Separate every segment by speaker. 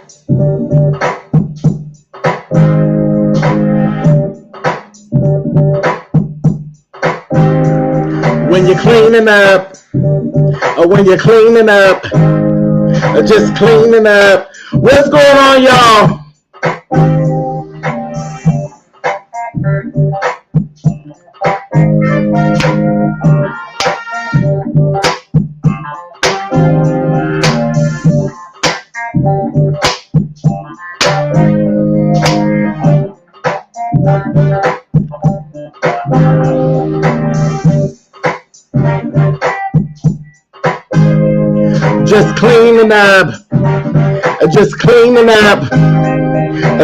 Speaker 1: When you're cleaning up, or when you're cleaning up, or just cleaning up. What's going on, y'all? Just cleaning up, just cleaning up,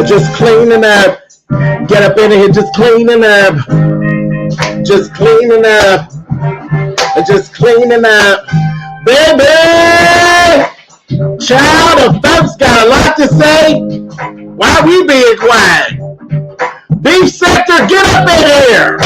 Speaker 1: just cleaning up. Get up in here, just cleaning up, just cleaning up, just cleaning up. Baby, child, the folks got a lot to say. Why we being quiet? Beef sector, get up in here.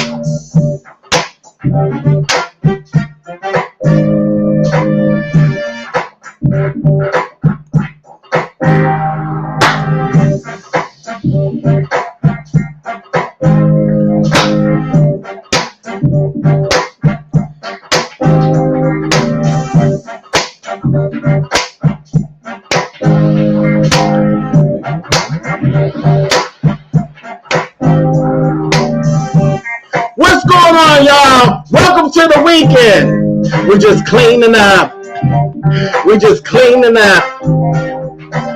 Speaker 1: What's going on, y'all? Welcome to the weekend. We're just cleaning up. We're just cleaning up.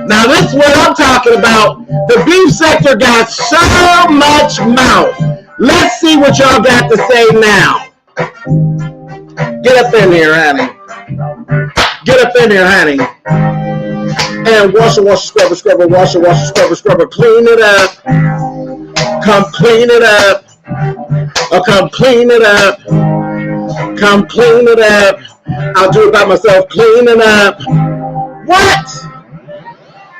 Speaker 1: Now, this is what I'm talking about. The beef sector got so much mouth. Let's see what y'all got to say now. Get up in here, honey. Get up in here, honey. And washer, scrubber, scrubber, washer, scrubber, scrubber. Clean it up. Come clean it up. Come clean it up. Come clean it up. I'll do it by myself. Clean it up. What?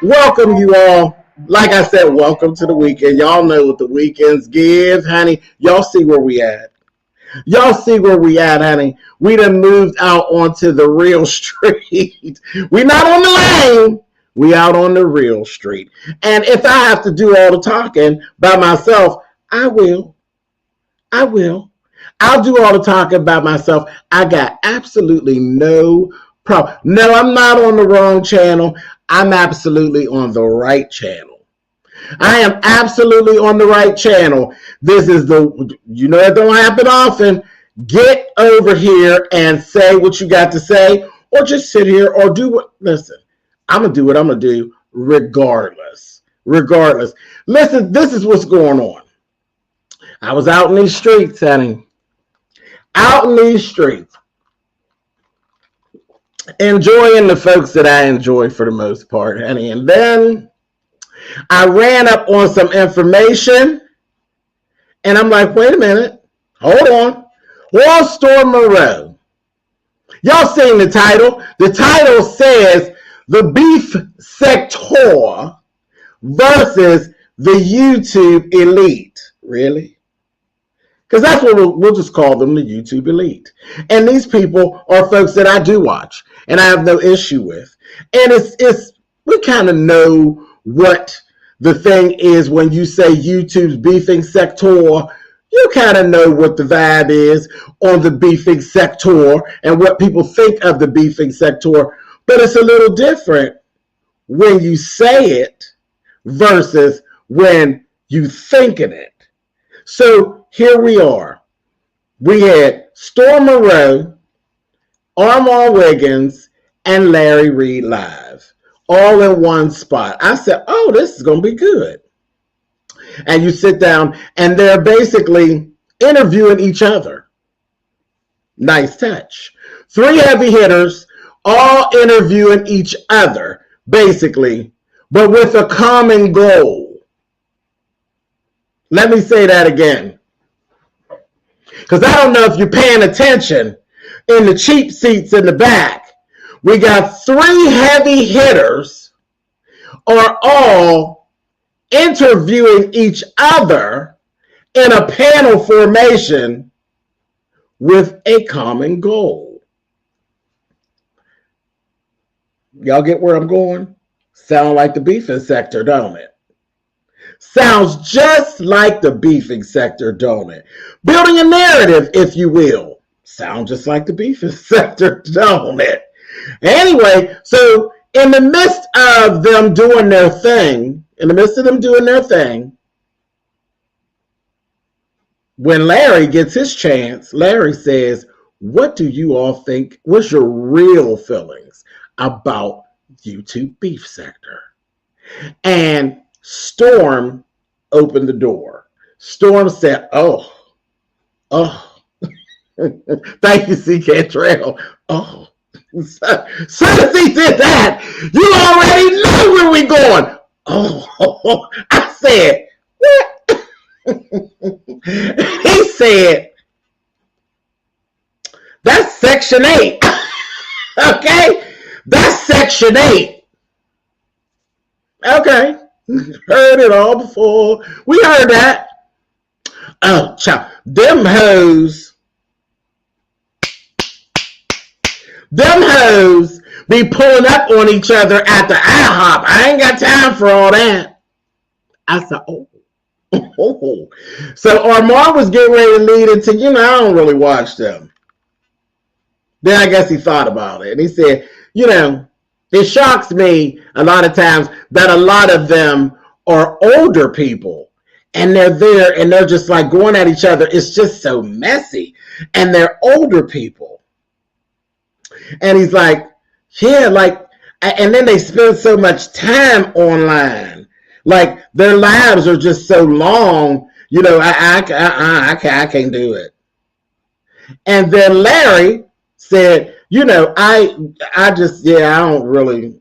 Speaker 1: Welcome, you all. Like I said, welcome to the weekend. Y'all know what the weekends give, honey. Y'all see where we at. Y'all see where we at, honey. We done moved out onto the real street. We not on the lane. We out on the real street. And if I have to do all the talking by myself, I will. I'll do all the talking by myself. I got absolutely no problem. No, I'm not on the wrong channel. I'm absolutely on the right channel. I am absolutely on the right channel. This is you know, it don't happen often. Get over here and say what you got to say, or just sit here or do what, listen, I'm going to do what I'm going to do regardless. Listen, this is what's going on. I was out in these streets, honey. Out in these streets. Enjoying the folks that I enjoy for the most part, honey. And then I ran up on some information. And I'm like, wait a minute. Hold on. Wallstor Moreau. Y'all seen the title? The title says the beef sector versus the YouTube elite. Really? Because that's what we'll just call them, the YouTube elite. And these people are folks that I do watch and I have no issue with. And we kind of know what the thing is when you say YouTube's beefing sector. You kind of know what the vibe is on the beefing sector and what people think of the beefing sector. But it's a little different when you say it versus when you thinking it. So here we are. We had Storm Moreau, Armon Wiggins, and Larry Reed live, all in one spot. I said, oh, this is going to be good. And you sit down, and they're basically interviewing each other. Nice touch. 3 heavy hitters, all interviewing each other, basically, but with a common goal. Let me say that again. Because I don't know if you're paying attention in the cheap seats in the back. We got 3 heavy hitters are all interviewing each other in a panel formation with a common goal. Y'all get where I'm going? Sound like the beefing sector, don't it? Sounds just like the beefing sector, don't it? Building a narrative, if you will. Sounds just like the beefing sector, don't it? Anyway, so in the midst of them doing their thing, when Larry gets his chance, Larry says, what do you all think? What's your real feelings about YouTube beef sector? And Storm opened the door. Storm said, oh. Thank you, C.K. Trail. Oh. So as he did that, you already know where we going. Oh, I said, what? He said, that's Section 8. Okay? That's Section 8. Okay. Heard it all before. We heard that. Oh, child. Them hoes be pulling up on each other at the IHOP. I ain't got time for all that. I said, oh. So Armon was getting ready to lead into, I don't really watch them. Then I guess he thought about it. And he said, it shocks me a lot of times that a lot of them are older people. And they're there and they're just like going at each other. It's just so messy. And they're older people. And he's like, yeah, and then they spend so much time online. Like their lives are just so long, I can't do it. And then Larry said, I don't really.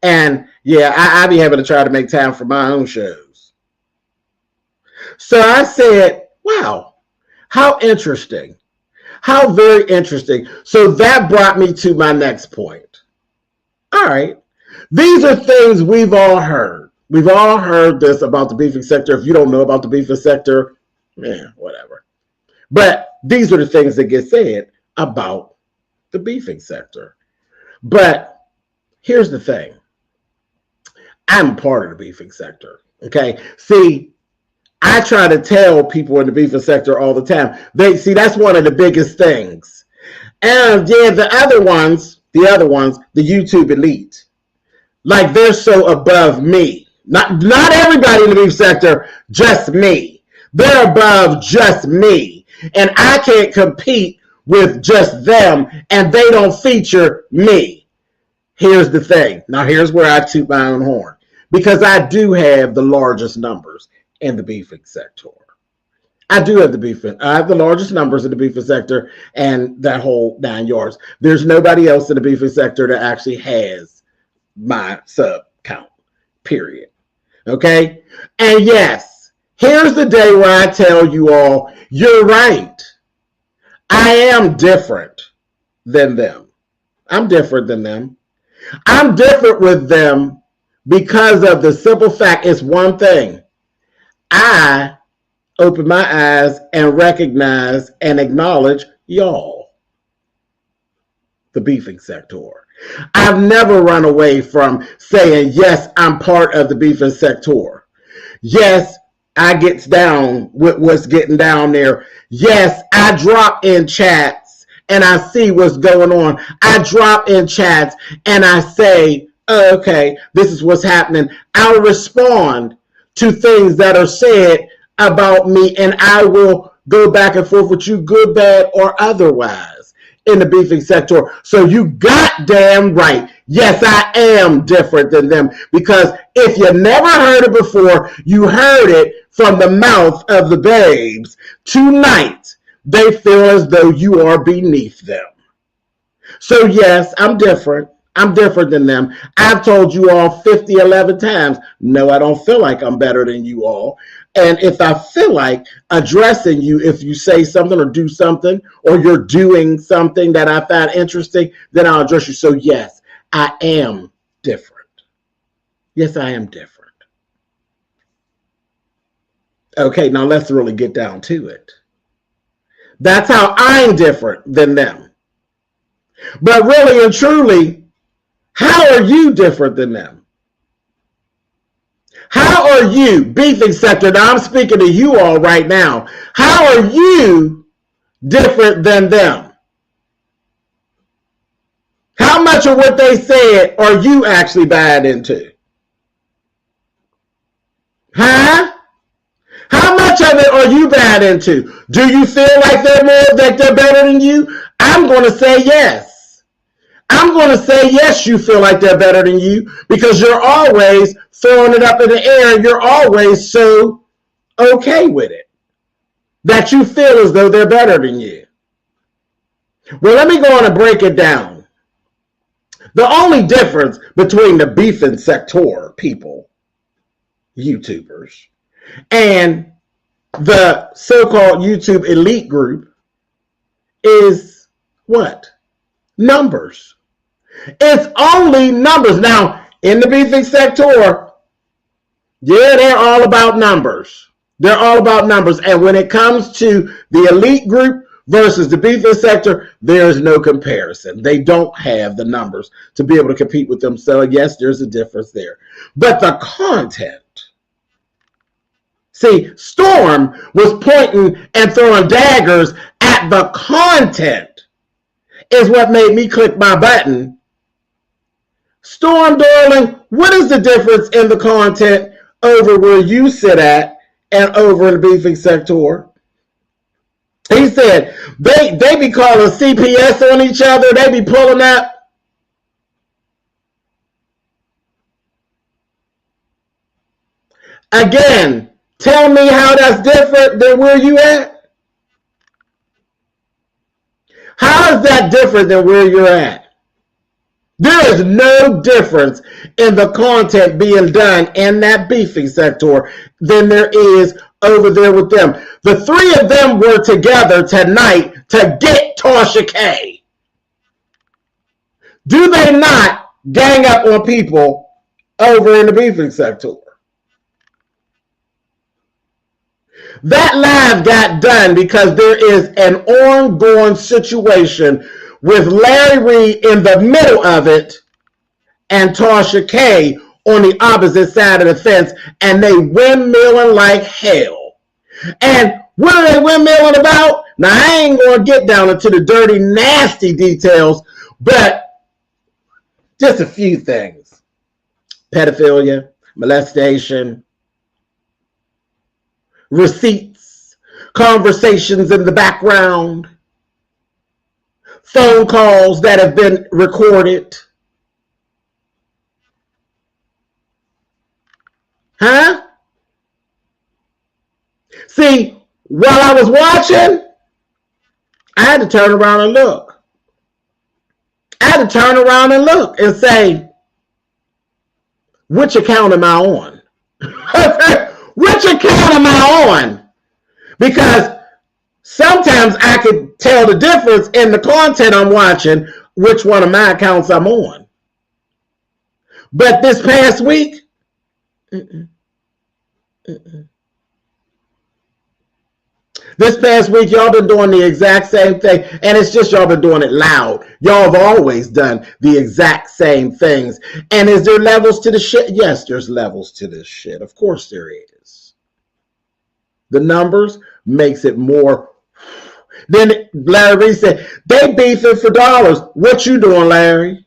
Speaker 1: And yeah, I be having to try to make time for my own shows. So I said, wow, how interesting. How very interesting. So that brought me to my next point. All right. These are things we've all heard. We've all heard this about the beefing sector. If you don't know about the beefing sector, whatever. But these are the things that get said about the beefing sector. But here's the thing. I'm part of the beefing sector. Okay. See, I try to tell people in the beefing sector all the time. That's one of the biggest things. And yeah, the other ones, the YouTube elite, like they're so above me. Not everybody in the beef sector, just me. They're above just me. And I can't compete with just them, and they don't feature me. Here's the thing. Now here's where I toot my own horn. Because I do have the largest numbers in the beefing sector. I have the largest numbers in the beefing sector and that whole 9 yards. There's nobody else in the beefing sector that actually has my sub count, period. Okay? And yes, here's the day where I tell you all, you're right. I am different than them. I'm different than them. I'm different with them because of the simple fact, it's one thing. I open my eyes and recognize and acknowledge y'all, the beefing sector. I've never run away from saying, yes, I'm part of the beefing sector. Yes, I gets down with what's getting down there. Yes, I drop in chats and I see what's going on. I drop in chats and I say, oh, okay, this is what's happening. I'll respond to things that are said about me, and I will go back and forth with you, good, bad, or otherwise, in the beefing sector. So you goddamn right. Yes, I am different than them, because if you never heard it before, you heard it from the mouth of the babes. Tonight, they feel as though you are beneath them. So yes, I'm different. I'm different than them. I've told you all 11 times, no, I don't feel like I'm better than you all. And if I feel like addressing you, if you say something or do something, or you're doing something that I find interesting, then I'll address you. So yes, I am different. Yes, I am different. Okay, now let's really get down to it. That's how I'm different than them. But really and truly, How are you different than them? How are you, beefing sector? Now I'm speaking to you all right now. How are you different than them? How much of what they said are you actually buying into? Huh? How much of it are you buying into? Do you feel like they're better than you? I'm going to say yes. I'm going to say yes, you feel like they're better than you because you're always throwing it up in the air and you're always so okay with it that you feel as though they're better than you. Well, let me go on and break it down. The only difference between the beefing sector people, YouTubers, and the so-called YouTube elite group is what? Numbers. It's only numbers. Now, in the beefing sector, yeah, they're all about numbers. They're all about numbers. And when it comes to the elite group versus the beefing sector, there is no comparison. They don't have the numbers to be able to compete with them. So, yes, there's a difference there. But the content. See, Storm was pointing and throwing daggers at the content is what made me click my button. Storm, darling, what is the difference in the content over where you sit at and over in the beefing sector? He said they be calling CPS on each other. They be pulling up. Again, tell me how that's different than where you at. How is that different than where you're at? There is no difference in the content being done in that beefing sector than there is over there with them. The three of them were together tonight to get Tasha K. Do they not gang up on people over in the beefing sector? That live got done because there is an ongoing situation with Larry Reed in the middle of it and Tasha K on the opposite side of the fence, and they windmilling like hell. And what are they windmilling about? Now, I ain't going to get down into the dirty, nasty details, but just a few things. Pedophilia, molestation, receipts, conversations in the background, phone calls that have been recorded. Huh? See, while I was watching, I had to turn around and look. I had to turn around and look and say, which account am I on? Which account am I on? Because sometimes I could tell the difference in the content I'm watching, which one of my accounts I'm on. But this past week, this past week, y'all been doing the exact same thing, and it's just y'all been doing it loud. Y'all have always done the exact same things. And is there levels to the shit? Yes, there's levels to this shit. Of course there is. The numbers makes it more. Then Larry Reed said, they beefing for dollars. What you doing, Larry?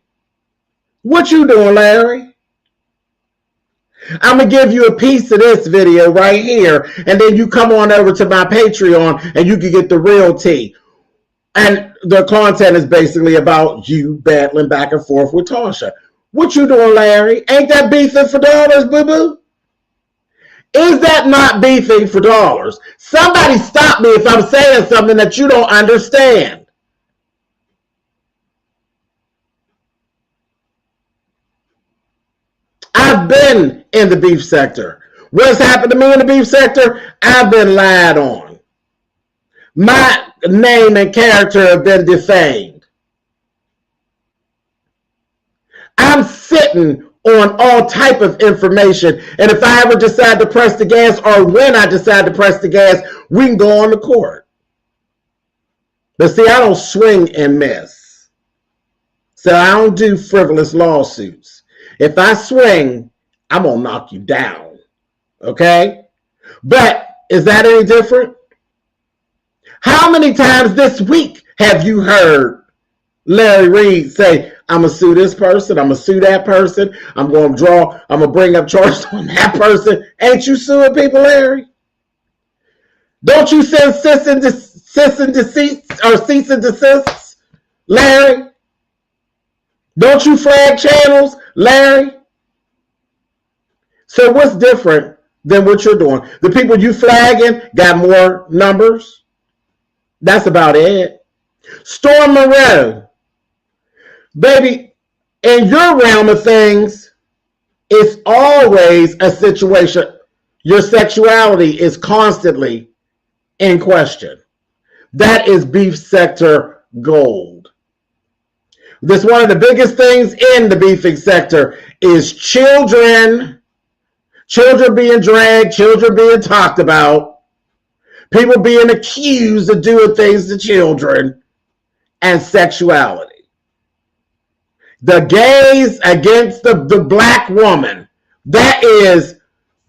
Speaker 1: What you doing, Larry? I'm going to give you a piece of this video right here, and then you come on over to my Patreon, and you can get the real tea. And the content is basically about you battling back and forth with Tasha. What you doing, Larry? Ain't that beefing for dollars, boo-boo? Is that not beefing for dollars? Somebody stop me if I'm saying something that you don't understand. I've been in the beef sector. What's happened to me in the beef sector? I've been lied on. My name and character have been defamed. I'm sitting on all type of information, and if I ever decide to press the gas, or when I decide to press the gas, we can go on to court. But see, I don't swing and miss. So I don't do frivolous lawsuits. If I swing, I'm going to knock you down. Okay? But is that any different? How many times this week have you heard Larry Reid say, I'm going to sue this person, I'm going to sue that person, I'm going to bring up charges on that person? Ain't you suing people, Larry? Don't you send cease and desist, Larry? Don't you flag channels, Larry? So what's different than what you're doing? The people you flagging got more numbers. That's about it. Storm Moreau, baby, in your realm of things, it's always a situation. Your sexuality is constantly in question. That is beef sector gold. This one of the biggest things in the beefing sector is children being dragged, children being talked about, people being accused of doing things to children, and sexuality. The gays against the black woman. That is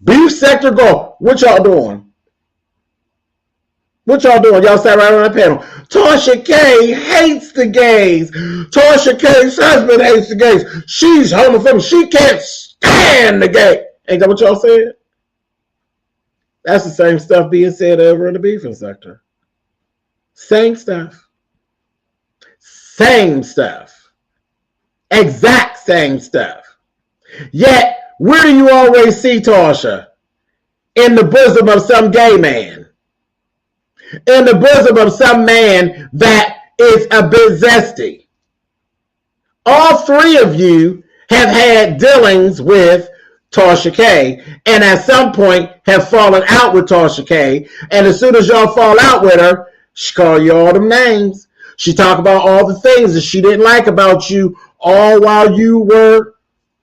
Speaker 1: beef sector gold. What y'all doing? What y'all doing? Y'all sat right on the panel. Tasha K hates the gays. Tasha K's husband hates the gays. She's homophobic. She can't stand the gay. Ain't that what y'all said? That's the same stuff being said over in the beefing sector. Same stuff. Same stuff. Exact same stuff. Yet, where do you always see Tasha? In the bosom of some gay man. In the bosom of some man that is a bit zesty. All three of you have had dealings with Tasha K, and at some point have fallen out with Tasha K, and as soon as y'all fall out with her, she call you all them names. She talk about all the things that she didn't like about you all while you were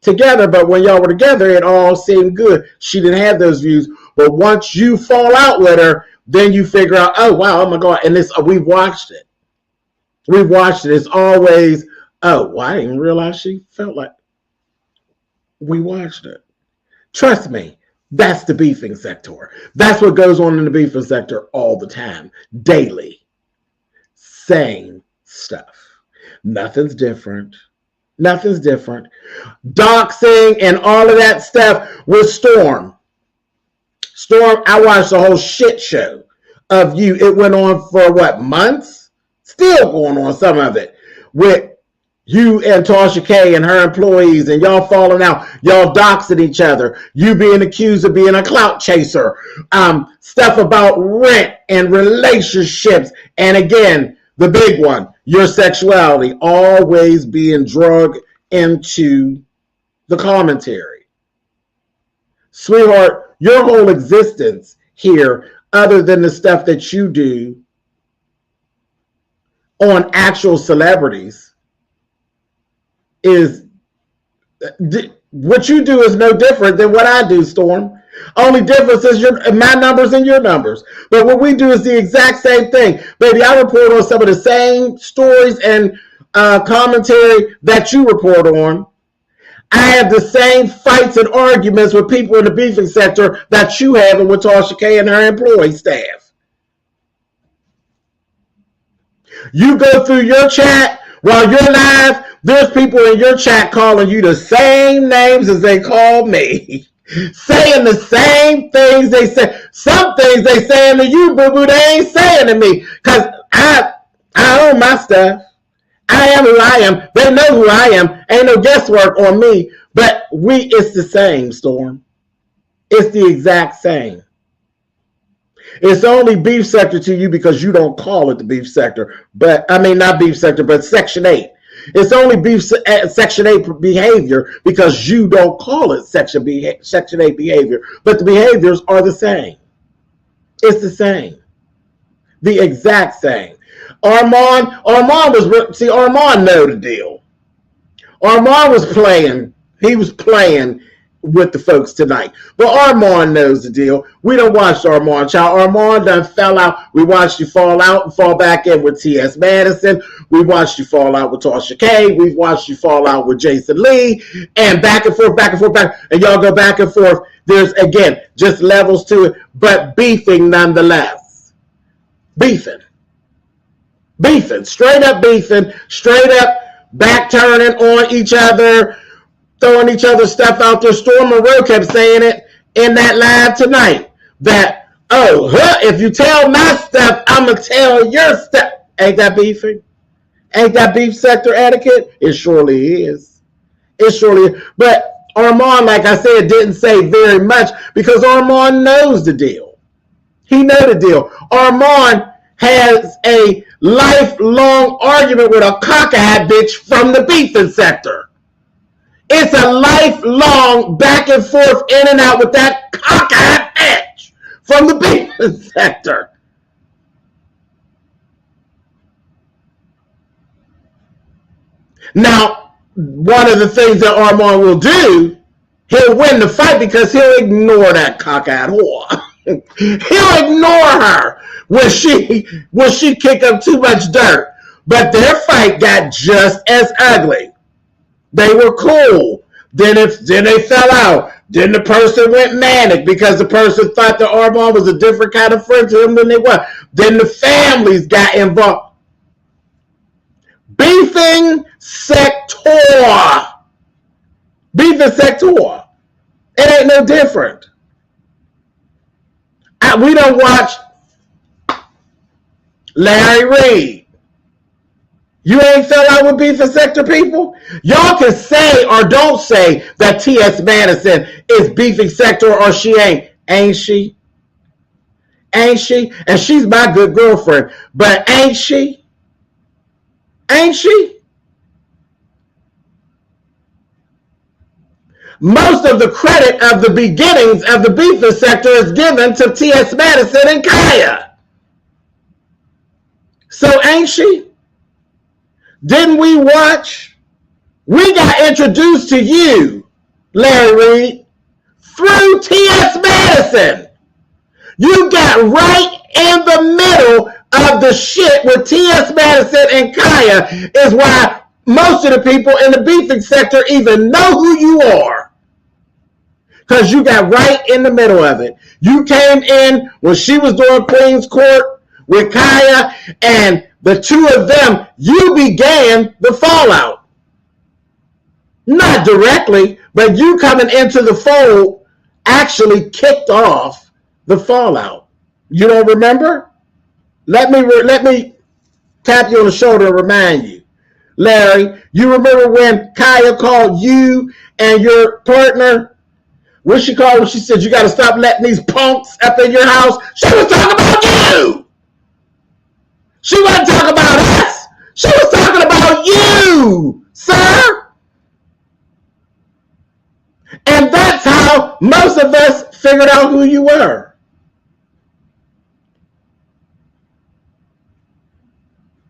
Speaker 1: together, but when y'all were together, it all seemed good. She didn't have those views, but once you fall out with her, then you figure out, oh wow, oh my God, and this we've watched it. We've watched it. It's always, oh, well, I didn't realize she felt like. We watched it. Trust me, that's the beefing sector. That's what goes on in the beefing sector all the time, daily. Same stuff. Nothing's different. Nothing's different. Doxing and all of that stuff with Storm. Storm, I watched the whole shit show of you. It went on for what, months? Still going on, some of it. With you and Tasha K and her employees, and y'all falling out, y'all doxing each other, you being accused of being a clout chaser, stuff about rent and relationships, and again, the big one, your sexuality, always being drugged into the commentary. Sweetheart, your whole existence here, other than the stuff that you do on actual celebrities, is what you do is no different than what I do, Storm. Only difference is my numbers and your numbers. But what we do is the exact same thing. Baby, I report on some of the same stories and commentary that you report on. I have the same fights and arguments with people in the beefing sector that you have and with Tasha K and her employee staff. You go through your chat while you're live, there's people in your chat calling you the same names as they call me. Saying the same things they say. Some things they saying to you, boo-boo, they ain't saying to me. Because I own my stuff. I am who I am. They know who I am. Ain't no guesswork on me. But it's the same, Storm. It's the exact same. It's only beef sector to you because you don't call it the beef sector. But, I mean, not beef sector, but Section 8. It's only beef Section 8 behavior because you don't call it Section 8 behavior. But the behaviors are the same. It's the same. The exact same. Armon know the deal. Armon was playing. He was playing with the folks tonight. But Armon knows the deal. We done watched Armon, child. Armon done fell out. We watched you fall out and fall back in with T.S. Madison. We watched you fall out with Tasha K. We've watched you fall out with Jason Lee. And back and forth, back and forth, back. And y'all go back and forth. There's, again, just levels to it. But beefing nonetheless. Beefing. Straight up beefing. Straight up back turning on each other. Throwing each other's stuff out there. Storm Monroe kept saying it in that live tonight. That, if you tell my stuff, I'm going to tell your stuff. Ain't that beefing? Ain't that beef sector etiquette? It surely is. It surely is. But Armon, like I said, didn't say very much because Armon knows the deal. He knows the deal. Armon has a lifelong argument with a cockeyed bitch from the beefing sector. It's a lifelong back and forth in and out with that cockeyed bitch from the beefing sector. Now, one of the things that Armon will do, he'll win the fight because he'll ignore that cockeyed whore. He'll ignore her when she kick up too much dirt. But their fight got just as ugly. They were cool. Then they fell out. Then the person went manic because the person thought that Armon was a different kind of friend to him than they were. Then the families got involved. Beefing sector. Beefing sector. It ain't no different. We don't watch Larry Reed. You ain't fell out with beefing sector people? Y'all can say or don't say that T.S. Madison is beefing sector or she ain't. Ain't she? Ain't she? And she's my good girlfriend. But ain't she? Ain't she? Most of the credit of the beginnings of the beefing sector is given to T.S. Madison and Kaya. So ain't she? Didn't we watch? We got introduced to you, Larry Reed, through T.S. Madison. You got right in the middle of the shit with T.S. Madison and Kaya is why most of the people in the beefing sector even know who you are. Because you got right in the middle of it. You came in when she was doing Queen's Court with Kaya, and the two of them, you began the fallout. Not directly, but you coming into the fold actually kicked off the fallout. You don't remember? Let me tap you on the shoulder and remind you. Larry, you remember when Kaya called you and your partner? What she called when she said, you got to stop letting these punks up in your house? She was talking about you. She wasn't talking about us. She was talking about you, sir. And that's how most of us figured out who you were.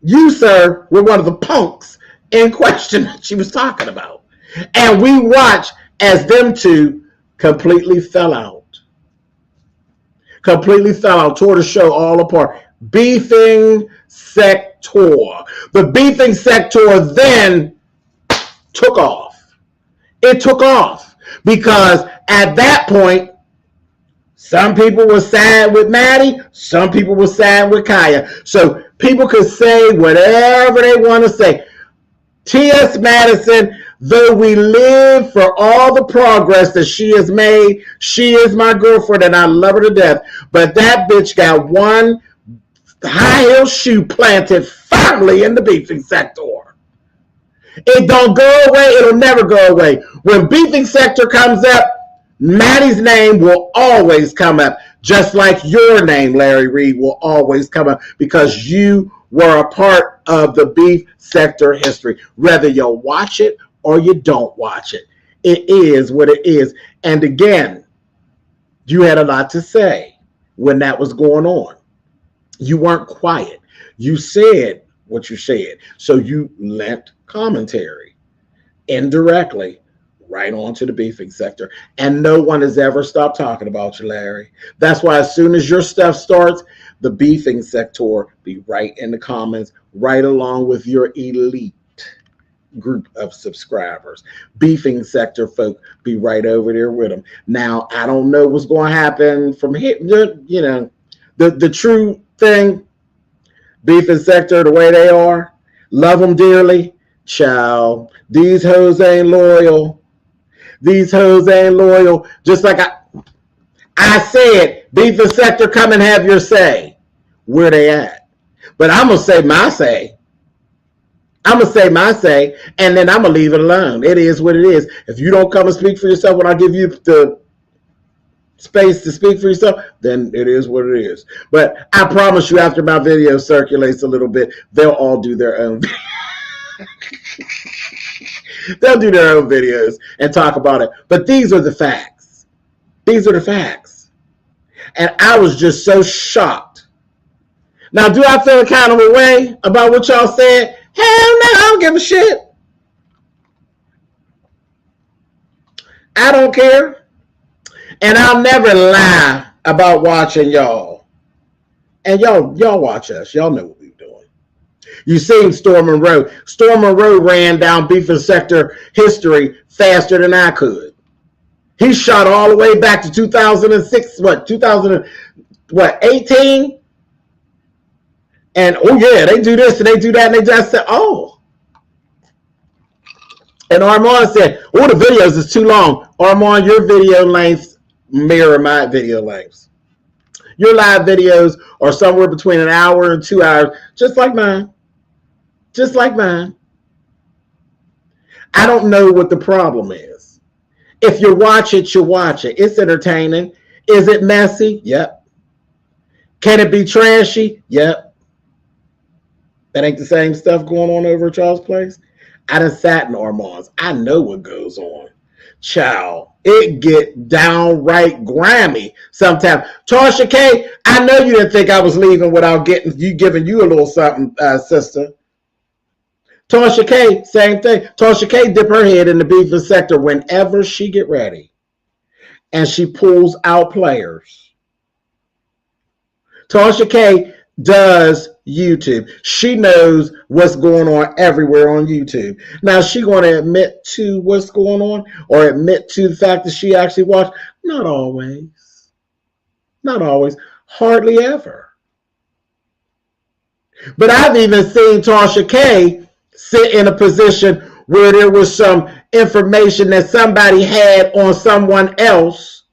Speaker 1: You, sir, were one of the punks in question that she was talking about. And we watched as them two completely fell out. Completely fell out, tore the show all apart. Beefing sector. The beefing sector then took off. It took off because at that point, some people were siding with Maddie, some people were siding with Kaya. So people could say whatever they want to say. T.S. Madison, though we live for all the progress that she has made, she is my girlfriend and I love her to death. But that bitch got one high heel shoe planted firmly in the beefing sector. It don't go away. It'll never go away. When beefing sector comes up, Maddie's name will always come up, just like your name, Larry Reed, will always come up because you were a part of the beef sector history. Whether you watch it or you don't watch it, it is what it is. And again, you had a lot to say when that was going on. You weren't quiet. You said what you said. So you lent commentary indirectly right onto the beefing sector. And no one has ever stopped talking about you, Larry. That's why as soon as your stuff starts, the beefing sector be right in the comments, right along with your elite group of subscribers. Beefing sector folk be right over there with them. Now, I don't know what's going to happen from here. You know, the true thing, beefing sector, the way they are, love them dearly. Child, these hoes ain't loyal. These hoes ain't loyal. Just like I said, beefing sector, come and have your say. Where they at? But I'm going to say my say. I'm going to say my say, and then I'm going to leave it alone. It is what it is. If you don't come and speak for yourself when I give you the space to speak for yourself, then it is what it is. But I promise you, after my video circulates a little bit, they'll all do their own they'll do their own videos and talk about it. But these are the facts. These are the facts. And I was just so shocked. Now, do I feel a kind of a way about what y'all said? Hell no, I don't give a shit. I don't care. And I'll never lie about watching y'all. And y'all watch us. Y'all know what we're doing. You seen Storm Monroe. Storm Monroe ran down beefing sector history faster than I could. He shot all the way back to 2006, 18? And, oh, yeah, they do this and they do that. And they just said, oh. And Armon said, oh, the videos is too long. Armon, your video lengths mirror my video lengths. Your live videos are somewhere between an hour and 2 hours, just like mine. Just like mine. I don't know what the problem is. If you watch it, you watch it. It's entertaining. Is it messy? Yep. Can it be trashy? Yep. That ain't the same stuff going on over at Charles' place. I done sat in Armand's. I know what goes on. Child, it get downright grimy sometimes. Tasha K, I know you didn't think I was leaving without giving you a little something, sister. Tasha K, same thing. Tasha K dip her head in the beefing sector whenever she get ready. And she pulls out players. Tasha K does YouTube. She knows what's going on everywhere on YouTube. Now, is she going to admit to what's going on or admit to the fact that she actually watched? Not always. Not always. Hardly ever. But I've even seen Tasha K sit in a position where there was some information that somebody had on someone else.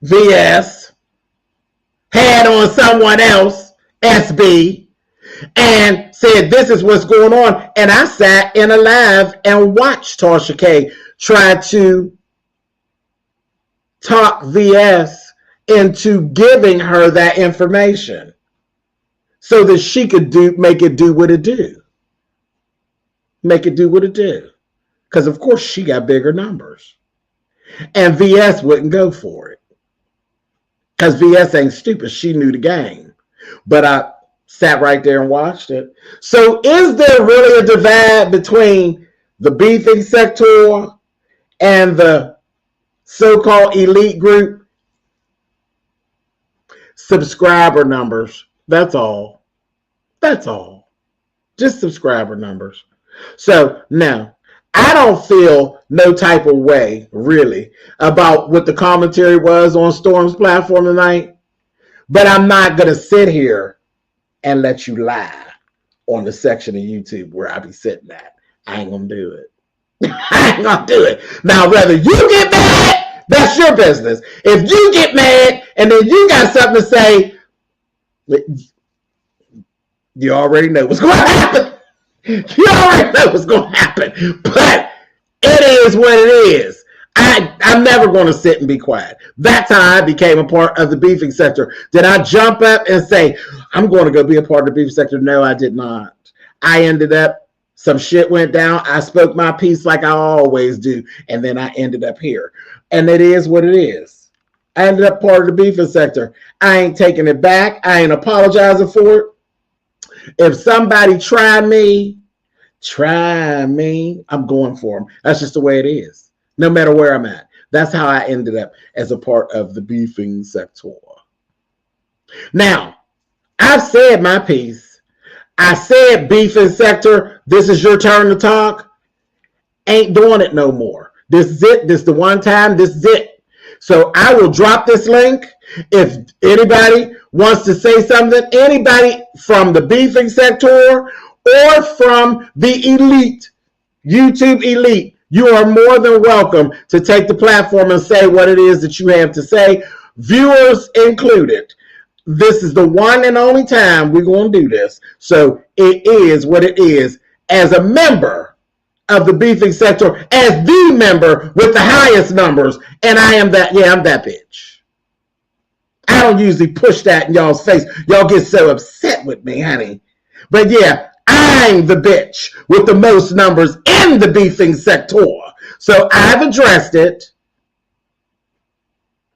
Speaker 1: VS had on someone else, SB, and said, this is what's going on. And I sat in a live and watched Tasha K try to talk VS into giving her that information so that she could make it do what it do. Make it do what it do. Because, of course, she got bigger numbers. And VS wouldn't go for it. Because VS ain't stupid. She knew the game. But I sat right there and watched it. So is there really a divide between the beefing sector and the so-called elite group? Subscriber numbers. That's all. That's all. Just subscriber numbers. So now, I don't feel no type of way, really, about what the commentary was on Storm's platform tonight. But I'm not going to sit here and let you lie on the section of YouTube where I be sitting at. I ain't going to do it. I ain't going to do it. Now, whether you get mad, that's your business. If you get mad and then you got something to say, you already know what's going to happen. You already know what's going to happen. But it is what it is. I'm never going to sit and be quiet. That's how I became a part of the beefing sector. Did I jump up and say, I'm going to go be a part of the beefing sector? No, I did not. I ended up, some shit went down. I spoke my piece like I always do. And then I ended up here. And it is what it is. I ended up part of the beefing sector. I ain't taking it back. I ain't apologizing for it. If somebody tried me Try me. I'm going for them. That's just the way it is. No matter where I'm at. That's how I ended up as a part of the beefing sector. Now, I've said my piece. I said beefing sector, this is your turn to talk. Ain't doing it no more. This is it. This is the one time. This is it. So I will drop this link. If anybody wants to say something, anybody from the beefing sector or from the elite, YouTube elite, you are more than welcome to take the platform and say what it is that you have to say, viewers included. This is the one and only time we're going to do this. So it is what it is. As a member of the beefing sector, as the member with the highest numbers, and I am that, I'm that bitch. I don't usually push that in y'all's face. Y'all get so upset with me, honey. But yeah, I'm the bitch with the most numbers in the beefing sector. So I've addressed it.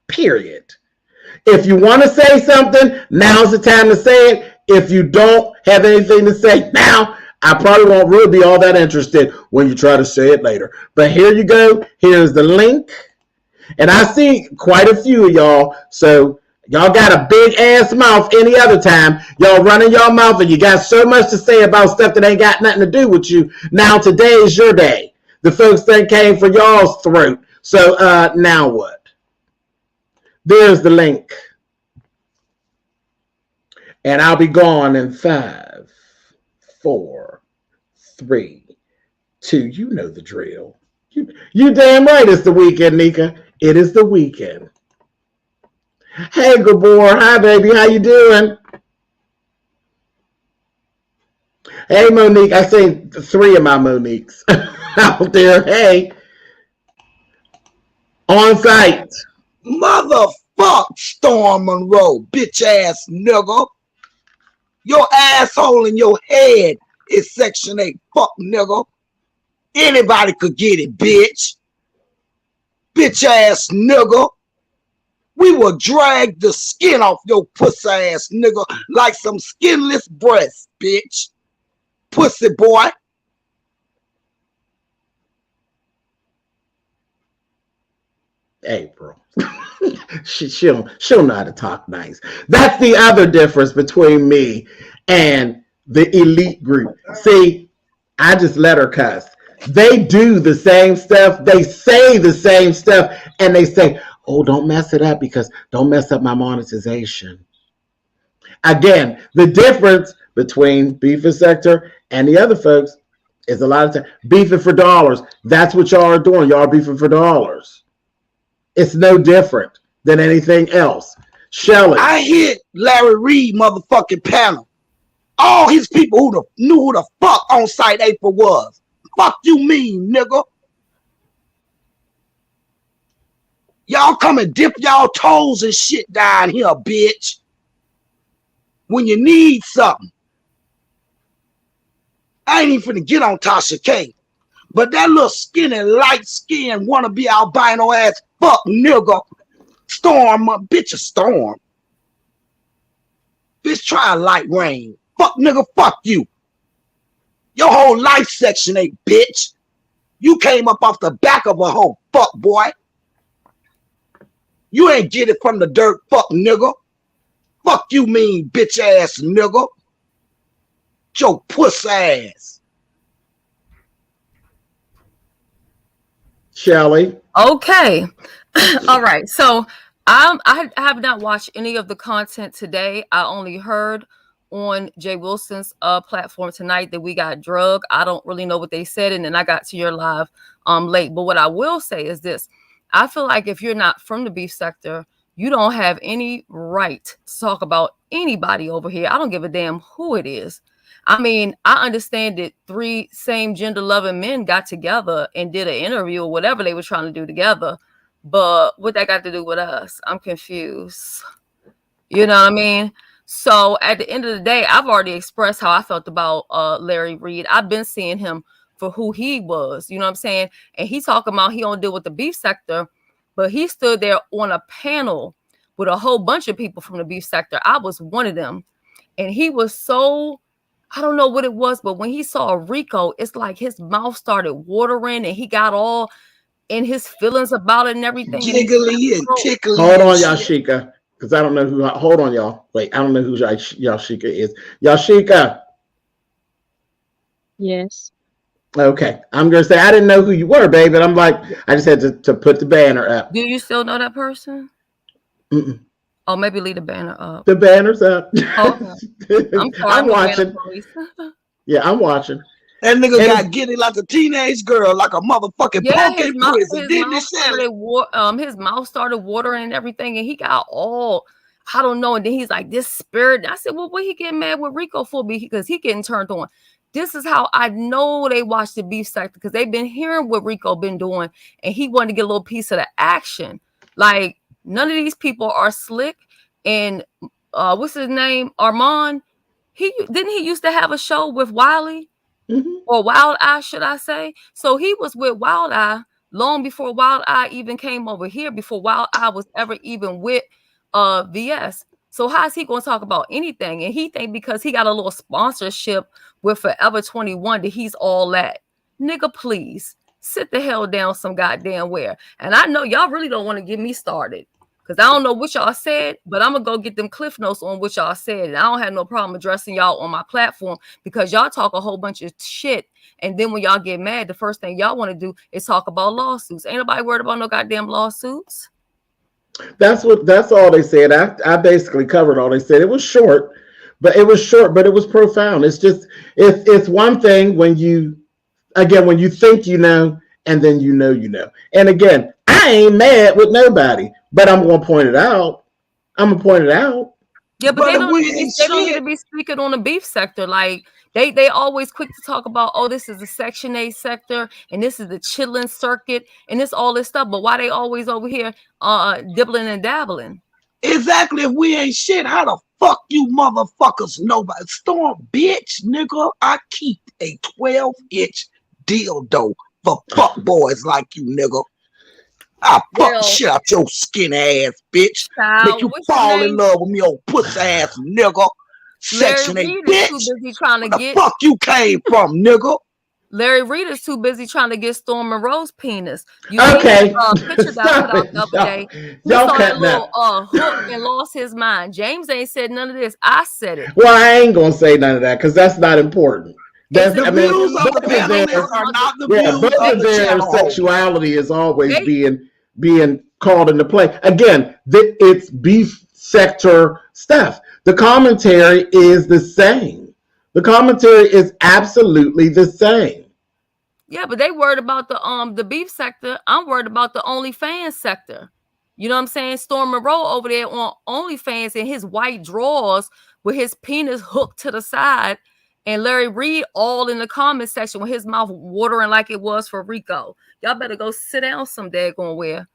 Speaker 1: Period. If you want to say something, now's the time to say it. If you don't have anything to say now, I probably won't really be all that interested when you try to say it later. But here you go. Here's the link. And I see quite a few of y'all. So y'all got a big ass mouth any other time. Y'all running your mouth and you got so much to say about stuff that ain't got nothing to do with you. Now today is your day. The folks that came for y'all's throat. So now what? There's the link. And I'll be gone in 5, 4, 3, 2. You know the drill. You damn right it's the weekend, Nika. It is the weekend. Hey, Gabor. Hi, baby. How you doing? Hey, Monique. I say 3 of my Moniques out there. Hey. On site.
Speaker 2: Motherfuck Storm Monroe, bitch ass nigga. Your asshole in your head is Section 8, fuck nigga. Anybody could get it, bitch. Bitch ass nigga. We will drag the skin off your pussy ass nigga like some skinless breasts, bitch. Pussy boy.
Speaker 1: April. she'll know how to talk nice. That's the other difference between me and the elite group. See, I just let her cuss. They do the same stuff. They say the same stuff. And they say, oh, don't mess it up because don't mess up my monetization. Again, the difference between beefing sector and the other folks is a lot of time beefing for dollars. That's what y'all are doing. Y'all are beefing for dollars. It's no different than anything else. Shelley.
Speaker 2: I hit Larry Reid motherfucking panel. All his people who knew who the fuck On Site April was. Fuck you mean, nigga. Y'all come and dip y'all toes and shit down here, bitch. When you need something. I ain't even finna get on Tasha K. But that little skinny, light-skinned, wannabe albino ass fuck nigga, Storm, bitch a Storm. Bitch, try a light rain. Fuck nigga, fuck you. Your whole life Section 8, bitch. You came up off the back of a hoe, fuck boy. You ain't get it from the dirt, fuck nigga. Fuck you mean, bitch ass nigga. Your puss ass.
Speaker 1: Shelley.
Speaker 3: Okay. All right. So I have not watched any of the content today. I only heard on Jay Wilson's platform tonight that we got drugged. I don't really know what they said, and then I got to your live late. But what I will say is this. I feel like if you're not from the beef sector, you don't have any right to talk about anybody over here. I don't give a damn who it is. I mean, I understand that 3 same gender loving men got together and did an interview or whatever they were trying to do together. But what that got to do with us? I'm confused. You know what I mean? So at the end of the day, I've already expressed how I felt about Larry Reid. I've been seeing him for who he was. You know what I'm saying? And he talking about he don't deal with the beef sector, but he stood there on a panel with a whole bunch of people from the beef sector. I was one of them. And he was so I don't know what it was, but when he saw Rico, it's like his mouth started watering and he got all in his feelings about it and everything. And
Speaker 2: Jiggly and tickly.
Speaker 1: Hold on, Yashika, because I don't know who. Hold on, y'all. Wait, I don't know who Yashika is. Yashika.
Speaker 4: Yes.
Speaker 1: Okay, I'm gonna say I didn't know who you were, babe, but I'm like, I just had to put the banner up.
Speaker 3: Do you still know that person?
Speaker 1: Mm-mm.
Speaker 3: Oh, maybe leave the banner up.
Speaker 1: The banner's up.
Speaker 3: Oh, okay.
Speaker 1: I'm watching. Yeah, I'm watching.
Speaker 2: That nigga got giddy like a teenage girl, like a motherfucking punk in prison.
Speaker 3: His mouth started watering and everything, and he got all, I don't know. And then he's like, this spirit. I said, well, what he getting mad with Rico for? Because he getting turned on. This is how I know they watched the beef sector, because they've been hearing what Rico been doing, and he wanted to get a little piece of the action. Like, none of these people are slick. And what's his name? Armon. He used to have a show with Wiley, or Wild Eye, should I say? So he was with Wild Eye long before Wild Eye even came over here, before Wild Eye was ever even with VS. So how is he going to talk about anything? And he think because he got a little sponsorship with Forever 21 that he's all that. Nigga, please sit the hell down some goddamn where. And I know y'all really don't want to get me started, because I don't know what y'all said, but I'm going to go get them cliff notes on what y'all said. And I don't have no problem addressing y'all on my platform, because y'all talk a whole bunch of shit. And then when y'all get mad, the first thing y'all want to do is talk about lawsuits. Ain't nobody worried about no goddamn lawsuits.
Speaker 1: That's all they said. I basically covered all they said. It was short, but it was profound. It's just, it's one thing when you think you know, and then you know. And again, I ain't mad with nobody, but I'm gonna point it out.
Speaker 3: Yeah, but they don't need to be speaking on the beef sector. Like they always quick to talk about, oh, this is the Section 8 sector, and this is the chilling circuit, and this all this stuff. But why they always over here dibbling and dabbling?
Speaker 2: Exactly. If we ain't shit, how the fuck you motherfuckers know about it? Storm, bitch, nigga. I keep a 12-inch dildo for fuck boys like you, nigga. I fuck shit out your skinny ass, bitch. Make you fall in love with me, old pussy ass nigga. Section 8, bitch. Where the fuck you came from, nigga?
Speaker 3: Larry Reed is too busy trying to get Storm Monroe's penis. You
Speaker 1: okay.
Speaker 3: See picture that I put out the other day. He saw that little hook and lost his mind. James ain't said none of this. I said it.
Speaker 1: Well, I ain't gonna say none of that, because that's not important. That's,
Speaker 2: the views of the panelists are not the views of the channel.
Speaker 1: Sexuality is always being called into play. Again, it's beef sector stuff. The commentary is the same. The commentary is absolutely the same.
Speaker 3: Yeah, but they worried about the beef sector. I'm worried about the OnlyFans sector. You know what I'm saying? Storm Monroe over there on OnlyFans in his white drawers with his penis hooked to the side. And Larry Reed all in the comment section with his mouth watering like it was for Rico. Y'all better go sit down some daggone where.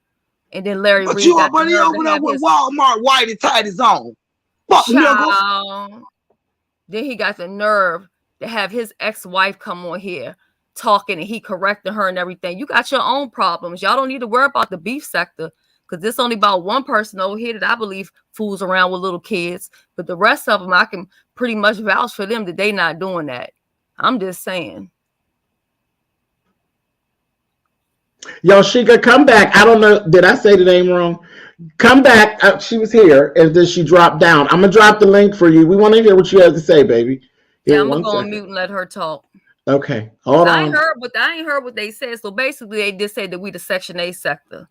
Speaker 3: And then Larry Reed.
Speaker 2: You over there with Walmart whitey tighties on. Fuck nigga.
Speaker 3: Then he got the nerve to have his ex-wife come on here talking, and he correcting her and everything. You got your own problems. Y'all don't need to worry about the beef sector, because there's only about one person over here that I believe fools around with little kids. But the rest of them, I can pretty much vouch for them that they not doing that. I'm just saying.
Speaker 1: Yo, Sheikah, come back. I don't know. Did I say the name wrong? Come back. She was here, and then she dropped down. I'm going to drop the link for you. We want to hear what you have to say, baby.
Speaker 3: Yeah, I'm going to go on mute and let her talk.
Speaker 1: Okay. Hold on.
Speaker 3: I ain't heard what they said. So basically, they just said that we the Section 8 sector.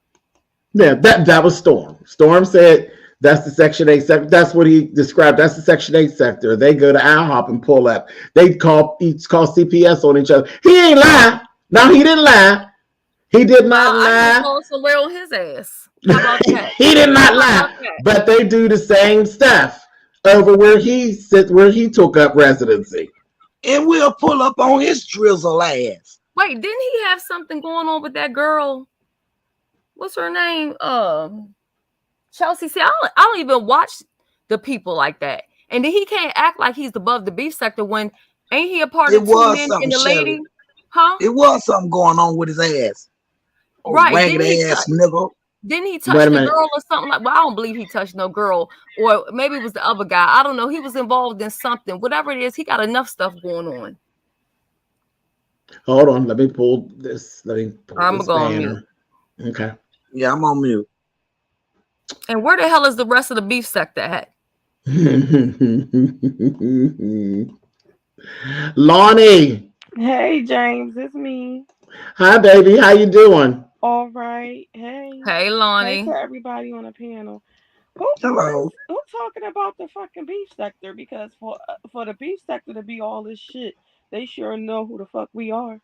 Speaker 1: Yeah, that was Storm. Storm said that's the Section 8 sector. That's what he described. That's the Section 8 sector. They go to IHOP and pull up. They call CPS on each other. He ain't lie. No, he didn't lie. He did not lie.
Speaker 3: I just somewhere on his ass. How about that?
Speaker 1: He did not lie. But they do the same stuff over where he took up residency.
Speaker 2: And we'll pull up on his drizzle ass.
Speaker 3: Wait, didn't he have something going on with that girl? What's her name? Chelsea. See, I don't even watch the people like that. And then he can't act like he's above the beef sector when ain't he a part of two men and the lady? Huh?
Speaker 2: It was something going on with his ass.
Speaker 3: Right.
Speaker 2: Ragged ass nigga.
Speaker 3: Didn't he
Speaker 1: Wait
Speaker 3: touch
Speaker 1: a
Speaker 3: the
Speaker 1: minute.
Speaker 3: girl or something? Like, well, I don't believe he touched no girl, or maybe it was the other guy. I don't know. He was involved in something. Whatever it is, he got enough stuff going on.
Speaker 1: Hold on. Let me pull this. Let me pull
Speaker 3: I'm
Speaker 1: this
Speaker 3: gonna go on mute.
Speaker 1: banner. Okay.
Speaker 2: Yeah, I'm on mute.
Speaker 3: And where the hell is the rest of the beef sector at?
Speaker 1: Lonnie.
Speaker 4: Hey James, it's me.
Speaker 1: Hi, baby. How you doing?
Speaker 4: All right. Hey.
Speaker 3: Hey,
Speaker 4: Hey
Speaker 3: Lonnie.
Speaker 4: to everybody on the panel.
Speaker 2: Hello.
Speaker 4: Who talking about the fucking beef sector? Because for the beef sector to be all this shit, they sure know who the fuck we are.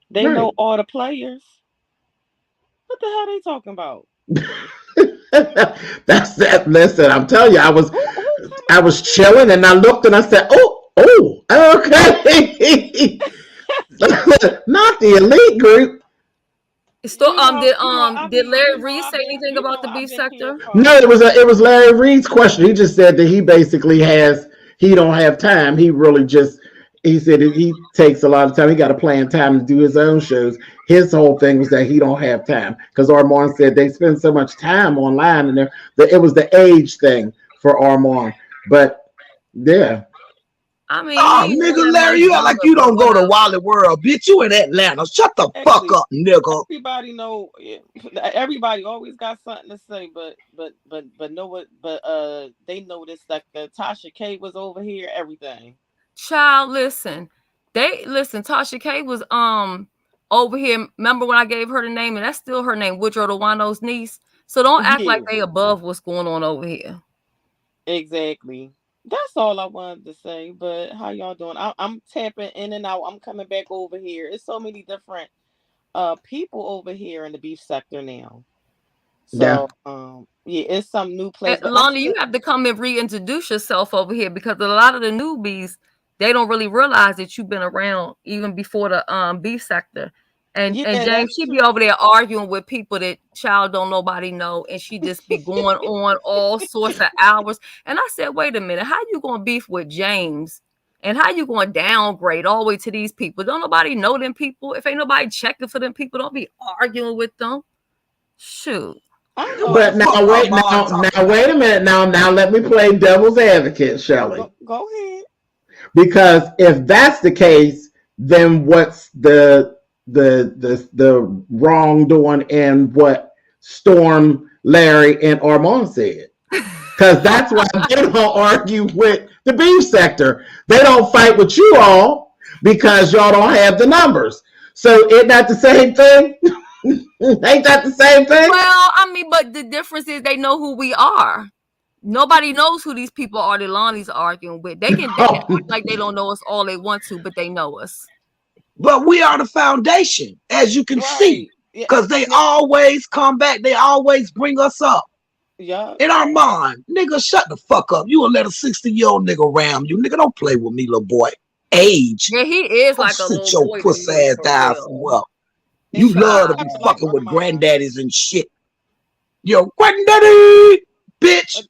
Speaker 4: They know
Speaker 1: Right.
Speaker 4: all the players. What the hell they talking about?
Speaker 1: That's that. Listen, I'm telling you,
Speaker 4: Who
Speaker 1: I
Speaker 4: coming
Speaker 1: was
Speaker 4: for me?
Speaker 1: chilling and I looked and I said, okay. Not the elite group.
Speaker 3: So, did Larry
Speaker 4: You know,
Speaker 3: Reed say anything about the
Speaker 4: I've
Speaker 3: beef
Speaker 4: been here
Speaker 3: sector?
Speaker 1: No,
Speaker 4: from.
Speaker 1: it was Larry Reed's question. He just said that he basically he don't have time. He really just he said he takes a lot of time. He got to plan time to do his own shows. His whole thing was that he don't have time because Armon said they spend so much time online and it was the age thing for Armon. But yeah,
Speaker 3: I mean,
Speaker 2: Oh,
Speaker 3: he ain't
Speaker 2: nigga,
Speaker 3: that
Speaker 2: Larry,
Speaker 3: much
Speaker 2: you act like
Speaker 3: younger,
Speaker 2: you
Speaker 3: but
Speaker 2: don't go to
Speaker 3: whatever.
Speaker 2: Wally World, bitch. You in Atlanta. Shut the fuck
Speaker 4: Actually,
Speaker 2: up, nigga.
Speaker 4: everybody know. Everybody always got something to say, but know what? But they noticed that the Tasha K was over here. Everything.
Speaker 3: Child, listen. Tasha K was over here. Remember when I gave her the name, and that's still her name, Woodrow DeWano's niece. So don't act like
Speaker 4: Yeah,
Speaker 3: they above what's going on over here.
Speaker 4: exactly. That's all I wanted to say. But how y'all doing? I'm tapping in and out. I'm coming back over here. It's so many different people over here in the beef sector now.
Speaker 1: yeah.
Speaker 4: So yeah, it's some new place, but I'm
Speaker 3: Lonnie, you
Speaker 4: still
Speaker 3: have to come and reintroduce yourself over here because a lot of the newbies they don't really realize that you've been around even before the beef sector. And
Speaker 4: yeah,
Speaker 3: James,
Speaker 4: that's
Speaker 3: she be
Speaker 4: true.
Speaker 3: over there arguing with people that child don't nobody know, and she just be going on all sorts of hours. And I said, wait a minute, how you gonna beef with James? And how you gonna downgrade all the way to these people? Don't nobody know them people. If ain't nobody checking for them people, don't be arguing with them. Shoot.
Speaker 4: I
Speaker 2: And what
Speaker 4: know.
Speaker 2: the
Speaker 1: But
Speaker 2: fuck Armand talking
Speaker 1: now
Speaker 2: about?
Speaker 1: wait a minute. Now let me play devil's advocate, Shelley.
Speaker 4: Go ahead.
Speaker 1: Because if that's the case, then what's the wrongdoing in what Storm, Larry, and Armand said? Because that's why they don't argue with the beef sector. They don't fight with you all because y'all don't have the numbers. So isn't that the same thing? Ain't that the same thing?
Speaker 3: Well, I mean, but the difference is they know who we are. Nobody knows who these people are that Lonnie's arguing with. They can act like they don't know us all they want to, but they know us.
Speaker 2: But we are the foundation, as you can see.
Speaker 4: Right. Yeah.
Speaker 2: Because they always come back. They always bring us up.
Speaker 4: Yeah.
Speaker 2: In our mind, nigga, shut the fuck up. You will let a 60-year-old nigga ram you. Nigga, don't play with me, little boy. Age.
Speaker 3: Yeah, he is
Speaker 2: Go
Speaker 3: like a
Speaker 2: sit
Speaker 3: little
Speaker 2: your
Speaker 3: boy to
Speaker 2: puss
Speaker 3: me
Speaker 2: ass
Speaker 3: for
Speaker 2: down
Speaker 3: real.
Speaker 2: somewhere.
Speaker 4: He
Speaker 2: You
Speaker 4: trying
Speaker 2: love
Speaker 4: to
Speaker 2: to be
Speaker 4: act like
Speaker 2: fucking with
Speaker 4: Armand.
Speaker 2: granddaddies and shit. Yo, granddaddy, bitch.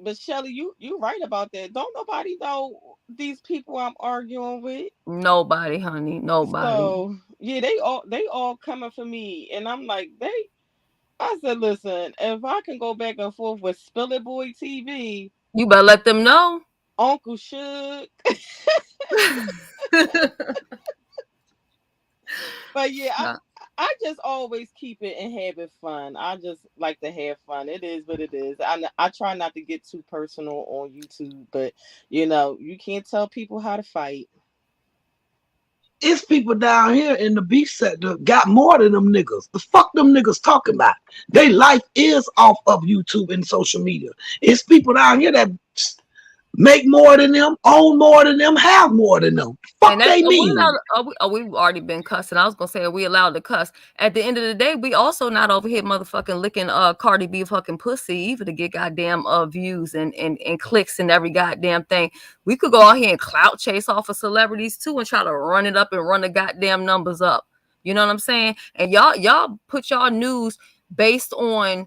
Speaker 4: But Shelly, you right about that. Don't nobody know these people I'm arguing with.
Speaker 3: Nobody, honey, nobody.
Speaker 4: So yeah, they all coming for me, and I'm like they. I said, listen, if I can go back and forth with Spill It Boy TV,
Speaker 3: You better let them know.
Speaker 4: Uncle Suge, but yeah, I just always keep it and have it fun. I just like to have fun. It is what it is. I try not to get too personal on YouTube, but you can't tell people how to fight.
Speaker 2: It's people down here in the beef sector got more than them niggas. The fuck them niggas talking about? They life is off of YouTube and social media. It's people down here that make more than them, own more than them, have more than them. Fuck
Speaker 3: And that's
Speaker 2: they mean.
Speaker 3: we've already been cussing. I was gonna say, are we allowed to cuss? At the end of the day, we also not over here motherfucking licking Cardi B fucking pussy either to get goddamn views and clicks and every goddamn thing. We could go out here and clout chase off of celebrities too and try to run it up and run the goddamn numbers up. You know what I'm saying? And y'all put y'all news based on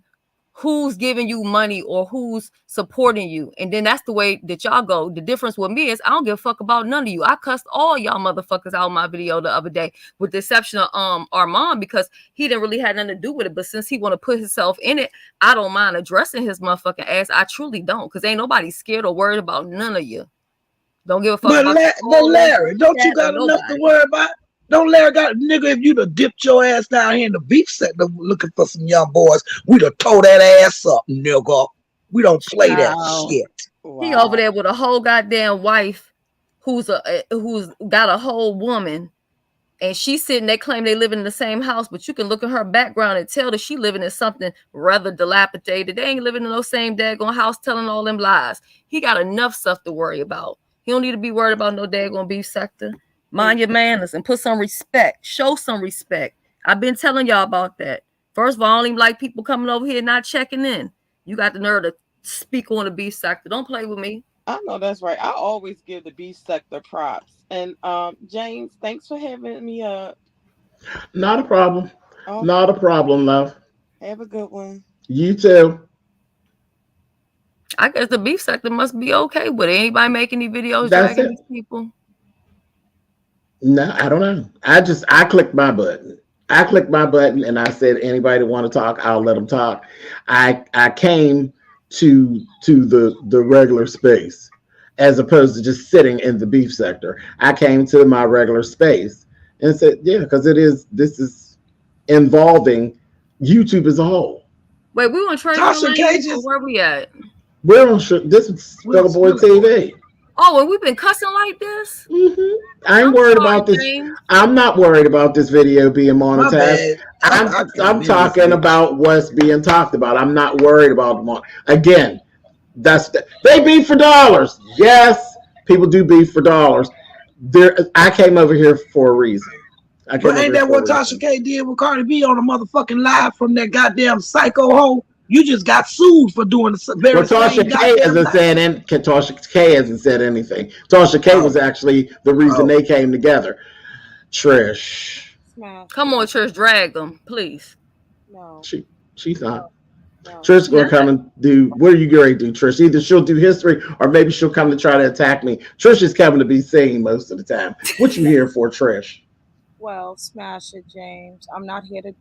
Speaker 3: who's giving you money or who's supporting you. And then that's the way that y'all go. The difference with me is I don't give a fuck about none of you. I cussed all y'all motherfuckers out in my video the other day, with the exception of Armon, because he didn't really have nothing to do with it. But since he want to put himself in it, I don't mind addressing his motherfucking ass. I truly don't, because ain't nobody scared or worried about none of you. Don't give a fuck about
Speaker 2: but Larry, don't you got enough to worry about? Don't Larry got, nigga, if you'd have dipped your ass down here in the beef sector looking for some young boys, we'd have tore that ass up, nigga. We don't play that shit.
Speaker 3: Wow. He over there with a whole goddamn wife who's got a whole woman, and she's sitting there claiming they live in the same house, but you can look at her background and tell that she living in something rather dilapidated. They ain't living in no same daggone house telling all them lies. He got enough stuff to worry about. He don't need to be worried about no daggone beef sector. Mind your manners and put some respect. Show some respect. I've been telling y'all about that. First of all, I don't even like people coming over here not checking in. You got the nerve to speak on the beef sector. Don't play with me.
Speaker 4: I know that's right. I always give the beef sector props. And James, thanks for having me up.
Speaker 1: Not a problem. Okay. Not a problem, love.
Speaker 4: Have a good one.
Speaker 1: You too.
Speaker 3: I guess the beef sector must be okay with it. Anybody making any videos dragging these people?
Speaker 1: No, I don't know. I clicked my button. And I said, anybody want to talk, I'll let them talk. I came to the regular space as opposed to just sitting in the beef sector. I came to my regular space and said, yeah, because this is involving YouTube as a whole.
Speaker 3: Wait, we want to try where we at?
Speaker 1: We're on this is Struggle Boy TV.
Speaker 3: Oh, and we've been cussing like this?
Speaker 1: Mm-hmm. I'm worried about this. James. I'm not worried about this video being monetized. I'm talking about what's being talked about. I'm not worried about again. They beef for dollars. Yes, people do beef for dollars. I came over here for a reason.
Speaker 2: But ain't that what Tasha K did with Cardi B on a motherfucking live from that goddamn psycho hole? You just got sued for doing the very
Speaker 1: Tasha K hasn't said Tasha K hasn't said anything. Tasha K was actually the reason they came together. Trish.
Speaker 3: Come on, Trish, drag them, please.
Speaker 4: No.
Speaker 1: She's not. No. Trish gonna come and do what are you going to do, Trish? Either she'll do history or maybe she'll come to try to attack me. Trish is coming to be seen most of the time. What you here for, Trish?
Speaker 5: Well, smash it, James. I'm not here to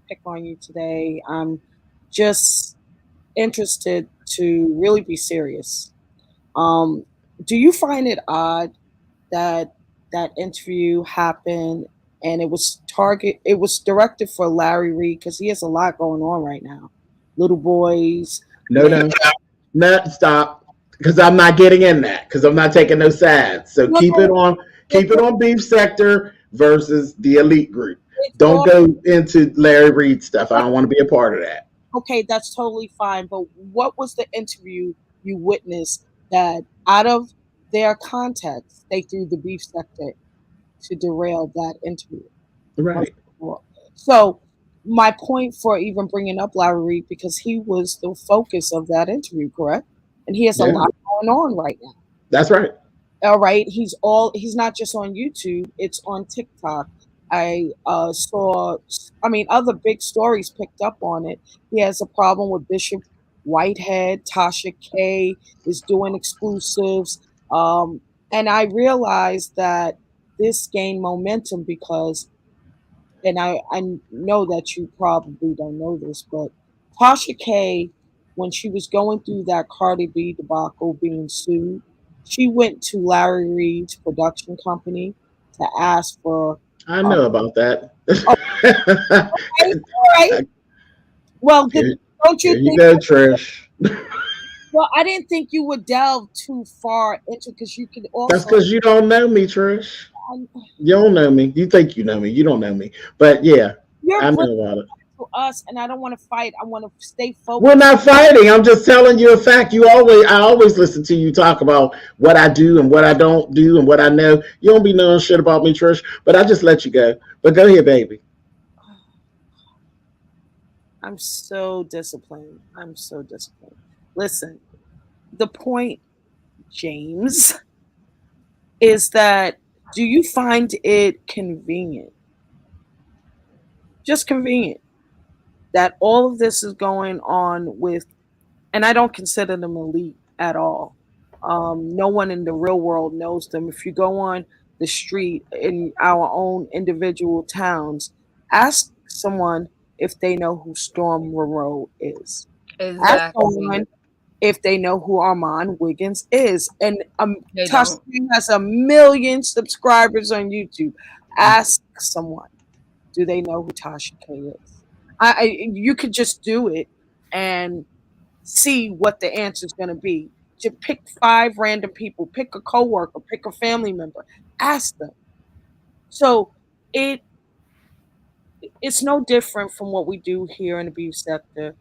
Speaker 5: pick on you today. I'm just interested to really be serious. Do you find it odd that that interview happened and it was directed for Larry Reid because he has a lot going on right now? Little boys.
Speaker 1: No, stop. Because I'm not getting in that. Because I'm not taking no sides. So keep it on beef sector versus the elite group. Don't go into Larry Reid stuff. I don't want to be a part of that.
Speaker 5: Okay, that's totally fine. But what was the interview you witnessed that out of their context, they threw the beef sector to derail that interview?
Speaker 1: Right.
Speaker 5: So my point for even bringing up Larry Reid, because he was the focus of that interview, correct? And he has a lot going on right now.
Speaker 1: That's right.
Speaker 5: All right. He's not just on YouTube, it's on TikTok. I saw, other big stories picked up on it. He has a problem with Bishop Whitehead. Tasha K is doing exclusives. And I realized that this gained momentum because, and I know that you probably don't know this, but Tasha K, when she was going through that Cardi B debacle being sued, she went to Larry Reid's production company to ask for.
Speaker 1: I know about that.
Speaker 5: All right. Well, don't you think?
Speaker 1: You go, Trish.
Speaker 5: Well, I didn't think you would delve too far into because you could also.
Speaker 1: That's because you don't know me, Trish. You don't know me. You think you know me. You don't know me. But yeah, I know about it.
Speaker 5: To us, and I don't want to fight. I want to stay focused.
Speaker 1: We're not fighting. I'm just telling you a fact. I always listen to you talk about what I do and what I don't do and what I know. You don't be knowing shit about me, Trish. But I just let you go. But go ahead, baby.
Speaker 5: I'm so disciplined. Listen, the point, James, is that do you find it convenient? Just convenient that all of this is going on with, and I don't consider them elite at all. No one in the real world knows them. If you go on the street in our own individual towns, ask someone if they know who Storm Monroe is. Ask
Speaker 3: Exactly.
Speaker 5: someone if they know who Armon Wiggins is. And
Speaker 3: They
Speaker 5: Tasha
Speaker 3: don't.
Speaker 5: K has 1 million subscribers on YouTube. Ask someone, do they know who Tasha K is? You could just do it and see what the answer is going to be. Just pick 5 random people, pick a coworker, pick a family member, ask them. So it's no different from what we do here in the beef sector,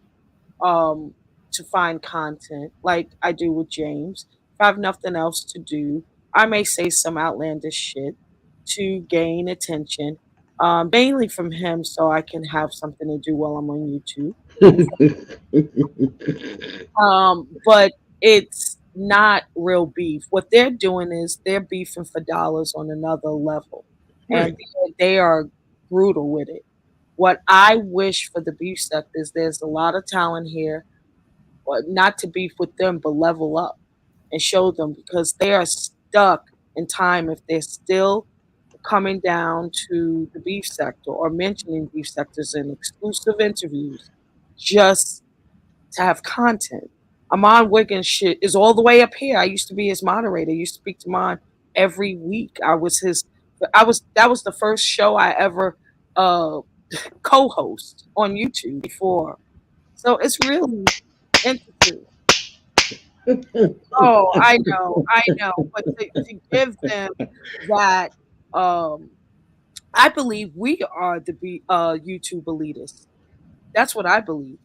Speaker 5: to find content like I do with James. If I have nothing else to do, I may say some outlandish shit to gain attention, mainly from him, so I can have something to do while I'm on YouTube. But it's not real beef. What they're doing is they're beefing for dollars on another level,
Speaker 1: Right.
Speaker 5: and they are brutal with it. What I wish for the beef sector is there's a lot of talent here, but not to beef with them, but level up and show them, because they are stuck in time if they're still coming down to the beef sector or mentioning beef sectors in exclusive interviews just to have content. Amon Wiggins shit is all the way up here. I used to be his moderator. I used to speak to Amon every week. That was the first show I ever uh co-host on YouTube before. So it's really interesting. Oh, I know. But to give them that, I believe we are the YouTube elitists. That's what I believe.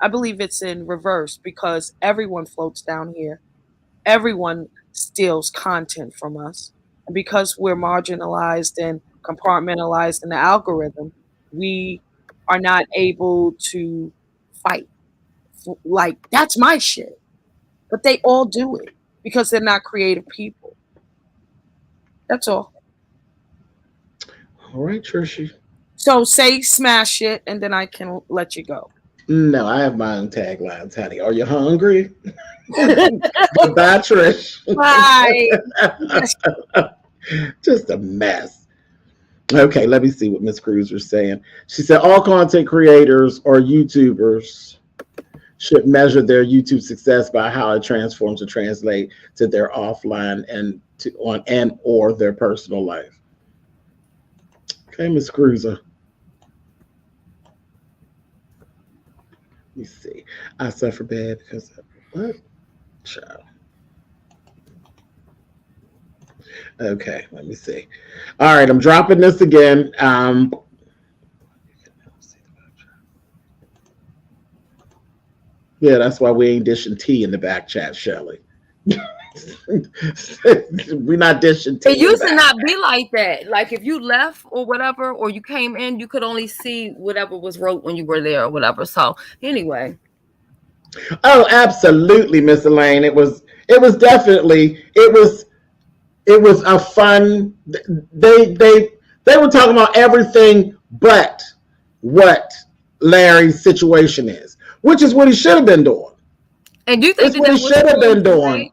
Speaker 5: I believe it's in reverse because everyone floats down here. Everyone steals content from us. And because we're marginalized and compartmentalized in the algorithm, we are not able to fight. Like, that's my shit. But they all do it because they're not creative people. That's all.
Speaker 1: All right, Trishy.
Speaker 5: So say smash it and then I can let you go.
Speaker 1: No, I have my own taglines, honey. Are you hungry? Goodbye, Trish.
Speaker 5: Bye.
Speaker 1: Just a mess. Okay, let me see what Miss Cruz is saying. She said all content creators or YouTubers should measure their YouTube success by how it transforms or translate to their offline and or their personal life. Okay, Miss Cruiser. Let me see. I suffer bad because of what? Child. Okay, let me see. All right, I'm dropping this again. Yeah, that's why we ain't dishing tea in the back chat, Shelly. We're not dishing tea.
Speaker 3: It used to not be like that. Like if you left or whatever, or you came in, you could only see whatever was wrote when you were there or whatever. So anyway.
Speaker 1: Oh, absolutely, Miss Elaine. It was definitely it was a fun. They were talking about everything but what Larry's situation is, which is what he should have been doing.
Speaker 3: And do you think
Speaker 1: what he should have been doing?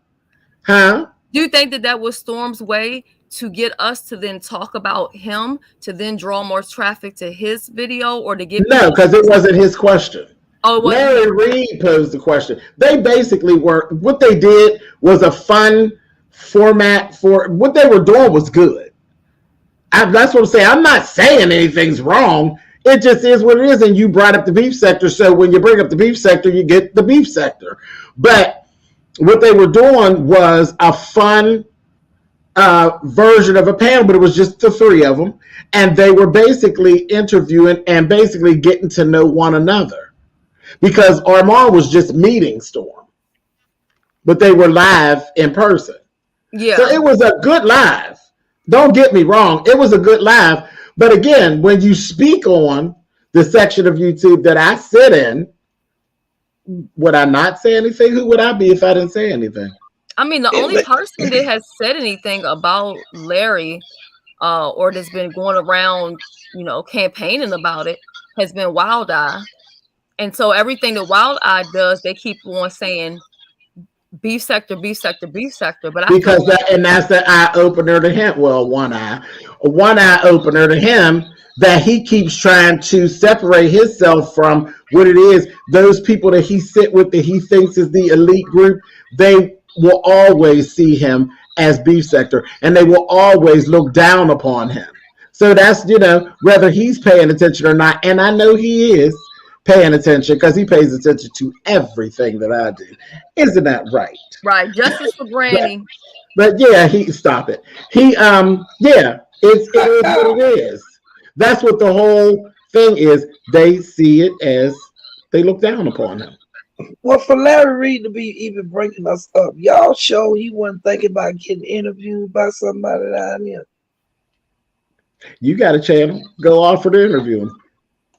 Speaker 1: Huh?
Speaker 3: Do you think that was Storm's way to get us to then talk about him, to then draw more traffic to his video, or to get
Speaker 1: no, because it wasn't his question.
Speaker 3: Oh,
Speaker 1: Larry Reed posed the question. They basically what they did was a fun format for what they were doing was good. That's what I'm saying. I'm not saying anything's wrong. It just is what it is. And you brought up the beef sector. So when you bring up the beef sector, you get the beef sector. But what they were doing was a fun version of a panel, but it was just the 3 of them. And they were basically interviewing and basically getting to know one another. Because Armon was just meeting Storm, but they were live in person.
Speaker 3: Yeah.
Speaker 1: So it was a good live. Don't get me wrong. It was a good live. But again, when you speak on the section of YouTube that I sit in, would I not say anything? Who would I be if I didn't say anything?
Speaker 3: I mean, the only person that has said anything about Larry or that's been going around, campaigning about it has been Wild Eye. And so everything that Wild Eye does, they keep on saying beef sector, beef sector, beef sector. But I
Speaker 1: because that's the eye opener to him. Well, one eye opener to him, that he keeps trying to separate himself from what it is. Those people that he sit with, that he thinks is the elite group, they will always see him as beef sector, and they will always look down upon him. So that's, whether he's paying attention or not, and I know he is paying attention because he pays attention to everything that I do. Isn't that right?
Speaker 3: Right. Justice for Granny.
Speaker 1: But yeah, stop it. It is what it is. That's what the whole thing is. They see it as they look down upon him.
Speaker 2: Well, for Larry Reid to be even bringing us up, y'all show he wasn't thinking about getting interviewed by somebody down here.
Speaker 1: You got a channel. Go offer to interview him.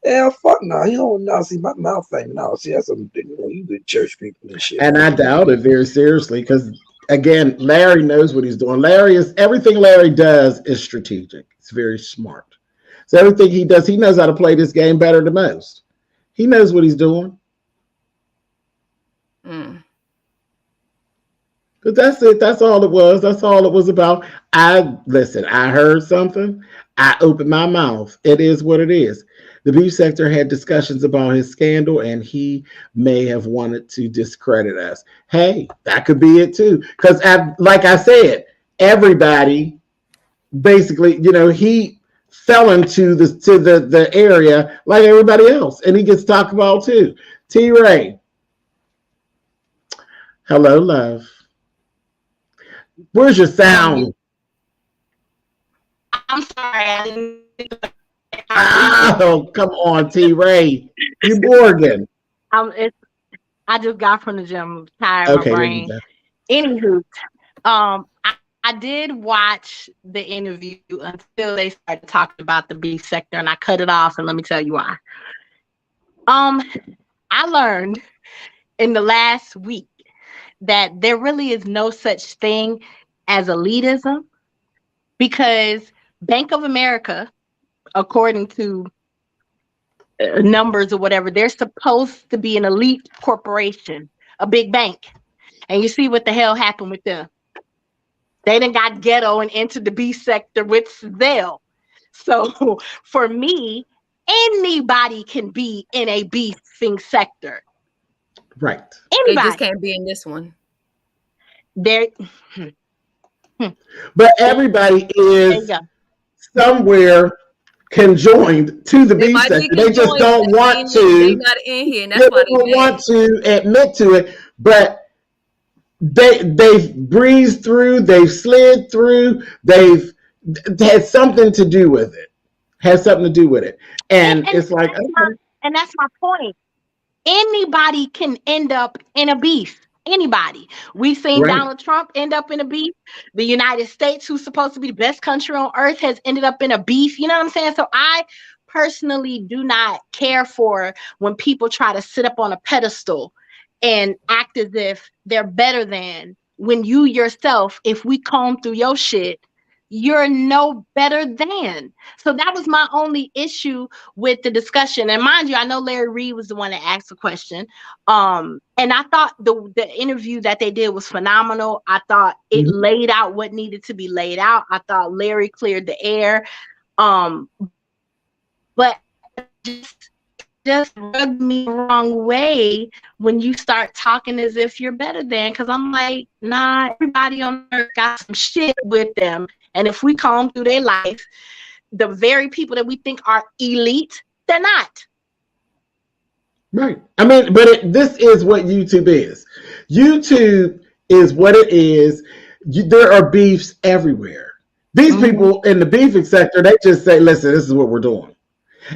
Speaker 2: Hell, fuck no. He don't know. See, my mouth ain't no. See, that's some, you good church people and shit.
Speaker 1: And I doubt it very seriously because, again, Larry knows what he's doing. Everything Larry does is strategic. It's very smart. So everything he does, he knows how to play this game better than most. He knows what he's doing. But that's it. That's all it was. That's all it was about. I heard something. I opened my mouth. It is what it is. The beef sector had discussions about his scandal, and he may have wanted to discredit us. Hey, that could be it too. Because, like I said, everybody basically, he fell into the area like everybody else, and he gets talked about too. T. Ray, hello, love. Where's your sound?
Speaker 6: I'm sorry, I didn't.
Speaker 1: Oh, come on, T. Ray. You Morgan.
Speaker 6: I just got from the gym. I'm tired of my brain. Anywho, I did watch the interview until they started talking about the beef sector, and I cut it off, and let me tell you why. I learned in the last week that there really is no such thing as elitism, because Bank of America, according to numbers or whatever, they're supposed to be an elite corporation, a big bank. And you see what the hell happened with them. They done got ghetto and entered the beef sector with Zelle. So for me, anybody can be in a beefing sector.
Speaker 1: Right.
Speaker 3: Anybody. They just can't be in this one.
Speaker 1: But everybody is somewhere conjoined to the beef sector. They just don't want to.
Speaker 3: They're not in here, and that's why
Speaker 1: they don't want to admit to it. But they've breezed through. They've slid through. They've had something to do with it. And it's like, okay.
Speaker 6: And that's my point. Anybody can end up in a beef. Anybody. We've seen Donald Trump end up in a beef. The United States, who's supposed to be the best country on earth, has ended up in a beef. You know what I'm saying? So I personally do not care for when people try to sit up on a pedestal and act as if they're better than, when you yourself, if we comb through your shit, you're no better than. So that was my only issue with the discussion. And mind you, I know Larry Reid was the one that asked the question. And I thought the interview that they did was phenomenal. I thought it laid out what needed to be laid out. I thought Larry cleared the air. But just rubbed me the wrong way when you start talking as if you're better than, because I'm like, nah, everybody on earth got some shit with them. And if we comb through their life, the very people that we think are elite, they're not.
Speaker 1: Right. I mean, but this is what YouTube is. YouTube is what it is. There are beefs everywhere. These people in the beefing sector, they just say, listen, this is what we're doing.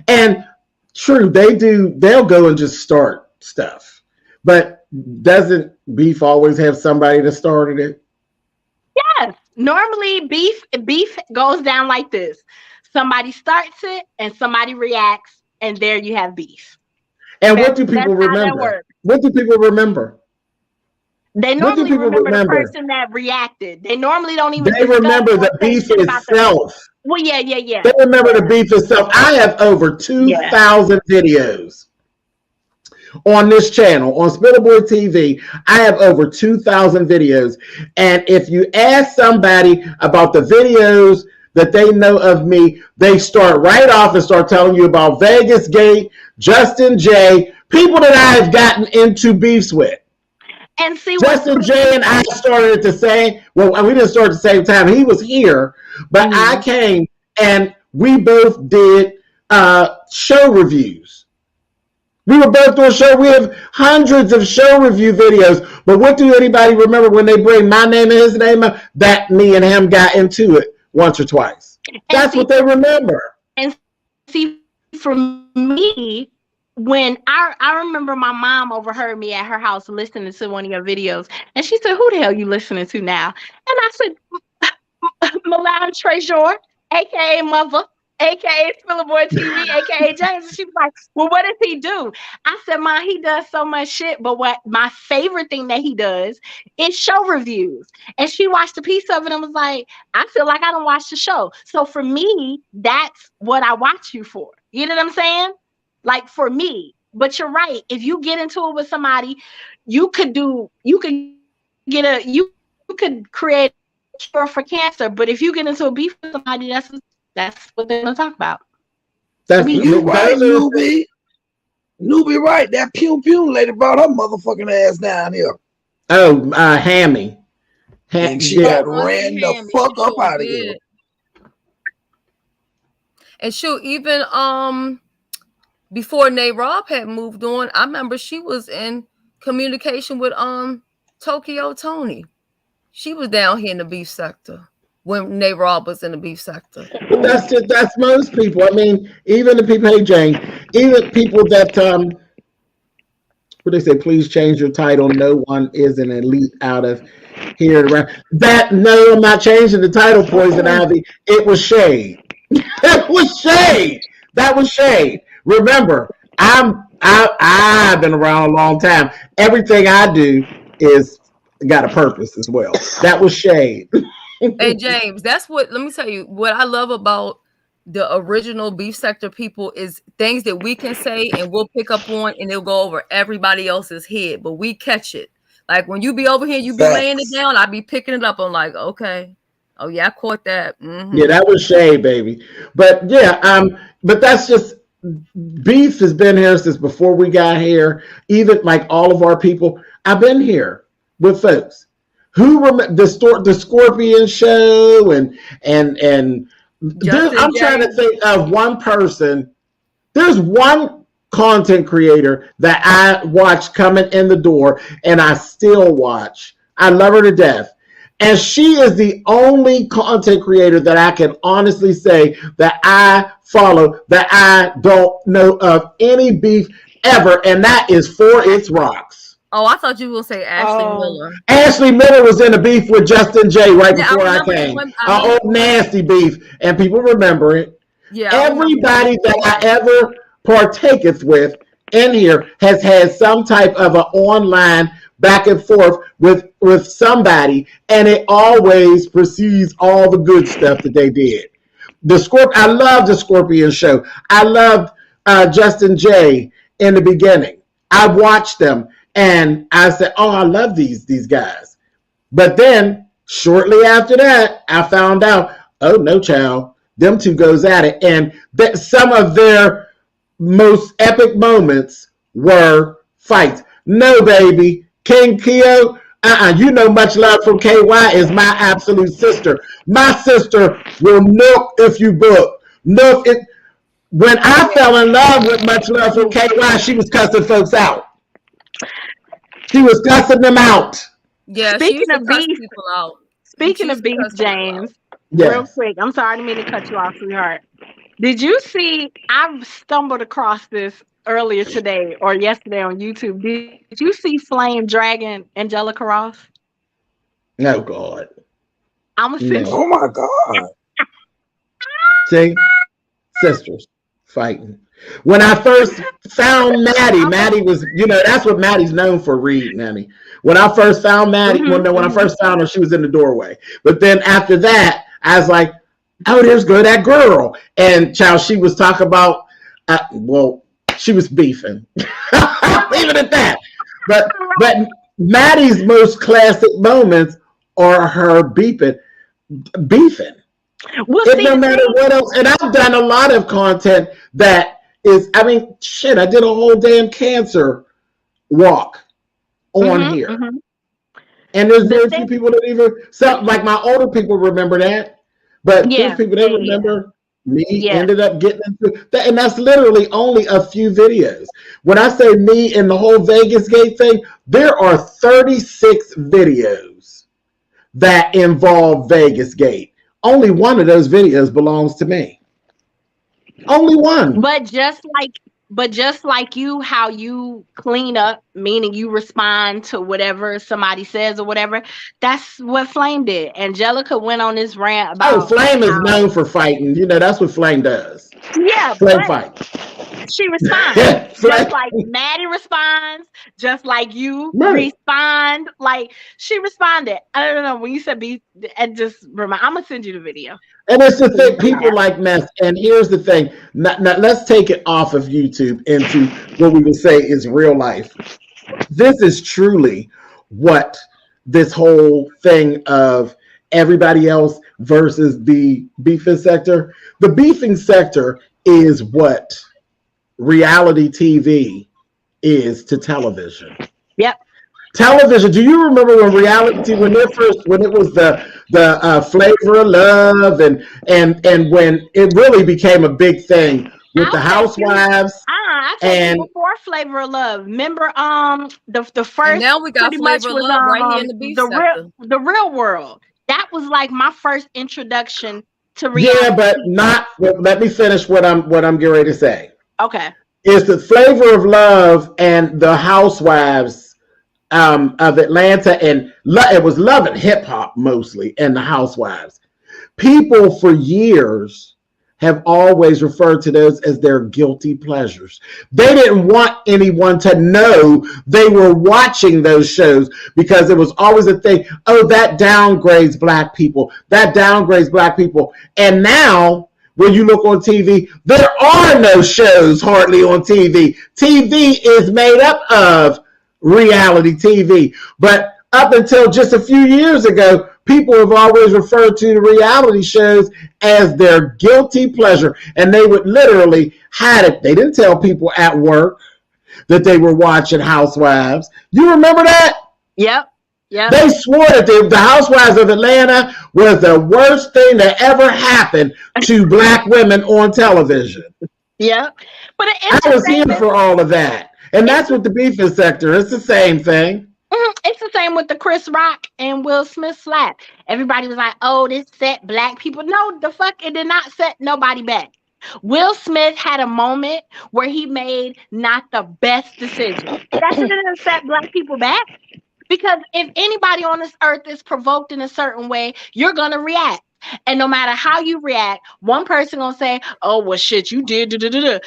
Speaker 1: And true, they'll go and just start stuff. But doesn't beef always have somebody that started it?
Speaker 6: Yes. Normally beef goes down like this. Somebody starts it and somebody reacts, and there you have beef.
Speaker 1: And what do people remember? What do people remember?
Speaker 6: They normally remember the person that reacted. They normally don't even.
Speaker 1: They remember the beef itself.
Speaker 6: Well, yeah.
Speaker 1: They remember the beef itself. I have over 2,000 videos on this channel, on Spittleboy TV, I have over 2,000 videos. And if you ask somebody about the videos that they know of me, they start right off and start telling you about Vegas Gate, Justin J, people that I have gotten into beefs with.
Speaker 6: And see,
Speaker 1: Justin J and I started at the same, well, we didn't start at the same time. He was here, but I came and we both did show reviews. We were both doing show. We have hundreds of show review videos. But what do anybody remember when they bring my name and his name up? That me and him got into it once or twice. That's what they remember.
Speaker 6: And see, for me, when I remember my mom overheard me at her house listening to one of your videos, and she said, "Who the hell you listening to now?" And I said, "Milan Treasure, aka Mother, aka Spillerboy TV, aka James." And she was like, "Well, what does he do?" I said, "Ma, he does so much shit, but what my favorite thing that he does is show reviews." And she watched a piece of it and was like, "I feel like I don't watch the show." So for me, that's what I watch you for. You know what I'm saying? Like for me. But you're right. If you get into it with somebody, you could create a cure for cancer. But if you get into a beef with somebody, that's what they're gonna talk about.
Speaker 1: That's
Speaker 2: you right, Newbie. Newbie right. That pew pew lady brought her motherfucking ass down here.
Speaker 1: Oh, Hammy.
Speaker 2: And she got ran the fuck up out of here.
Speaker 3: And shoot, even before Nay Rob had moved on, I remember she was in communication with Tokyo Tony. She was down here in the beef sector when Nay Rob was in the beef sector.
Speaker 1: But that's most people. I mean, even the people, hey Jane, even people that what they say, please change your title. No one is an elite out of here. That no, I'm not changing the title, Poison Ivy. It was shade. It was shade. That was shade. Remember, I've been around a long time. Everything I do is got a purpose as well. That was shade.
Speaker 3: Hey James, that's what, let me tell you, what I love about the original beef sector people is things that we can say and we'll pick up on and it'll go over everybody else's head, but we catch it. Like when you be over here, you be laying it down, I be picking it up. I'm like, okay. Oh yeah, I caught that. Mm-hmm.
Speaker 1: Yeah, that was shade, baby. But yeah, but that's just, beef has been here since before we got here. Even like all of our people, I've been here with folks who remember the Scorpion show and I'm trying to think of one person. There's one content creator that I watch coming in the door and I still watch. I love her to death. And she is the only content creator that I can honestly say that I follow, that I don't know of any beef ever, and that is For It's Rocks.
Speaker 3: Oh, I thought you were going to say Ashley Miller.
Speaker 1: Ashley Miller was in a beef with Justin J right before I came. An old nasty beef, and people remember it. Yeah, everybody that I ever partaketh with in here has had some type of an online back and forth with somebody, and it always precedes all the good stuff that they did. I love the Scorpion show. I loved Justin J in the beginning. I watched them and I said, oh, I love these guys. But then shortly after that, I found out, oh no, child, them two goes at it. And some of their most epic moments were fights. No, baby. King Keo, you know, Much Love from KY is my absolute sister. My sister will milk if you book. Milk it. When I fell in love with Much Love from KY, she was cussing folks out. She was cussing them out.
Speaker 3: Yeah,
Speaker 6: speaking of beef, James, real quick, I'm sorry, I didn't mean to cut you off, sweetheart. Did you see, I stumbled across this earlier today or yesterday on YouTube. Did you see Flame dragging Angelica Ross?
Speaker 1: No, God.
Speaker 2: Oh my God.
Speaker 1: See? Sisters fighting. When I first found Maddie was, that's what Maddie's known for, reading, honey. When I first found Maddie, when I first found her, she was in the doorway. But then after that, I was like, oh, there's go that girl. And child, she was talking about, she was beefing. Leave it at that. But Maddie's most classic moments are her beefing.
Speaker 6: Well,
Speaker 1: It
Speaker 6: see,
Speaker 1: no
Speaker 6: the
Speaker 1: matter
Speaker 6: thing,
Speaker 1: what else. And I've done a lot of content that is, I mean, shit, I did a whole damn cancer walk on here. And there's
Speaker 6: the
Speaker 1: very few
Speaker 6: thing,
Speaker 1: people that even, some, like my older people remember that. But there's
Speaker 6: yeah,
Speaker 1: people
Speaker 6: yeah,
Speaker 1: that remember me
Speaker 6: yeah.
Speaker 1: ended up getting into that. And that's literally only a few videos. When I say me and the whole Vegas Gate thing, there are 36 videos that involve Vegas Gate. Only one of those videos belongs to me. Only one.
Speaker 6: But just like you, how you clean up, meaning you respond to whatever somebody says or whatever, that's what Flame did. Angelica went on this rant
Speaker 1: Oh,
Speaker 6: about
Speaker 1: Flame is
Speaker 6: how,
Speaker 1: known for fighting. You know, that's what Flame does.
Speaker 6: yeah,
Speaker 1: Flame
Speaker 6: but
Speaker 1: fight.
Speaker 6: she responds. Just
Speaker 1: Flame.
Speaker 6: like Maddie responds, just like you
Speaker 1: Right.
Speaker 6: respond, like she responded. I don't know when you said be, and just remind. I'm gonna send you the video.
Speaker 1: And it's the
Speaker 6: So you
Speaker 1: thing,
Speaker 6: can
Speaker 1: people
Speaker 6: laugh.
Speaker 1: like mess. And here's the thing. Now, let's take it off of YouTube into what we would say is real life. This is truly what this whole thing of everybody else versus the beefing sector. The beefing sector is what reality TV is to television.
Speaker 6: Yep.
Speaker 1: Television. Do you remember when reality, when it was the flavor of love, and when it really became a big thing with the
Speaker 6: I'll take you.
Speaker 1: housewives
Speaker 6: I'll take you
Speaker 1: and
Speaker 6: before Flavor of Love. Remember, the
Speaker 3: And
Speaker 6: first
Speaker 3: now we got
Speaker 6: pretty much
Speaker 3: flavor of
Speaker 6: was
Speaker 3: love right here in the beef sector.
Speaker 6: the real world. That was like my first introduction to
Speaker 1: yeah,
Speaker 6: reality
Speaker 1: but
Speaker 6: TV.
Speaker 1: not. Let me finish what I'm getting ready to say.
Speaker 6: Okay.
Speaker 1: Is the flavor of love and the housewives of Atlanta, and it was love and hip hop mostly, and the housewives. People for years have always referred to those as their guilty pleasures. They didn't want anyone to know they were watching those shows because it was always a thing. Oh, that downgrades black people. That downgrades black people. And now, when you look on TV, there are no shows hardly on TV. TV is made up of reality TV. But up until just a few years ago, people have always referred to the reality shows as their guilty pleasure. And they would literally had it. They didn't tell people at work that they were watching Housewives. You remember that?
Speaker 6: Yep. Yep.
Speaker 1: They swore that the Housewives of Atlanta was the worst thing that ever happened to black women on television.
Speaker 6: Yep. But
Speaker 1: I was here for all of that. And that's what the beefing sector is. The same thing.
Speaker 6: It's the same with the Chris Rock and Will Smith slap. Everybody was like, "Oh, this set black people." No, the fuck, it did not set nobody back. Will Smith had a moment where he made not the best decision. That didn't set black people back. Because if anybody on this earth is provoked in a certain way, you're gonna react. And no matter how you react, one person gonna say, "Oh, well, shit, you did."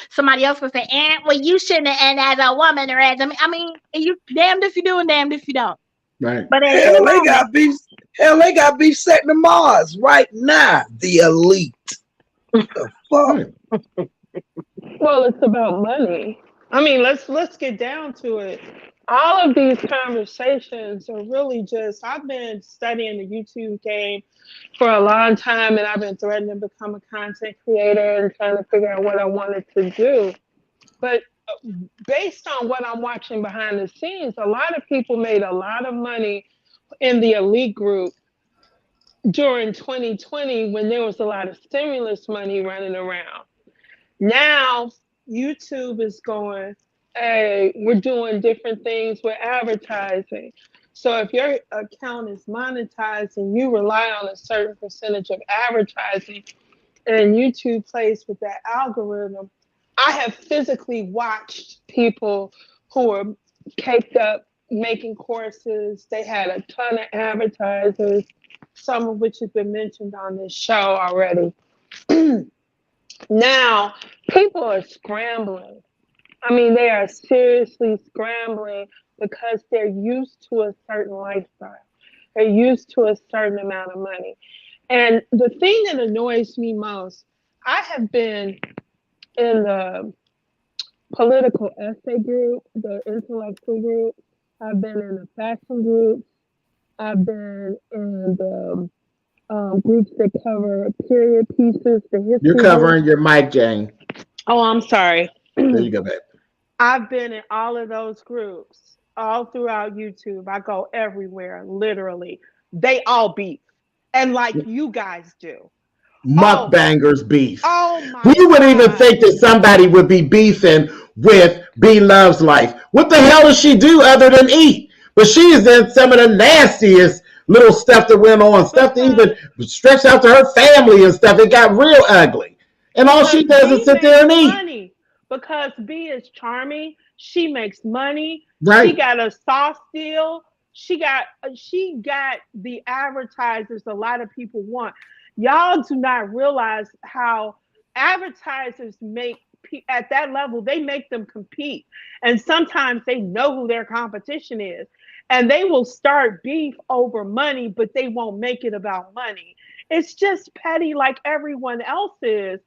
Speaker 6: Somebody else gonna say, "Well, you shouldn't have." And as a woman or as a, I mean, you damned if you do and damned if you don't.
Speaker 1: Right.
Speaker 6: But at any
Speaker 2: Hell, they
Speaker 6: moment,
Speaker 2: got beef. Hell, they got beef setting to Mars right now. The elite. The fuck?
Speaker 7: Well, it's about money. I mean, let's get down to it. All of these conversations are really just, I've been studying the YouTube game for a long time, and I've been threatening to become a content creator and trying to figure out what I wanted to do. But based on what I'm watching behind the scenes, a lot of people made a lot of money in the elite group during 2020 when there was a lot of stimulus money running around. Now, YouTube is going, hey, we're doing different things with advertising. So if your account is monetized and you rely on a certain percentage of advertising and YouTube plays with that algorithm, I have physically watched people who are caked up making courses. They had a ton of advertisers, some of which have been mentioned on this show already. Now, people are scrambling. I mean, they are seriously scrambling because they're used to a certain lifestyle. They're used to a certain amount of money. And the thing that annoys me most, I have been in the political essay group, the intellectual group. I've been in the fashion group. I've been in the groups that cover period pieces, the history.
Speaker 1: You're covering your mic, Jane.
Speaker 7: Oh, I'm sorry.
Speaker 1: There you go, babe.
Speaker 7: I've been in all of those groups all throughout YouTube. I go everywhere, literally. They all beef. And like you guys do.
Speaker 1: Mukbangers beef.
Speaker 7: Oh my
Speaker 1: Who would
Speaker 7: God.
Speaker 1: even think that somebody would be beefing with B Love's Life? What the hell does she do other than eat? But she is in some of the nastiest little stuff that went on, stuff that even stretched out to her family and stuff. It got real ugly. And all she does is sit there and eat.
Speaker 7: Money. Because B is charming. She makes money.
Speaker 1: Right.
Speaker 7: She got a sauce deal. She got the advertisers a lot of people want. Y'all do not realize how advertisers make at that level, they make them compete. And sometimes they know who their competition is. And they will start beef over money, but they won't make it about money. It's just petty like everyone else is.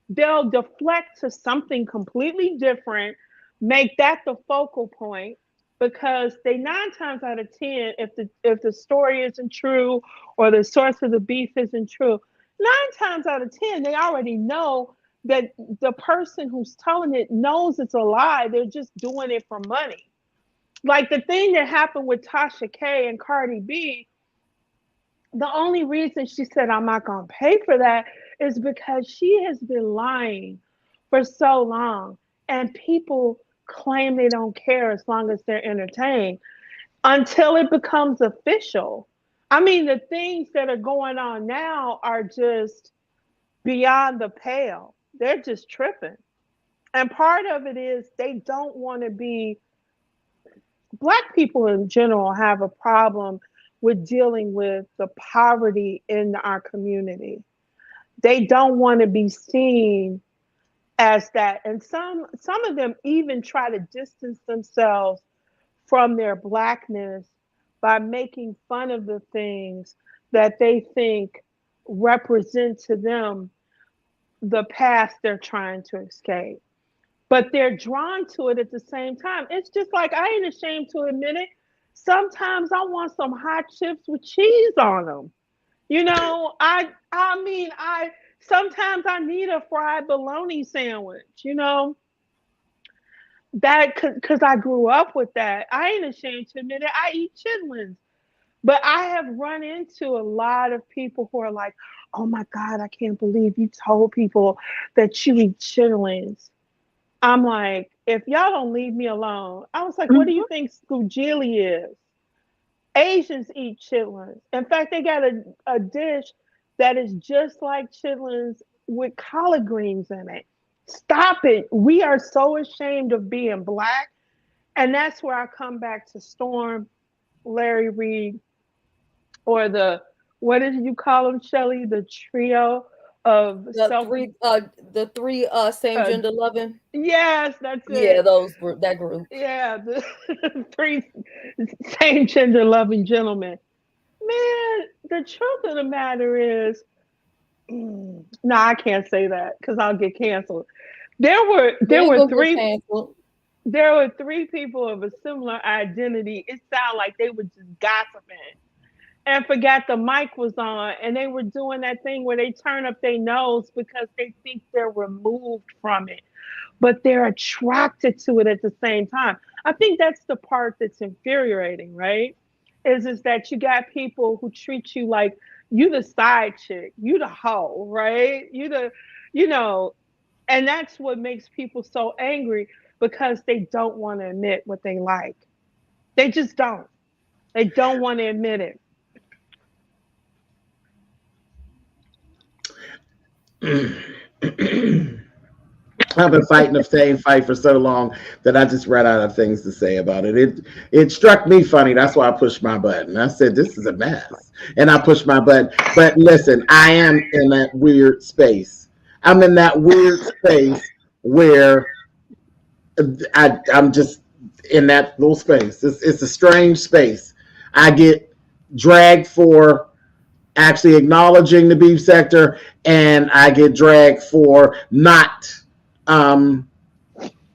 Speaker 7: They'll deflect to something completely different, make that the focal point, because they 9 times out of 10, if the story isn't true or the source of the beef isn't true, 9 times out of 10, they already know that the person who's telling it knows it's a lie. They're just doing it for money. Like the thing that happened with Tasha K and Cardi B, the only reason she said, I'm not going to pay for that is because she has been lying for so long. And people claim they don't care as long as they're entertained until it becomes official. I mean, the things that are going on now are just beyond the pale. They're just tripping. And part of it is they don't want to be, Black people in general have a problem with dealing with the poverty in our community. They don't want to be seen as that. And some of them even try to distance themselves from their Blackness by making fun of the things that they think represent to them the past they're trying to escape. But they're drawn to it at the same time. It's just like, I ain't ashamed to admit it. Sometimes I want some hot chips with cheese on them. You know, I mean, sometimes I need a fried bologna sandwich, you know, that because I grew up with that. I ain't ashamed to admit it. I eat chitlins. But I have run into a lot of people who are like, oh my God, I can't believe you told people that you eat chitlins. I'm like, if y'all don't leave me alone. I was like, what do you think scujili is? Asians eat chitlins. In fact, they got a dish that is just like chitlins with collard greens in it. Stop it. We are so ashamed of being Black. And that's where I come back to Storm, Larry Reed, or what did you call them, Shelley? The trio of
Speaker 3: the three same gender loving.
Speaker 7: Yes, that's it.
Speaker 3: Yeah, that group.
Speaker 7: Yeah, the 3 same gender loving gentlemen. Man, the truth of the matter is, no, I can't say that because I'll get canceled. There were 3 people of a similar identity. It sounded like they were just gossiping and forgot the mic was on, and they were doing that thing where they turn up their nose because they think they're removed from it, but they're attracted to it at the same time. I think that's the part that's infuriating, right? Is that you got people who treat you like you the side chick, you the hoe, right? And that's what makes people so angry, because they don't want to admit what they like. They just don't. They don't want to admit it.
Speaker 1: I've been fighting the same fight for so long that I just ran out of things to say about it. It struck me funny. That's why I pushed my button. I said, this is a mess. And I pushed my button. But listen, I am in that weird space. I'm in that weird space where I'm just in that little space. It's a strange space. I get dragged for actually acknowledging the beef sector, and I get dragged for not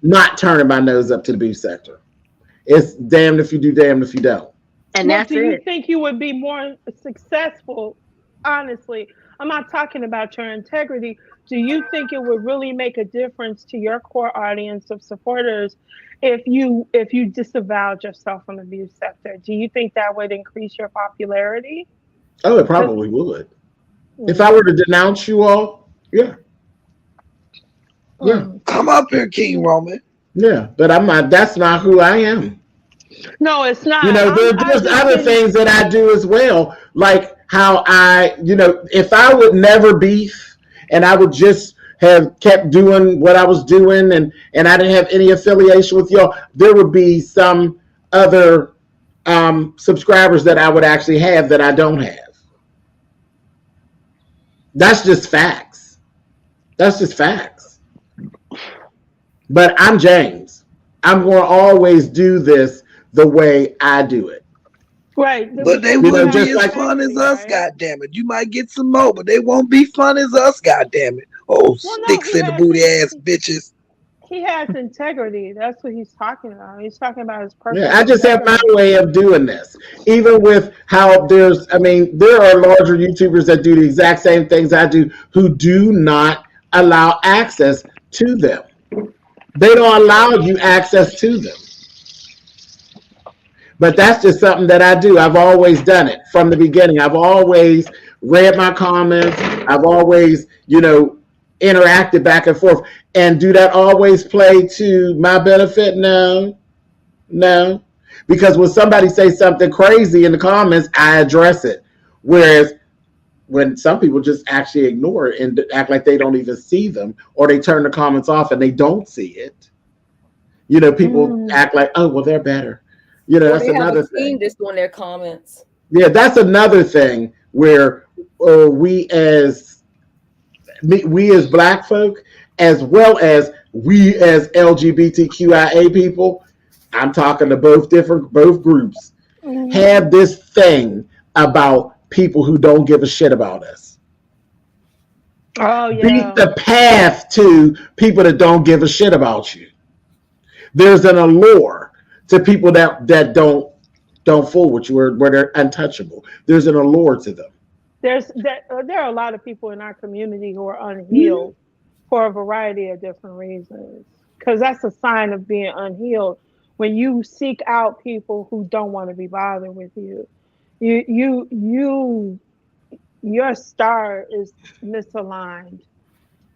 Speaker 1: not turning my nose up to the beef sector. It's damned if you do, damned if you don't.
Speaker 6: And
Speaker 7: Well,
Speaker 6: that's
Speaker 7: do you
Speaker 6: it.
Speaker 7: think you would be more successful? Honestly, I'm not talking about your integrity. Do you think it would really make a difference to your core audience of supporters if you disavowed yourself from the abuse sector? Do you think that would increase your popularity?
Speaker 1: Oh, it probably would. If I were to denounce you all, yeah. Yeah.
Speaker 2: Come up here, King Roman.
Speaker 1: Yeah. But I'm not, that's not who I am.
Speaker 7: No, it's not.
Speaker 1: You know, there's other things that I do as well. Like how if I would never beef and I would just have kept doing what I was doing and I didn't have any affiliation with y'all, there would be some other subscribers that I would actually have that I don't have. That's just facts. That's just facts. But I'm James. I'm going to always do this the way I do it.
Speaker 7: Right.
Speaker 2: But they wouldn't be as fun as us, goddammit. You might get some more, but they won't be fun as us, goddammit. Oh, sticks in the booty ass bitches.
Speaker 7: He has integrity. That's what he's talking about. He's talking about his purpose.
Speaker 1: Yeah, I just have my way of doing this. Even with how there are larger YouTubers that do the exact same things I do who do not allow access to them. They don't allow you access to them. But that's just something that I do. I've always done it from the beginning. I've always read my comments. I've always, interacted back and forth. And do that always play to my benefit? No. Because when somebody says something crazy in the comments, I address it. Whereas when some people just actually ignore it and act like they don't even see them, or they turn the comments off and they don't see it. People act like, oh, well, they're better. That's another thing.
Speaker 3: This on their comments.
Speaker 1: Yeah, that's another thing where we as Black folk, as well as we as LGBTQIA people, I'm talking to both groups, have this thing about people who don't give a shit about us.
Speaker 7: Oh yeah.
Speaker 1: Beat the path to people that don't give a shit about you. There's an allure to people that don't fool with you, where they're untouchable. There's an allure to them.
Speaker 7: There are a lot of people in our community who are unhealed for a variety of different reasons. Because that's a sign of being unhealed. When you seek out people who don't want to be bothered with you, your star is misaligned.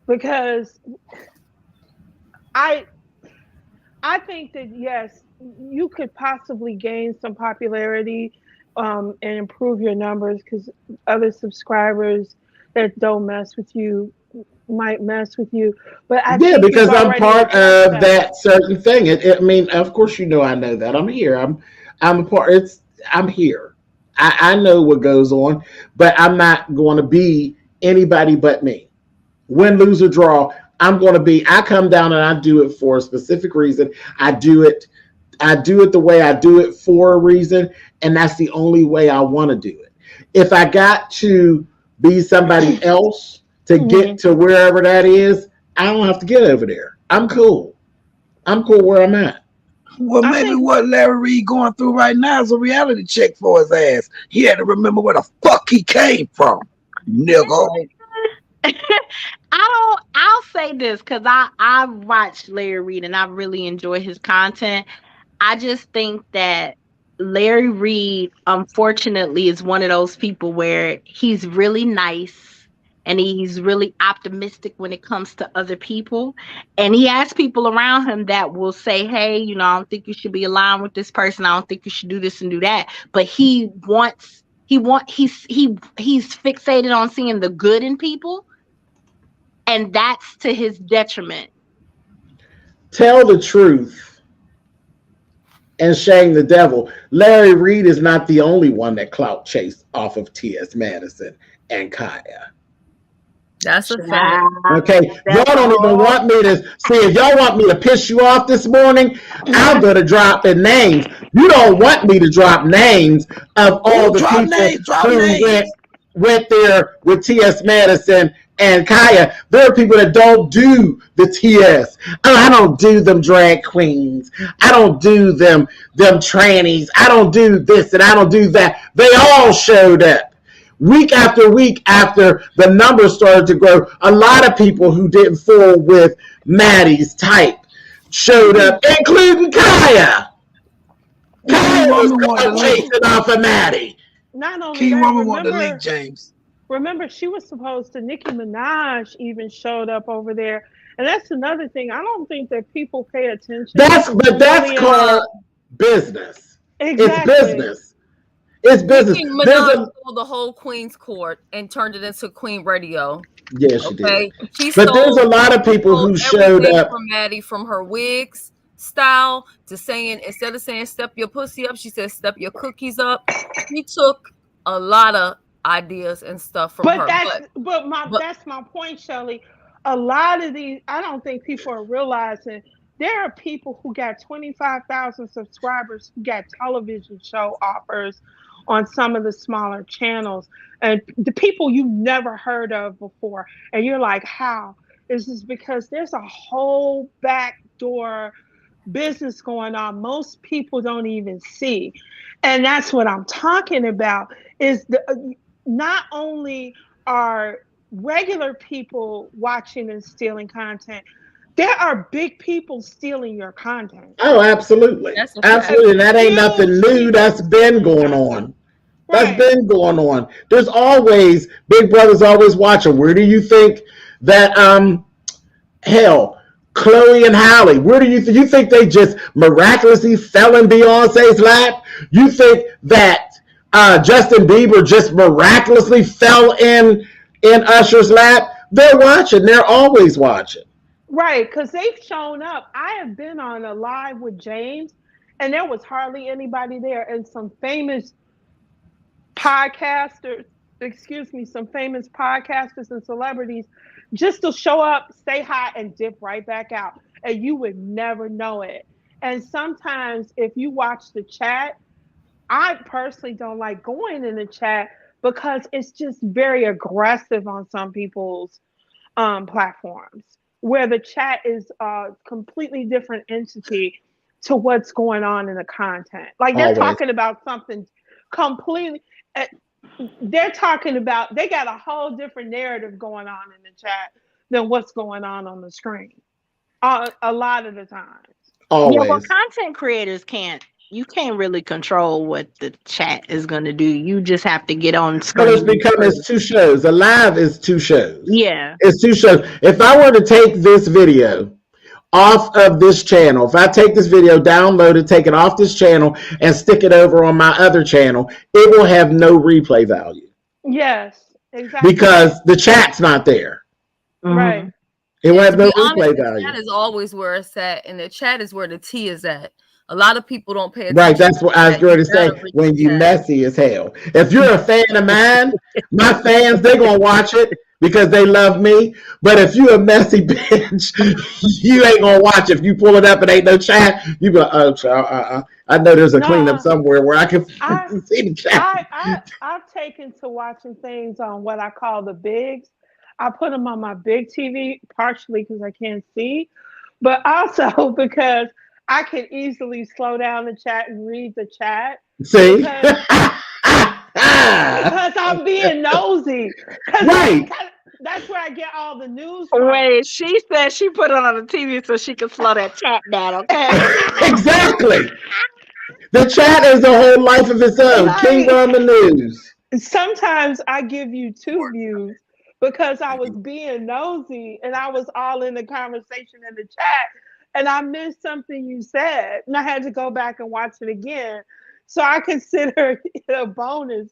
Speaker 7: Because I think that yes, you could possibly gain some popularity and improve your numbers because other subscribers that don't mess with you might mess with you. But
Speaker 1: because I'm part of that certain thing. Of course, I know that. I'm here. I'm a part. I'm here. I know what goes on, but I'm not going to be anybody but me. Win, lose, or draw. I come down and I do it for a specific reason. I do it the way I do it for a reason, and that's the only way I want to do it. If I got to be somebody else to get to wherever that is, I don't have to get over there. I'm cool. I'm cool where I'm at.
Speaker 2: Well, maybe what Larry Reed going through right now is a reality check for his ass. He had to remember where the fuck he came from, nigga.
Speaker 6: I'll say this because I watched Larry Reed and I really enjoy his content. I just think that Larry Reed, unfortunately, is one of those people where he's really nice and he's really optimistic when it comes to other people. And he has people around him that will say, hey, I don't think you should be aligned with this person. I don't think you should do this and do that. But he's fixated on seeing the good in people. And that's to his detriment.
Speaker 1: Tell the truth and shame the devil. Larry Reed is not the only one that clout chased off of T.S. Madison and Kaya.
Speaker 3: That's a fact.
Speaker 1: Okay, y'all don't even want me to see. If y'all want me to piss you off this morning, I'm gonna drop the names. You don't want me to drop names of all the people who went there with T.S. Madison and Kaya, there are people that don't do the TS. Oh, I don't do them drag queens. I don't do them trannies. I don't do this and I don't do that. They all showed up. Week after week after the numbers started to grow, a lot of people who didn't fool with Maddie's type showed up, including Kaya. Kaya was chasing off of Maddie.
Speaker 7: Not only
Speaker 2: King
Speaker 7: that,
Speaker 2: Woman want the link, James.
Speaker 7: Remember, she was supposed to. Nicki Minaj even showed up over there, and that's another thing. I don't think that people pay attention.
Speaker 1: That's called business.
Speaker 7: Exactly.
Speaker 1: It's business. It's business.
Speaker 3: Nicki Minaj stole the whole Queen's Court and turned it into Queen Radio.
Speaker 1: Yeah, she did.
Speaker 3: But
Speaker 1: there's a lot of people who showed up
Speaker 3: from Maddie, from her wigs style to saying, instead of saying step your pussy up, she said step your cookies up. She took a lot of ideas and stuff from her.
Speaker 7: That's my point, Shelley. A lot of these, I don't think people are realizing there are people who got 25,000 subscribers who got television show offers on some of the smaller channels, and the people you never heard of before, and you're like, how? This is because there's a whole backdoor business going on most people don't even see. And that's what I'm talking about, is not only are regular people watching and stealing content, there are big people stealing your content.
Speaker 1: Oh, absolutely. Absolutely. And that ain't nothing new. That's been going on. That's been going on. There's always, Big Brother's always watching. Where do you think that, Chloe and Halle, where do you think they just miraculously fell in Beyonce's lap? You think that Justin Bieber just miraculously fell in Usher's lap? They're watching. They're always watching.
Speaker 7: Right, because they've shown up. I have been on a live with James, and there was hardly anybody there, and some famous podcasters and celebrities just to show up, say hi, and dip right back out. And you would never know it. And sometimes if you watch the chat, I personally don't like going in the chat because it's just very aggressive on some people's platforms, where the chat is a completely different entity to what's going on in the content. Like they're talking about something completely, they're talking about, they got a whole different narrative going on in the chat than what's going on the screen. A lot of the times.
Speaker 1: Always.
Speaker 6: Yeah, well, content creators can't really control what the chat is going to do. You just have to get on screen.
Speaker 1: It's two shows. A live is two shows.
Speaker 6: Yeah.
Speaker 1: It's two shows. If I were to take this video off of this channel, if I take this video, download it, take it off this channel, and stick it over on my other channel, it will have no replay value.
Speaker 7: Yes, exactly.
Speaker 1: Because the chat's not there.
Speaker 7: Right.
Speaker 1: It will have no replay value.
Speaker 3: The chat is always where it's at, and the chat is where the tea is at. A lot of people don't pay attention.
Speaker 1: Right, that's what I was going to say. When you messy as hell. If you're a fan of mine, my fans, they're going to watch it because they love me. But if you a messy bitch, you ain't going to watch it. If you pull it up and ain't no chat, you be like, oh, I know there's a cleanup somewhere where I can see the chat.
Speaker 7: I've taken to watching things on what I call the bigs. I put them on my big TV, partially because I can't see, but also because I can easily slow down the chat and read the chat.
Speaker 1: See?
Speaker 7: Because I'm being nosy.
Speaker 1: Right.
Speaker 7: That's where I get all the news from.
Speaker 6: Wait, she said she put it on the TV so she could slow that chat down, okay?
Speaker 1: Exactly. The chat is a whole life of its own. King on the news.
Speaker 7: Sometimes I give you 2 views because I was being nosy and I was all in the conversation in the chat. And I missed something you said, and I had to go back and watch it again. So I consider it a bonus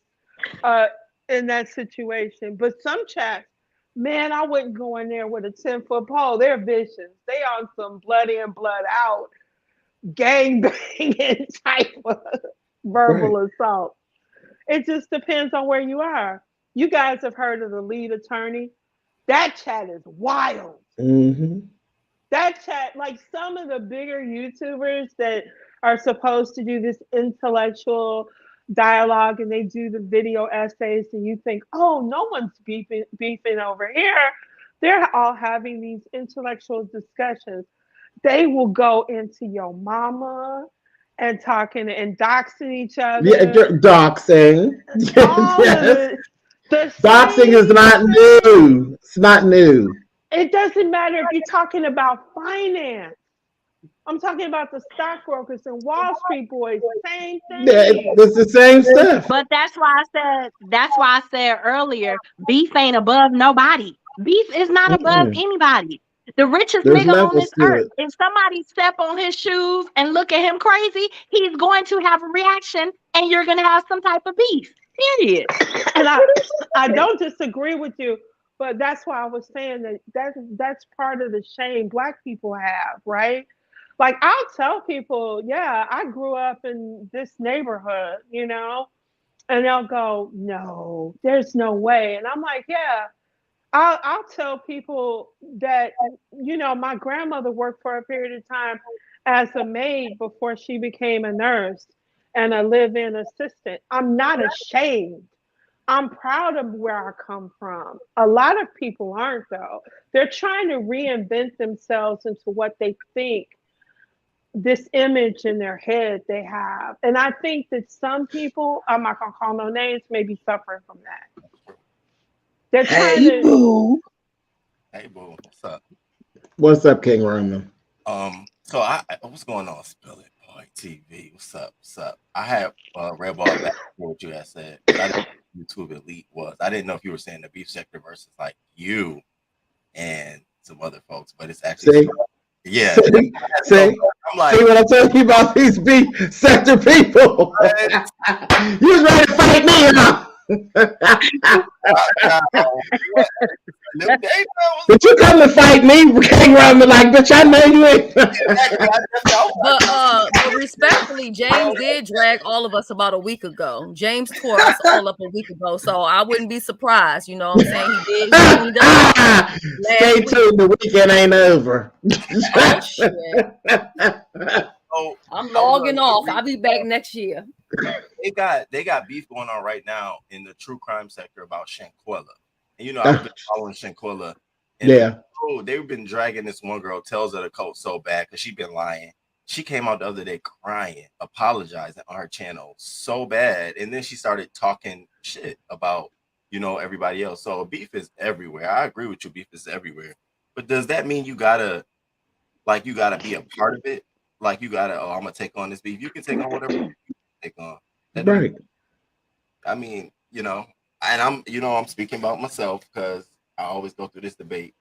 Speaker 7: in that situation. But some chats, man, I wouldn't go in there with a 10-foot pole. They're vicious. They on some blood in, blood out, gang banging type of verbal assault. It just depends on where you are. You guys have heard of the lead attorney. That chat is wild.
Speaker 1: Mm-hmm.
Speaker 7: That chat, like some of the bigger YouTubers that are supposed to do this intellectual dialogue and they do the video essays, and you think, oh, no one's beefing over here. They're all having these intellectual discussions. They will go into your mama and talking and doxing each other.
Speaker 1: Yeah, doxing.
Speaker 7: All
Speaker 1: Yes.
Speaker 7: of the
Speaker 1: Doxing is not new. It's not new.
Speaker 7: It doesn't matter if you're talking about finance. I'm talking about the stockbrokers and Wall Street boys. Same thing.
Speaker 1: Yeah, it's the same stuff.
Speaker 6: But that's why I said earlier, beef ain't above nobody. Beef is not above anybody. The richest
Speaker 1: There's
Speaker 6: nigga on
Speaker 1: levels
Speaker 6: this
Speaker 1: to
Speaker 6: earth,
Speaker 1: it.
Speaker 6: if somebody step on his shoes and look at him crazy, he's going to have a reaction and you're going to have some type of beef. Period.
Speaker 7: And I don't disagree with you, but that's why I was saying that's part of the shame Black people have, right? Like, I'll tell people, yeah, I grew up in this neighborhood, and they'll go, no, there's no way. And I'm like, yeah, I'll tell people that, my grandmother worked for a period of time as a maid before she became a nurse and a live-in assistant. I'm not ashamed. I'm proud of where I come from. A lot of people aren't, though. They're trying to reinvent themselves into what they think, this image in their head they have. And I think that some people, I'm not going to call no names, may be suffering from that. They're trying
Speaker 2: Hey, boo.
Speaker 8: Hey, boo. What's up?
Speaker 1: What's up, King Roman?
Speaker 8: So what's going on, Spill It Boy TV? What's up? What's up? I had Red Ball back for what you had said. I didn't know what YouTube Elite was. I didn't know if you were saying the beef sector versus like you and some other folks, but it's actually yeah.
Speaker 1: See,
Speaker 8: I'm like,
Speaker 1: see what I'm telling you about these beef sector people. You was ready to fight me, huh? But you come to fight me, King Roman, like, bitch, I know you ain't.
Speaker 3: But respectfully, James did drag all of us about a week ago. James tore us all up a week ago, so I wouldn't be surprised. You know what I'm saying? He did.
Speaker 1: Stay tuned. The weekend ain't over.
Speaker 3: Oh shit! I'm logging off. I'll be back next year.
Speaker 8: They got beef going on right now in the true crime sector about Shanquella. And I've been following Shanquella. And they've been dragging this one girl, Tales of the Cult, so bad because she's been lying. She came out the other day crying, apologizing on her channel so bad. And then she started talking shit about, everybody else. So beef is everywhere. I agree with you. Beef is everywhere. But does that mean you gotta be a part of it? Like I'm gonna take on this beef. You can take on whatever you take on.
Speaker 1: Right.
Speaker 8: I mean, and I'm speaking about myself because I always go through this debate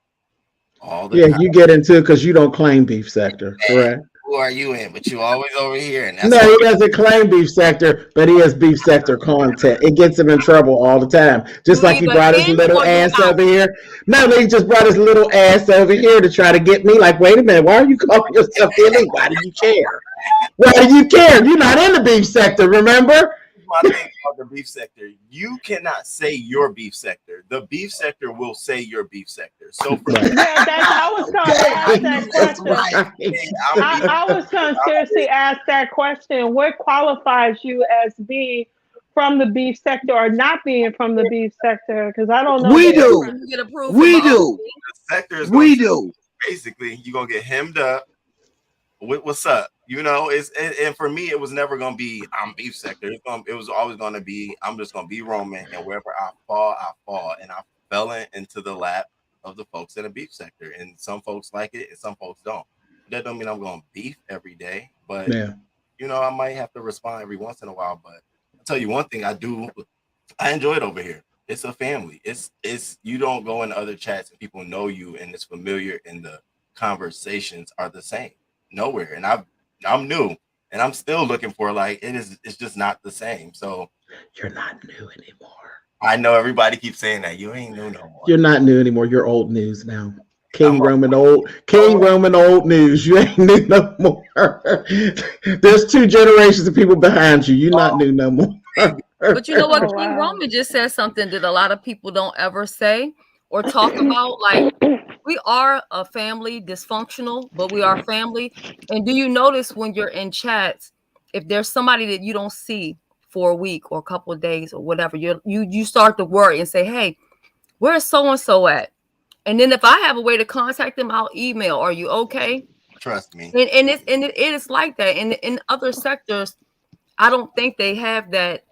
Speaker 8: all the time.
Speaker 1: You get into it because you don't claim beef sector, correct?
Speaker 8: Who are you in? But you always over here. And
Speaker 1: no, he doesn't claim beef sector, but he has beef sector content. It gets him in trouble all the time. Just like he brought his little ass over here. No, he just brought his little ass over here to try to get me. Like, wait a minute, why are you calling yourself in? Why do you care? Why do you care? You're not in the beef sector, remember?
Speaker 8: My thing about the beef sector, you cannot say your beef sector. The beef sector will say your beef sector. So for
Speaker 7: I was going to ask that question. I was going to seriously ask that question. What qualifies you as being from the beef sector or not being from the beef sector? Because I don't know.
Speaker 2: We do.
Speaker 8: Basically, you're gonna get hemmed up. What's up? And for me, it was never gonna be I'm beef sector. It was always gonna be I'm just gonna be Roman, and wherever I fall, and I fell into the lap of the folks in the beef sector, and some folks like it, and some folks don't. That don't mean I'm gonna beef every day, but I might have to respond every once in a while. But I'll tell you one thing, I enjoy it over here. It's a family. It's you don't go in other chats and people know you and it's familiar, and the conversations are the same. Nowhere, and I'm new, and I'm still looking for it's just not the same. So
Speaker 1: you're not new anymore.
Speaker 8: I know everybody keeps saying that you ain't new no more.
Speaker 1: You're not new anymore. You're old news now. Roman old news. You ain't new no more. There's 2 generations of people behind you. You're not new no more.
Speaker 3: But you know what? King Roman just said something that a lot of people don't ever say or talk about. Like, we are a family, dysfunctional, but we are family. And do you notice when you're in chats, if there's somebody that you don't see for a week or a couple of days or whatever, you start to worry and say, hey, where's so-and-so at? And then if I have a way to contact them, I'll email, are you okay?
Speaker 8: Trust me.
Speaker 3: And it is like that. And in other sectors, I don't think they have that,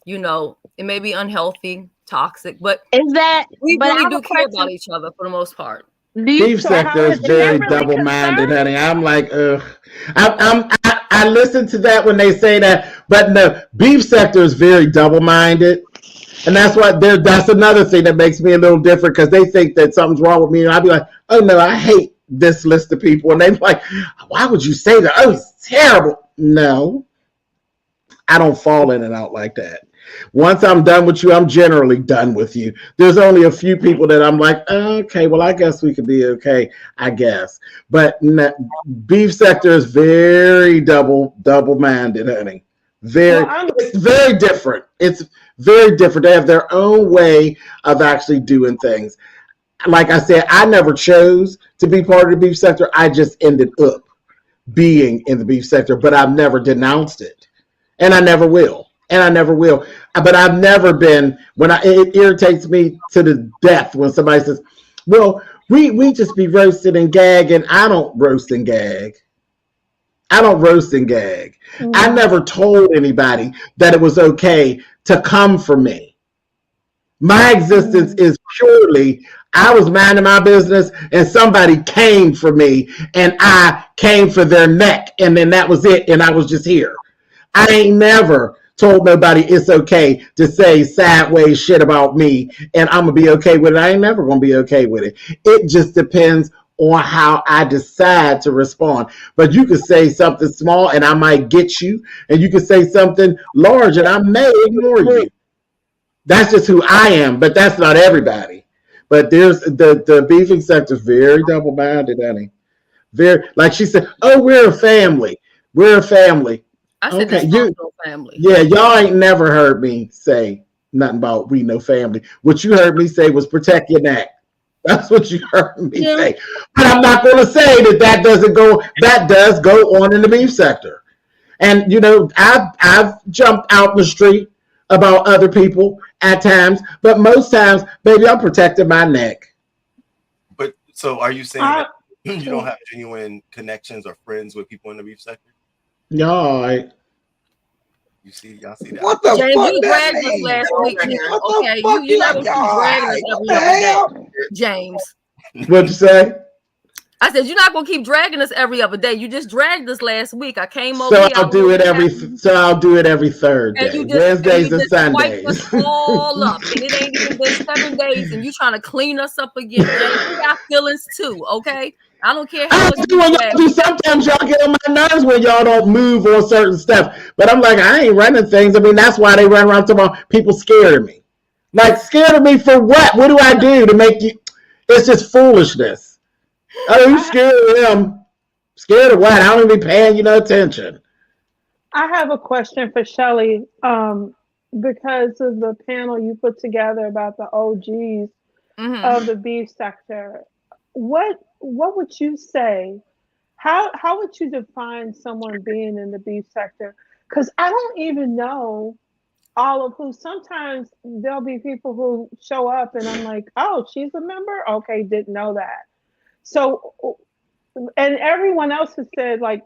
Speaker 3: you know, it may be unhealthy, toxic, but
Speaker 6: Is that?
Speaker 3: we
Speaker 6: But I
Speaker 3: really
Speaker 6: have
Speaker 3: do
Speaker 6: a
Speaker 3: care
Speaker 6: question.
Speaker 3: about each other for the most part.
Speaker 6: Do you?
Speaker 1: Beef
Speaker 7: So
Speaker 1: sector is
Speaker 7: Howard, is
Speaker 1: very
Speaker 7: that really
Speaker 1: double-minded, honey.
Speaker 7: concerning?
Speaker 1: I'm like, ugh. I listen to that when they say that, but no, beef sector is very double-minded. And that's why that's another thing that makes me a little different, because they think that something's wrong with me. And I'll be like, oh no, I hate this list of people. And they're like, why would you say that? Oh, it's terrible. No, I don't fall in and out like that. Once I'm done with you, I'm generally done with you. There's only a few people that I'm like, okay, well, I guess we could be okay, I guess. But beef sector is very double-minded, honey. It's very different. It's very different. They have their own way of actually doing things. Like I said, I never chose to be part of the beef sector. I just ended up being in the beef sector, but I've never denounced it. And I never will. But I've never been, it irritates me to the death when somebody says, well, we just be roasted and gag, and I don't roast and gag. Mm-hmm. I never told anybody that it was okay to come for me. My existence is purely, I was minding my business and somebody came for me and I came for their neck, and then that was it, and I was just here. I ain't never told nobody it's okay to say sideways shit about me and I'm going to be okay with it. I ain't never going to be okay with it. It just depends on how I decide to respond. But you could say something small and I might get you, and you could say something large and I may ignore you. That's just who I am, but that's not everybody. But there's the beefing sector is very double-minded, honey. Very, like she said, oh, we're a family. We're a family.
Speaker 3: I said
Speaker 1: okay,
Speaker 3: family.
Speaker 1: Yeah, y'all ain't never heard me say nothing about we no family. What you heard me say was protect your neck. That's what you heard me say. But I'm not going to say that does go on in the beef sector. And, you know, I've jumped out in the street about other people at times, but most times, baby, I'm protecting my neck.
Speaker 8: But so are you saying that you don't have genuine connections or friends with people in the beef sector?
Speaker 1: Y'all,
Speaker 8: y'all see that?
Speaker 2: What the
Speaker 3: James,
Speaker 2: fuck
Speaker 3: you
Speaker 2: that
Speaker 3: dragged us
Speaker 2: mean?
Speaker 3: last week.
Speaker 2: Okay,
Speaker 3: You not gonna keep dragging us every other day, James.
Speaker 1: What'd you say?
Speaker 3: I said you're not gonna keep dragging us every other day. You just dragged us last week. I came over.
Speaker 1: So I'll do it every third day, Wednesdays and Sundays.
Speaker 3: Us all up, and it ain't even been 7 days, and you trying to clean us up again. James, we got feelings too, okay? I don't care how much
Speaker 1: you sometimes y'all get on my nerves when y'all don't move on certain stuff. But I'm like, I ain't running things. I mean, that's why they run around talking about people scared of me. Like, scared of me for what? What do I do to make you? It's just foolishness. Oh, you scared of them? Scared of what? I don't even be paying you no attention.
Speaker 7: I have a question for Shelly. Because of the panel you put together about the OGs of the beef sector, what would you say? How would you define someone being in the beef sector? Because I don't even know all of who. Sometimes there'll be people who show up and I'm like, oh, she's a member? Okay, didn't know that. So, and everyone else has said, like,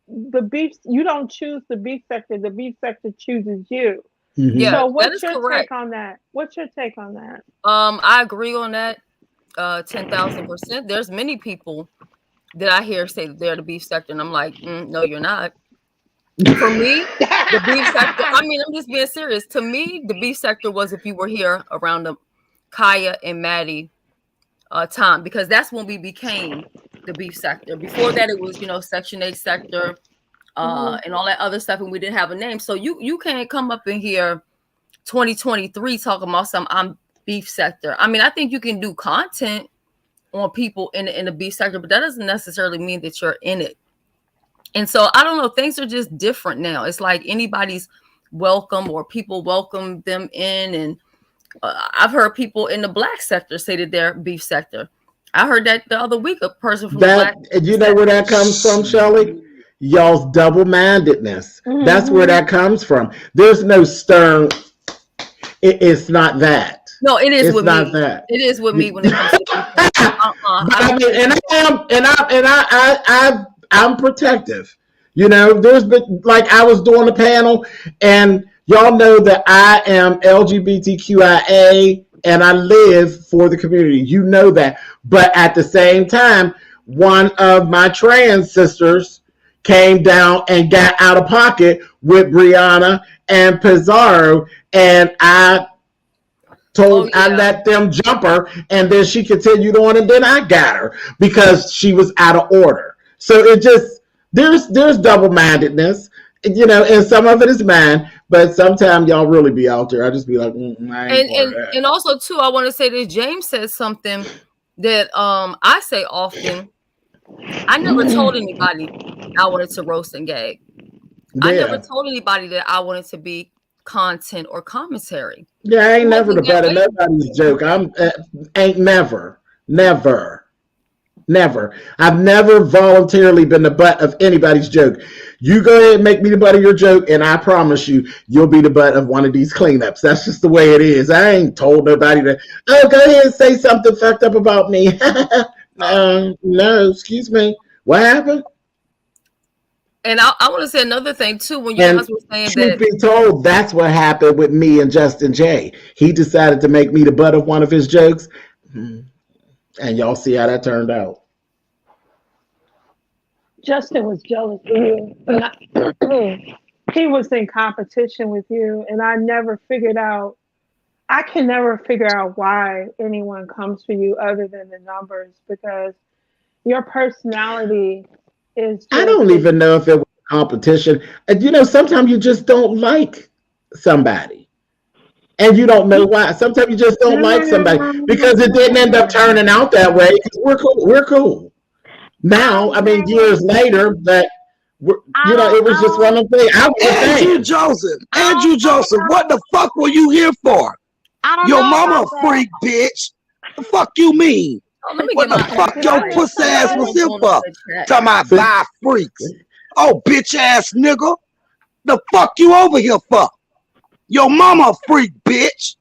Speaker 7: the beef, you don't choose the beef sector chooses you.
Speaker 3: Yeah,
Speaker 7: so what's your
Speaker 3: correct.
Speaker 7: take on that? What's your take on that?
Speaker 3: I agree on that 10,000%. There's many people that I hear say that they're the beef sector, and I'm like, no, you're not. For me, the beef sector, I mean, I'm just being serious. To me, the beef sector was if you were here around the Kaya and Maddie time, because that's when we became the beef sector. Before that, it was, Section 8 sector and all that other stuff, and we didn't have a name. So you can't come up in here 2023 talking about I'm beef sector. I mean, I think you can do content on people in the beef sector, but that doesn't necessarily mean that you're in it. And so I don't know, things are just different now. It's like anybody's welcome, or people welcome them in. And I've heard people in the black sector say that they're beef sector. I heard that the other week, a person from the black
Speaker 1: you know where that comes from, Shelly? y'all's double-mindedness.
Speaker 5: Mm-hmm.
Speaker 1: That's where that comes from. There's no stern. It's not that.
Speaker 3: No, it is
Speaker 1: It's
Speaker 3: with
Speaker 1: not
Speaker 3: me.
Speaker 1: that.
Speaker 3: It is with me when it comes to
Speaker 1: But I mean, I'm protective. You know, there's been, like, I was doing a panel, and y'all know that I am LGBTQIA, and I live for the community. You know that. But at the same time, one of my trans sisters came down and got out of pocket with Brianna and Pizarro, and I let them jump her, and then she continued on, and then I got her because she was out of order. So it just, there's double-mindedness, you know, and some of it is mine, but sometimes y'all really be out there. I just be like, I ain't
Speaker 3: and also too, I want to say that James says something that I say often. I never told anybody I wanted to roast and gag. Yeah. I never told anybody that I wanted to be content or commentary.
Speaker 1: Yeah, I ain't never the butt of nobody's joke. Ain't never. I've never voluntarily been the butt of anybody's joke. You go ahead and make me the butt of your joke, and I promise you'll be the butt of one of these cleanups. That's just the way it is. I ain't told nobody that, oh, go ahead and say something fucked up about me. No, excuse me. What happened?
Speaker 3: And I want to say another thing too. When you guys were saying
Speaker 1: truth be told, that's what happened with me and Justin J. He decided to make me the butt of one of his jokes, and y'all see how that turned out.
Speaker 7: Justin was jealous of you. He was in competition with you, and I can never figure out why anyone comes for you other than the numbers, because your personality is
Speaker 1: I don't even know if it was competition. You know, sometimes you just don't like somebody, and you don't know why. Sometimes you just don't like somebody because it didn't end up turning out that way. We're cool now. I mean, years later, but you know, it was just one of the things.
Speaker 2: Andrew Joseph, what the fuck were you here for? Your mama a freak, bitch. The fuck you mean? What the fuck your pussy ass was here for? Talking about by freaks. Oh, bitch ass nigga. The fuck you over here for? Your mama a freak, bitch.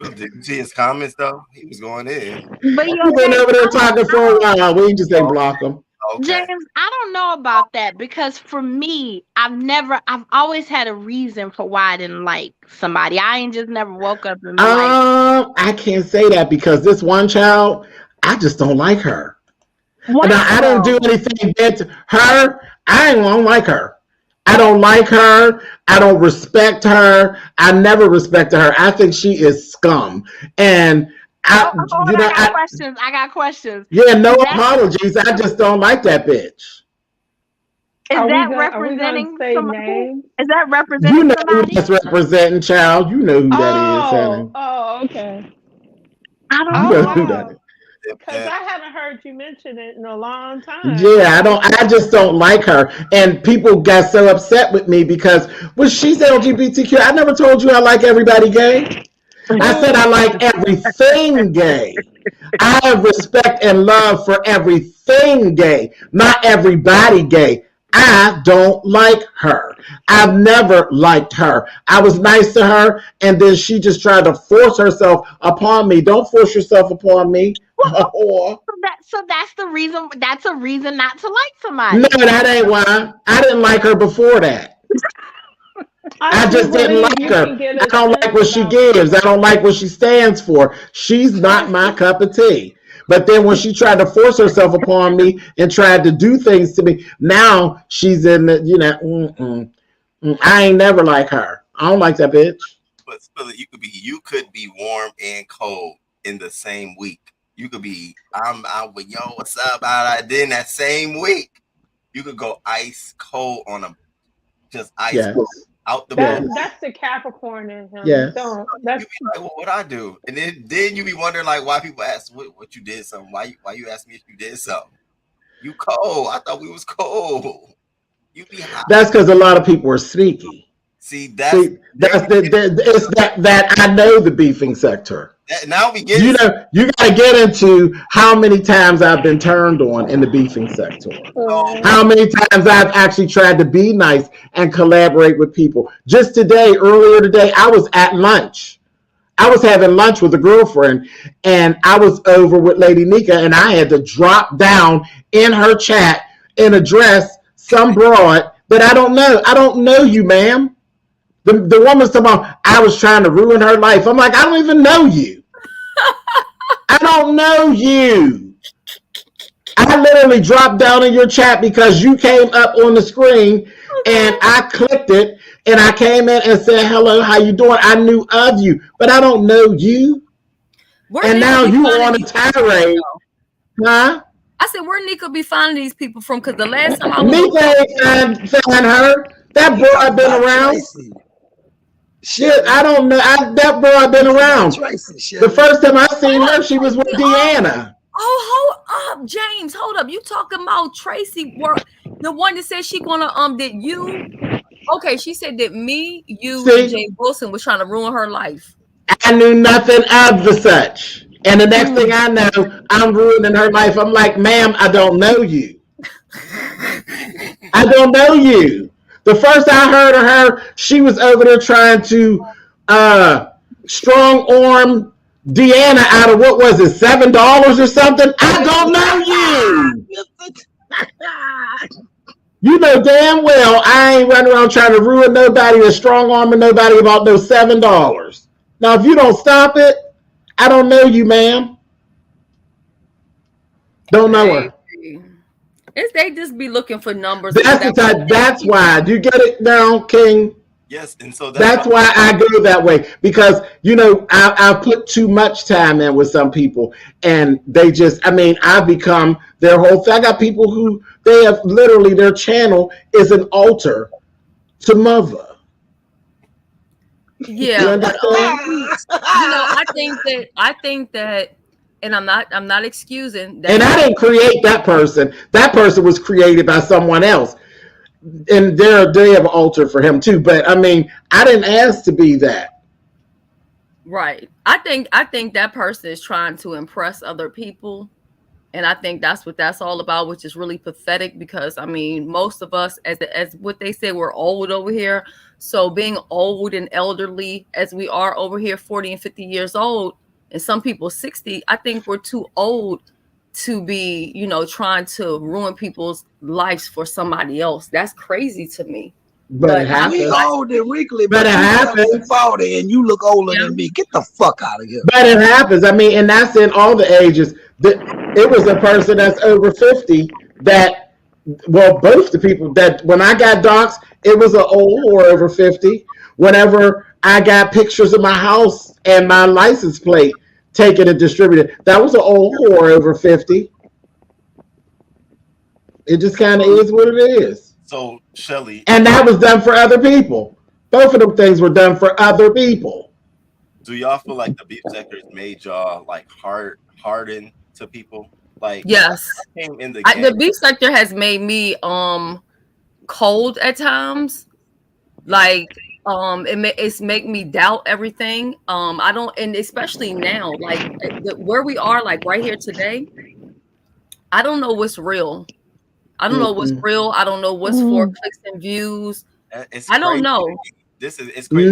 Speaker 8: Did you see his comments though? He was going in.
Speaker 6: But
Speaker 1: you've been over there talking for a while. We just ain't block him.
Speaker 6: Okay. James, I don't know about that, because for me, I've always had a reason for why I didn't like somebody. I ain't just never woke up and
Speaker 1: I can't say that, because this one child, I just don't like her. Wow. Now, I don't do anything bad to her. I don't like her. I don't like her. I don't respect her. I never respected her. I think she is scum. And I
Speaker 6: got questions.
Speaker 1: Yeah, no apologies. I just don't like that bitch.
Speaker 6: Is that representing somebody? Is that representing
Speaker 1: you know
Speaker 6: somebody?
Speaker 1: Who that's representing, child. You know who that is, honey.
Speaker 7: Oh, okay.
Speaker 6: I don't
Speaker 1: know who that is.
Speaker 7: Because I haven't heard you mention it in a long time.
Speaker 1: Yeah, I just don't like her. And people got so upset with me because, well, she's LGBTQ. I never told you I like everybody gay. I said I like everything gay. I have respect and love for everything gay, not everybody gay. I don't like her. I've never liked her. I was nice to her, and then she just tried to force herself upon me. Don't force yourself upon me.
Speaker 6: So that's the reason. That's a reason not to like somebody.
Speaker 1: No, that ain't why. I didn't like her before that. I just didn't like her. I don't like what she gives. I don't like what she stands for. She's not my cup of tea. But then when she tried to force herself upon me and tried to do things to me, now she's in the, you know, I ain't never like her. I don't like that bitch.
Speaker 8: But you could be warm and cold in the same week. You could be, I'm out with yo, what's up? Then that same week, you could go ice cold on a just ice. Yes. Out the boat.
Speaker 7: That's the Capricorn in him.
Speaker 1: Yes.
Speaker 7: That's
Speaker 8: you be like, well, what I do? And then you be wondering like why people ask what you did something. Why you ask me if you did something? You cold. I thought we was cold. You be hot.
Speaker 1: That's because a lot of people are sneaky.
Speaker 8: That's
Speaker 1: it's that I know the beefing sector.
Speaker 8: Now we get
Speaker 1: you got to get into how many times I've been turned on in the beefing sector. How many times I've actually tried to be nice and collaborate with people. Just earlier today, I was at lunch. I was having lunch with a girlfriend, and I was over with Lady Nika, and I had to drop down in her chat and address some broad that I don't know. I don't know you, ma'am. The woman's talking about I was trying to ruin her life. I'm like, I don't even know you. I don't know you. I literally dropped down in your chat because you came up on the screen, and I clicked it. And I came in and said, hello, how you doing? I knew of you, but I don't know you. And now you want to tirade. Huh?
Speaker 3: I said, where Nika be finding these people from? Because the last time I was...
Speaker 1: Nika ain't find her. That boy I've been around. Shit, I don't know. That boy I've been around. The first time I seen her, she was with Deanna.
Speaker 3: Oh, hold up, James. Hold up. You talking about Tracy? The one that said she gonna that you... Okay, she said that me, you, and Jay Wilson was trying to ruin her life.
Speaker 1: I knew nothing of the such. And the next thing I know, I'm ruining her life. I'm like, ma'am, I don't know you. I don't know you. The first I heard of her, she was over there trying to strong arm Deanna out of, what was it, $7 or something? I don't know you. You know damn well I ain't running around trying to ruin nobody or strong arming nobody about those $7. Now, if you don't stop it, I don't know you, ma'am. Don't know her.
Speaker 3: They just be looking for numbers.
Speaker 1: That's why. Do you get it now, King?
Speaker 8: Yes, and so
Speaker 1: that's why I go that way, because I put too much time in with some people, and they just, I become their whole thing. I got people who they have literally their channel is an altar to mother.
Speaker 3: Yeah, but I think that, and I'm not excusing that.
Speaker 1: And I didn't create that person. That person was created by someone else. And they have an altar for him too, but I didn't ask to be that.
Speaker 3: Right. I think that person is trying to impress other people, and I think that's what that's all about, which is really pathetic because most of us, as what they say, we're old over here. So being old and elderly as we are over here, 40 and 50 years old, and some people 60, I think we're too old to be, trying to ruin people's lives for somebody else. That's crazy to me.
Speaker 1: But it happens.
Speaker 2: We old and wrinkly,
Speaker 1: but it happens.
Speaker 2: 40 and you look older than me. Get the fuck out of here.
Speaker 1: But it happens. And that's in all the ages. It was a person that's over 50 that, well, both the people that when I got doxxed, it was an old whore over 50. Whenever I got pictures of my house and my license plate taken and distributed, that was an old whore over 50. It just kind of is what it is.
Speaker 8: So, Shelly.
Speaker 1: And that was done for other people. Both of them things were done for other people.
Speaker 8: Do y'all feel like the beef sector has made y'all like hardened to people? Like,
Speaker 3: yes. The beef sector has made me cold at times. Like, it's make me doubt everything. I don't, and especially now, like where we are, like right here today, I don't know what's real. I don't know what's real. I don't know what's for clicks and views. I don't know.
Speaker 8: It's crazy.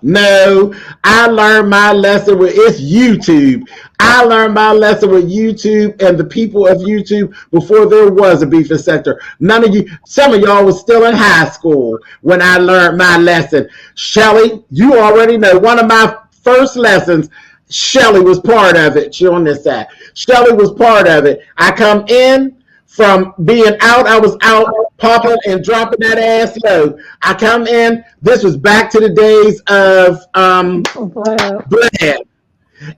Speaker 1: No. I learned my lesson with it's YouTube. I learned my lesson with YouTube and the people of YouTube before there was a beefing sector. Some of y'all was still in high school when I learned my lesson. Shelly, you already know one of my first lessons. Shelly was part of it. She on this side. Shelly was part of it. I come in from being out, I was out popping and dropping that ass low. I come in, this was back to the days of Blab.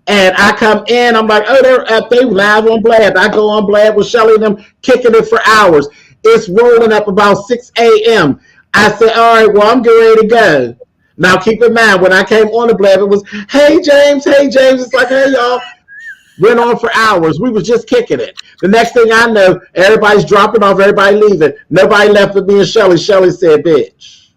Speaker 1: And I come in, I'm like, oh, they live on Blab. I go on Blab with Shelly and them kicking it for hours. It's rolling up about 6 a.m. I said, all right, well, I'm getting ready to go. Now, keep in mind, when I came on the Blab, it was, hey, James. It's like, hey, y'all. Went on for hours. We was just kicking it. The next thing I know, everybody's dropping off, everybody leaving. Nobody left with me and Shelly. Shelly said, bitch,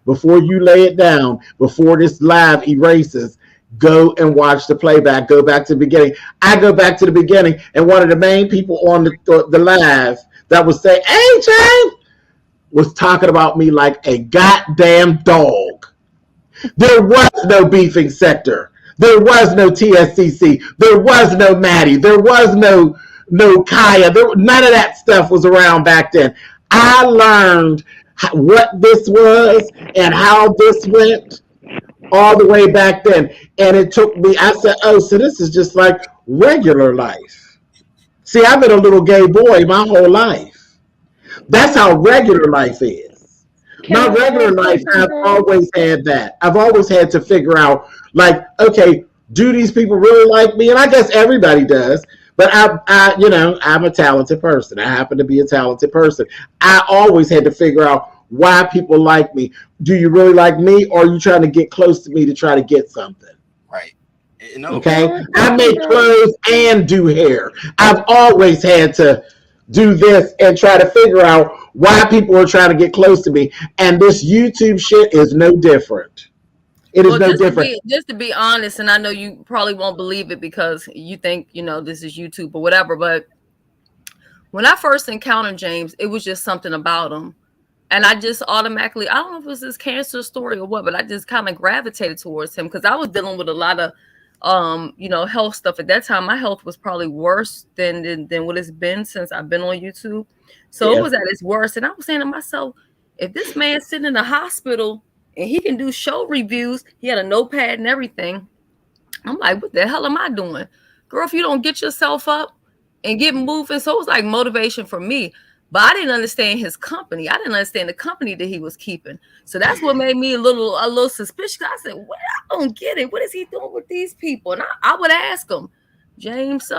Speaker 1: before you lay it down, before this live erases, go and watch the playback. Go back to the beginning. I go back to the beginning, and one of the main people on the live that was saying, "Hey, James," was talking about me like a goddamn dog. There was no beefing sector. There was no TSCC. There was no Maddie. There was no Kaya. None of that stuff was around back then. I learned what this was and how this went all the way back then. And it took me, I said, oh, so this is just like regular life. See, I've been a little gay boy my whole life. That's how regular life is. My regular life, I've always had that. I've always had to figure out, like, okay, do these people really like me? And I guess everybody does. But I'm a talented person. I happen to be a talented person. I always had to figure out why people like me. Do you really like me, or are you trying to get close to me to try to get something?
Speaker 8: Right. No.
Speaker 1: Okay. I make clothes and do hair. I've always had to do this and try to figure out why people are trying to get close to me. And this YouTube shit is no different. It is no different.
Speaker 3: Just to be honest, and I know you probably won't believe it because you think, this is YouTube or whatever, but when I first encountered James, it was just something about him. And I just automatically, I don't know if it was his cancer story or what, but I just kind of gravitated towards him because I was dealing with a lot of, health stuff. At that time, my health was probably worse than what it's been since I've been on YouTube. So It was at its worst. And I was saying to myself, if this man's sitting in the hospital and he can do show reviews, he had a notepad and everything. I'm like, what the hell am I doing? Girl, if you don't get yourself up and get moving. So it was like motivation for me. But I didn't understand his company. I didn't understand the company that he was keeping. So that's what made me a little suspicious. I said, well, I don't get it. What is he doing with these people? And I would ask him, James,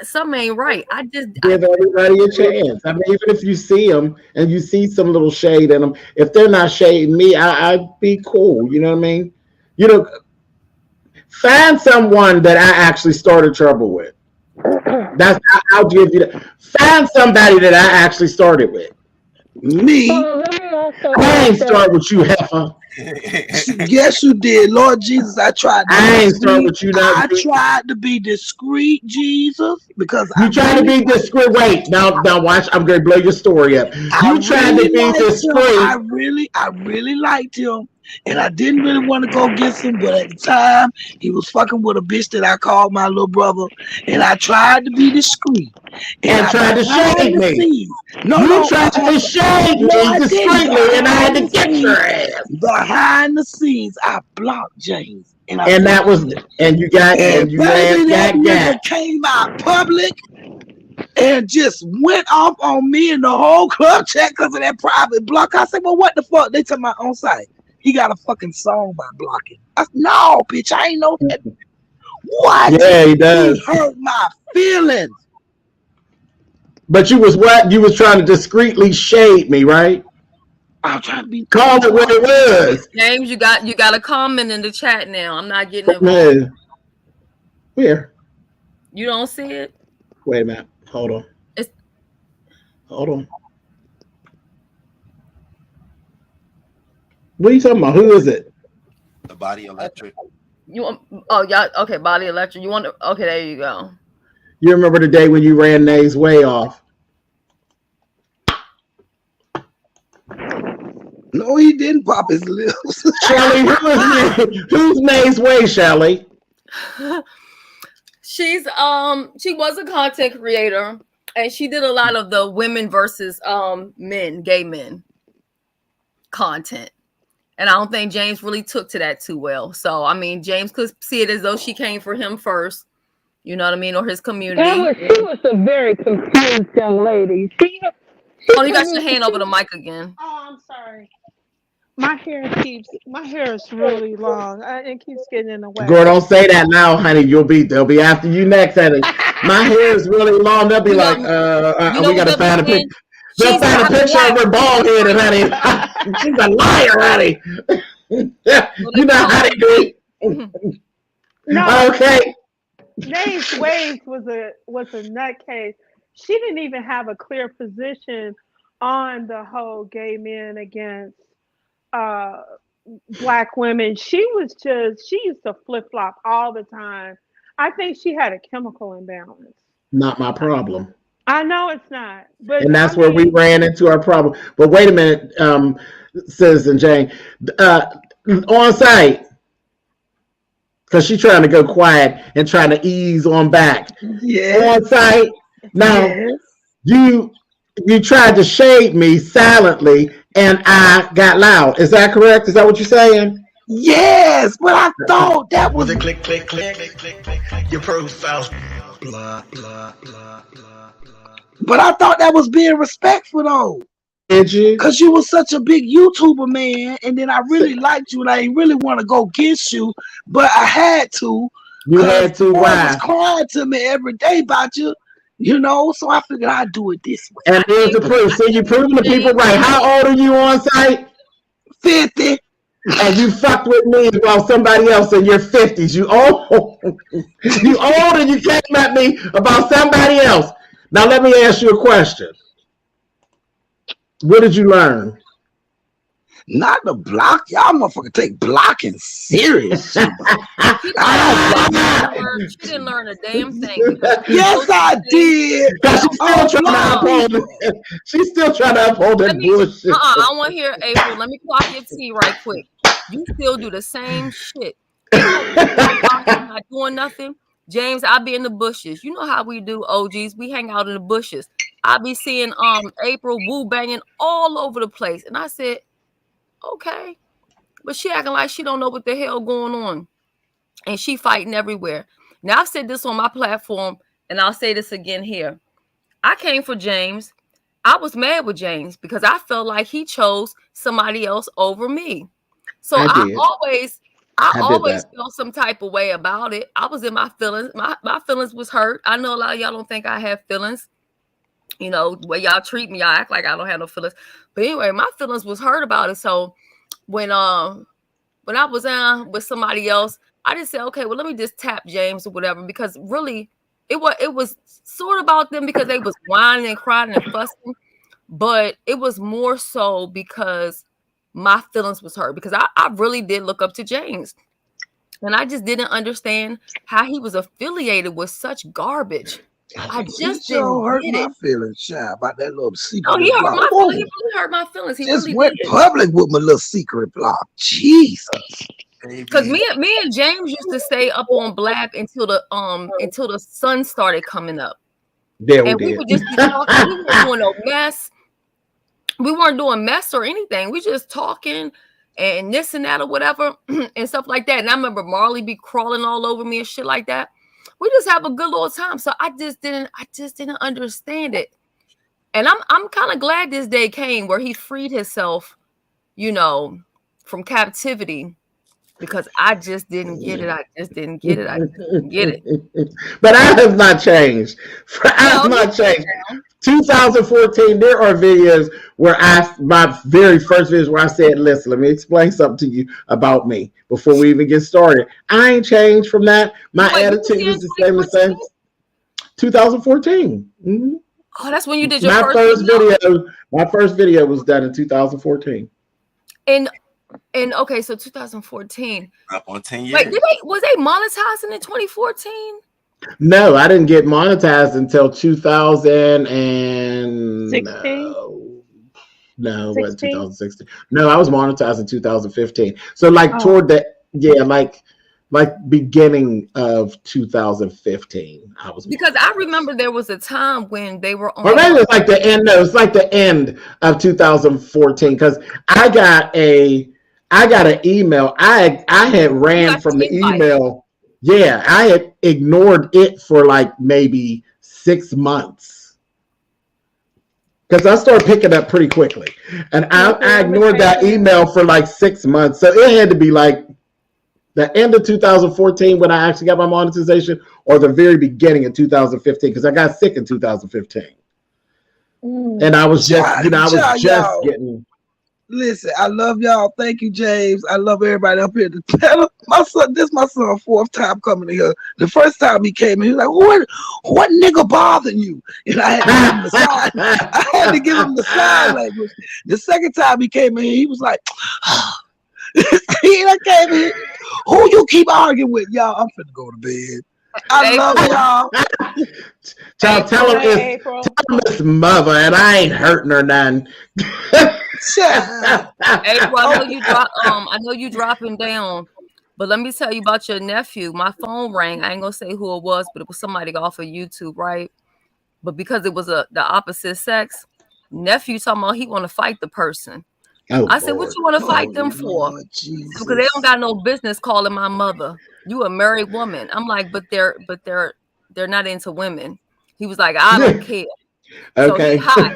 Speaker 3: something ain't right.
Speaker 1: Give everybody a chance. I mean, even if you see them and you see some little shade in them, if they're not shading me, I'd be cool. You know what I mean? Find someone that I actually started trouble with. I'll give you that. Find somebody that I actually started with.
Speaker 2: Me?
Speaker 1: I ain't start with you, heifer.
Speaker 2: Yes, you did, Lord Jesus. I tried.
Speaker 1: I ain't start with you.
Speaker 2: I tried to be discreet, Jesus, because
Speaker 1: you tried to be discreet. Wait, now watch. I'm going to blow your story up. You tried to be discreet.
Speaker 2: I really liked him. And I didn't really want to go against him, but at the time, he was fucking with a bitch that I called my little brother. And I tried to be discreet.
Speaker 1: And tried to shade me. You tried to shade me discreetly, and I had to get your ass.
Speaker 2: Behind the scenes, I blocked James. And you came out public and just went off on me and the whole club chat because of that private block. I said, well, what the fuck? They took my own site. He got a fucking song by blocking. I said, no, bitch, I ain't know that. What?
Speaker 1: Yeah, he does.
Speaker 2: He hurt my feelings.
Speaker 1: But you was what? You was trying to discreetly shade me, right?
Speaker 2: I'm trying to be.
Speaker 1: Call it what it was.
Speaker 3: James, you got a comment in the chat now. I'm not getting it.
Speaker 1: Where?
Speaker 3: You don't see it?
Speaker 1: Wait a minute. Hold on. Hold on. What are you talking about? Who is it?
Speaker 8: The Body Electric.
Speaker 3: You want? Oh, yeah. Okay, Body Electric. You want to? Okay, there you go.
Speaker 1: You remember the day when you ran Nays way off?
Speaker 2: No, he didn't pop his lips.
Speaker 1: Shelly, who's Nays way, Shelly?
Speaker 3: She was a content creator, and she did a lot of the women versus gay men content. And I don't think James really took to that too well. So, I mean, James could see it as though she came for him first. You know what I mean? Or his community.
Speaker 7: She was a very confused young lady.
Speaker 3: Oh, you got your hand over the mic again.
Speaker 7: Oh, I'm sorry. My hair is really long. It keeps getting in the way.
Speaker 1: Girl, don't say that now, honey. They'll be after you next, honey. My hair is really long. They'll be like, we gotta find a picture. They'll find a picture of her bald head, honey. She's a liar, honey. You know how they do it.
Speaker 7: No.
Speaker 1: Okay.
Speaker 7: Nate's Waves was a nutcase. She didn't even have a clear position on the whole gay men against Black women, she used to flip-flop all the time. I think she had a chemical imbalance.
Speaker 1: Not my problem.
Speaker 7: I know it's not, but
Speaker 1: And that's where we ran into our problem. But wait a minute, Citizen Jane, on site, because she's trying to go quiet and trying to ease on back.
Speaker 2: Yeah.
Speaker 1: On site. Now,
Speaker 2: Yes.
Speaker 1: you tried to shade me silently, and I got loud. Is that correct? Is that what you're saying?
Speaker 2: Yes, but I thought that was
Speaker 9: click, your profile. Blah, blah, blah, blah, blah.
Speaker 2: but I thought that was being respectful though.
Speaker 1: Did you?
Speaker 2: Cause you was such a big YouTuber, man, and then I really liked you, and I didn't really want to go against you, but I had to.
Speaker 1: You had to.
Speaker 2: Boy
Speaker 1: Why?
Speaker 2: was crying to me every day about you, so I figured I'd do it this way.
Speaker 1: And here's the proof. See, you proving the people right. How old are you on site?
Speaker 2: 50.
Speaker 1: And you fucked with me while somebody else in your 50s. You old. You old and you came at me about somebody else. Now let me ask you a question. What did you learn?
Speaker 2: Not to block. Y'all motherfucker take blocking serious.
Speaker 3: She didn't learn a damn thing.
Speaker 2: Yes, I did.
Speaker 1: She's still trying to uphold that bullshit.
Speaker 3: I want to hear April. Let me clock your tea right quick. You still do the same shit. Not doing nothing. James, I be in the bushes. You know how we do, OGs. We hang out in the bushes. I be seeing April woo banging all over the place, and I said, okay, but she acting like she don't know what the hell going on, and she fighting everywhere. Now I said this on my platform, and I'll say this again here. I came for James. I was mad with James because I felt like he chose somebody else over me. So I always felt some type of way about it. I was in my feelings. My feelings was hurt. I know a lot of y'all don't think I have feelings. You know, the way y'all treat me, y'all act like I don't have no feelings. But anyway, my feelings was hurt about it. So when I was with somebody else, I just said, okay, well, let me just tap James or whatever, because really it was sort of about them because they was whining and crying and fussing. But it was more so because my feelings was hurt, because I really did look up to James. And I just didn't understand how he was affiliated with such garbage. I just didn't
Speaker 2: hurt
Speaker 3: get
Speaker 2: my
Speaker 3: it.
Speaker 2: feelings, shy, about that little secret.
Speaker 3: Oh, he hurt my
Speaker 2: block.
Speaker 3: feelings. He really hurt my feelings. He
Speaker 2: Just
Speaker 3: really
Speaker 2: went
Speaker 3: did.
Speaker 2: public with my little secret block. Jesus.
Speaker 3: Because me and James used to stay up on Blab until the sun started coming up.
Speaker 1: Yeah,
Speaker 3: and we would just be talking. We weren't doing no mess. We weren't doing mess or anything. We just talking and this and that or whatever and stuff like that. And I remember Marley be crawling all over me and shit like that. We just have a good little time. So I just didn't understand it. And I'm kind of glad this day came where he freed himself, from captivity, because I just didn't get it. I just didn't get it.
Speaker 1: But I have not changed. I have not changed. 2014, there are videos where my very first videos where I said, listen, let me explain something to you about me before we even get started. I ain't changed from that. My attitude is the same. 2014. Mm-hmm.
Speaker 3: Oh, that's when you did your first
Speaker 1: video. My first video was done in 2014.
Speaker 3: And okay, so 2014.
Speaker 8: Up on 10 years.
Speaker 3: Wait, was they monetizing in 2014?
Speaker 1: No, I didn't get monetized until 2016. No, what 2016? No, I was monetized in 2015. So toward the beginning of 2015, I was.
Speaker 3: Because I remember there was a time when they were on.
Speaker 1: Or maybe it was like the end. No, it's like the end of 2014 because I got an email. I had ran from the email. Yeah, I had ignored it for maybe 6 months because I started picking up pretty quickly, and I ignored that email for 6 months. So it had to be the end of 2014 when I actually got my monetization, or the very beginning of 2015 because I got sick in 2015, and I was just, getting.
Speaker 2: Listen, I love y'all. Thank you, James. I love everybody up here. My son, this is my son's fourth time coming in here. The first time he came in, he was like, what nigga bothering you? And I had to give him the sign language. The second time he came in, he was like, See, I came in. Who you keep arguing with, y'all? I'm finna go to bed. I love
Speaker 3: April.
Speaker 2: y'all.
Speaker 1: Child, tell him
Speaker 7: Hey,
Speaker 1: it's
Speaker 7: April.
Speaker 1: his mother, and I ain't hurting her none.
Speaker 2: Child.
Speaker 3: April, I know
Speaker 2: Oh,
Speaker 3: you drop. I know you dropping down, but let me tell you about your nephew. My phone rang. I ain't gonna say who it was, but it was somebody off of YouTube, right? But because it was the opposite sex, nephew talking about he want to fight the person.
Speaker 1: Oh
Speaker 3: I said, what
Speaker 1: Lord.
Speaker 3: you want to
Speaker 2: oh
Speaker 3: fight them for?
Speaker 2: Lord
Speaker 3: Because they don't
Speaker 2: Jesus.
Speaker 3: got no business calling my mother. You a married woman. I'm like, but they're not into women. He was like, I don't care. So he
Speaker 1: Okay.
Speaker 3: hot.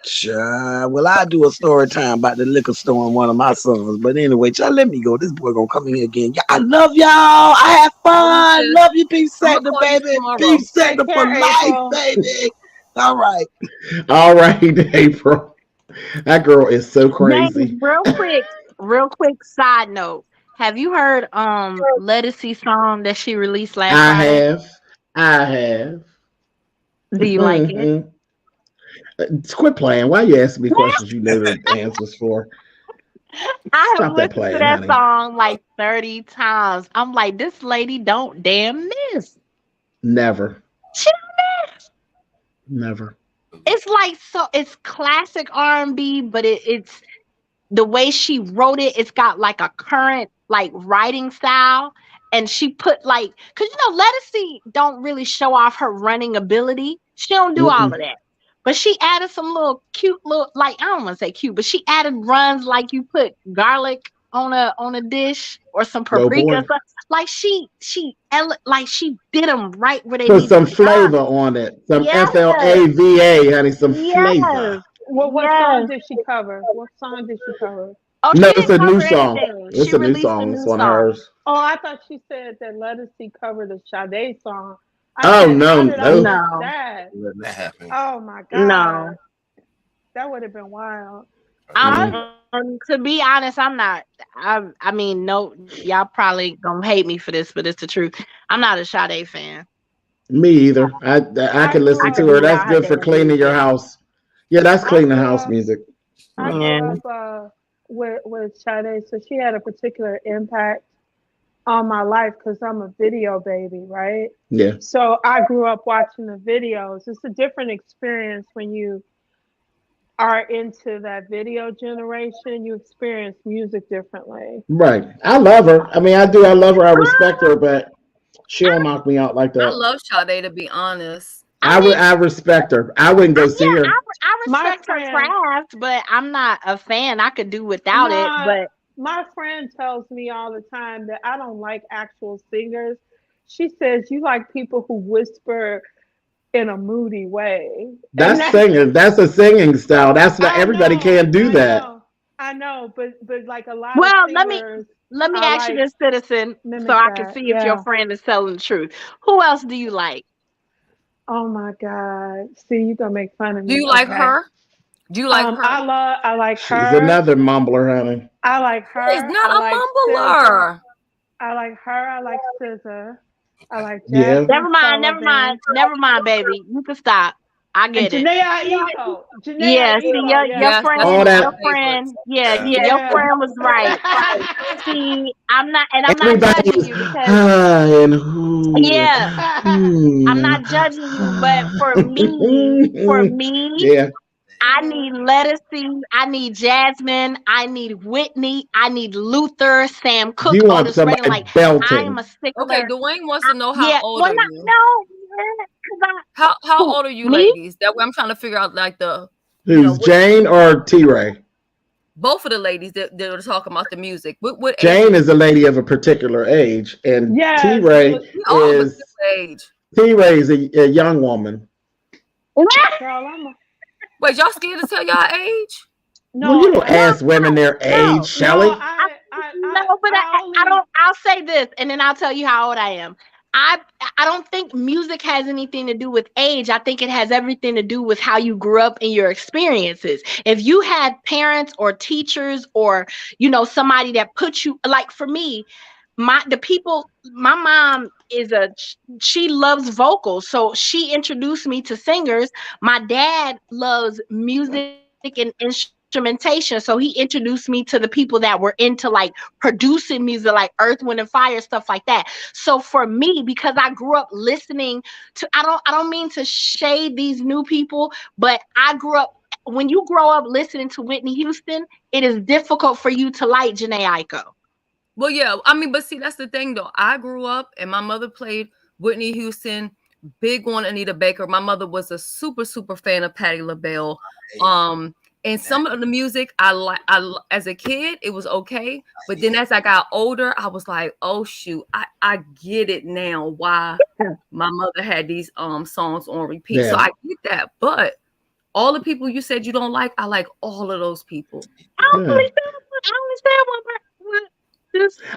Speaker 2: Child. Well, I do a story time about the liquor store and one of my sons. But anyway, child, let me go. This boy gonna come in here again. I love y'all. I have
Speaker 3: All right,
Speaker 2: fun.
Speaker 3: sis.
Speaker 2: Love you, Beef
Speaker 3: I'm gonna
Speaker 2: Sector,
Speaker 3: call you
Speaker 2: baby. Beef
Speaker 3: tomorrow.
Speaker 2: Sector
Speaker 7: Take
Speaker 2: for
Speaker 7: care,
Speaker 2: life,
Speaker 7: April.
Speaker 2: baby. All right.
Speaker 1: All right, April. That girl is so
Speaker 6: James,
Speaker 1: crazy.
Speaker 6: real quick side note. Have you heard Lettucey song that she released last
Speaker 1: I
Speaker 6: Friday?
Speaker 1: have. I have.
Speaker 6: Do you like it?
Speaker 1: Quit playing. Why you asking me questions you know the answers for?
Speaker 6: I have
Speaker 1: Stop that
Speaker 6: listened to
Speaker 1: playing,
Speaker 6: that
Speaker 1: honey.
Speaker 6: song like 30 times. I'm like, this lady don't damn miss.
Speaker 1: Never.
Speaker 6: She,
Speaker 1: Never.
Speaker 6: it's like so it's classic R&B, but it's the way she wrote it, it's got like a current like writing style. And she put like, cause Lettucey don't really show off her running ability. She don't do all of
Speaker 1: Mm-mm.
Speaker 6: that. But she added some little cute little, like, I don't want to say cute, but she added runs like you put garlic on a dish or some
Speaker 1: Oh
Speaker 6: paprika.
Speaker 1: boy.
Speaker 6: Like like she did them right where they
Speaker 1: Put
Speaker 6: need to
Speaker 1: some
Speaker 6: be done.
Speaker 1: flavor on it. Some
Speaker 6: Yes,
Speaker 1: FLAVA, honey. Some
Speaker 6: yes,
Speaker 1: flavor.
Speaker 7: What song
Speaker 6: yes.
Speaker 7: did she cover? What song did she cover?
Speaker 6: Oh,
Speaker 1: No,
Speaker 6: she
Speaker 1: it's
Speaker 6: didn't
Speaker 1: a new
Speaker 6: cover
Speaker 1: song.
Speaker 6: anything. She
Speaker 1: It's a new
Speaker 6: released a
Speaker 1: song. It's
Speaker 6: new
Speaker 1: one of
Speaker 6: song.
Speaker 1: hers.
Speaker 7: Oh, I thought she said that Let Us See covered the Sade song. I
Speaker 1: Oh
Speaker 7: said,
Speaker 1: no,
Speaker 7: how did I
Speaker 1: no.
Speaker 7: miss
Speaker 6: No,
Speaker 7: that?
Speaker 8: Letting that happen.
Speaker 7: Oh my
Speaker 6: no.
Speaker 7: God. That would have been wild. I
Speaker 1: Mm.
Speaker 6: To be honest, I'm not. I mean, no, y'all probably gonna hate me for this, but it's the truth. I'm not a Sade fan.
Speaker 1: Me either. I
Speaker 7: I
Speaker 1: can
Speaker 6: I
Speaker 1: listen
Speaker 7: grew
Speaker 1: to
Speaker 6: could
Speaker 7: up
Speaker 1: her.
Speaker 6: do
Speaker 1: That's
Speaker 6: without her
Speaker 1: good for
Speaker 6: damn
Speaker 1: cleaning your
Speaker 6: music.
Speaker 1: house. Yeah, that's
Speaker 7: I
Speaker 1: cleaning
Speaker 7: grew
Speaker 1: house
Speaker 7: up
Speaker 1: music.
Speaker 7: I grew
Speaker 6: Yeah.
Speaker 7: up with Sade, so she had a particular impact on my life because I'm a video baby, right?
Speaker 1: Yeah.
Speaker 7: So I grew up watching the videos. It's a different experience when you are into that video generation. You experience music differently.
Speaker 1: Right. I love her. I mean, I do. I love her. I respect her, but she don't knock me out like
Speaker 3: I
Speaker 1: that.
Speaker 3: love Sade, to be honest.
Speaker 6: I mean,
Speaker 1: I respect her. I wouldn't go see
Speaker 6: yeah,
Speaker 1: her.
Speaker 6: I
Speaker 7: My
Speaker 6: respect her
Speaker 7: friend,
Speaker 6: craft, but I'm not a fan. I could do without it,
Speaker 7: my
Speaker 6: but
Speaker 7: my friend tells me all the time that I don't like actual singers. She says you like people who whisper in a moody way, and
Speaker 1: That's singing. That's a singing style. That's not everybody can't do
Speaker 7: I
Speaker 1: that.
Speaker 7: know, I know, but like a lot of
Speaker 6: well,
Speaker 7: singers,
Speaker 6: let me
Speaker 7: I
Speaker 6: ask you
Speaker 7: like
Speaker 6: this, citizen, so
Speaker 7: mimic
Speaker 6: I can
Speaker 7: that.
Speaker 6: see if your
Speaker 7: Yeah.
Speaker 6: friend is telling the truth. Who else do you like?
Speaker 7: Oh my God. See, you gonna make fun of
Speaker 3: Do
Speaker 7: me.
Speaker 3: you like
Speaker 7: Okay.
Speaker 3: her? Do you like her?
Speaker 7: I like
Speaker 1: She's
Speaker 7: her.
Speaker 1: another mumbler, honey.
Speaker 7: I like
Speaker 3: She's
Speaker 7: her.
Speaker 3: not
Speaker 7: I
Speaker 3: a
Speaker 7: like SZA.
Speaker 3: mumbler.
Speaker 7: I like her. I like SZA. I like
Speaker 1: Yeah.
Speaker 7: Jasmine Sullivan.
Speaker 6: Never mind, baby. You can stop. I
Speaker 7: And
Speaker 6: get it.
Speaker 7: Janae Aiko. Janae
Speaker 6: Yeah, see
Speaker 7: Aiko.
Speaker 3: Yes, that's
Speaker 1: All
Speaker 3: one of my
Speaker 1: that.
Speaker 3: favorites.
Speaker 8: Yeah.
Speaker 6: your
Speaker 7: Yeah.
Speaker 6: friend was right. See, I'm not
Speaker 1: Everybody
Speaker 6: judging
Speaker 1: is
Speaker 6: you because
Speaker 1: and who and
Speaker 6: yeah, I'm
Speaker 1: hmm.
Speaker 6: not judging you, but for me,
Speaker 1: Yeah.
Speaker 6: I need Lettucey, I need Jasmine, I need Whitney, I need Luther, Sam Cooke,
Speaker 1: You want
Speaker 6: Otis Redding.
Speaker 1: somebody
Speaker 6: Like I am a
Speaker 1: belting.
Speaker 3: Okay,
Speaker 6: stickler.
Speaker 3: Dwayne wants to know how
Speaker 6: Yeah,
Speaker 3: old
Speaker 6: well,
Speaker 3: are
Speaker 6: not
Speaker 3: you?
Speaker 6: no, because I
Speaker 3: How
Speaker 6: who
Speaker 3: old are you,
Speaker 6: me?
Speaker 3: ladies? That way I'm trying to figure out like
Speaker 1: Who's
Speaker 3: what
Speaker 1: Jane or T Ray?
Speaker 3: both of the ladies that are talking about the music. What
Speaker 1: Jane
Speaker 3: age?
Speaker 1: is a lady of a particular age, and
Speaker 7: Yes.
Speaker 3: We all of a different age.
Speaker 1: T Ray is a young woman.
Speaker 7: Girl, I'm a,
Speaker 3: Wait, y'all scared to tell y'all age?
Speaker 1: Well,
Speaker 7: no,
Speaker 1: you don't ask women their age,
Speaker 6: No,
Speaker 7: no,
Speaker 1: Shelley.
Speaker 6: no, but
Speaker 7: I
Speaker 6: I
Speaker 7: only,
Speaker 6: don't. I'll say this, and then I'll tell you how old I am. I I don't think music has anything to do with age. I think it has everything to do with how you grew up and your experiences. If you had parents or teachers or somebody that put you, like for me, my mom is she loves vocals, so she introduced me to singers. My dad loves music and instruments, instrumentation. So he introduced me to the people that were into like producing music, like Earth, Wind and Fire, stuff like that. So for me, because I grew up listening to, I don't mean to shade these new people, but I grew up, when you grow up listening to Whitney Houston, it is difficult for you to like Janae Aiko.
Speaker 3: Well, yeah, I mean, but see, that's the thing though. I grew up and my mother played Whitney Houston, big on Anita Baker. My mother was a super, super fan of Patti LaBelle. And some of the music as a kid, it was okay. But then as I got older, I was like, oh shoot, I get it now why my mother had these songs on repeat.
Speaker 1: Yeah.
Speaker 3: So I get that. But all the people you said you don't like, I like all of those people.
Speaker 6: I don't understand what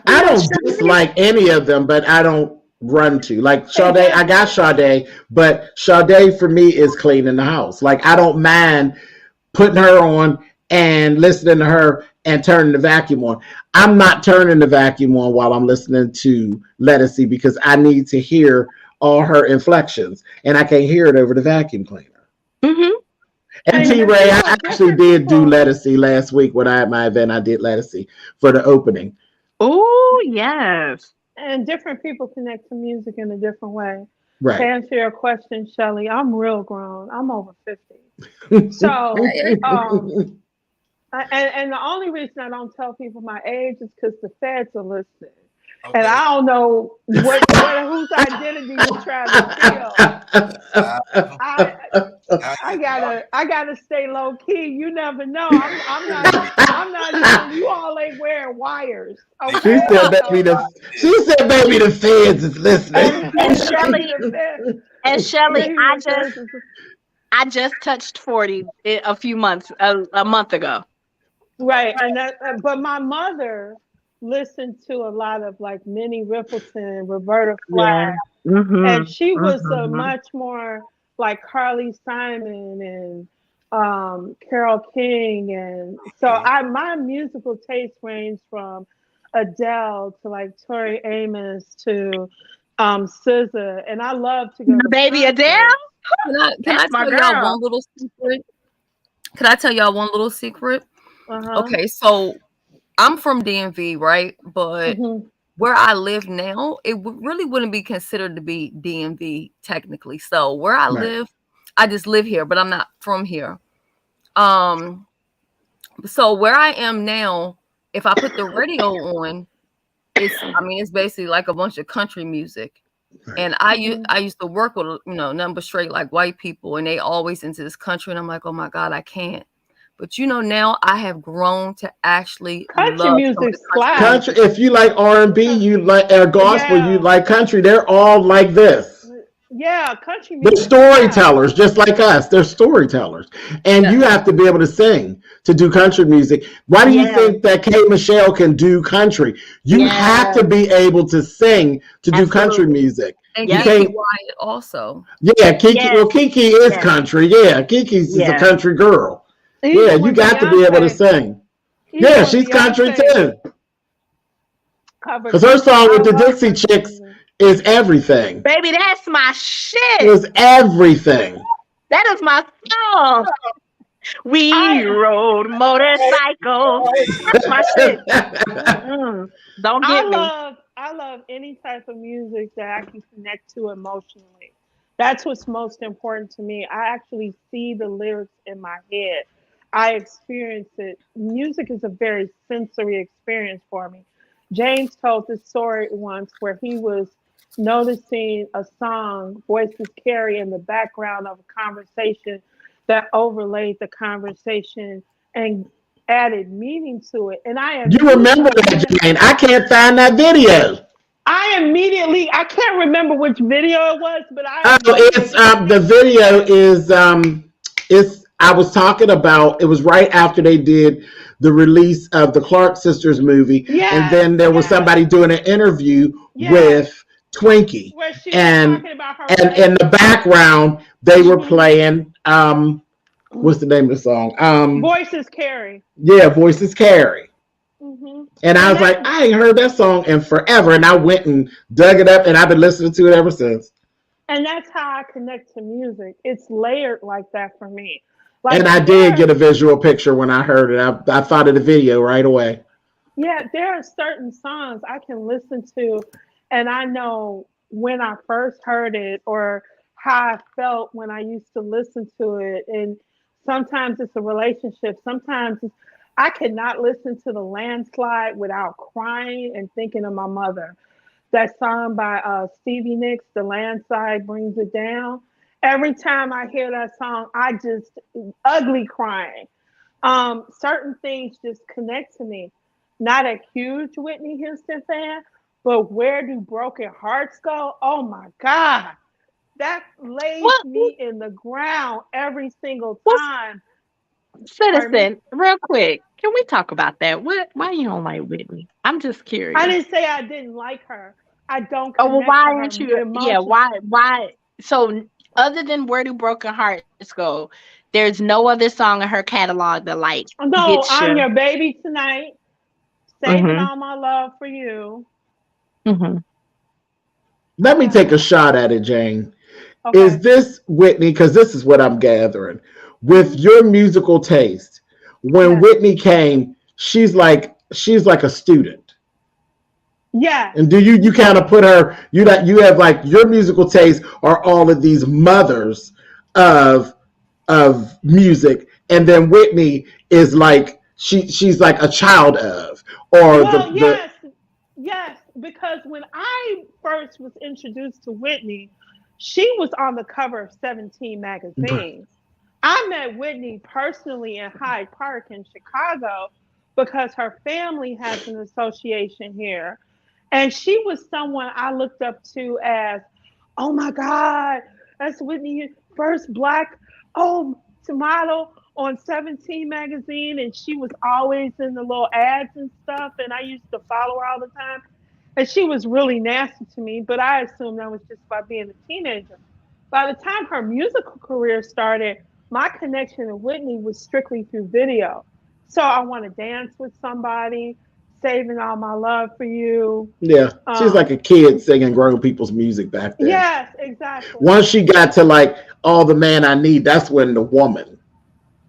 Speaker 1: I don't dislike any of them, but I don't run to. Like Sade, I got Sade, but Sade for me is cleaning the house. Like I don't mind putting her on and listening to her and turning the vacuum on. I'm not turning the vacuum on while I'm listening to Lettucey because I need to hear all her inflections and I can't hear it over the vacuum cleaner.
Speaker 6: Mm-hmm.
Speaker 1: And T-Ray, I actually did do Lettucey last week when I had my event. I did Lettucey for the opening.
Speaker 6: Oh, yes.
Speaker 7: And different people connect to music in a different way.
Speaker 1: Right.
Speaker 7: To answer your question, Shelly, I'm real grown. I'm over 50. So, and the only reason I don't tell people my age is because the feds are listening. Okay. And I don't know whose identity you're trying to steal. I gotta stay low key. You never know. I'm not. You all ain't wearing wires. Okay?
Speaker 1: She said, "Baby, the feds is listening."
Speaker 6: And Shelly, I just touched 40 a month ago.
Speaker 7: Right, and but my mother listened to a lot of like Minnie Riperton, Roberta Flack, and she was a much more like Carly Simon and Carole King, and so my musical taste ranged from Adele to like Tori Amos to SZA, and I love to go to
Speaker 6: Baby Adele.
Speaker 3: Can I tell y'all one little secret? Can I tell y'all one little secret? Okay, so I'm from DMV, right? But where I live now, it really wouldn't be considered to be DMV technically. So where I live, I just live here, but I'm not from here. So where I am now, if I put the radio on, it's basically like a bunch of country music. And I used to work with nothing but straight like white people, and they always into this country, and I'm like, oh my God, I can't. But now I have grown to actually
Speaker 7: country music.
Speaker 1: Country, if you like R&B, you like gospel, you like country. They're all like this.
Speaker 7: Yeah, country music.
Speaker 1: They're storytellers, just like us. They're storytellers, and you have to be able to sing to do country music. Why do you think that K. Michelle can do country? You have to be able to sing to do country music.
Speaker 3: And Kiki Wyatt also.
Speaker 1: Yeah, Kiki. Well, Kiki is country. Yeah, Kiki's is a country girl. Yeah, you got to be able to sing. Yeah, she's country too. Because her song with the Dixie Chicks is everything.
Speaker 6: Baby, that's my shit.
Speaker 1: It's everything.
Speaker 6: That is my song. We rode motorcycles. That's my shit. Don't get me.
Speaker 7: I love any type of music that I can connect to emotionally. That's what's most important to me. I actually see the lyrics in my head. I experience it. Music is a very sensory experience for me. James told this story once where he was noticing a song, Voices Carry, in the background of a conversation that overlaid the conversation and added meaning to it. And
Speaker 1: you remember that, Jane? I can't find that video.
Speaker 7: I can't remember which video it was, but
Speaker 1: the video is I was talking about, it was right after they did the release of the Clark Sisters movie. Yeah, and then there was somebody doing an interview with Twinkie.
Speaker 7: Where she
Speaker 1: and
Speaker 7: was talking about her
Speaker 1: and in the background, they were playing, what's the name of the song?
Speaker 7: Voices Carry.
Speaker 1: Yeah, Voices Carry. And I was like, I ain't heard that song in forever. And I went and dug it up, and I've been listening to it ever since.
Speaker 7: And that's how I connect to music. It's layered like that for me. Like,
Speaker 1: and I did get a visual picture when I heard it. I thought of the video right away.
Speaker 7: yeah, there are certain songs I can listen to, and I know when I first heard it or how I felt when I used to listen to it. And sometimes it's a relationship. I cannot listen to the landslide without crying and thinking of my mother. That song by Stevie Nicks, "The Landslide Brings It Down." Every time I hear that song, I just ugly crying. Certain things just connect to me. Not a huge Whitney Houston fan, but "Where Do Broken Hearts Go?" Oh my God, that lays
Speaker 6: What,
Speaker 7: me in the ground every single
Speaker 6: what's
Speaker 7: time. Pardon me.
Speaker 6: citizen? Real quick, can we talk about that? What? Why you don't like Whitney? I'm just
Speaker 7: I
Speaker 6: curious.
Speaker 7: didn't say I didn't like her. I don't
Speaker 6: Oh well,
Speaker 7: connect
Speaker 6: why
Speaker 7: to
Speaker 6: aren't
Speaker 7: her
Speaker 6: you? Yeah,
Speaker 7: emotions.
Speaker 6: why? So other than "Where Do Broken Hearts Go," there's no other song in her catalog that like
Speaker 7: No,
Speaker 6: gets
Speaker 7: I'm
Speaker 6: you.
Speaker 7: your baby tonight, saving
Speaker 6: Mhm.
Speaker 7: all my love for you.
Speaker 6: Mhm.
Speaker 1: Let me
Speaker 7: Yeah.
Speaker 1: take a shot at it, Jane. Is
Speaker 7: Okay.
Speaker 1: this Whitney? Because this is what I'm gathering. With
Speaker 7: Hmm.
Speaker 1: your musical taste, when
Speaker 7: Yes.
Speaker 1: Whitney came, she's like a student.
Speaker 7: Yes.
Speaker 1: And do you kind of put her you have like your musical taste are all of these mothers of music, and then Whitney is like she's like a child of or
Speaker 7: Well,
Speaker 1: the
Speaker 7: yes, yes, because when I first was introduced to Whitney, she was on the cover of 17 magazine. I met Whitney personally in Hyde Park in Chicago because her family has an association here. And she was someone I looked up to as, oh my God, that's Whitney, first black model on 17 magazine. And she was always in the little ads and stuff. And I used to follow her all the time. And she was really nasty to me, but I assumed that was just by being a teenager. By the time her musical career started, my connection to Whitney was strictly through video. So I want to dance with somebody, saving all my love for you.
Speaker 1: yeah, she's like
Speaker 7: Um,
Speaker 1: a kid singing grown people's music back then.
Speaker 7: yes, exactly.
Speaker 1: Once she got to like all the man I need, that's when the woman,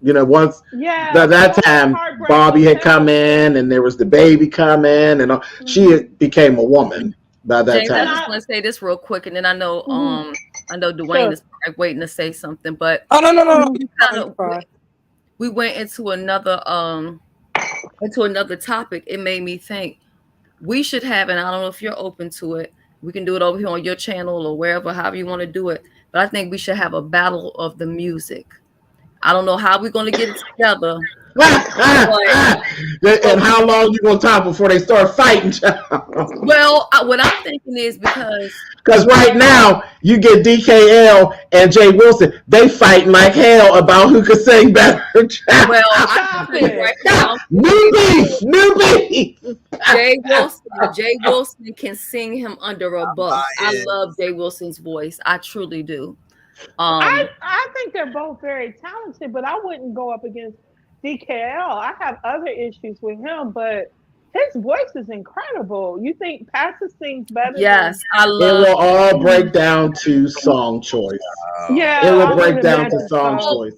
Speaker 1: once
Speaker 7: Yes,
Speaker 1: that
Speaker 7: oh,
Speaker 1: time
Speaker 7: Heartbreak
Speaker 1: Bobby had come
Speaker 7: Hotel.
Speaker 1: in and there was the baby coming and she
Speaker 7: Hmm.
Speaker 1: became a woman by that
Speaker 3: James, I
Speaker 7: And
Speaker 1: time.
Speaker 3: just
Speaker 7: I,
Speaker 3: want to say this real quick, and then I know Dwayne
Speaker 7: sure.
Speaker 3: is probably waiting to say something, but
Speaker 2: Oh no, no, no, no.
Speaker 3: we
Speaker 2: You
Speaker 3: kind
Speaker 2: fine, you
Speaker 3: of
Speaker 2: fine.
Speaker 3: we went into another topic. It made me think we should have, and I don't know if you're open to it. We can do it over here on your channel or wherever, however you want to do it. But I think we should have a battle of the music. I don't know how we're going to get it together, but
Speaker 1: And how long you gonna talk before they start fighting?
Speaker 3: well, what I'm thinking is because
Speaker 1: Because right now you get DKL and Jay Wilson, they fighting like hell about who could sing better.
Speaker 3: well, I can
Speaker 7: Stop
Speaker 3: tell you right
Speaker 7: it.
Speaker 3: now,
Speaker 1: New beef, new beef.
Speaker 3: Jay Wilson can sing him under a bus. I
Speaker 8: Bias.
Speaker 3: love Jay Wilson's voice. I truly do.
Speaker 7: I think they're both very talented, but I wouldn't go up against DKL. I have other issues with him, but his voice is incredible. You think Pastor sings better than?
Speaker 3: Yes, I
Speaker 1: It
Speaker 3: love.
Speaker 1: will all break down to song choice.
Speaker 8: Oh,
Speaker 1: It
Speaker 7: Yeah,
Speaker 1: will
Speaker 7: I would
Speaker 1: break down to
Speaker 7: imagine
Speaker 1: song
Speaker 7: so.
Speaker 3: Well,
Speaker 1: choice.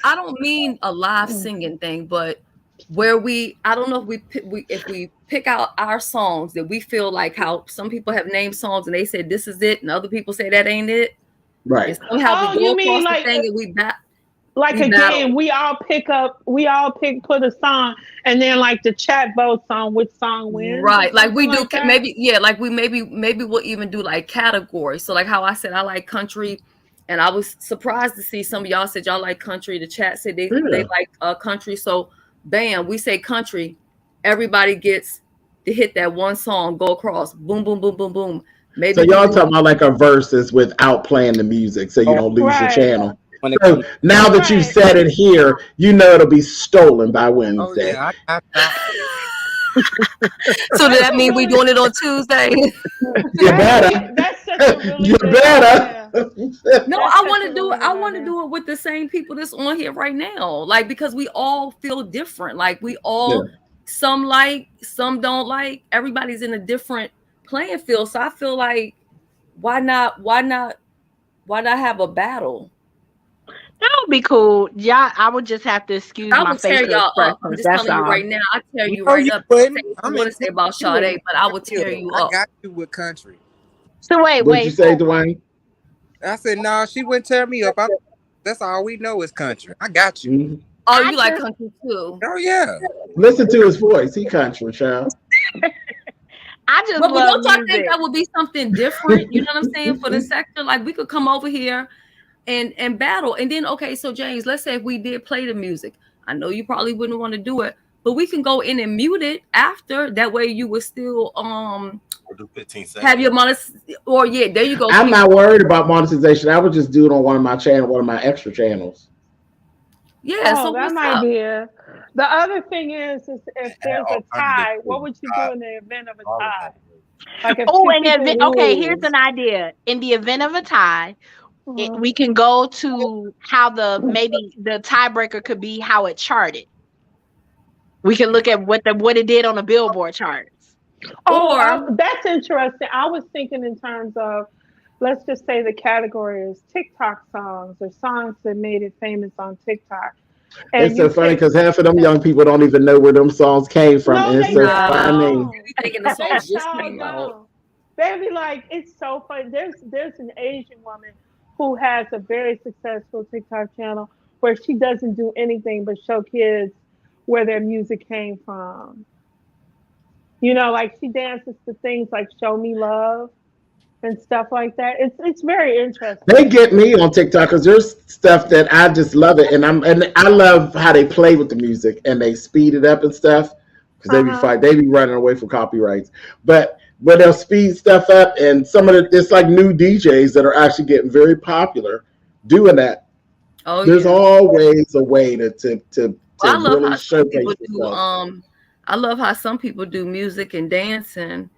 Speaker 3: I don't mean a live singing thing, but where I don't know if if we pick out our songs that we feel like how some people have named songs and they said this is it, and other people say that ain't it,
Speaker 1: Right.
Speaker 3: and somehow we
Speaker 7: Oh,
Speaker 3: go
Speaker 7: you mean
Speaker 3: across the thing and
Speaker 7: like
Speaker 3: we
Speaker 7: a game?
Speaker 3: battle.
Speaker 7: Put a song, and then like the chat votes on which song wins or
Speaker 3: Right, like
Speaker 7: something
Speaker 3: we do
Speaker 7: like that.
Speaker 3: maybe, yeah, like we maybe we'll even do like categories. So like how I said I like country, and I was surprised to see some of y'all said y'all like country. The chat said they
Speaker 1: Yeah.
Speaker 3: like country. So bam, we say country, everybody gets to hit that one song, go across, boom, boom, boom, boom, boom.
Speaker 1: So
Speaker 3: Maybe we
Speaker 1: y'all
Speaker 3: do.
Speaker 1: talking about like a verses without playing the music, so you
Speaker 2: Oh,
Speaker 1: don't lose your
Speaker 7: Right,
Speaker 1: channel.
Speaker 2: when it
Speaker 1: So
Speaker 2: comes.
Speaker 1: now that you
Speaker 7: right.
Speaker 1: said it here, you know it'll be stolen by
Speaker 2: Oh
Speaker 1: Wednesday.
Speaker 2: yeah, I
Speaker 3: So does
Speaker 7: That's
Speaker 3: that
Speaker 7: a
Speaker 3: mean we
Speaker 7: really
Speaker 3: doing it on Tuesday?
Speaker 1: You better.
Speaker 7: that's such a really
Speaker 1: You
Speaker 7: good
Speaker 1: better.
Speaker 7: idea.
Speaker 3: No,
Speaker 7: That's
Speaker 3: I
Speaker 7: such
Speaker 3: want
Speaker 7: a
Speaker 3: to do
Speaker 7: really
Speaker 3: it.
Speaker 7: good
Speaker 3: I want to
Speaker 7: idea.
Speaker 3: do it with the same people that's on here right now. Like because we all feel different. Like we
Speaker 1: Yeah.
Speaker 3: all some like, some don't like. Everybody's in a different playing field. So I feel like why not have a battle?
Speaker 6: That would be cool. Yeah, I would just have to excuse
Speaker 3: I
Speaker 6: my
Speaker 3: would tear
Speaker 6: facial
Speaker 3: y'all up. I'm
Speaker 6: expressions.
Speaker 3: just
Speaker 6: That's
Speaker 3: telling you
Speaker 6: all.
Speaker 3: right now. I tear you
Speaker 10: No,
Speaker 3: right
Speaker 10: you
Speaker 3: up.
Speaker 10: wouldn't.
Speaker 3: Say what you
Speaker 10: I'm
Speaker 3: want
Speaker 10: in
Speaker 3: to say about
Speaker 10: you with
Speaker 3: Sade, but I would tear you
Speaker 10: I
Speaker 3: up.
Speaker 10: got you with country.
Speaker 6: So wait,
Speaker 1: What'd you
Speaker 6: wait.
Speaker 1: say,
Speaker 6: So
Speaker 1: Dwayne?
Speaker 10: I said, no, she wouldn't tear me up. That's all we know is country. I got you.
Speaker 1: Mhm.
Speaker 3: Oh,
Speaker 6: I
Speaker 3: you like
Speaker 6: just,
Speaker 3: country too?
Speaker 10: Oh yeah.
Speaker 1: Listen to his voice. He country, child.
Speaker 6: I just
Speaker 3: But
Speaker 6: love
Speaker 3: don't y'all think
Speaker 6: music.
Speaker 3: that would be something different? You know what I'm saying, for the sector? Like we could come over here and battle. And then okay, so James, let's say if we did play the music, I know you probably wouldn't want to do it, but we can go in and mute it after. That way you would still
Speaker 8: Or do 15
Speaker 3: have your
Speaker 8: seconds.
Speaker 3: money. Or yeah, there you go.
Speaker 1: I'm not worried about monetization. I would just do it on one of my channel, one of my extra channels.
Speaker 3: Yeah, so
Speaker 7: Oh, that
Speaker 3: what's
Speaker 7: might
Speaker 3: up?
Speaker 7: be it. The other thing is if
Speaker 8: And
Speaker 7: there's
Speaker 8: all
Speaker 7: a
Speaker 8: kinds of
Speaker 7: tie,
Speaker 8: different
Speaker 7: what would you do in the event of a
Speaker 8: all of
Speaker 7: tie?
Speaker 8: that.
Speaker 7: Like if
Speaker 6: Oh,
Speaker 7: two
Speaker 6: and
Speaker 7: people
Speaker 6: okay, here's
Speaker 7: lose.
Speaker 6: an idea. In the event of a tie,
Speaker 7: Uh-huh.
Speaker 6: we can go to how maybe the tiebreaker could be how it charted. We can look at what it did on the Billboard charts.
Speaker 7: Oh,
Speaker 3: Or
Speaker 7: that's interesting. I was thinking in terms of, let's just say the category is TikTok songs or songs that made it famous on TikTok.
Speaker 1: It's
Speaker 7: And
Speaker 1: so
Speaker 7: you
Speaker 1: funny
Speaker 7: pick,
Speaker 1: because half of them young people don't even know where them songs came from.
Speaker 7: no,
Speaker 1: And it's
Speaker 7: they
Speaker 1: so
Speaker 7: sure
Speaker 3: nah,
Speaker 1: funny.
Speaker 7: don't.
Speaker 3: you thinking the
Speaker 7: They
Speaker 3: songs just
Speaker 7: sure
Speaker 3: came out.
Speaker 7: don't. They be like, it's so funny. There's an Asian woman who has a very successful TikTok channel where she doesn't do anything but show kids where their music came from. You know, like she dances to things like "Show Me Love" and stuff like that. It's very
Speaker 1: They
Speaker 7: interesting.
Speaker 1: get me on TikTok because there's stuff that I just love it, and I love how they play with the music and they speed it up and stuff because
Speaker 7: Uh huh.
Speaker 1: they be running away from copyrights, but they'll speed stuff up, and some of it's like new DJs that are actually getting very popular doing that.
Speaker 3: Oh
Speaker 1: There's
Speaker 3: yeah.
Speaker 1: always a way
Speaker 3: Well,
Speaker 1: to
Speaker 3: I love
Speaker 1: really
Speaker 3: how some people
Speaker 1: showcase
Speaker 3: do
Speaker 1: yourself.
Speaker 3: I love how some people do music and dancing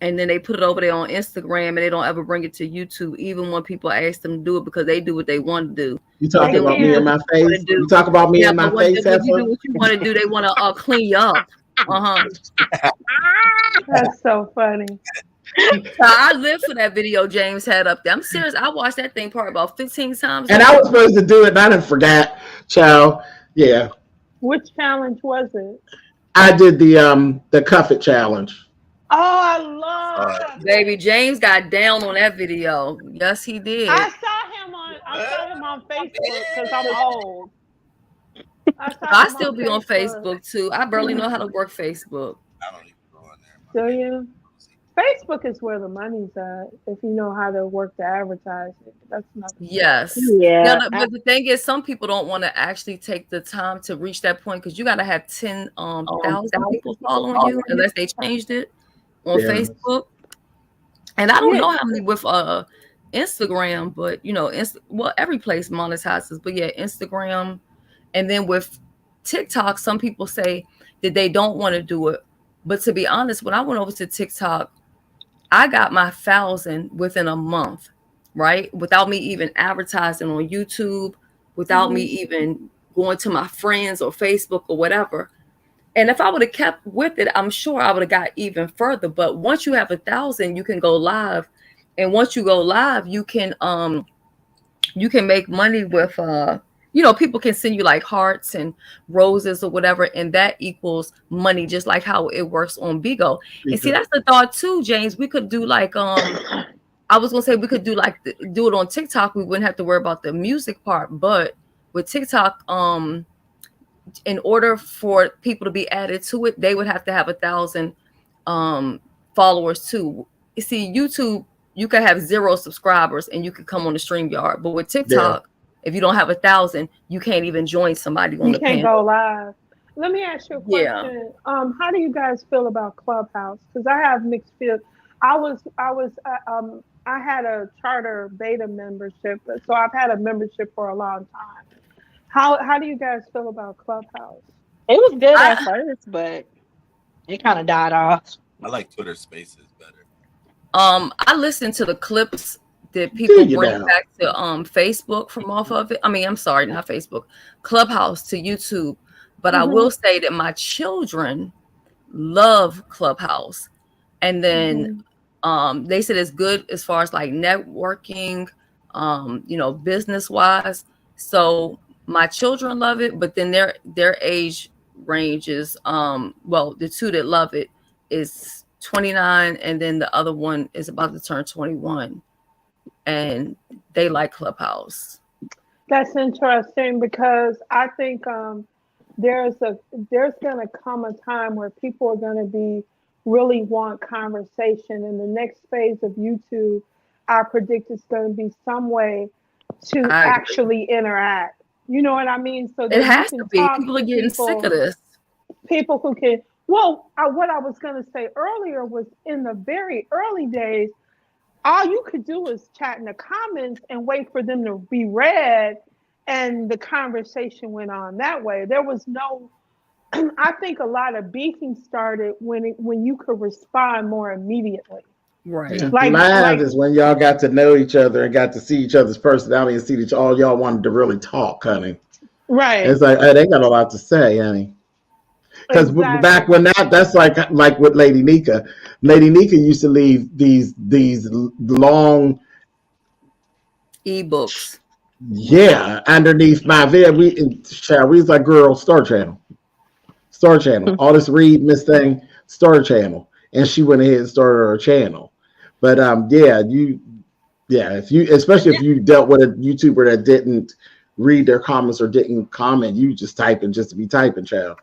Speaker 3: and then they put it over there on Instagram and they don't ever bring it to YouTube, even when people ask them to do it because they do what they want to do.
Speaker 1: You
Speaker 3: But
Speaker 1: talking
Speaker 3: then
Speaker 7: They
Speaker 3: when
Speaker 1: about me
Speaker 3: you do
Speaker 1: and
Speaker 7: can.
Speaker 3: what
Speaker 1: my
Speaker 3: you want to
Speaker 1: face? You
Speaker 3: do,
Speaker 1: talk about me
Speaker 3: yeah,
Speaker 1: and my
Speaker 3: but
Speaker 1: face,
Speaker 3: when you do
Speaker 1: Heifer?
Speaker 3: what you want to do, they want to clean you up. Uh-huh.
Speaker 7: That's so funny.
Speaker 3: So I live for that video James had up there. I'm serious. I watched that thing probably about 15 times
Speaker 1: And I
Speaker 3: already.
Speaker 1: was supposed to do it, and I didn't forget, child. Yeah,
Speaker 7: Which challenge was it?
Speaker 1: I did the cuff it challenge.
Speaker 7: Oh, I love
Speaker 8: Uh,
Speaker 3: Baby
Speaker 7: Cuphead.
Speaker 3: James got down on that video. Yes, he did.
Speaker 7: I saw him on Facebook because I'm old. I saw
Speaker 3: I
Speaker 7: him
Speaker 3: still
Speaker 7: on
Speaker 3: be on
Speaker 7: Facebook.
Speaker 3: Facebook too. I barely know how to work Facebook.
Speaker 8: I don't even go in
Speaker 7: Do
Speaker 8: there.
Speaker 7: you? Facebook is where the money's at if you know how to work the advertising. That's another story.
Speaker 3: Yes. Now,
Speaker 6: Yeah.
Speaker 3: but the thing is, some people don't want to actually take the time to reach that point because you got to have 10,000 people following you unless they changed it on
Speaker 1: Yeah,
Speaker 3: Facebook. And I don't
Speaker 7: Yeah.
Speaker 3: know how many with Instagram, but you know, well, every place monetizes, but yeah, Instagram. And then with TikTok, some people say that they don't want to do it. But to be honest, when I went over to TikTok, I got my 1,000 within a month, right? Without me even advertising on YouTube, without me
Speaker 7: Hmm.
Speaker 3: even going to my friends or Facebook or whatever. And if I would have kept with it, I'm sure I would have got even further. But once you have 1,000, you can go live. And once you go live, you can make money with people can send you like hearts and roses or whatever, and that equals money, just like how it works on Bigo. And see, that's the thought too, James. We could do like I was gonna say we could do like do it on TikTok. We wouldn't have to worry about the music part, but with TikTok, in order for people to be added to it, they would have to have 1,000 followers too. You see, YouTube, you could have 0 subscribers and you could come on the StreamYard. But with
Speaker 1: yeah.
Speaker 3: TikTok, if you don't have 1,000, you can't even join somebody on
Speaker 7: You
Speaker 3: the
Speaker 7: can't
Speaker 3: panel.
Speaker 7: go live. Let me ask you a
Speaker 3: Yeah.
Speaker 7: question. How do you guys feel about Clubhouse? Because I have mixed feelings. I had a charter beta membership, so I've had a membership for a long time. How do you guys feel about Clubhouse?
Speaker 6: It was good at
Speaker 3: I
Speaker 6: first, but it kind of died off.
Speaker 8: I like Twitter Spaces better.
Speaker 3: I listen to the clips that
Speaker 1: Do
Speaker 3: people
Speaker 1: you
Speaker 3: bring
Speaker 1: now?
Speaker 3: back to Facebook from off of it. I mean, I'm sorry, not Facebook, Clubhouse to YouTube. But I
Speaker 7: Hmm.
Speaker 3: will say that my children love Clubhouse. And then
Speaker 7: Hmm.
Speaker 3: they said it's good as far as like networking, business wise. So My children love it, but then their age range is well, the two that love it is 29, and then the other one is about to turn 21, and they like Clubhouse.
Speaker 7: That's interesting because I think there's going to come a time where people are going to be really want conversation, and the next phase of YouTube, I predict it's going to be some way to actually interact. You know what I mean? So
Speaker 3: it has to be. People are getting sick of this.
Speaker 7: People who can. Well, what I was going to say earlier was in the very early days, all you could do was chat in the comments and wait for them to be read, and the conversation went on that way. There was no. I think a lot of beefing started when you could respond more immediately.
Speaker 1: Right. Live is when y'all got to know each other and got to see each other's personality and see all y'all wanted to really talk, honey.
Speaker 7: Right.
Speaker 1: It's like, hey, they got a lot to say, honey. Because back when that's like with Lady Nika. Lady Nika used to leave these long
Speaker 3: ebooks.
Speaker 1: Yeah, underneath my video. We was like, girl, Star Channel. All this read Miss thing, Star Channel. And she went ahead and started her channel. But if you dealt with a YouTuber that didn't read their comments or didn't comment, you just typing just to be typing, child.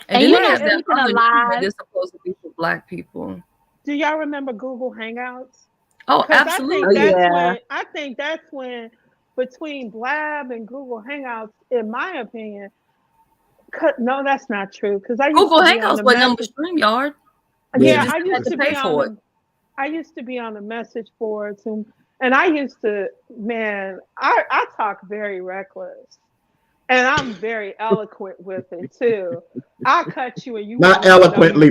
Speaker 3: And then there's that other YouTuber that's supposed to be for Black people.
Speaker 7: Do y'all remember Google Hangouts?
Speaker 3: Oh, absolutely.
Speaker 7: I think that's when between Blab and Google Hangouts, in my opinion, no, that's not true. Because
Speaker 3: Google Hangouts wasn't on the StreamYard.
Speaker 7: Yeah, I used to be on the message boards, and I used to, man, I talk very reckless, and I'm very eloquent with it too. I'll cut you and you
Speaker 1: not eloquently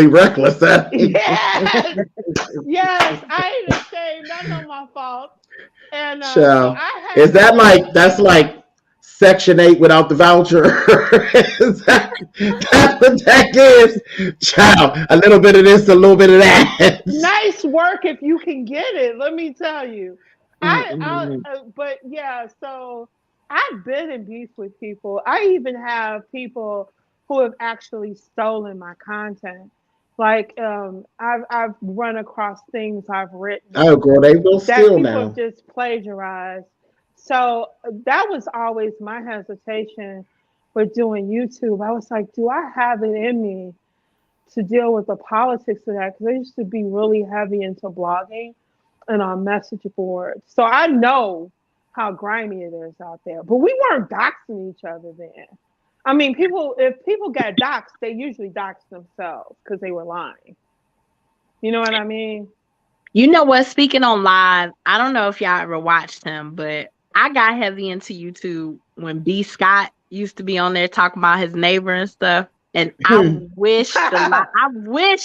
Speaker 1: reckless.
Speaker 7: Yes, I ain't ashamed. That's not my fault. And
Speaker 1: so is that that's like Section 8 without the voucher? That's what that gives, child. A little bit of this, a little bit of that.
Speaker 7: Nice work if you can get it. Let me tell you. But yeah, so I've been in beef with people. I even have people who have actually stolen my content. Like I've run across things I've written.
Speaker 1: Oh, girl, they will steal now.
Speaker 7: People just plagiarize. So that was always my hesitation with doing YouTube. I was like, do I have it in me to deal with the politics of that? Because I used to be really heavy into blogging and on message boards. So I know how grimy it is out there. But we weren't doxing each other then. I mean, if people got doxed, they usually doxed themselves because they were lying. You know what I mean?
Speaker 6: You know what? Speaking on live, I don't know if y'all ever watched him, but I got heavy into YouTube when B. Scott used to be on there talking about his neighbor and stuff. And I wish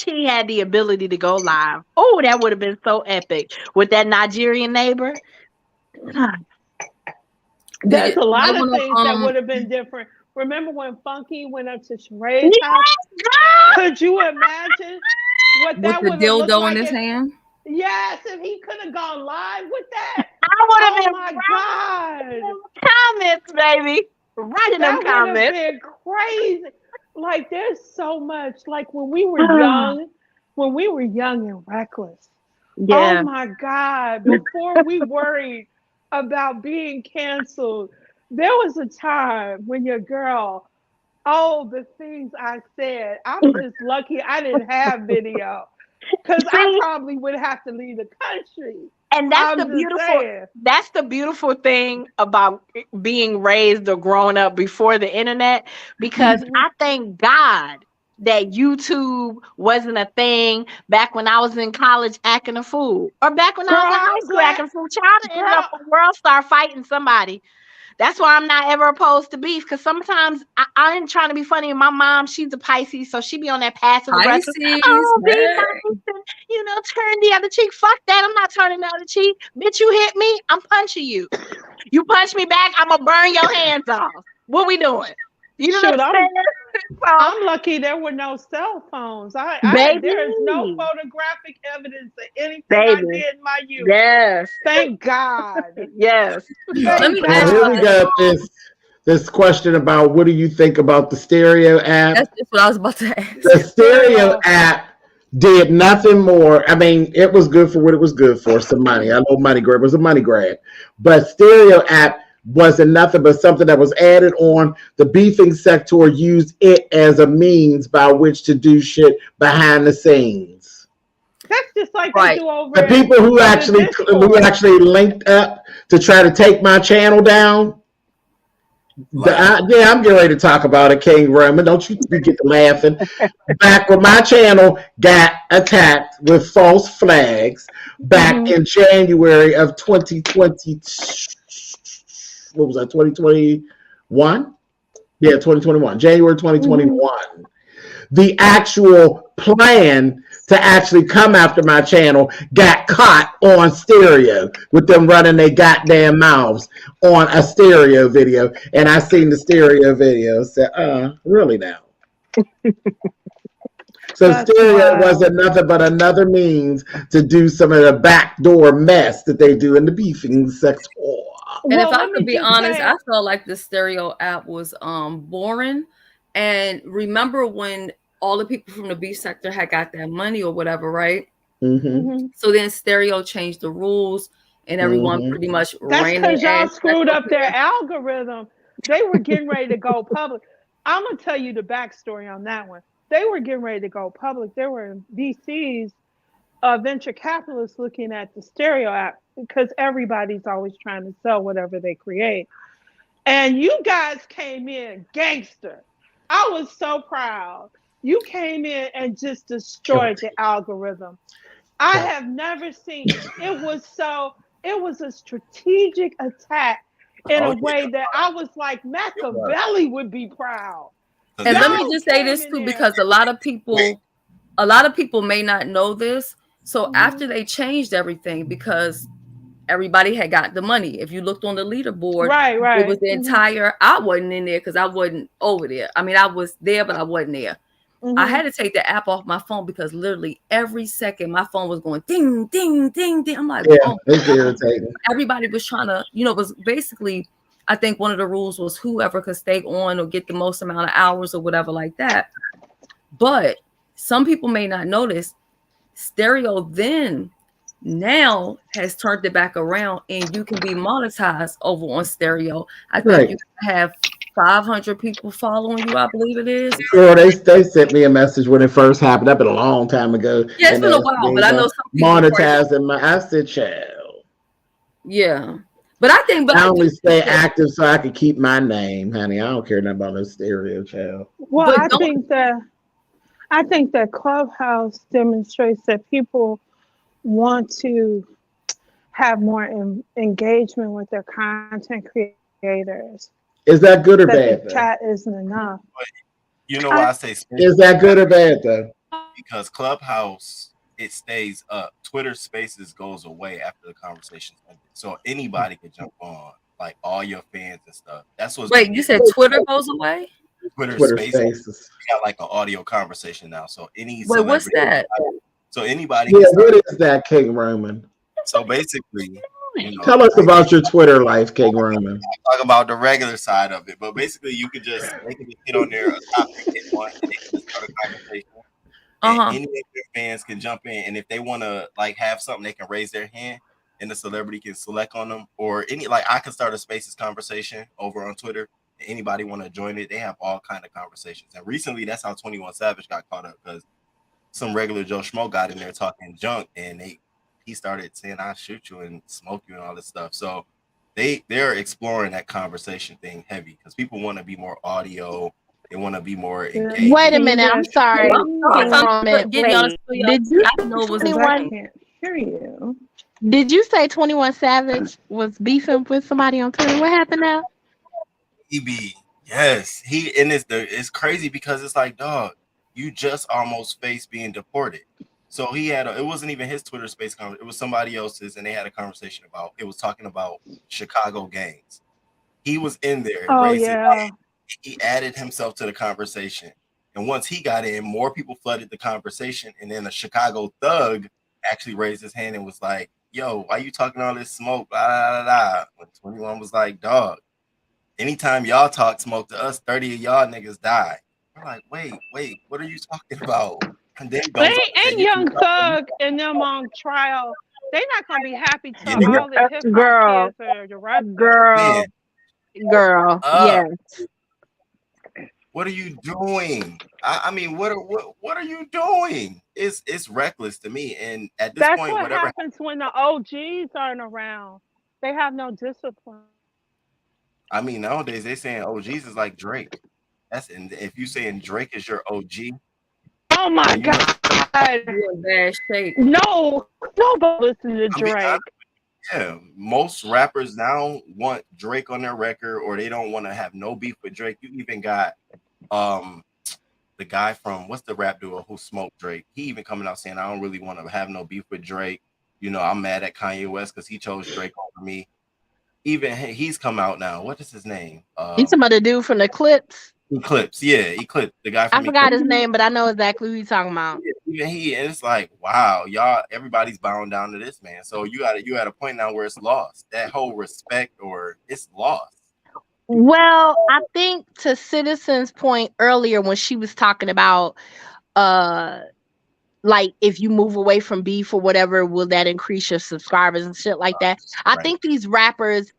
Speaker 6: he had the ability to go live. Oh, that would have been so epic with that Nigerian neighbor.
Speaker 7: There's a lot of things that would have been different. Remember when Funky went up to Sharae's house? Could you imagine what that would have looked like?
Speaker 3: With the dildo in his hand?
Speaker 7: Yes, if he could have gone live with that.
Speaker 6: I would have been.
Speaker 7: Oh my God.
Speaker 6: Comments, baby. Right in them comments.
Speaker 7: That would have been crazy. Like, there's so much. Like when we were young and reckless.
Speaker 6: Yeah.
Speaker 7: Oh my God. Before we worried about being canceled, there was a time when your girl, the things I said, I'm just lucky I didn't have video. Because I probably would have to leave the country.
Speaker 6: And that's the beautiful thing about being raised or growing up before the internet, because I thank God that YouTube wasn't a thing back when I was in college acting a fool, or back when I was in high school acting a fool. Child, end up the world start fighting somebody. That's why I'm not ever opposed to beef, because sometimes I ain't trying to be funny. And my mom, she's a Pisces, so she be on that passive aggressive. Oh, be nice and, turn the other cheek. Fuck that. I'm not turning the other cheek. Bitch, you hit me, I'm punching you. You punch me back, I'm gonna burn your hands off. What we doing? You know what I'm saying?
Speaker 7: I'm lucky there were no cell phones. There is no photographic evidence of anything I did in my youth.
Speaker 6: Yes.
Speaker 7: Thank God.
Speaker 6: Yes.
Speaker 3: Let me
Speaker 1: Now
Speaker 3: ask
Speaker 1: here
Speaker 3: you
Speaker 1: we
Speaker 3: this.
Speaker 1: got this question about what do you think about the stereo app?
Speaker 3: That's just what I was about to ask.
Speaker 1: The stereo app did nothing more. I mean, it was good for what it was good for, some money. I know money grab. It was a money grab. But stereo app wasn't nothing but something that was added on. The beefing sector used it as a means by which to do shit behind the scenes.
Speaker 7: That's just like
Speaker 3: Right.
Speaker 7: they do over
Speaker 1: The people who
Speaker 7: Discourse.
Speaker 1: actually linked up to try to take my channel down. I'm getting ready to talk about it, King Roman. Don't you get to laughing. Back when my channel got attacked with false flags back in January of 2020. What was that, 2021? Yeah, 2021. January 2021. The actual plan to actually come after my channel got caught on stereo with them running their goddamn mouths on a stereo video. And I seen the stereo video. Said, really now? So
Speaker 7: That's
Speaker 1: stereo
Speaker 7: wild.
Speaker 1: wasn't nothing but another means to do some of the backdoor mess that they do in the beefing sector.
Speaker 3: And if I
Speaker 7: let me
Speaker 3: could be
Speaker 7: just
Speaker 3: honest,
Speaker 7: say-
Speaker 3: I felt like the stereo app was boring. And remember when all the people from the B sector had got that money or whatever, right? So then stereo changed the rules and everyone pretty much
Speaker 7: That's
Speaker 3: ran
Speaker 7: because
Speaker 3: their
Speaker 7: y'all
Speaker 3: ass
Speaker 7: screwed
Speaker 3: back
Speaker 7: up their algorithm. They were getting ready to go public. I'm gonna tell you the backstory on that one. They were getting ready to go public. There were VCs, venture capitalists looking at the stereo app because everybody's always trying to sell whatever they create. And you guys came in gangster. I was so proud. You came in and just destroyed the algorithm. I have never seen it was a strategic attack in a way that I was like Machiavelli would be proud.
Speaker 3: And let me just say this too, because a lot of people may not know this. So after they changed everything, because everybody had got the money. If you looked on the leaderboard,
Speaker 7: right.
Speaker 3: It was the entire. I wasn't in there because I wasn't over there. I mean, I was there, but I wasn't there. I had to take the app off my phone because literally every second my phone was going ding, ding, ding, ding. I'm like,
Speaker 1: it's irritating.
Speaker 3: Everybody was trying to, it was basically, I think one of the rules was whoever could stay on or get the most amount of hours or whatever like that. But some people may not notice stereo then now has turned it back around and you can be monetized over on stereo. I think you have 500 people following you, I believe it is.
Speaker 1: Sure, they sent me a message when it first happened. That's been a long time ago.
Speaker 3: Yeah, it's been a while, but I know some people
Speaker 1: monetizing my. I said, child.
Speaker 3: Yeah, but I think,
Speaker 1: I only stay active so I can keep my name, honey. I don't care nothing about no stereo, child.
Speaker 7: Well, I think that Clubhouse demonstrates that people want to have more engagement with their content creators.
Speaker 1: Is that good or bad?
Speaker 7: The chat isn't enough.
Speaker 8: You know why I say
Speaker 1: is that good or bad though?
Speaker 8: Because Clubhouse, it stays up. Twitter Spaces goes away after the conversation's ended, so anybody can jump on, like all your fans and stuff. That's what's.
Speaker 3: Wait, you said Twitter goes away?
Speaker 8: Twitter Spaces. We got like an audio conversation now, so
Speaker 3: Wait, what's that?
Speaker 8: So anybody.
Speaker 1: Yeah, what is that, King Roman?
Speaker 8: So basically,
Speaker 1: tell us about your Twitter life, King Roman.
Speaker 8: Talk about the regular side of it, but basically, you could just get on there, a topic, hit one, and they can just start a conversation. And any of your fans can jump in, and if they want to like have something, they can raise their hand, and the celebrity can select on them. Or I can start a Spaces conversation over on Twitter. Anybody want to join it? They have all kind of conversations. And recently, that's how 21 Savage got caught up, because some regular Joe Schmo got in there talking junk, and he started saying, "I'll shoot you and smoke you" and all this stuff. So they're exploring that conversation thing heavy because people want to be more audio. They want to be more engaged.
Speaker 6: Wait a minute, I'm sorry. Did you say 21 Savage was beefing with somebody on Twitter? What happened now?
Speaker 8: Yes, it's crazy because it's like, dog, you just almost faced being deported. So he had it wasn't even his Twitter space conversation, it was somebody else's, and they had a conversation about talking about Chicago gangs. He was in there. he added himself to the conversation. And once he got in, more people flooded the conversation. And then a Chicago thug actually raised his hand and was like, yo, why you talking all this smoke? Blah, blah, blah, blah. When 21 was like, dog, anytime y'all talk smoke to us, 30 of y'all niggas die. We're like, wait, what are you talking about? And then
Speaker 7: They ain't Young Thug and them on trial. They not gonna be happy till all the hip hop kids are arrested.
Speaker 6: Girl, yes.
Speaker 8: What are you doing? I mean, what are you doing? It's reckless to me. And at this point,
Speaker 7: what
Speaker 8: whatever
Speaker 7: happens when the OGs aren't around. They have no discipline.
Speaker 8: I mean, nowadays they saying OGs is like Drake. And if you saying Drake is your OG,
Speaker 7: oh my God,
Speaker 3: you're in bad shape.
Speaker 7: No, nobody listen to Drake.
Speaker 8: Yeah, most rappers now want Drake on their record, or they don't want to have no beef with Drake. You even got the guy from what's the rap duo who smoked Drake? He even coming out saying, I don't really want to have no beef with Drake. You know, I'm mad at Kanye West because he chose Drake over me. Even he's come out now. What is his name?
Speaker 6: He's some other dude from the Clips.
Speaker 8: Eclipse, Eclipse. The guy from
Speaker 6: I forgot his name, but I know exactly who he's talking about.
Speaker 8: Even he, and it's like, wow, y'all, everybody's bound down to this man. So you at a point now where it's lost. That whole respect, or it's lost.
Speaker 6: Well, I think to Citizen's point earlier when she was talking about like if you move away from beef or whatever, will that increase your subscribers and shit like that? I think these rappers,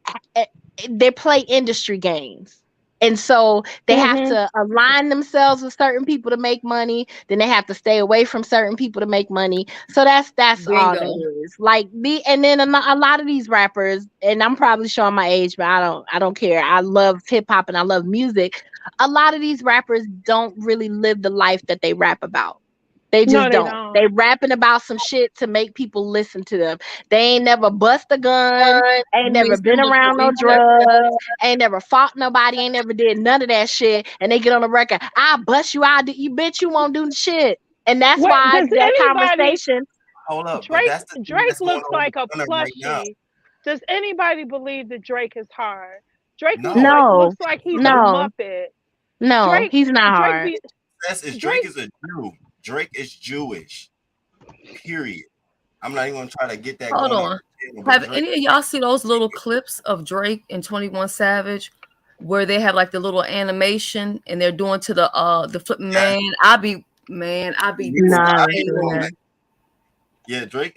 Speaker 6: they play industry games. And so they have to align themselves with certain people to make money. Then they have to stay away from certain people to make money. So that's all that is. Like and then a lot of these rappers, and I'm probably showing my age, but I don't care. I love hip hop and I love music. A lot of these rappers don't really live the life that they rap about. They just don't. They rapping about some shit to make people listen to them. They ain't never bust a gun, ain't never been around no drugs, ain't never fought nobody, ain't never did none of that shit. And they get on the record, I'll bust you out. You bitch, you won't do shit. And that's why that conversation.
Speaker 8: Hold up,
Speaker 7: Drake looks like a plushie. Does anybody believe that Drake is hard? Drake looks like he's a Muppet.
Speaker 6: No, he's not hard.
Speaker 8: Drake is a Jew. Drake is Jewish. Period. I'm not even gonna try to get that.
Speaker 3: Hold on. Have any of y'all see those little clips of Drake and 21 Savage where they have like the little animation and they're doing to the flipping man?
Speaker 8: Yeah, Drake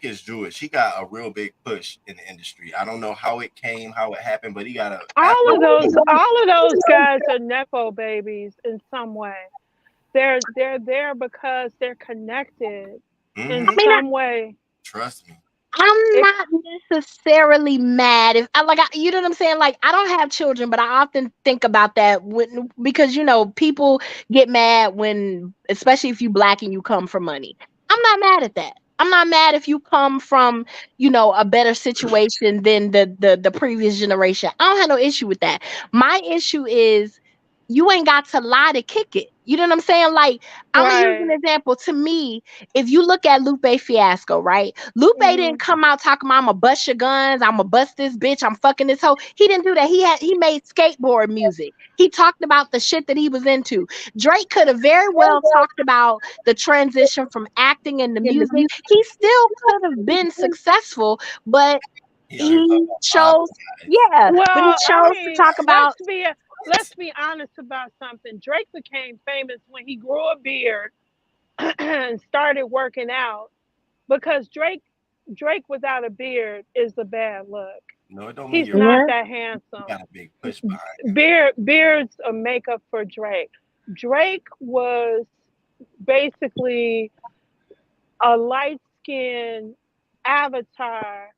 Speaker 8: is Jewish. He got a real big push in the industry. I don't know how it came, how it happened, but he got
Speaker 7: all of those guys are nepo babies in some way. They're there because they're connected in some way.
Speaker 8: Trust me.
Speaker 6: I'm not necessarily mad if you know what I'm saying? Like, I don't have children, but I often think about that because, you know, people get mad especially if you Black and you come from money. I'm not mad at that. I'm not mad if you come from, you know, a better situation than the previous generation. I don't have no issue with that. My issue is you ain't got to lie to kick it. You know what I'm saying? Like, I'm going to use an example. To me, if you look at Lupe Fiasco, right? Lupe didn't come out talking about, I'm going to bust your guns, I'm going to bust this bitch, I'm fucking this hoe. He didn't do that. He made skateboard music. He talked about the shit that he was into. Drake could have very well talked about the transition from acting into music. He still could have been successful, but he chose, but he chose to talk about...
Speaker 7: Let's be honest about something. Drake became famous when he grew a beard and started working out, because Drake without a beard is a bad look.
Speaker 8: No, it don't mean
Speaker 7: he's not that handsome.
Speaker 8: Got a big push behind him.
Speaker 7: Beards a makeup for Drake. Drake was basically a light-skinned avatar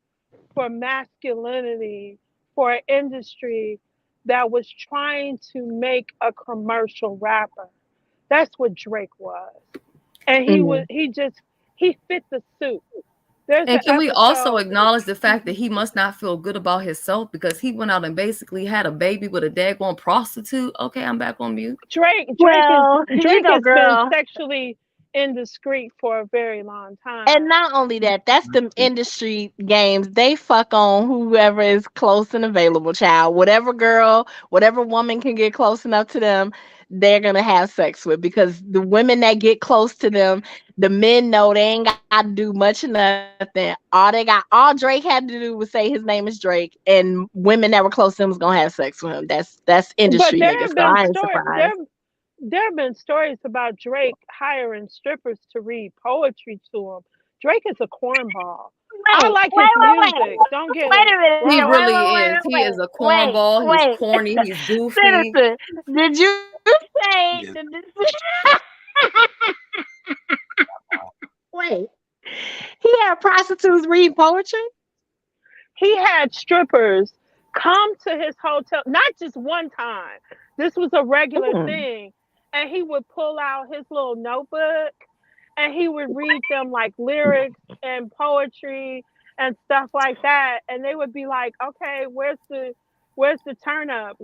Speaker 7: for masculinity for an industry that was trying to make a commercial rapper. That's what Drake was. And he fit the suit.
Speaker 3: And can we also acknowledge the fact that he must not feel good about himself because he went out and basically had a baby with a daggone prostitute? Okay, I'm back on mute.
Speaker 7: Drake has been sexually indiscreet for a very long time.
Speaker 6: And not only that, that's the industry games. They fuck on whoever is close and available, child. Whatever girl, whatever woman can get close enough to them, they're gonna have sex with, because the women that get close to them, the men know they ain't got to do much of nothing. All Drake had to do was say his name is Drake, and women that were close to him was gonna have sex with him. That's industry
Speaker 7: But
Speaker 6: niggas. So I ain't surprised.
Speaker 7: there have been stories about Drake hiring strippers to read poetry to him. Drake is a cornball. I
Speaker 6: Wait,
Speaker 7: like
Speaker 6: wait,
Speaker 7: his
Speaker 6: wait, wait.
Speaker 7: music. Don't get
Speaker 6: Wait
Speaker 7: it.
Speaker 6: a minute.
Speaker 3: He
Speaker 6: Wait,
Speaker 3: really
Speaker 6: wait,
Speaker 3: is.
Speaker 6: wait,
Speaker 3: He
Speaker 6: wait,
Speaker 3: is a
Speaker 6: wait,
Speaker 3: cornball. He's
Speaker 6: wait.
Speaker 3: corny. He's goofy.
Speaker 6: Citizen, did you say
Speaker 8: Yes.
Speaker 6: that wait. He had prostitutes read poetry?
Speaker 7: He had strippers come to his hotel, not just one time. This was a regular
Speaker 6: Mm.
Speaker 7: thing. And he would pull out his little notebook and he would read them like lyrics and poetry and stuff like that. And they would be like, okay, where's the turn up?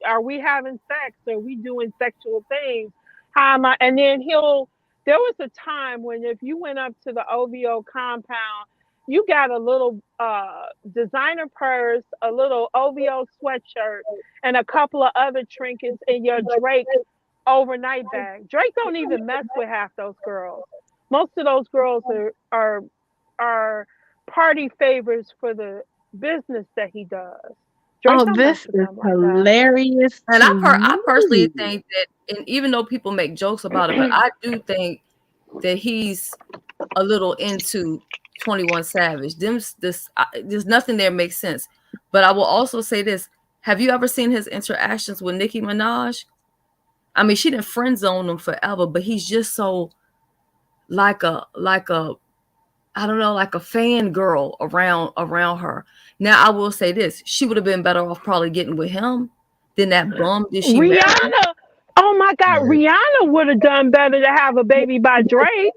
Speaker 7: Are we having sex? Are we doing sexual things? How am I? And then there was a time when if you went up to the OVO compound, you got a little designer purse, a little OVO sweatshirt, and a couple of other trinkets in your Drake overnight bag. Drake don't even mess with half those girls. Most of those girls are party favors for the business that he does. Drake
Speaker 6: Oh,
Speaker 7: don't mess
Speaker 6: this
Speaker 7: with
Speaker 6: is
Speaker 7: them like that.
Speaker 6: hilarious
Speaker 3: And
Speaker 6: to
Speaker 3: I personally
Speaker 6: me.
Speaker 3: think that, and even though people make jokes about it, but I do think that he's a little into 21 Savage. There's nothing there makes sense. But I will also say this: have you ever seen his interactions with Nicki Minaj? I mean, she didn't friend zone him forever, but he's just so like a I don't know, like a fangirl around her. Now I will say this: she would have been better off probably getting with him than that bum that she married.
Speaker 7: Rihanna, oh my God, Rihanna would have done better to have a baby by Drake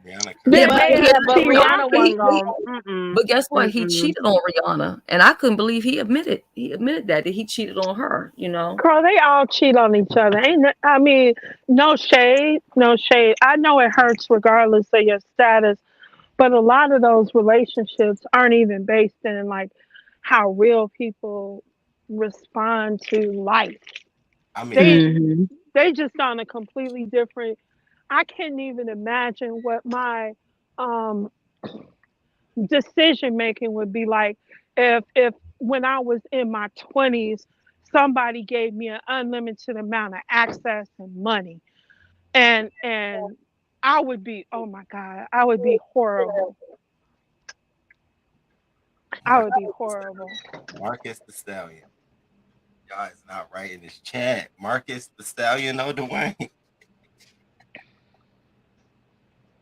Speaker 8: Rihanna
Speaker 3: Yeah,
Speaker 7: than
Speaker 3: but
Speaker 6: But
Speaker 3: he
Speaker 6: yeah, but
Speaker 7: ASAP
Speaker 3: admitted,
Speaker 6: Rihanna
Speaker 7: Rocky.
Speaker 6: wasn't going.
Speaker 3: but guess what? He
Speaker 6: Mm-mm.
Speaker 3: cheated on Rihanna, and I couldn't believe he admitted that he cheated on her.
Speaker 7: Girl, they all cheat on each other. I mean, no shade, no shade. I know it hurts regardless of your status, but a lot of those relationships aren't even based in like how real people respond to life.
Speaker 8: I mean,
Speaker 7: They
Speaker 6: Hmm.
Speaker 7: they just on a completely different. I can't even imagine what my um decision making would be like if when I was in my 20s somebody gave me an unlimited amount of access and money and I would be, oh my God, I would be horrible. I would be horrible.
Speaker 8: Marcus the Stallion. Y'all is not right in this chat. Marcus the Stallion, no Dwayne.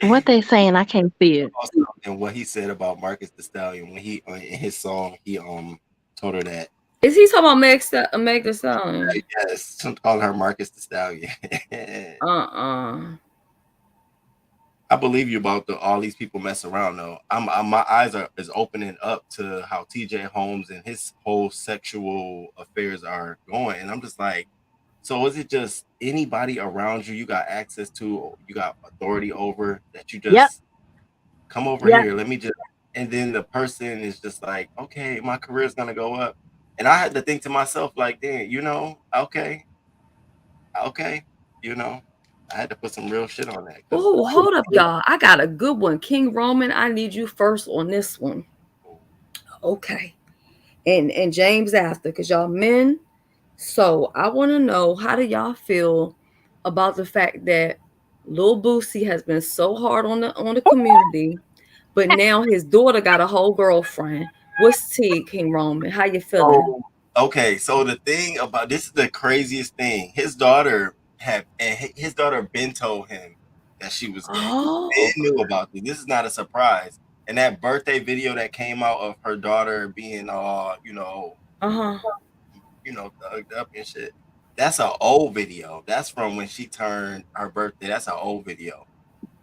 Speaker 6: What they saying? I can't see it.
Speaker 8: And what he said about Marcus the Stallion when he in his song he told her that
Speaker 3: Is he talking about Meg Thee Stallion?
Speaker 8: yes, calling her Marcus the Stallion. I believe you about all these people mess around though. My eyes is opening up to how TJ Holmes and his whole sexual affairs are going, and I'm just like, so is it just anybody around you got access to, you got authority over, that you
Speaker 6: Yep.
Speaker 8: just come over
Speaker 6: Yep.
Speaker 8: here, let me just, and then the person is just like, okay, my career is gonna go up, and I had to think to myself like, damn, okay, I had to put some real shit on that.
Speaker 3: Oh, hold up, y'all. I got a good one. King Roman, I need you first on this one. Okay. And James after, because y'all men. So I want to know, how do y'all feel about the fact that Lil Boosie has been so hard on the community, but now his daughter got a whole girlfriend? What's T, King Roman? How you feeling?
Speaker 8: Oh, okay, so the thing about this is the craziest thing. His daughter been told him that she was gay.
Speaker 3: Oh,
Speaker 8: They knew about this. This is not a surprise. And that birthday video that came out of her daughter being
Speaker 3: uh-huh.
Speaker 8: thugged up and shit. That's an old video. That's from when she turned her birthday. That's an old video.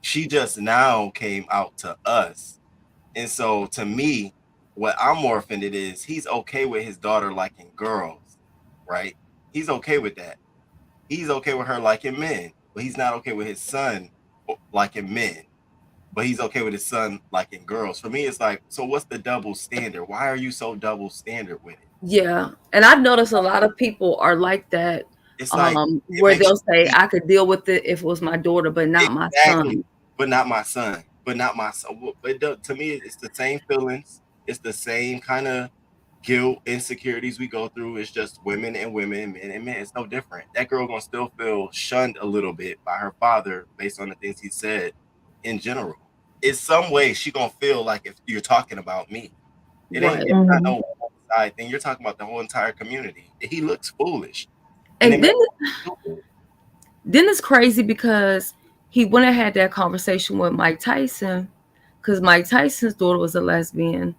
Speaker 8: She just now came out to us. And so to me, what I'm more offended is he's okay with his daughter liking girls, right? He's okay with that. He's okay with her liking men, but he's not okay with his son liking men, but he's okay with his son liking girls. For me, it's like, so what's the double standard? Why are you so double standard with it?
Speaker 3: Yeah, and I've noticed a lot of people are like that.
Speaker 8: It's like it
Speaker 3: Where
Speaker 8: makes
Speaker 3: they'll say,
Speaker 8: you
Speaker 3: "I could deal with it if it was my daughter, but not my
Speaker 8: exactly,
Speaker 3: son."
Speaker 8: but not my son, but not my son. But to me, it's the same feelings. It's the same kind of guilt, insecurities we go through. It's just women and women, men and men. It's no different. That girl gonna still feel shunned a little bit by her father based on the things he said in general. In some way, she gonna feel like if you're talking about me. It ain't.
Speaker 3: Right.
Speaker 8: It's not no one side thing. You're talking about the whole entire community. He looks foolish, and it
Speaker 3: And
Speaker 8: makes
Speaker 3: then it's crazy because he went and had that conversation with Mike Tyson, because Mike Tyson's daughter was a lesbian.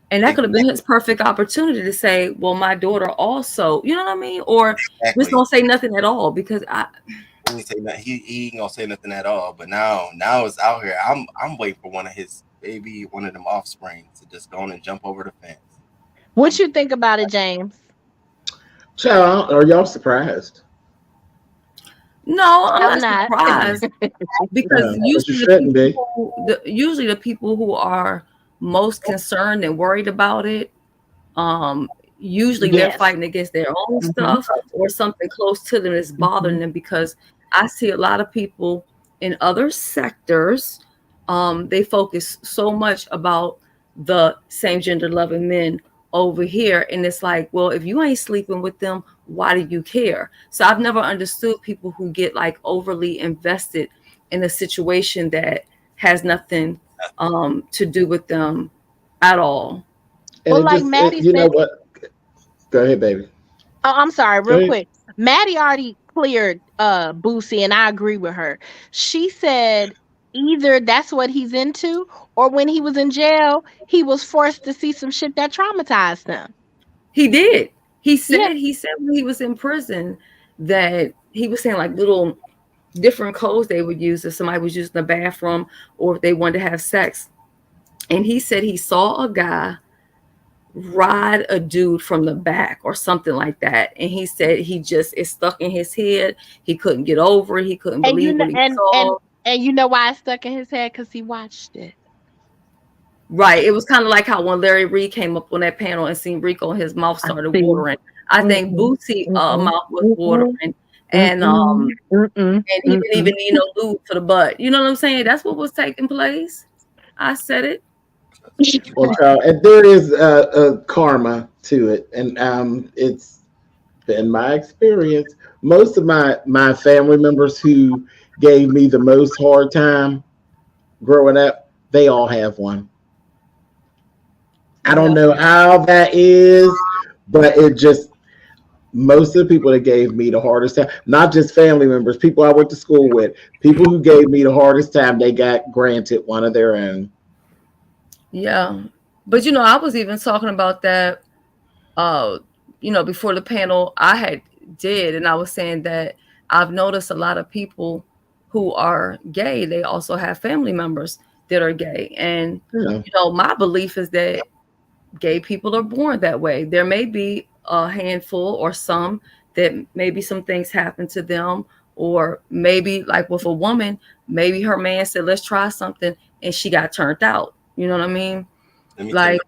Speaker 3: And that could have been his perfect opportunity to say, well, my daughter also, you know what I mean? Or just don't say nothing at all, because
Speaker 8: he ain't say nothing. He ain't gonna say nothing at all. But now it's out here. I'm waiting for one of his maybe one of them offspring to just go on and jump over the fence.
Speaker 6: What you think about it, James?
Speaker 1: Child, are y'all surprised?
Speaker 3: no, I'm
Speaker 6: I'm
Speaker 3: not
Speaker 6: not.
Speaker 3: surprised, because
Speaker 1: But you shouldn't be.
Speaker 3: usually the people who are most concerned and worried about it, usually they're
Speaker 6: Yes.
Speaker 3: fighting against their own stuff, or something close to them is bothering them, because I see a lot of people in other sectors, they focus so much about the same gender loving men over here, and it's like, well, if you ain't sleeping with them, why do you care? So I've never understood people who get like overly invested in a situation that has nothing to do with them at all.
Speaker 1: And
Speaker 6: Well,
Speaker 1: it
Speaker 6: like
Speaker 1: just,
Speaker 6: Maddie
Speaker 1: you know
Speaker 6: said,
Speaker 1: what? Go ahead, baby.
Speaker 6: oh, I'm sorry,
Speaker 1: Go
Speaker 6: real
Speaker 1: ahead.
Speaker 6: quick. Maddie already cleared Boosie, and I agree with her. She said either that's what he's into, or when he was in jail, he was forced to see some shit that traumatized him.
Speaker 3: He did.
Speaker 6: Yeah.
Speaker 3: He said when he was in prison that he was saying like little different codes they would use if somebody was using the bathroom or if they wanted to have sex. And he said he saw a guy ride a dude from the back or something like that. And he said he just it stuck in his head. He couldn't get over it. He couldn't
Speaker 6: And you
Speaker 3: believe
Speaker 6: know,
Speaker 3: what he saw.
Speaker 6: and you know why it stuck in his head? Because he watched it.
Speaker 3: Right. It was kind of like how when Larry Reed came up on that panel and seen Rico, his mouth
Speaker 6: I
Speaker 3: started
Speaker 6: see.
Speaker 3: watering. I think
Speaker 6: Mm-mm,
Speaker 3: Bootsy
Speaker 6: mm-mm,
Speaker 3: mouth was
Speaker 6: mm-mm,
Speaker 3: watering. And
Speaker 6: mm-mm, mm-mm,
Speaker 3: and he didn't
Speaker 6: mm-mm.
Speaker 3: even need no lube for the butt. You know what I'm saying? That's what was taking place. I said it.
Speaker 1: Well, child, and there is a karma to it, and it's been my experience. Most of my family members who gave me the most hard time growing up, they all have one. I don't
Speaker 3: Yep.
Speaker 1: know how that is, but it just most of the people that gave me the hardest time, not just family members, people I went to school with, people who gave me the hardest time, they got granted one of their own.
Speaker 3: Yeah. But I was even talking about that uh before the panel I had did, and I was saying that I've noticed a lot of people who are gay, they also have family members that are gay. And
Speaker 1: Yeah.
Speaker 3: my belief is that gay people are born that way. There may be a handful or some that maybe some things happen to them, or maybe like with a woman, maybe her man said, let's try something, and she got turned out. You know what I mean?
Speaker 8: Let me tell you.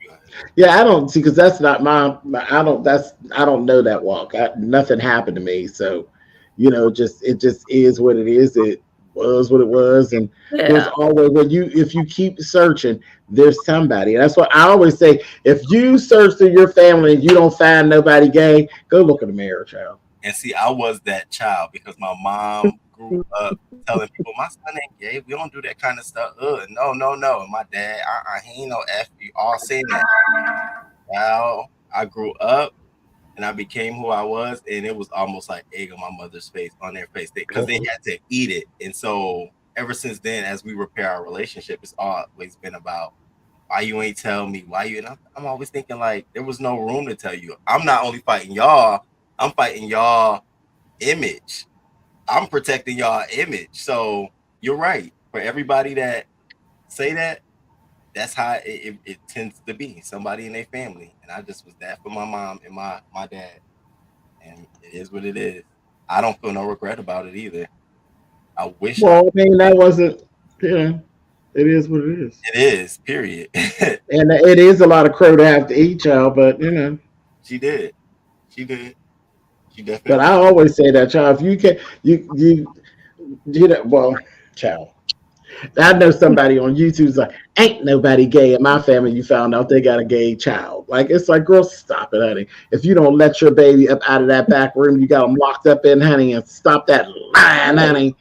Speaker 3: Like,
Speaker 1: Yeah, I don't see because that's not I don't know that walk. Nothing happened to me, so just it just is what it is. It was what it was, and there's
Speaker 3: yeah,
Speaker 1: always when you if you keep searching, there's somebody. And that's what I always say. If you search through your family and you don't find nobody gay, go look in the mirror, child.
Speaker 8: And see, I was that child because my mom grew up telling people my son ain't gay. We don't do that kind of stuff. No, no, no. And my dad, he ain't no F. You all saying that. Now I grew up and I became who I was, and it was almost like egg on my mother's face, on their face, because they had to eat it. And so ever since then, as we repair our relationship, it's always been about why you ain't tell me, why you. And I'm always thinking like there was no room to tell you. I'm not only fighting y'all, I'm fighting y'all image. I'm protecting y'all image. So you're right. For everybody that say that, that's how it tends to be. Somebody in their family. And I just was that for my mom and my dad. And it is what it is. I don't feel no regret about it either. I wish.
Speaker 1: Well, I mean, that wasn't, it is what it is.
Speaker 8: It is, period.
Speaker 1: And it is a lot of crow to have to eat, y'all, but
Speaker 8: She did. She did. She
Speaker 1: But
Speaker 8: definitely.
Speaker 1: I always say that, child, if you can, well, child. I know somebody on YouTube's like, ain't nobody gay in my family. You found out they got a gay child. Like, it's like, girl, stop it, honey. If you don't let your baby up out of that back room, you got them locked up in, honey, and stop that lying, honey.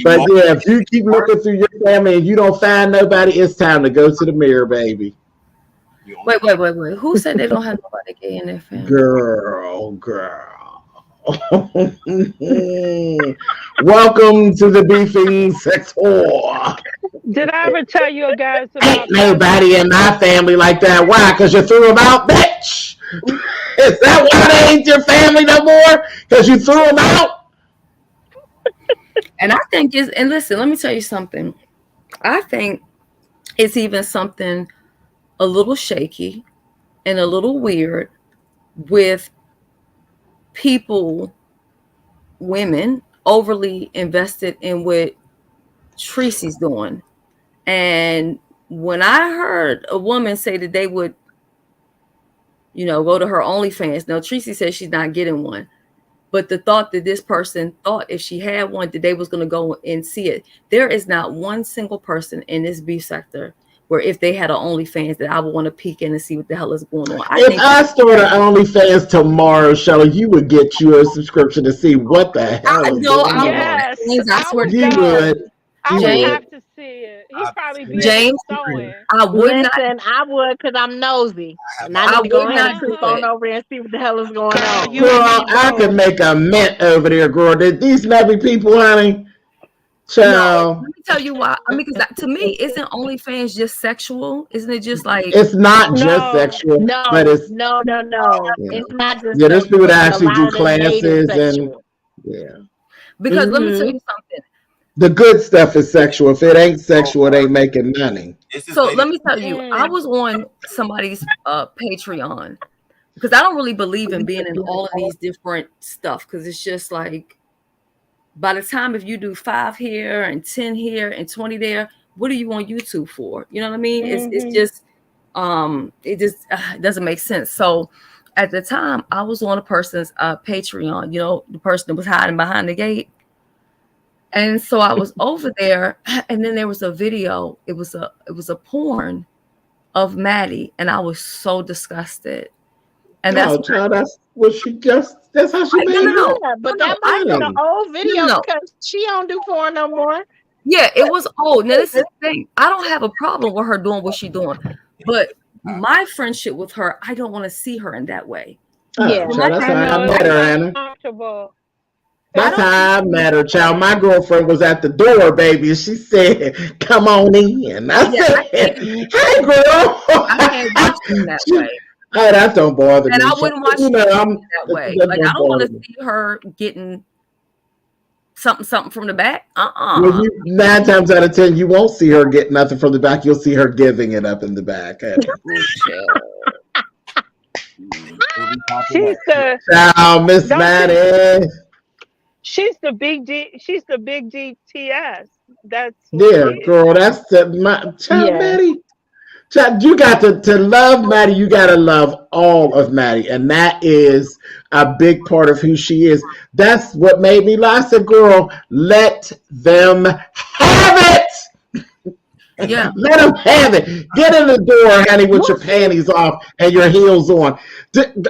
Speaker 1: But yeah, if you keep looking through your family and you don't find nobody, it's time to go to the mirror, baby.
Speaker 3: Wait. Who said they don't have nobody gay in their family?
Speaker 1: Girl. Welcome to the beefing sex whore.
Speaker 7: Did I ever tell you guys about
Speaker 1: Ain't nobody in my family like that? Why? Because you threw them out, bitch. Is that why they ain't your family no more? Because you threw them out?
Speaker 3: And I think and listen, let me tell you something. I think it's even something a little shaky and a little weird with people, women, overly invested in what Tracy's doing. And when I heard a woman say that they would, go to her OnlyFans, now Tracy says she's not getting one. But the thought that this person thought if she had one, that they was going to go and see it. There is not one single person in this beef sector where if they had an OnlyFans that I would want to peek in and see what the hell is going on.
Speaker 1: If I started OnlyFans tomorrow, Shelly, you would get you a subscription to see what the hell is going on.
Speaker 7: Yes,
Speaker 3: I swear
Speaker 1: you would.
Speaker 7: I would
Speaker 3: James,
Speaker 7: have to see it. He probably be
Speaker 3: James,
Speaker 7: sewing.
Speaker 3: I would
Speaker 6: Listen, I would because I'm nosy. And I need to go ahead and creep on over there and see what the hell is going on.
Speaker 1: Girl, I could make a mint over there, girl. These nubby people, honey. Child.
Speaker 3: No, let me tell you why. I mean, because to me, isn't OnlyFans just sexual? Isn't it just like
Speaker 1: it's not just sexual,
Speaker 6: no,
Speaker 1: but it's
Speaker 6: no.
Speaker 1: Yeah.
Speaker 6: It's not just
Speaker 1: there's people that
Speaker 6: sexual.
Speaker 1: actually
Speaker 6: A lot
Speaker 1: do
Speaker 6: of them made it
Speaker 1: classes and
Speaker 6: sexual.
Speaker 3: because let me tell you something.
Speaker 1: The good stuff is sexual. If it ain't sexual, it ain't making money.
Speaker 3: So let me tell you, I was on somebody's Patreon because I don't really believe in being in all of these different stuff because it's just like by the time if you do 5 here and 10 here and 20 there, what are you on YouTube for? You know what I mean? It's just it doesn't make sense. So at the time I was on a person's Patreon, the person that was hiding behind the gate. And so I was over there, and then there was a video. It was a porn of Maddie, and I was so disgusted. And that's
Speaker 1: that's how she made it.
Speaker 6: Yeah, but that might be an old video because she don't do porn no more.
Speaker 3: Yeah, it was old. Now this is the thing. I don't have a problem with her doing what she's doing, but my friendship with her, I don't want to see her in that way.
Speaker 6: Yeah,
Speaker 1: that's how I met her, Anna. That's how I met her, child. My girlfriend was at the door, baby, and she said, "Come on in." I said, "Hey, girl."
Speaker 3: I can't watch them that way.
Speaker 1: Oh, that don't bother me.
Speaker 3: And I wouldn't watch them that way. Like I don't want to see her getting something from the back.
Speaker 1: Well, 9 times out of 10, you won't see her get nothing from the back. You'll see her giving it up in the back.
Speaker 7: She's the
Speaker 1: Miss Maddie.
Speaker 7: She's the big D. She's the big DTS. That's
Speaker 1: girl. That's my child, Maddie. Child, you got to love Maddie. You got to love all of Maddie, and that is a big part of who she is. That's what made me lie. I said, "Girl, let them have it."
Speaker 3: Yeah,
Speaker 1: let them have it. Get in the door, honey, with your panties off and your heels on.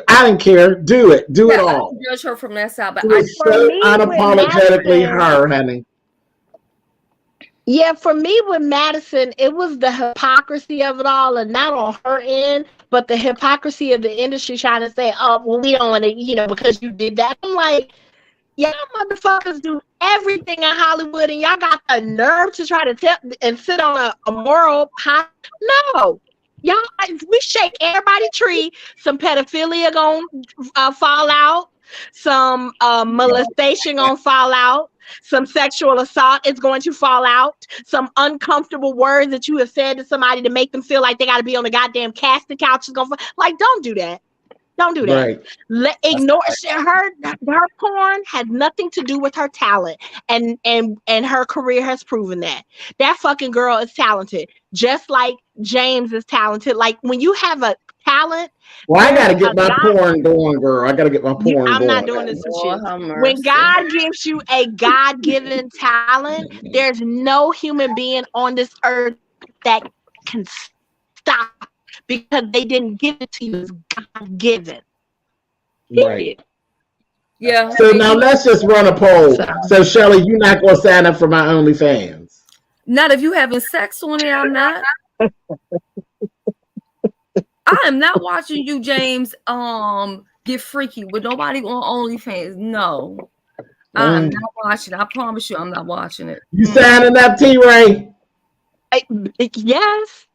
Speaker 1: I didn't care. Do it. Do it all.
Speaker 3: I don't judge her from that side, but
Speaker 1: I so unapologetically her, honey.
Speaker 6: Yeah, for me with Madison, it was the hypocrisy of it all, and not on her end, but the hypocrisy of the industry trying to say, "Oh, well, we don't want to, because you did that." I'm like, y'all motherfuckers do everything in Hollywood, and y'all got the nerve to try to tell and sit on a moral high. No, y'all, we shake everybody tree. Some pedophilia gonna fall out. Some molestation gonna fall out. Some sexual assault is going to fall out. Some uncomfortable words that you have said to somebody to make them feel like they got to be on the goddamn casting couch is gonna fall. Like, don't do that. Don't do that.
Speaker 1: Right.
Speaker 6: Ignore her porn has nothing to do with her talent, and her career has proven that fucking girl is talented, just like James is talented. Like when you have a talent,
Speaker 1: well, I gotta get my porn going, girl. I gotta get my porn going.
Speaker 6: I'm not doing this with you. When God gives you a God-given talent, there's no human being on this earth that can stop, because they didn't give it to you as God-given.
Speaker 1: Right.
Speaker 3: Yeah.
Speaker 1: So now let's just run a poll. So Shelly, you're not gonna sign up for my OnlyFans?
Speaker 3: Not if you having sex on it. I'm not. I am not watching you, James. Get freaky with nobody on OnlyFans. No, I'm not watching. I promise you, I'm not watching it.
Speaker 1: You signing up, T-Ray?
Speaker 6: Yes.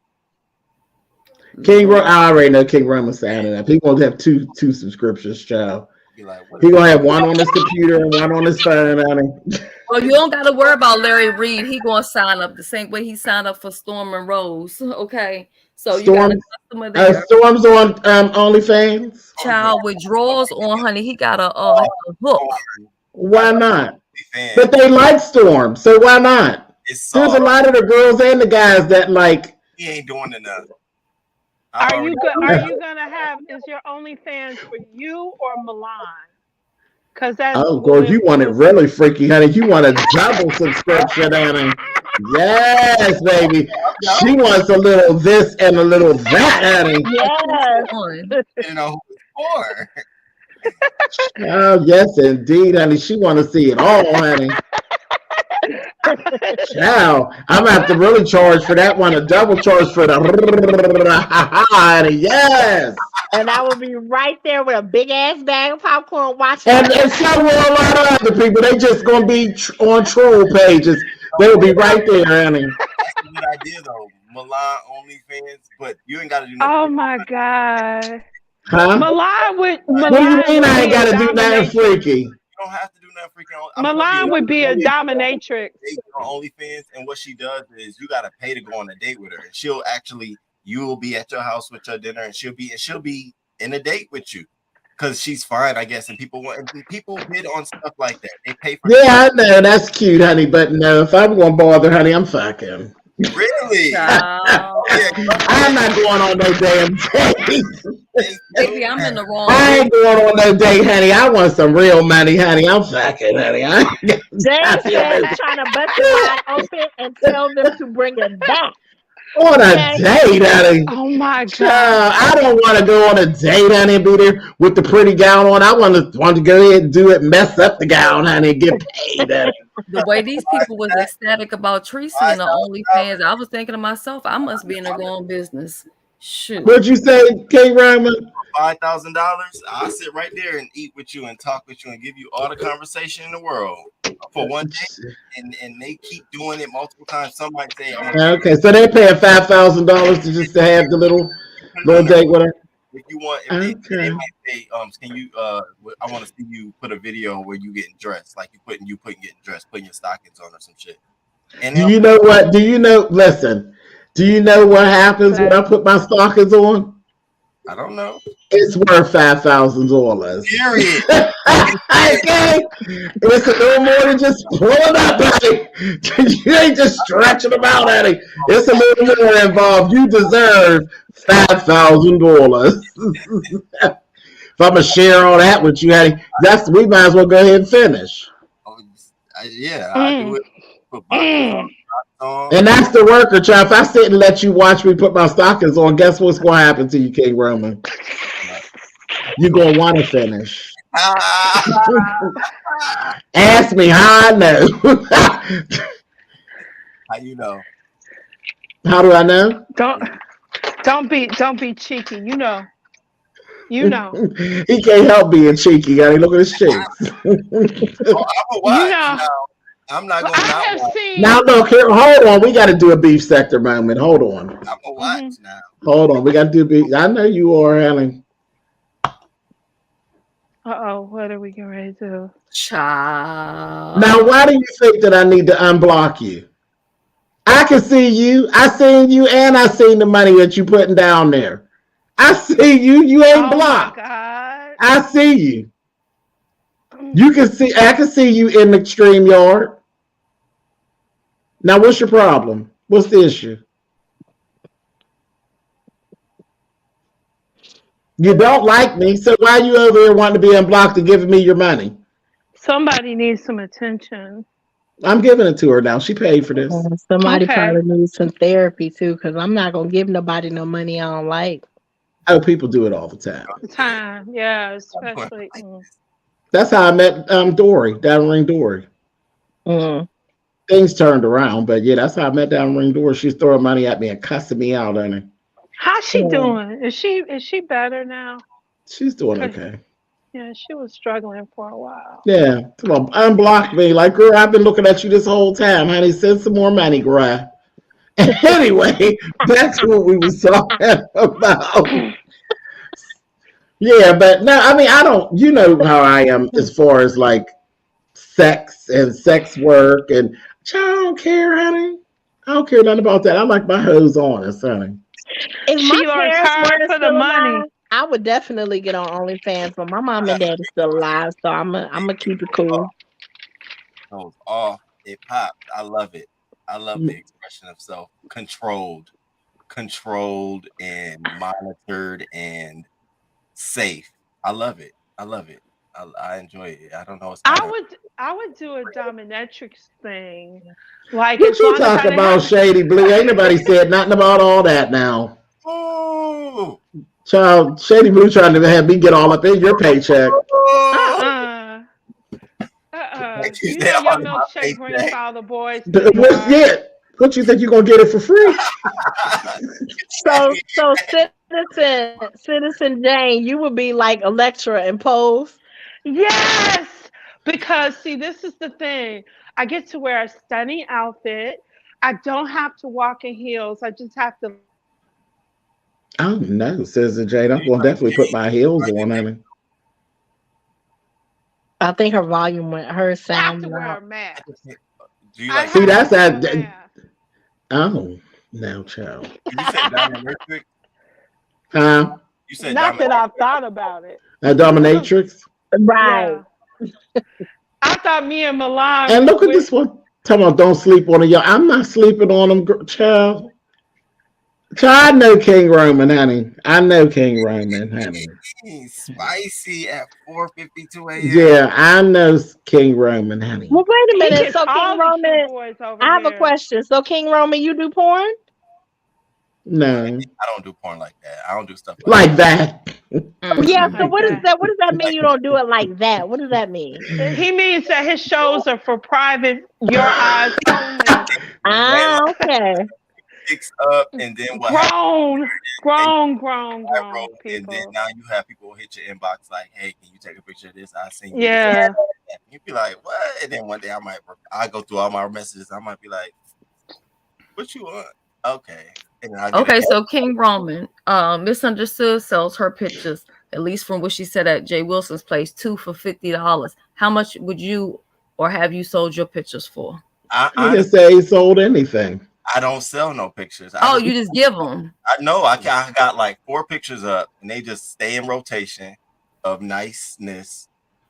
Speaker 1: King Rum, I already know King Rum is signing up. He gonna have two subscriptions, child. He gonna have one on his computer and one on his phone.
Speaker 3: Well, you don't gotta worry about Larry Reed. He gonna sign up the same way he signed up for Storm and Rose. Okay, so you got a customer there.
Speaker 1: Storm's on OnlyFans.
Speaker 3: Child with drawers on, honey. He got a hook.
Speaker 1: Why not? But they like Storm, so why not? There's a lot of the girls and the guys that like.
Speaker 8: He ain't doing enough.
Speaker 7: Are you gonna have? Is your OnlyFans for you or Milan? Because that's
Speaker 1: girl, you want it really freaky, honey. You want a double subscription, honey. Yes, baby. She wants a little this and a little that, honey.
Speaker 6: Yes.
Speaker 8: You know who it's for.
Speaker 1: Oh, yes, indeed, honey. She want to see it all, honey. Now, I'm gonna have to really charge for that one, a double charge for the yes.
Speaker 6: And I will be right there with a big ass bag of popcorn watching.
Speaker 1: And so will a lot of other people. They just gonna be on troll pages. They'll be right there, honey.
Speaker 8: That's a good idea, though. Milan OnlyFans, but you ain't got to do nothing.
Speaker 7: Oh my god.
Speaker 1: Huh?
Speaker 7: Milan would.
Speaker 1: What do you mean I ain't got to do nothing freaky?
Speaker 8: You don't have to do nothing freaking.
Speaker 7: Milan would be a dominatrix.
Speaker 8: On OnlyFans, and what she does is you got to pay to go on a date with her, and she'll actually. You will be at your house with your dinner, and she'll be in a date with you, because she's fine, I guess. And people bid on stuff like that. They pay for.
Speaker 1: Yeah, I know that's cute, honey. But no, if I'm gonna bother, honey, I'm fucking.
Speaker 8: Really?
Speaker 1: I'm not going on no damn date.
Speaker 3: Baby, I'm in the wrong.
Speaker 1: I ain't going on no date, honey. I want some real money, honey. I'm fucking, honey.
Speaker 6: James is trying to bust it wide open and tell them to bring it back.
Speaker 1: On a date, honey.
Speaker 7: Oh my god!
Speaker 1: I don't want to go on a date, honey, and be there with the pretty gown on. I want to go ahead and do it, mess up the gown, honey, and get paid. Honey.
Speaker 3: The way these people was ecstatic about Tracy and the OnlyFans, I was thinking to myself, I must be in the wrong business. Shoot.
Speaker 1: What'd you say, K. Raymond?
Speaker 8: $5,000. I'll sit right there and eat with you and talk with you and give you all the conversation in the world for one day. And they keep doing it multiple times. Some might say,
Speaker 1: okay, so they're paying $5,000 to have the little date with her.
Speaker 8: If you want, they might say, can you? I want to see you put a video where you getting dressed, like you putting getting dressed, putting your stockings on or some shit. And
Speaker 1: do you know what? Do you know? Listen. Do you know what happens when I put my stockings on?
Speaker 8: I don't know.
Speaker 1: It's worth $5,000.
Speaker 8: Period.
Speaker 1: Okay. It's a little more than just pulling up, honey. You ain't just stretching them out, honey. It's a little more involved. You deserve $5,000. If I'm gonna share all that with you, honey, we might as well go ahead and finish.
Speaker 8: Yeah, I do it. Put my
Speaker 1: and that's the worker, child. If I sit and let you watch me put my stockings on, guess what's going to happen to you, King Roman? You're going to want to finish. Ask me how I know.
Speaker 8: How you know?
Speaker 1: How do I know?
Speaker 7: Don't be cheeky. You know.
Speaker 1: He can't help being cheeky, guy. Look at his cheeks.
Speaker 8: I'm not going to
Speaker 1: now look here. Hold on. We got to do a beef sector moment. Hold on.
Speaker 8: I'm going to watch now.
Speaker 1: Hold on. We got to do beef. I know you are, Helen.
Speaker 7: What are we getting ready to do?
Speaker 3: Child.
Speaker 1: Now, why do you think that I need to unblock you? I can see you. I seen you, and I seen the money that you putting down there. I see you. You ain't blocked.
Speaker 7: God.
Speaker 1: I see you. You can see. I can see you in the stream yard. Now, what's your problem? What's the issue? You don't like me, so why are you over here wanting to be unblocked and giving me your money?
Speaker 7: Somebody needs some attention.
Speaker 1: I'm giving it to her now. She paid for this.
Speaker 6: Somebody
Speaker 7: Okay.
Speaker 6: probably needs some therapy too, because I'm not gonna give nobody no money I don't like.
Speaker 1: Oh, people do it all the time.
Speaker 7: Yeah, especially.
Speaker 1: That's how I met Dory, Down Dory. Things turned around, but yeah, that's how I met Down Dory. She's throwing money at me and cussing me out, honey.
Speaker 7: How's she doing? Is she better now?
Speaker 1: She's doing okay.
Speaker 7: Yeah, she was struggling for a while.
Speaker 1: Yeah, come on, unblock me. Like, girl, I've been looking at you this whole time, honey. Send some more money, girl. Anyway, that's what we was talking about. Yeah, but no, I mean, I don't. You know how I am as far as like sex and sex work, and I don't care, honey. I don't care nothing about that. I like my hose honest, honey.
Speaker 6: If
Speaker 7: She
Speaker 6: my
Speaker 7: works
Speaker 6: parents
Speaker 7: hard
Speaker 6: weren't
Speaker 7: for the
Speaker 6: still
Speaker 7: money.
Speaker 6: alive, I would definitely get on OnlyFans, but my mom and dad are still alive, so I'm gonna keep it cool.
Speaker 8: Goes off, it popped. I love it. I love the expression of self controlled and monitored and safe. I love it. I love it. I enjoy it. I don't know.
Speaker 7: I would do a dominatrix thing. Like,
Speaker 1: What
Speaker 7: as
Speaker 1: you
Speaker 7: long as I
Speaker 1: talking
Speaker 7: didn't
Speaker 1: about,
Speaker 7: have-
Speaker 1: Shady Blue? Ain't nobody said nothing about all that now.
Speaker 8: Oh,
Speaker 1: Child, Shady Blue trying to have me get all up in your paycheck.
Speaker 7: You know your milkshake brings all the boys to the
Speaker 1: What's
Speaker 7: yard.
Speaker 1: it? What you think you gonna get it for free?
Speaker 6: So Citizen Jane, you would be like Electra and Pose.
Speaker 7: Yes, because see, this is the thing. I get to wear a stunning outfit. I don't have to walk in heels. I just have to.
Speaker 1: Oh no, says the Jade. I'm gonna definitely put my heels on, honey.
Speaker 6: I think her volume went. Her sound.
Speaker 7: Wear a mask.
Speaker 8: Do you like?
Speaker 1: See, that's that. Oh, no, child.
Speaker 8: You said dominatrix?
Speaker 1: Huh?
Speaker 8: You said
Speaker 7: not that I've thought about it.
Speaker 1: A dominatrix?
Speaker 6: Right.
Speaker 7: Yeah. I thought me and Milan.
Speaker 1: And look at this one. Tell me, don't sleep on it, y'all. I'm not sleeping on them, child. Child, I know King Roman, honey. I know King Roman, honey.
Speaker 8: Spicy at 4:52 a.m.
Speaker 1: Yeah, I know King Roman, honey.
Speaker 6: Well, wait a minute. So King Roman, I have a question. So King Roman, you do porn?
Speaker 1: No,
Speaker 8: I don't do porn like that. I don't do stuff
Speaker 1: like that.
Speaker 6: Yeah. So what is that? What does that mean? You don't do it like that? What does that mean?
Speaker 7: He means that his shows are for private, your eyes only.
Speaker 6: Ah, okay.
Speaker 8: Picks up and then what?
Speaker 7: Grown people.
Speaker 8: And then now you have people hit your inbox like, "Hey, can you take a picture of this? I seen you."
Speaker 7: Yeah.
Speaker 8: You'd be like, "What?" And then one day I go through all my messages. I might be like, "What you want?" Okay.
Speaker 3: Okay, so King Roman, Misunderstood sells her pictures, at least from what she said at Jay Wilson's place, 2 for $50. How much would you or have you sold your pictures for?
Speaker 1: I didn't say he sold anything.
Speaker 8: I don't sell no pictures.
Speaker 3: You just give them.
Speaker 8: I know. I got like 4 pictures up, and they just stay in rotation of niceness,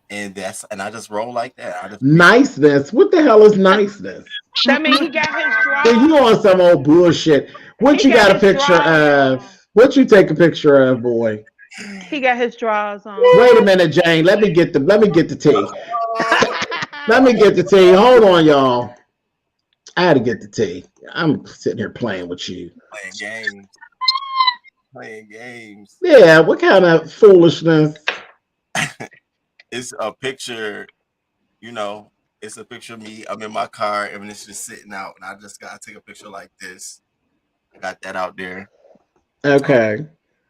Speaker 8: and I just roll like that.
Speaker 1: Niceness? What the hell is niceness?
Speaker 7: That means he got his draws.
Speaker 1: You on some old bullshit? What you got a picture of? What you take a picture of, boy?
Speaker 7: He got his draws on.
Speaker 1: Wait a minute, Jane. Let me get the tea. Let me get the tea. Hold on, y'all. I had to get the tea. I'm sitting here playing with you.
Speaker 8: Playing games.
Speaker 1: Yeah, what kind of foolishness?
Speaker 8: It's a picture, it's a picture of me. I'm in my car and it's just sitting out, and I just gotta take a picture like this. I got that out there.
Speaker 1: Okay.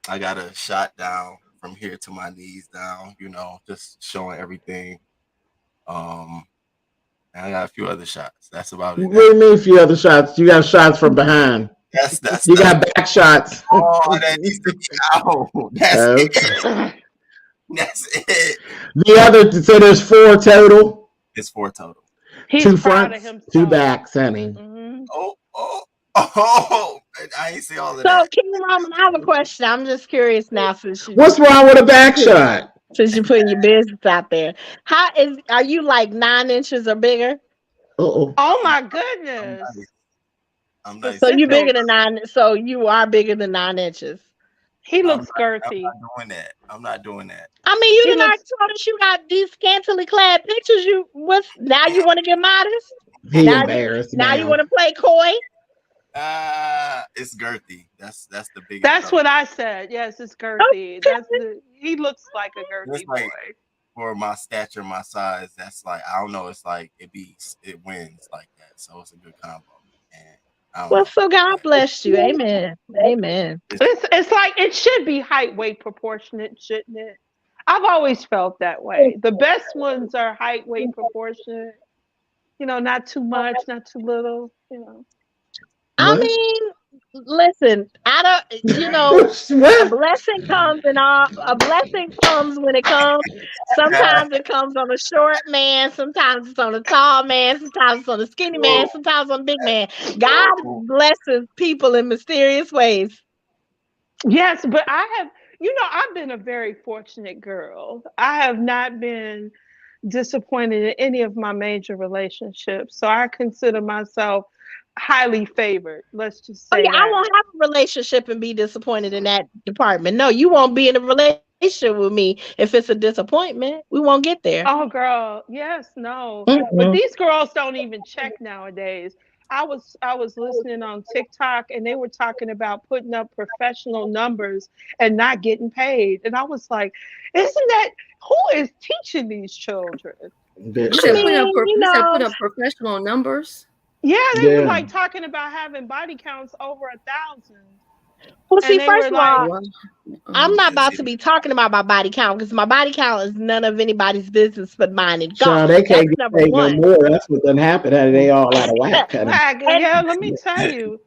Speaker 8: I got a shot down from here to my knees down, just showing everything. And I got a few other shots. That's about it.
Speaker 1: What do you mean a few other shots? You got shots from behind. You got back shots.
Speaker 8: Oh, that needs to be out. That's it.
Speaker 1: The other, so there's 4 total.
Speaker 8: It's 4 total.
Speaker 7: He's
Speaker 1: 2 fronts, 2 backs, honey.
Speaker 7: Mm-hmm.
Speaker 8: Oh, I ain't see all of that.
Speaker 6: So King Roman, I have a question. I'm just curious now.
Speaker 1: What's wrong with a back shot?
Speaker 6: Since you're putting your business out there. Are you like 9 inches or bigger?
Speaker 1: Uh-oh.
Speaker 7: Oh my
Speaker 8: I'm
Speaker 7: goodness.
Speaker 8: nice. I'm nice.
Speaker 6: So you bigger
Speaker 7: Specifics.
Speaker 6: than 9, so you are bigger than 9 inches.
Speaker 7: He
Speaker 8: I'm
Speaker 7: looks
Speaker 8: not, I'm
Speaker 7: girthy.
Speaker 8: not doing that. I'm not doing that.
Speaker 6: I mean, you
Speaker 7: He
Speaker 6: done already
Speaker 7: looks
Speaker 6: told us you got these scantily clad pictures. Now you want to get modest?
Speaker 1: He
Speaker 6: Now
Speaker 1: embarrassed
Speaker 6: now you
Speaker 1: now.
Speaker 6: want to play coy?
Speaker 8: It's girthy. That's the biggest
Speaker 7: That's
Speaker 8: trouble.
Speaker 7: what I said. Yes, it's girthy. He looks like a
Speaker 8: It's
Speaker 7: girthy
Speaker 8: like
Speaker 7: boy.
Speaker 8: for my stature, my size. That's like I don't know. It's like it wins like that. So it's a good combo. And I don't
Speaker 6: Well,
Speaker 8: know.
Speaker 6: so God bless you. Amen. Amen.
Speaker 7: It's like it should be height weight proportionate, shouldn't it? I've always felt that way. The best ones are height weight proportionate. Not too much, not too little.
Speaker 6: I
Speaker 1: What?
Speaker 6: mean, listen, I don't, a
Speaker 1: What?
Speaker 6: blessing comes a blessing comes when it comes. Sometimes it comes on a short man, sometimes it's on a tall man, sometimes it's on a skinny man, sometimes on a big man. God blesses people in mysterious ways.
Speaker 7: Yes, but I've been a very fortunate girl. I have not been disappointed in any of my major relationships. So I consider myself highly favored. Let's just
Speaker 6: Oh
Speaker 7: say
Speaker 6: yeah, I
Speaker 7: that.
Speaker 6: won't have a relationship and be disappointed in that department. No, you won't be in a relationship with me if it's a disappointment. We won't get there.
Speaker 7: Oh, girl, yes, no. But
Speaker 6: Mm-mm.
Speaker 7: these girls don't even check nowadays. I was listening on TikTok and they were talking about putting up professional numbers and not getting paid. And I was like, isn't that who is teaching these children?
Speaker 1: Bit
Speaker 3: You
Speaker 6: I
Speaker 3: said
Speaker 1: shy.
Speaker 6: mean,
Speaker 3: put up professional numbers.
Speaker 7: Yeah, they were
Speaker 1: Yeah.
Speaker 7: like talking about having body counts over 1,000.
Speaker 6: well,
Speaker 7: And
Speaker 6: see,
Speaker 7: they were
Speaker 6: first of all,
Speaker 7: like,
Speaker 3: Wow.
Speaker 6: I'm not
Speaker 8: It's
Speaker 6: about to be talking about my body count because my body count is none of anybody's business but mine and
Speaker 1: Shy,
Speaker 6: God.
Speaker 1: they
Speaker 6: That's
Speaker 1: can't get
Speaker 6: number
Speaker 1: paid no
Speaker 6: one.
Speaker 1: more. That's what done happened. Honey. They all out of whack, honey.
Speaker 7: yeah,
Speaker 6: And
Speaker 7: let me tell you,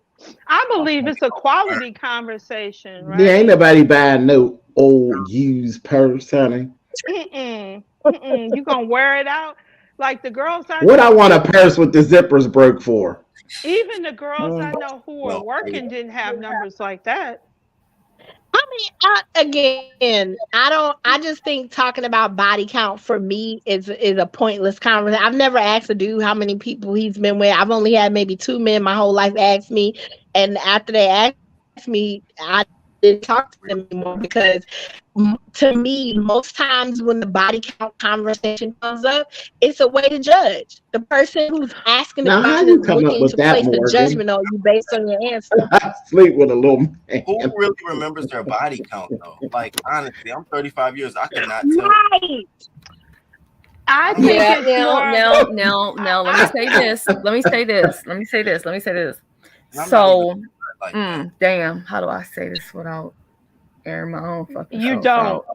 Speaker 7: I believe it's a quality conversation,
Speaker 1: Yeah, ain't
Speaker 7: right?
Speaker 1: nobody buying no old used purse, honey.
Speaker 7: Mm-mm, mm-mm. You gonna wear it out? Like the girls I
Speaker 1: What I
Speaker 7: know,
Speaker 1: want a purse with the zippers broke for?
Speaker 7: even the girls I
Speaker 6: mm,
Speaker 7: know who were
Speaker 8: well,
Speaker 7: working didn't have numbers like that.
Speaker 6: I mean, again, I just think talking about body count for me is a pointless conversation. I've never asked a dude how many people he's been with. I've only had maybe 2 men my whole life ask me, and after they asked me, I didn't talk to them anymore because to me, most times when the body count conversation comes up, it's a way to judge. The person who's asking the
Speaker 1: Now, how
Speaker 6: question
Speaker 1: you
Speaker 6: is
Speaker 1: come up
Speaker 6: looking
Speaker 1: with
Speaker 6: to
Speaker 1: that,
Speaker 6: place a
Speaker 1: Morgan?
Speaker 6: judgment on you based on your answer.
Speaker 1: I sleep with a little
Speaker 8: who
Speaker 1: man.
Speaker 8: really remembers their body count though? Like honestly, I'm 35 years. I could not tell.
Speaker 6: Right.
Speaker 7: I
Speaker 8: I don't
Speaker 7: think
Speaker 3: Yeah,
Speaker 7: it's
Speaker 3: now,
Speaker 7: more of a.
Speaker 3: now, now, now, let me say this. Let me say this. Let me say this. Let me say this.
Speaker 8: and I'm not even
Speaker 3: So,
Speaker 8: like that.
Speaker 3: damn, how do I say this without airing my own fucking
Speaker 7: You
Speaker 3: self
Speaker 7: don't.
Speaker 3: out?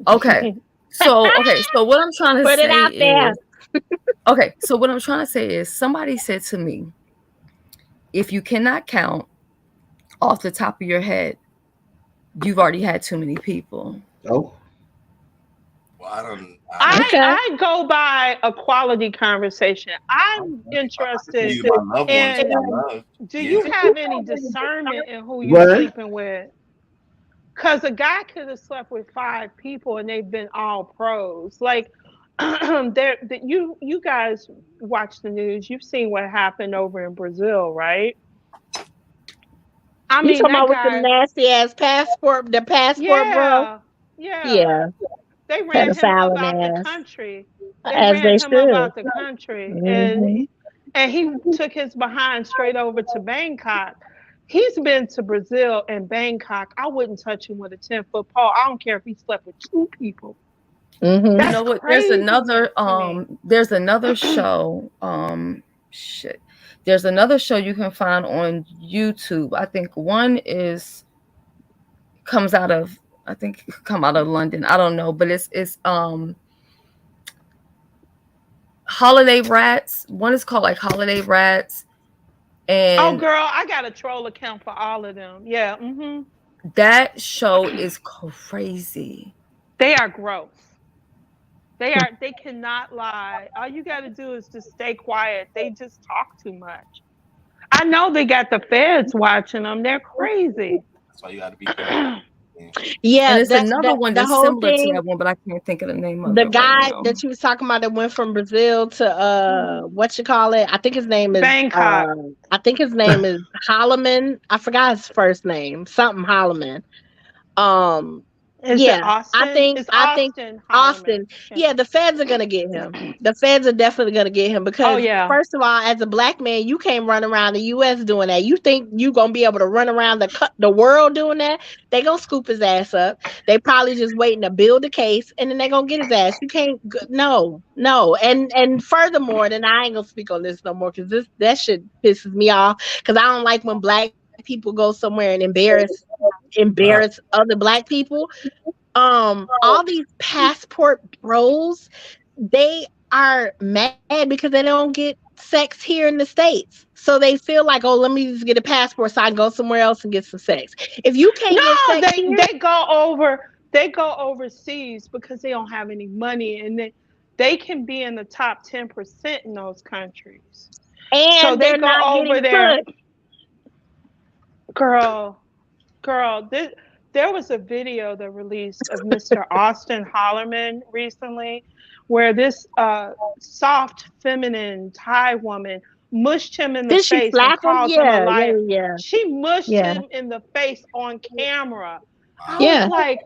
Speaker 3: Okay. So what I'm trying to
Speaker 6: Put it
Speaker 3: say
Speaker 6: out there.
Speaker 3: is, okay, so what I'm trying to say is somebody said to me, if you cannot count off the top of your head, you've already had too many people.
Speaker 1: Oh,
Speaker 8: Well, I don't.
Speaker 7: I
Speaker 6: Okay.
Speaker 7: I go by a quality conversation. I'm
Speaker 8: I can tell
Speaker 7: interested
Speaker 8: you my loved ones who
Speaker 7: in,
Speaker 8: I love.
Speaker 7: do
Speaker 8: Yeah.
Speaker 7: you have any discernment in who you
Speaker 1: what?
Speaker 7: sleeping with? Because a guy could have slept with 5 people and they've been all pros. Like you guys watch the news. You've seen what happened over in Brazil, right? I
Speaker 6: You
Speaker 7: mean
Speaker 6: talking
Speaker 7: that
Speaker 6: about with the
Speaker 7: guy.
Speaker 6: nasty ass passport, bro?
Speaker 7: Yeah, yeah.
Speaker 6: Yeah,
Speaker 7: They ran him up out the
Speaker 6: pedophile ass,
Speaker 7: country. They
Speaker 6: as
Speaker 7: ran
Speaker 6: they
Speaker 7: him up
Speaker 6: should.
Speaker 7: out the country,
Speaker 6: Hmm.
Speaker 7: and he took his behind straight over to Bangkok. He's been to Brazil and Bangkok. I wouldn't touch him with a 10-foot pole. I don't care if he slept with 2 people.
Speaker 3: You
Speaker 6: Hmm.
Speaker 7: That's
Speaker 3: know what?
Speaker 7: craziness to me.
Speaker 3: There's another show. Shit. There's another show you can find on YouTube. I think one is comes out of I think it come out of London. I don't know, but it's Holiday Rats. One is called like Holiday Rats,
Speaker 7: Oh,
Speaker 3: and
Speaker 7: girl, I got a troll account for all of them. Yeah,
Speaker 3: that show is crazy.
Speaker 7: they are gross. They cannot lie. All you got to do is just stay quiet. They just talk too much. I know they got the feds watching them. They're crazy.
Speaker 8: That's why you got to be careful.
Speaker 6: Yeah,
Speaker 3: And it's
Speaker 6: that's
Speaker 3: another one
Speaker 6: the
Speaker 3: that's
Speaker 6: whole
Speaker 3: similar to
Speaker 6: thing.
Speaker 3: that one, but I can't think of the name of
Speaker 6: The
Speaker 3: it right
Speaker 6: guy
Speaker 3: now.
Speaker 6: that you was talking about that went from Brazil to what you call it? I think his name is
Speaker 7: Bangkok.
Speaker 6: Holloman. I forgot his first name. Something Holloman. Um,
Speaker 7: Is it
Speaker 6: yeah,
Speaker 7: Austin? It's
Speaker 6: I think
Speaker 7: Austin Holloman.
Speaker 6: Austin. Yeah, the feds are gonna get him. The feds are definitely gonna get him
Speaker 7: Oh
Speaker 6: because
Speaker 7: yeah.
Speaker 6: first of all, as a black man, you can't run around the U.S. doing that. You think you gonna be able to run around the world doing that? They gonna scoop his ass up. They probably just waiting to build a case and then they gonna get his ass. You can't. No, no. And furthermore, then I ain't gonna speak on this no more because that shit pisses me off because I don't like when black people go somewhere and embarrass other black people. All these passport bros, they are mad because they don't get sex here in the States. So they feel like, oh, let me just get a passport so I can go somewhere else and get some sex. If you can't get
Speaker 7: No,
Speaker 6: sex
Speaker 7: they
Speaker 6: here,
Speaker 7: go overseas because they don't have any money, and they can be in the top 10% in those countries. So
Speaker 6: and
Speaker 7: they
Speaker 6: they're
Speaker 7: go
Speaker 6: not
Speaker 7: over
Speaker 6: getting
Speaker 7: there,
Speaker 6: put.
Speaker 7: girl. Girl, there was a video that released of Mr. Austin Hollerman recently, where this soft, feminine Thai woman mushed him in the
Speaker 6: Did she
Speaker 7: face and
Speaker 6: slap him?
Speaker 7: called him a
Speaker 6: Yeah, yeah,
Speaker 7: liar.
Speaker 6: yeah,
Speaker 7: She mushed
Speaker 6: yeah,
Speaker 7: him in the face on camera. I was
Speaker 6: yeah.
Speaker 7: like,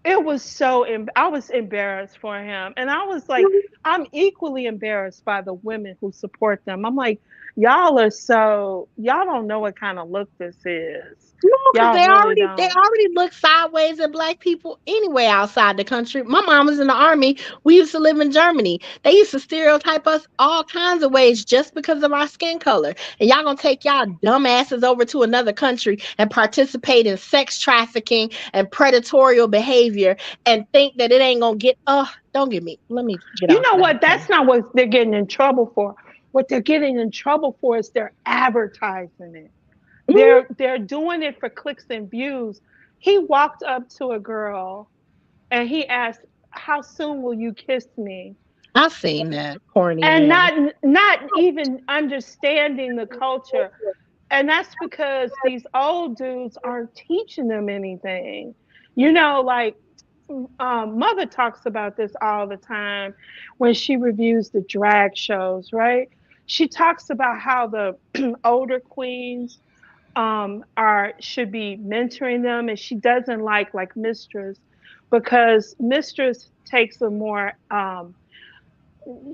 Speaker 7: it was so I was embarrassed for him, and I was like, I'm equally embarrassed by the women who support them. I'm like, y'all don't know what kind of look this is.
Speaker 6: No, because
Speaker 7: Y'all really
Speaker 6: they
Speaker 7: don't.
Speaker 6: already look sideways at black people anyway outside the country. My mom was in the army. We used to live in Germany. They used to stereotype us all kinds of ways just because of our skin color. And y'all gonna take y'all dumbasses over to another country and participate in sex trafficking and predatorial behavior and think that it ain't gonna get don't get me. Let me get
Speaker 7: You
Speaker 6: off
Speaker 7: know
Speaker 6: of that.
Speaker 7: what? That's not what they're getting in trouble for. What they're getting in trouble for is they're advertising it.
Speaker 6: Mhm.
Speaker 7: They're doing it for clicks and views. He walked up to a girl and he asked, "How soon will you kiss me?"
Speaker 6: I seen that corny
Speaker 7: And
Speaker 6: ass.
Speaker 7: not even understanding the culture. And that's because these old dudes aren't teaching them anything. Like Mother talks about this all the time when she reviews the drag shows, right? She talks about how the older queens are should be mentoring them, and she doesn't like Mistress because Mistress takes a more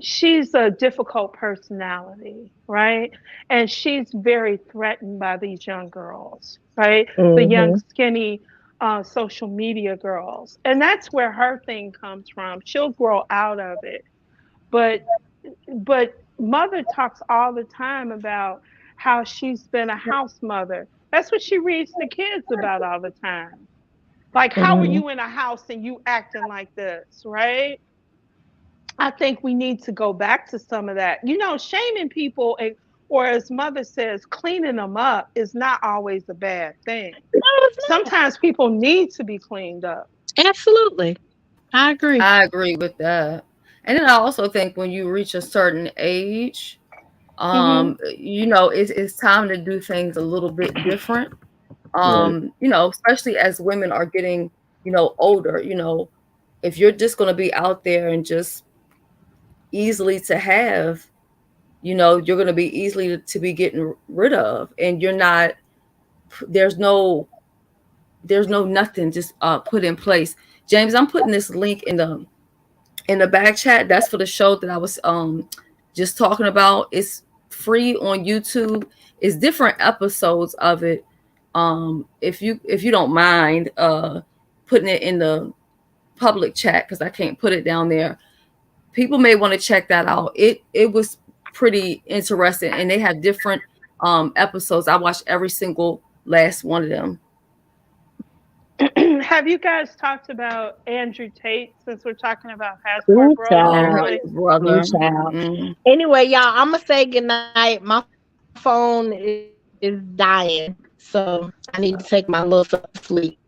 Speaker 7: she's a difficult personality, right? And she's very threatened by these young girls, right? The young,
Speaker 6: Hmm.
Speaker 7: skinny social media girls. And that's where her thing comes from. She'll grow out of it. But Mother talks all the time about how she's been a house mother. That's what she reads the kids about all the time. Like, how are
Speaker 6: Hmm.
Speaker 7: you in a house and you acting like this, right? I think we need to go back to some of that. Shaming people, or as Mother says, cleaning them up is not always a bad thing.
Speaker 6: No, it's not.
Speaker 7: Sometimes people need to be cleaned up.
Speaker 6: Absolutely. I agree.
Speaker 3: I agree with that. And then I also think when you reach a certain age,
Speaker 7: Hmm.
Speaker 3: it's time to do things a little bit different.
Speaker 6: Right.
Speaker 3: Especially as women are getting, older, if you're just going to be out there and just easily to have, you're going to be easily to be getting rid of, and you're not, there's no, nothing just put in place. James, I'm putting this link in the back chat. That's for the show that I was just talking about. It's free on YouTube. It's different episodes of it. If you don't mind putting it in the public chat, because I can't put it down there. People may want to check that out. It was pretty interesting, and they have different episodes. I watched every single last one of them.
Speaker 7: Have you guys talked about Andrew Tate since we're talking about passport
Speaker 6: Ooh,
Speaker 7: bros
Speaker 3: Oh,
Speaker 6: child.
Speaker 7: recently?
Speaker 3: his
Speaker 6: Ooh,
Speaker 3: brother.
Speaker 6: child.
Speaker 3: Mm.
Speaker 6: Anyway, y'all, I'm gonna say goodnight. My phone is dying, so I need to take my little stuff to sleep.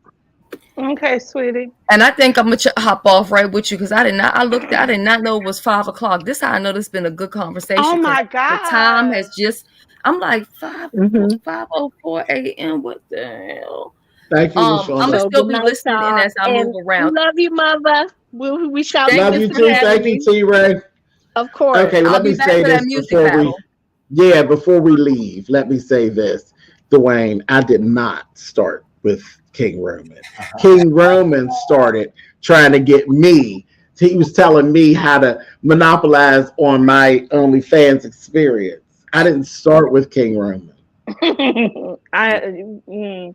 Speaker 7: Okay, sweetie.
Speaker 3: And I think I'm gonna hop off right with you because I did not. I did not know it was 5 o'clock. This how I know this has been a good
Speaker 7: Oh
Speaker 3: conversation because
Speaker 7: my
Speaker 3: the time has
Speaker 7: gosh.
Speaker 3: just. I'm like five
Speaker 6: Hmm.
Speaker 3: 5:04 a.m. What the hell?
Speaker 1: Thank you,
Speaker 3: I'm gonna
Speaker 1: LaShonda.
Speaker 6: So
Speaker 3: still
Speaker 6: good
Speaker 3: be
Speaker 6: night,
Speaker 3: listening in
Speaker 6: y'all.
Speaker 3: as I move
Speaker 6: And we
Speaker 3: around.
Speaker 6: love you, mother. We shall be
Speaker 3: Thank
Speaker 1: Love
Speaker 3: you
Speaker 1: you
Speaker 3: for
Speaker 6: listening
Speaker 1: too.
Speaker 6: in.
Speaker 3: having
Speaker 1: Thank you,
Speaker 3: me.
Speaker 1: T Ray.
Speaker 6: Of course.
Speaker 1: Okay,
Speaker 3: I'll
Speaker 1: let
Speaker 3: be
Speaker 1: me
Speaker 3: back
Speaker 1: say
Speaker 3: for that
Speaker 1: this
Speaker 3: music
Speaker 1: before
Speaker 3: battle.
Speaker 1: before we leave. Let me say this, Dwayne. I did not start with King Roman. King Roman started trying to get me. He was telling me how to monopolize on my OnlyFans experience. I didn't start with King Roman.
Speaker 7: You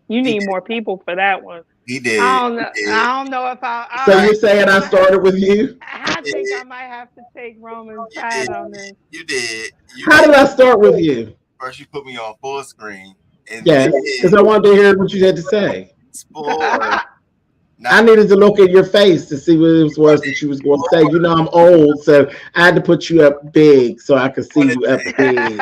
Speaker 8: He
Speaker 7: need
Speaker 8: did.
Speaker 7: more people for that one.
Speaker 8: He
Speaker 7: I
Speaker 8: did.
Speaker 7: don't
Speaker 8: He
Speaker 7: know.
Speaker 8: did.
Speaker 7: I don't know if
Speaker 1: So
Speaker 8: Right.
Speaker 1: you're saying I started with you?
Speaker 7: I
Speaker 8: You
Speaker 7: think
Speaker 8: did.
Speaker 7: I might have to take Roman's
Speaker 8: You
Speaker 7: side
Speaker 8: did.
Speaker 7: on this.
Speaker 8: You did. You
Speaker 1: How
Speaker 8: did.
Speaker 1: did I start with you?
Speaker 8: First, you put me on full screen, and
Speaker 1: Yes, because
Speaker 8: then
Speaker 1: I wanted to hear what you had to say.
Speaker 8: spoiler.
Speaker 1: I
Speaker 8: Not
Speaker 1: needed to look at your face to see what it was that you was going to say. You know, I'm old, so I had to put you up big so I could see
Speaker 8: wanted
Speaker 1: you
Speaker 8: to
Speaker 1: up big.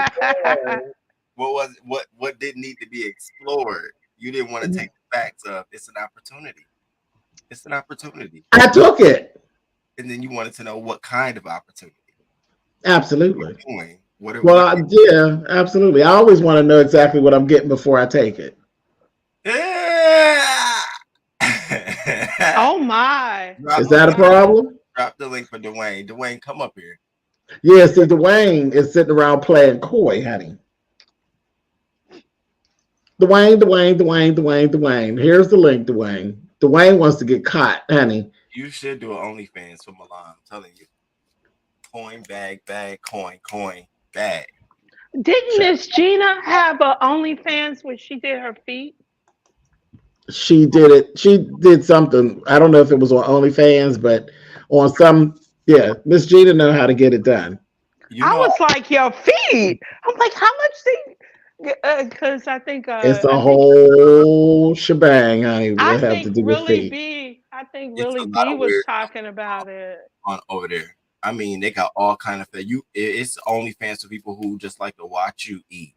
Speaker 8: explore what didn't need to be explored. You didn't want to take the facts of it's an opportunity. It's an opportunity.
Speaker 1: I took it.
Speaker 8: And then you wanted to know what kind of opportunity.
Speaker 1: Absolutely.
Speaker 8: Doing. What
Speaker 1: Yeah, absolutely. I always want to know exactly what I'm getting before I take it.
Speaker 7: Oh my.
Speaker 1: Is that a problem?
Speaker 8: Drop the link for Dwayne. Dwayne, come up here.
Speaker 1: Yeah, see, Dwayne is sitting around playing coy, honey. Dwayne. Here's the link, Dwayne. Dwayne wants to get caught, honey.
Speaker 8: You should do an OnlyFans for Milan. I'm telling you. Coin, bag, coin, bag.
Speaker 7: Didn't Miss Gina have a OnlyFans where she did her feet?
Speaker 1: She did it. She did something. I don't know if it was on OnlyFans, but on some, yeah, Miss Gina know how to get it done.
Speaker 7: I was like, your feet. I'm like, how much because I think
Speaker 1: It's a whole shebang, honey.
Speaker 7: I
Speaker 1: What have to
Speaker 7: think
Speaker 1: do with
Speaker 7: Really
Speaker 1: feet?
Speaker 7: B. I think
Speaker 8: It's a
Speaker 7: Really
Speaker 8: lot
Speaker 7: B
Speaker 8: of
Speaker 7: was
Speaker 8: weird
Speaker 7: talking about it
Speaker 8: on over there. I mean, they got all kind of it's OnlyFans for people who just like to watch you eat.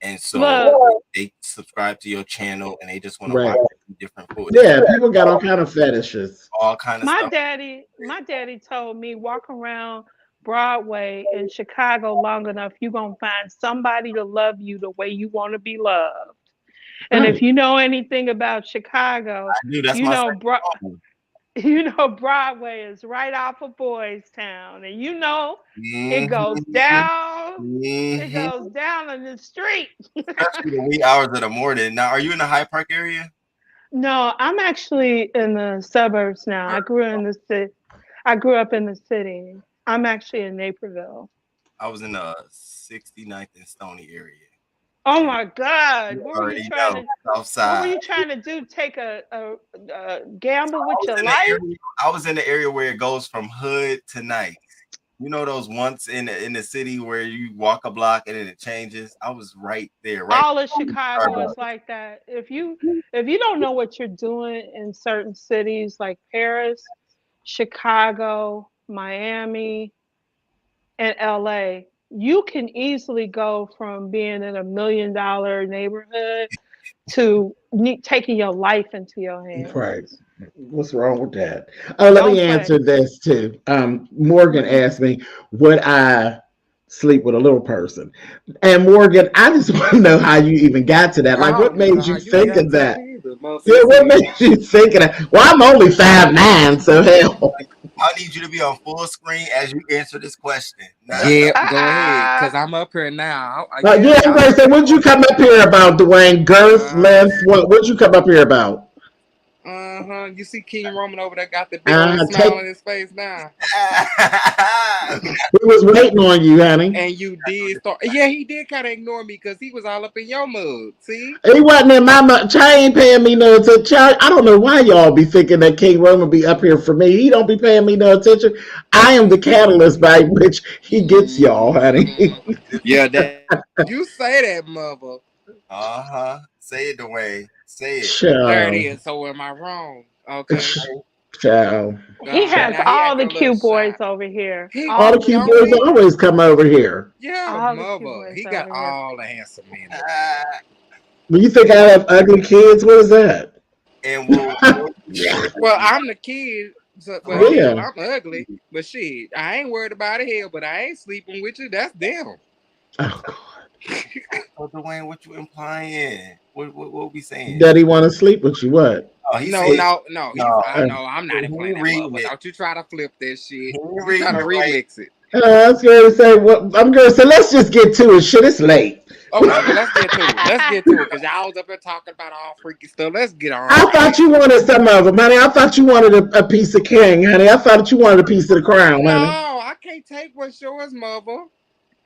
Speaker 8: And so they subscribe to your channel and they just want to watch different food.
Speaker 1: Yeah, people got all kind of fetishes.
Speaker 8: All kind of stuff.
Speaker 7: My daddy told me walk around Broadway in Chicago long enough, you're gonna find somebody to love you the way you want to be loved. And if you know anything about Chicago, you know Broadway is right off of Boys Town, and you know it goes down. It goes down in the street.
Speaker 8: Especially the wee hours of the morning. Now, are you in the Hyde Park area?
Speaker 7: No, I'm actually in the suburbs now. I grew up in the city. I'm actually in Naperville.
Speaker 8: I was in the 69th and Stony area.
Speaker 7: Oh my God!
Speaker 8: What were you trying
Speaker 7: to do? Take a gamble with your life?
Speaker 8: I was in the area where it goes from hood to nice. You know those once in the city where you walk a block and then it changes. I was right there. Right.
Speaker 7: All of Chicago is like that. If you don't know what you're doing in certain cities like Paris, Chicago, Miami, and LA, you can easily go from being in $1 million neighborhood to taking your life into your hands.
Speaker 1: Right. What's wrong with that? Oh, let me answer this too. Morgan asked me, would I sleep with a little person? And Morgan, I just want to know how you even got to that. Like, what made you think of that? Yeah, what made you think of that? Well, I'm only 5'9", so hell.
Speaker 8: I need you to be on full screen as you answer this question.
Speaker 10: Yeah, go ahead, because I'm up here now.
Speaker 1: Yeah, I'm going to say, what'd you come up here about, Dwayne? Girth, length, what'd you come up here about?
Speaker 10: You see King Roman over there got the big old smile on his face now.
Speaker 1: He was waiting on you, honey.
Speaker 10: And you did start. Yeah, he did kind of ignore me because he was all up in your mood. See?
Speaker 1: He wasn't in my mug. Chai ain't paying me no attention. I don't know why y'all be thinking that King Roman be up here for me. He don't be paying me no attention. I am the catalyst by which he gets y'all, honey.
Speaker 10: Yeah, you say that, mother.
Speaker 8: Say it, Dwayne. Say it.
Speaker 10: There it is. So am I wrong? Okay.
Speaker 1: Ciao.
Speaker 7: He has all the cute boys over here.
Speaker 1: All the cute boys always come over here.
Speaker 10: Yeah, mother. He got all the handsome men.
Speaker 1: When you think I have ugly kids, what is that?
Speaker 8: And
Speaker 10: well, I'm the kid. So, well, I'm ugly, but shit, I ain't worried about it. Hell, but I ain't sleeping with you. That's them.
Speaker 1: Oh God.
Speaker 8: So Dwayne, what you implying? What we saying?
Speaker 1: That he want to sleep with you? What?
Speaker 8: Oh, he
Speaker 9: No,
Speaker 8: said
Speaker 9: no, no.
Speaker 8: no.
Speaker 9: I know I'm not
Speaker 8: He
Speaker 9: implying that,
Speaker 8: reading
Speaker 9: mother.
Speaker 8: it.
Speaker 9: Don't you try to flip that shit.
Speaker 8: He
Speaker 9: You try
Speaker 8: reading
Speaker 9: to
Speaker 8: it right.
Speaker 9: remix it.
Speaker 1: I was going to say, well, I'm going to say, let's just get to it. Shit, it's late.
Speaker 9: Okay, well, let's get to it. Let's get to it, because y'all was up there talking about all freaky stuff. Let's get on.
Speaker 1: I thought you wanted some of them, honey. I thought you wanted a piece of king, honey. I thought you wanted a piece of the crown,
Speaker 9: No,
Speaker 1: honey.
Speaker 9: I can't take what's yours, mother.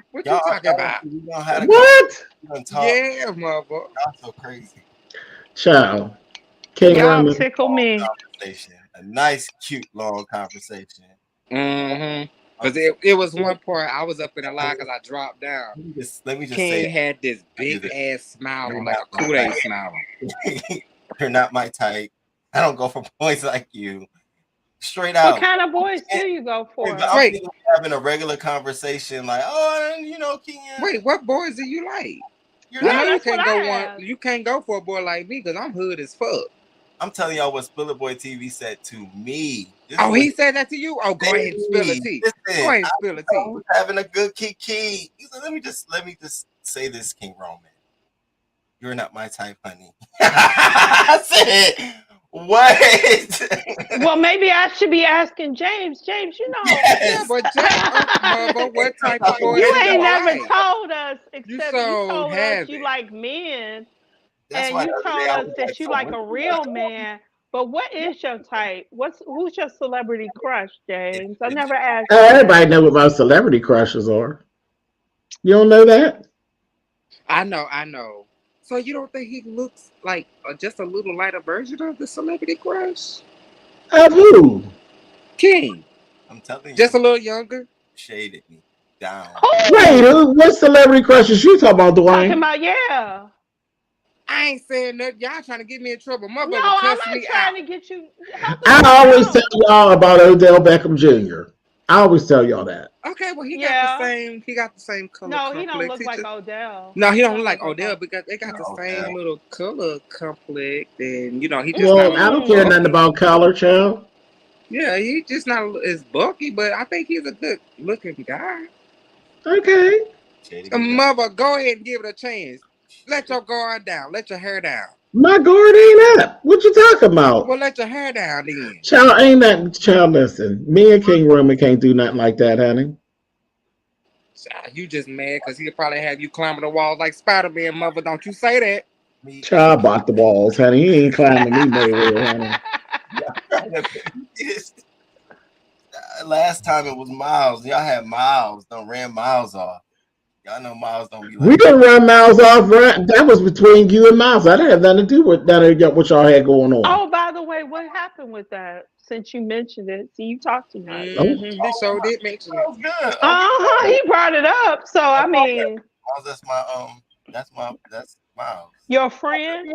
Speaker 9: What
Speaker 8: Y'all
Speaker 9: you talking about?
Speaker 8: we gonna have
Speaker 1: What?
Speaker 8: talk.
Speaker 9: Yeah, mother.
Speaker 8: Y'all so crazy.
Speaker 1: Child. King
Speaker 7: Y'all
Speaker 1: Roman.
Speaker 7: tickle me.
Speaker 8: Conversation. A nice, cute, long conversation.
Speaker 9: Mm-hmm. Because it was one part I was up in the line because I dropped down.
Speaker 8: Let me just
Speaker 9: King
Speaker 8: say,
Speaker 9: had this big ass smile on, like a Kool-Aid smile.
Speaker 8: You're not my type. I don't go for boys like you. Straight out.
Speaker 7: What kind of boys do you go for?
Speaker 8: I'm having a regular conversation, like, oh, you know, King.
Speaker 9: Wait, what boys do you like?
Speaker 7: Yeah,
Speaker 9: I know you
Speaker 7: that's
Speaker 9: can't
Speaker 7: what
Speaker 9: go
Speaker 7: I
Speaker 9: one.
Speaker 7: asked.
Speaker 9: You can't go for a boy like me because I'm hood as fuck.
Speaker 8: I'm telling y'all what Spiller Boy TV said to me.
Speaker 9: Oh, he said that to you? Oh, go ahead and spill the tea. Go ahead and spill the tea.
Speaker 8: I was having a good kiki. He said, let me just say this, King Roman. You're not my type, honey. I said, what?
Speaker 7: Well, maybe I should be asking James. James, you know.
Speaker 8: Yes.
Speaker 9: Yeah, but James, mother, what type of boy
Speaker 7: You
Speaker 9: do
Speaker 7: ain't
Speaker 9: you
Speaker 7: never
Speaker 9: like?
Speaker 7: told us, except you
Speaker 9: so
Speaker 7: told us
Speaker 9: have
Speaker 7: you
Speaker 9: it.
Speaker 7: like men.
Speaker 8: That's
Speaker 7: and
Speaker 8: why
Speaker 7: you
Speaker 8: the other
Speaker 7: told
Speaker 8: day I
Speaker 7: us
Speaker 8: was
Speaker 7: that
Speaker 8: like,
Speaker 7: you
Speaker 8: so
Speaker 7: like
Speaker 8: what
Speaker 7: a
Speaker 8: you
Speaker 7: real
Speaker 8: like?
Speaker 7: man. But what is your type? Who's your celebrity crush, James? I never asked you
Speaker 1: Everybody
Speaker 7: that.
Speaker 1: know what my celebrity crushes are. You don't know that?
Speaker 9: I know. So you don't think he looks like just a little lighter version of the celebrity crush?
Speaker 1: Of who?
Speaker 9: King.
Speaker 8: I'm telling you.
Speaker 9: Just a little younger?
Speaker 8: Shaded me down.
Speaker 1: Wait, what celebrity crushes you talking about, Dwayne?
Speaker 7: Talking about, yeah.
Speaker 9: I ain't saying nothing. Y'all trying to get me in trouble.
Speaker 7: No,
Speaker 9: Motherfucker
Speaker 7: I'm
Speaker 9: cuss
Speaker 7: not
Speaker 9: me
Speaker 7: trying
Speaker 9: out.
Speaker 7: to get you. How come
Speaker 1: I
Speaker 7: you
Speaker 1: always tell
Speaker 7: know?
Speaker 1: y'all about Odell Beckham Jr. I always tell y'all that.
Speaker 9: Okay, well he
Speaker 7: Yeah.
Speaker 9: got the same color
Speaker 7: No,
Speaker 9: complex.
Speaker 7: he don't look like Odell.
Speaker 9: No, he don't look like Odell
Speaker 7: Odell.
Speaker 9: because they got the same little color complex, and he just
Speaker 1: Well,
Speaker 9: not
Speaker 1: I don't care nothing about color, child.
Speaker 9: Yeah, he just not as bulky, but I think he's a good looking guy.
Speaker 1: Okay.
Speaker 9: Mother, go ahead and give it a chance. Let your guard down. Let your hair down.
Speaker 1: My guard ain't up. What you talking about?
Speaker 9: Well, let your hair down then.
Speaker 1: Child, ain't that child? Listen, me and King Roman can't do nothing like that, honey.
Speaker 9: You just mad because he'll probably have you climbing the walls like Spider-Man, mother. Don't you say that.
Speaker 1: Child bought the walls, honey. He ain't climbing me nowhere, honey.
Speaker 8: Last time it was Miles. Y'all had Miles. Done ran Miles off. Y'all know Miles don't be like
Speaker 1: we didn't run Miles off, right? That was between you and Miles. I didn't have nothing to do with that. What y'all had going on.
Speaker 7: Oh, by the way, what happened with that? Since you mentioned it, see, you talked too much.
Speaker 9: They sure did mention it.
Speaker 7: Good. He brought it up. So I mean,
Speaker 8: Miles, that's Miles.
Speaker 7: Your friend.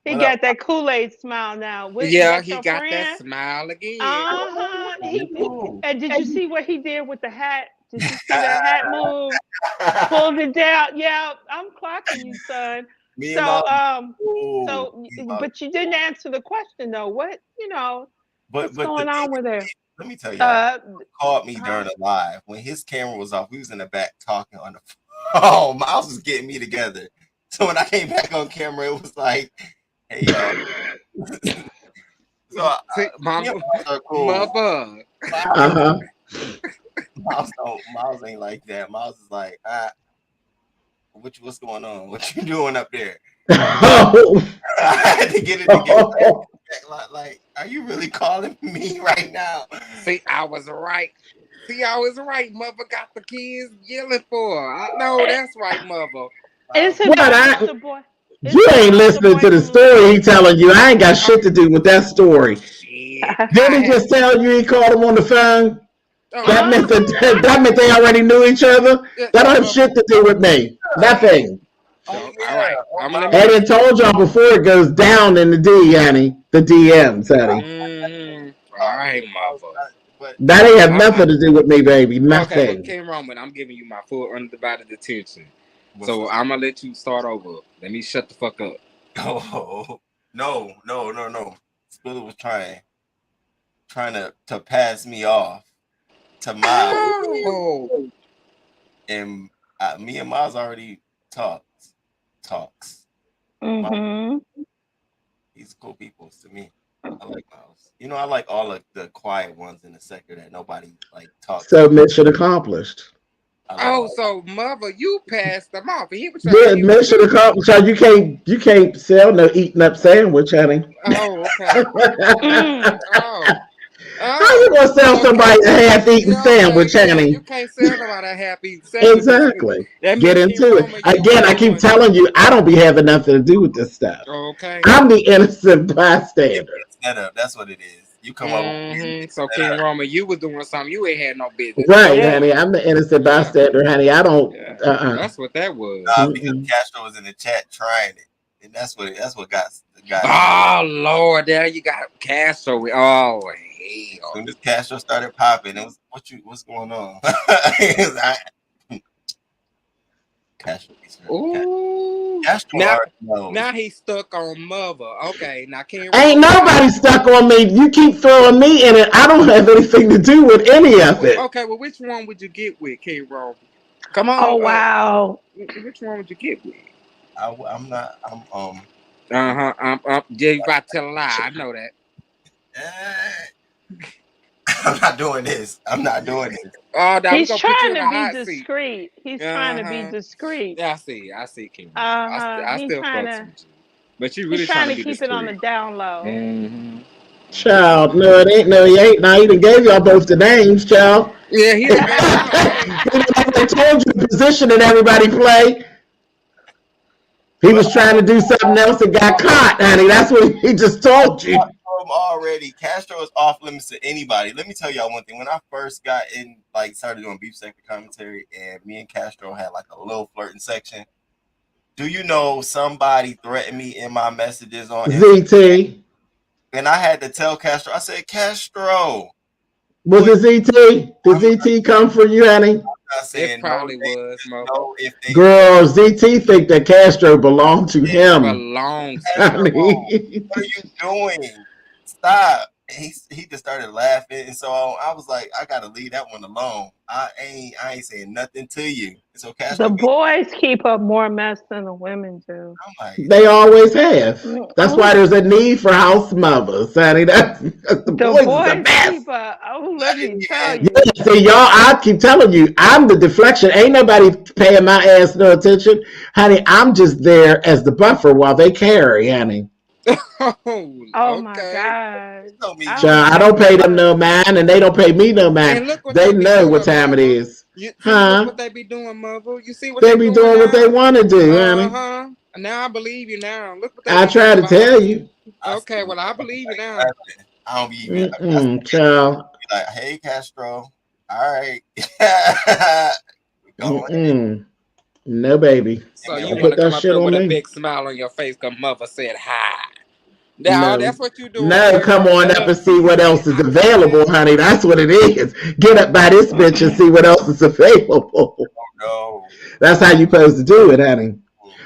Speaker 7: He got that Kool-Aid smile now.
Speaker 9: Yeah, he got friend? That smile again.
Speaker 7: And did you see what he did with the hat? Did you see that hat move? Pulled it down. Yeah, I'm clocking you, son. But you didn't answer the question though. What's going on with there?
Speaker 8: Let me tell you, called me during the live when his camera was off. We was in the back talking on the phone. Oh, Miles was getting me together. So when I came back on camera, it was like, hey, so
Speaker 9: Mama,
Speaker 8: cool.
Speaker 9: Mother.
Speaker 8: Miles ain't like that. Miles is like, what's going on? What you doing up there? I had to get it together. Like, are you really calling me right now?
Speaker 9: See, I was right. Mother got the kids yelling for her. I know that's right, mother.
Speaker 1: You ain't listening to the story he telling you. I ain't got shit to do with that story. Didn't he just tell you he called him on the phone? That meant they already knew each other. That don't have shit to do with me. Nothing.
Speaker 9: All right.
Speaker 1: And it told y'all before it goes down in the D, honey. The DMs, honey.
Speaker 9: All right, mother.
Speaker 1: That ain't have nothing to do with me, baby. Nothing.
Speaker 9: Okay, well, King Roman, I'm giving you my full undivided attention. So I'm gonna let you start over. Let me shut the fuck up.
Speaker 8: Oh, no. Spiller was trying to pass me off to Miles. and me and Miles already talks.
Speaker 7: Mm-hmm.
Speaker 8: He's cool people to me. I like Miles. You know, I like all of the quiet ones in the sector that nobody like talks.
Speaker 1: So mission accomplished.
Speaker 9: Oh, so mother, you passed them off. He was
Speaker 1: Yeah,
Speaker 9: trying to
Speaker 1: mission accomplished. So you can't sell no eating up sandwich, honey.
Speaker 9: Oh, okay.
Speaker 1: How you gonna sell somebody a half-eaten sandwich, honey?
Speaker 9: You can't sell nobody a half-eaten sandwich.
Speaker 1: Exactly.
Speaker 9: That
Speaker 1: Get into it. Again, I keep telling you, I don't be having nothing to do with this stuff.
Speaker 9: Okay.
Speaker 1: I'm the innocent bystander.
Speaker 8: That's what it is. You come up with
Speaker 9: So King Roman, you was doing something you ain't had no business.
Speaker 1: Right, honey. I'm the innocent bystander, honey. I don't.
Speaker 9: That's what that was.
Speaker 8: Because Castro was in the chat trying it, and that's what got.
Speaker 9: Oh Lord, there you got Castro. Oh hell!
Speaker 8: When this Castro started popping, it was what's going on? Castro.
Speaker 9: Ooh. Now he's stuck on mother. Okay, now can't.
Speaker 1: Ain't nobody stuck on me. You keep throwing me in it. I don't have anything to do with any of it.
Speaker 9: Okay, well, which one would you get with, King Roman? Come on.
Speaker 7: Oh wow.
Speaker 9: Which one would you get with?
Speaker 8: I'm not. I'm
Speaker 9: you about to tell a lie. I know that.
Speaker 8: I'm not doing this.
Speaker 9: Oh,
Speaker 7: he's trying to be discreet. He's trying to be discreet.
Speaker 9: Yeah, I see, King.
Speaker 7: I still fuck with you.
Speaker 9: But you really
Speaker 7: he's trying to
Speaker 9: be
Speaker 7: keep
Speaker 9: discreet.
Speaker 7: it on the down low.
Speaker 1: Child, no, it ain't. No, he ain't. Now he done gave y'all both the names, child.
Speaker 9: Yeah, he
Speaker 1: told you the position that everybody play. He was trying to do something else and got caught, honey. That's what he just told you.
Speaker 8: Already, Castro is off limits to anybody. Let me tell y'all one thing. When I first got in, started doing beef sector commentary, and me and Castro had a little flirting section. Do you know somebody threatened me in my messages on
Speaker 1: ZT?
Speaker 8: And I had to tell Castro. I said, Castro.
Speaker 1: Was it ZT? Did ZT come for you, honey?
Speaker 8: I'm not saying
Speaker 9: it probably was,
Speaker 8: no.
Speaker 1: Girl, ZT think that Castro belonged to him.
Speaker 9: Belongs
Speaker 8: to him. What are you doing? Stop. He just started laughing, and so I was like, I gotta leave that one alone. I ain't saying nothing to you. So Castro,
Speaker 7: the boys keep up more mess than the women do.
Speaker 1: They always have. That's why there's a need for house mothers, honey. The boys are the best.
Speaker 7: Keep up. Oh, let me tell you.
Speaker 1: Yeah, see, y'all, I keep telling you, I'm the deflection. Ain't nobody paying my ass no attention, honey. I'm just there as the buffer while they carry, honey.
Speaker 7: Oh my God!
Speaker 1: I don't pay them no mind, and they don't pay me no mind. They know what time it is.
Speaker 9: Look what they be doing, mother. You see what
Speaker 1: they be doing? What they want to do, honey.
Speaker 9: Now I believe you. Now look what
Speaker 1: I try to tell you.
Speaker 9: Okay, well I believe you now.
Speaker 8: I don't be
Speaker 1: child.
Speaker 8: Like, hey Castro. All right.
Speaker 1: No, baby.
Speaker 9: So you want to come up here with a big smile on your face because mother said hi. Now, that's what you do.
Speaker 1: No, come on up and see what else is available, honey. That's what it is. Get up by this bitch and see what else is available.
Speaker 8: No.
Speaker 1: That's how you supposed to do it, honey.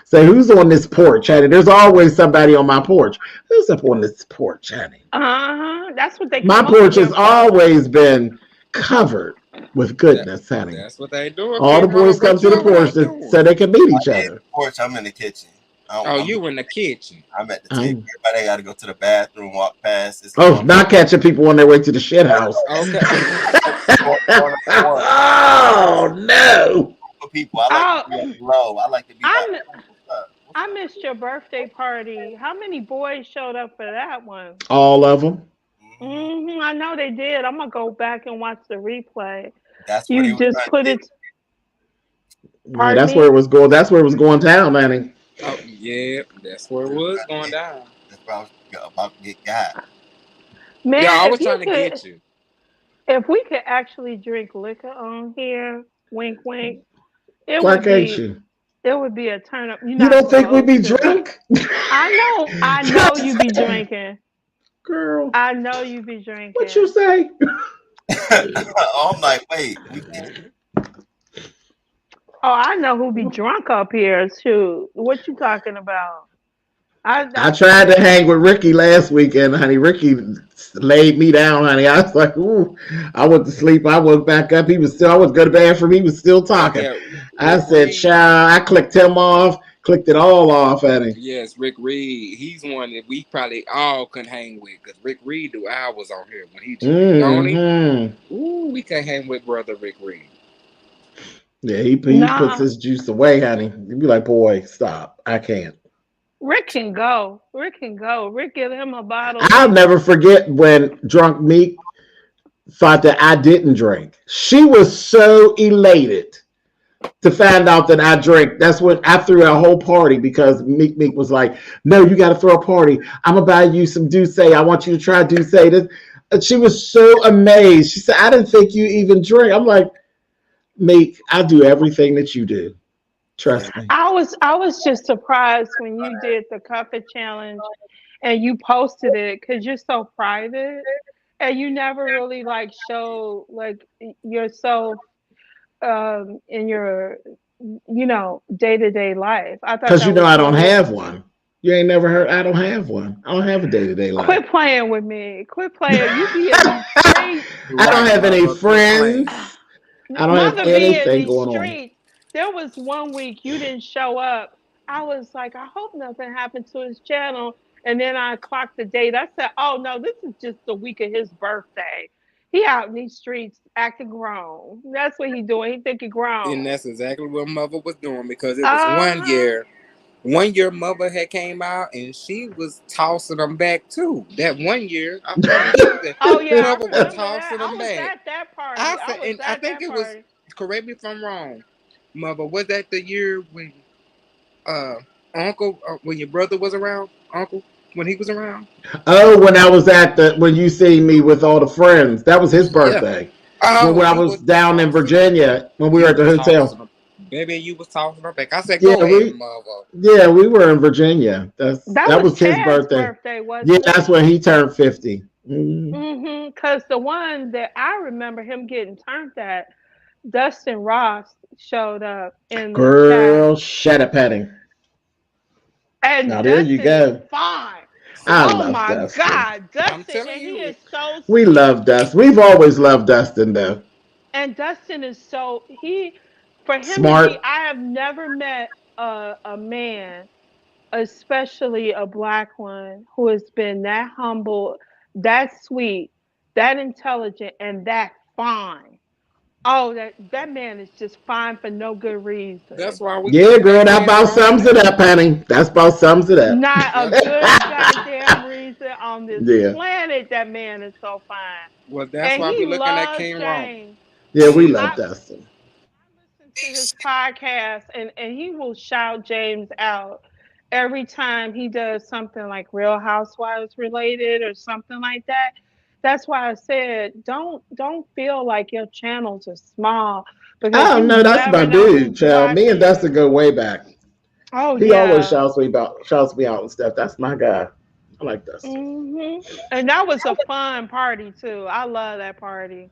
Speaker 1: So who's on this porch, honey? There's always somebody on my porch. Who's up on this porch, honey?
Speaker 7: That's what they.
Speaker 1: My porch has always been covered with goodness, honey.
Speaker 9: That's what they do.
Speaker 1: All the boys come to the porch so they can meet each other.
Speaker 8: Porch, I'm in the kitchen.
Speaker 9: You in the kitchen.
Speaker 8: I'm at the table. Everybody got to go to the bathroom, walk past.
Speaker 1: Not catching people on their way to the shit house.
Speaker 9: Okay.
Speaker 1: Oh, no.
Speaker 8: People, I like to be low. I like to be
Speaker 7: I missed your birthday party. How many boys showed up for that one?
Speaker 1: All of them.
Speaker 7: I know they did. I'm going to go back and watch the replay.
Speaker 8: That's
Speaker 7: you just put it.
Speaker 1: Yeah, that's where it was going. That's where it was going down, honey.
Speaker 9: Oh, yeah, that's where it was going down.
Speaker 8: That's where I was about to get got.
Speaker 7: Man,
Speaker 9: yeah, I was trying to get you.
Speaker 7: If we could actually drink liquor on here, wink, wink, it would be a turn up.
Speaker 1: You don't think we'd be drunk?
Speaker 7: I know you be drinking.
Speaker 1: Girl.
Speaker 7: I know you be drinking.
Speaker 1: What you say?
Speaker 8: I'm like, wait.
Speaker 7: Oh, I know who be drunk up here. Shoot, what you talking about?
Speaker 1: I tried to hang with Ricky last weekend, honey. Ricky laid me down, honey. I was like, ooh. I went to sleep. I woke back up. I was going to bed for me. He was still talking. I
Speaker 9: Rick
Speaker 1: said,
Speaker 9: Reed.
Speaker 1: child, I clicked him off, clicked it all off at him.
Speaker 9: Yes, Rick Reed. He's one that we probably all couldn't hang with because Rick Reed do hours on here when he drinks, don't he? Ooh, we can't hang with brother Rick Reed.
Speaker 1: Yeah, he puts his juice away, honey. You'd be like, boy, stop. I can't.
Speaker 7: Rick can go. Rick can go. Rick give him a bottle.
Speaker 1: I'll never forget when Drunk Meek thought that I didn't drink. She was so elated to find out that I drank. That's when I threw a whole party because Meek was like, no, you got to throw a party. I'm going to buy you some Douce. I want you to try Douce. And she was so amazed. She said, I didn't think you even drink. I'm like, Meek, I do everything that you do. Trust me.
Speaker 7: I was just surprised when you did the Cuffit challenge and you posted it because you're so private and you never really like show like yourself in your day-to-day life. I thought
Speaker 1: because
Speaker 7: that was
Speaker 1: I don't
Speaker 7: really...
Speaker 1: have one. You ain't never heard. I don't have one. I don't have a day-to-day life.
Speaker 7: Quit playing with me. Quit playing. You be in the street.
Speaker 1: I don't have any friends. I don't have anything going on.
Speaker 7: There was one week you didn't show up. I was like, I hope nothing happened to his channel. And then I clocked the date. I said, oh no, this is just the week of his birthday. He out in these streets acting grown. That's what he doing. He think he grown.
Speaker 9: And that's exactly what Mother was doing because it was 1 year. 1 year Mother had came out and she was tossing them back too. That 1 year, I
Speaker 7: oh yeah,
Speaker 9: Mother was tossing them back.
Speaker 7: I was at that party.
Speaker 9: I think it was. Correct me if I'm wrong, Mother. Was that the year when Uncle, when your brother was around, Uncle, when he was around?
Speaker 1: Oh, when I was when you see me with all the friends, that was his birthday. Yeah. When I was down in Virginia, when we were at the hotel.
Speaker 9: Baby, you was talking her back. I said, go ahead, Mother.
Speaker 1: Yeah, we were in Virginia. That was his birthday. Yeah, that's when he turned 50.
Speaker 7: Because the one that I remember him getting turned at, Dustin Ross showed up in the
Speaker 1: Girl, shut up, Patty.
Speaker 7: And
Speaker 1: now there you go.
Speaker 7: Fine.
Speaker 1: Oh
Speaker 7: my
Speaker 1: Dustin.
Speaker 7: God, Dustin, and he is so.
Speaker 1: We love Dustin. We've always loved Dustin, though.
Speaker 7: And Dustin is so for him
Speaker 1: smart.
Speaker 7: To be, I have never met a man, especially a black one, who has been that humble, that sweet, that intelligent, and that fine. Oh, that man is just fine for no good reason.
Speaker 9: That's why we.
Speaker 1: Yeah, girl, that about sums it up, honey. That's about sums it up.
Speaker 7: Not a good goddamn reason on this planet. That man is so fine.
Speaker 9: Well, that's why we looking at King Rome.
Speaker 1: Yeah, we love Dustin.
Speaker 7: I listen to his podcast, and he will shout James out every time he does something like Real Housewives related or something like that. That's why I said don't feel like your channels are small.
Speaker 1: Oh no, that's my dude, child. Me and Dustin go way back.
Speaker 7: Oh
Speaker 1: he always shouts me out and stuff. That's my guy. I like Dustin.
Speaker 7: And that was a fun party too. I love that party.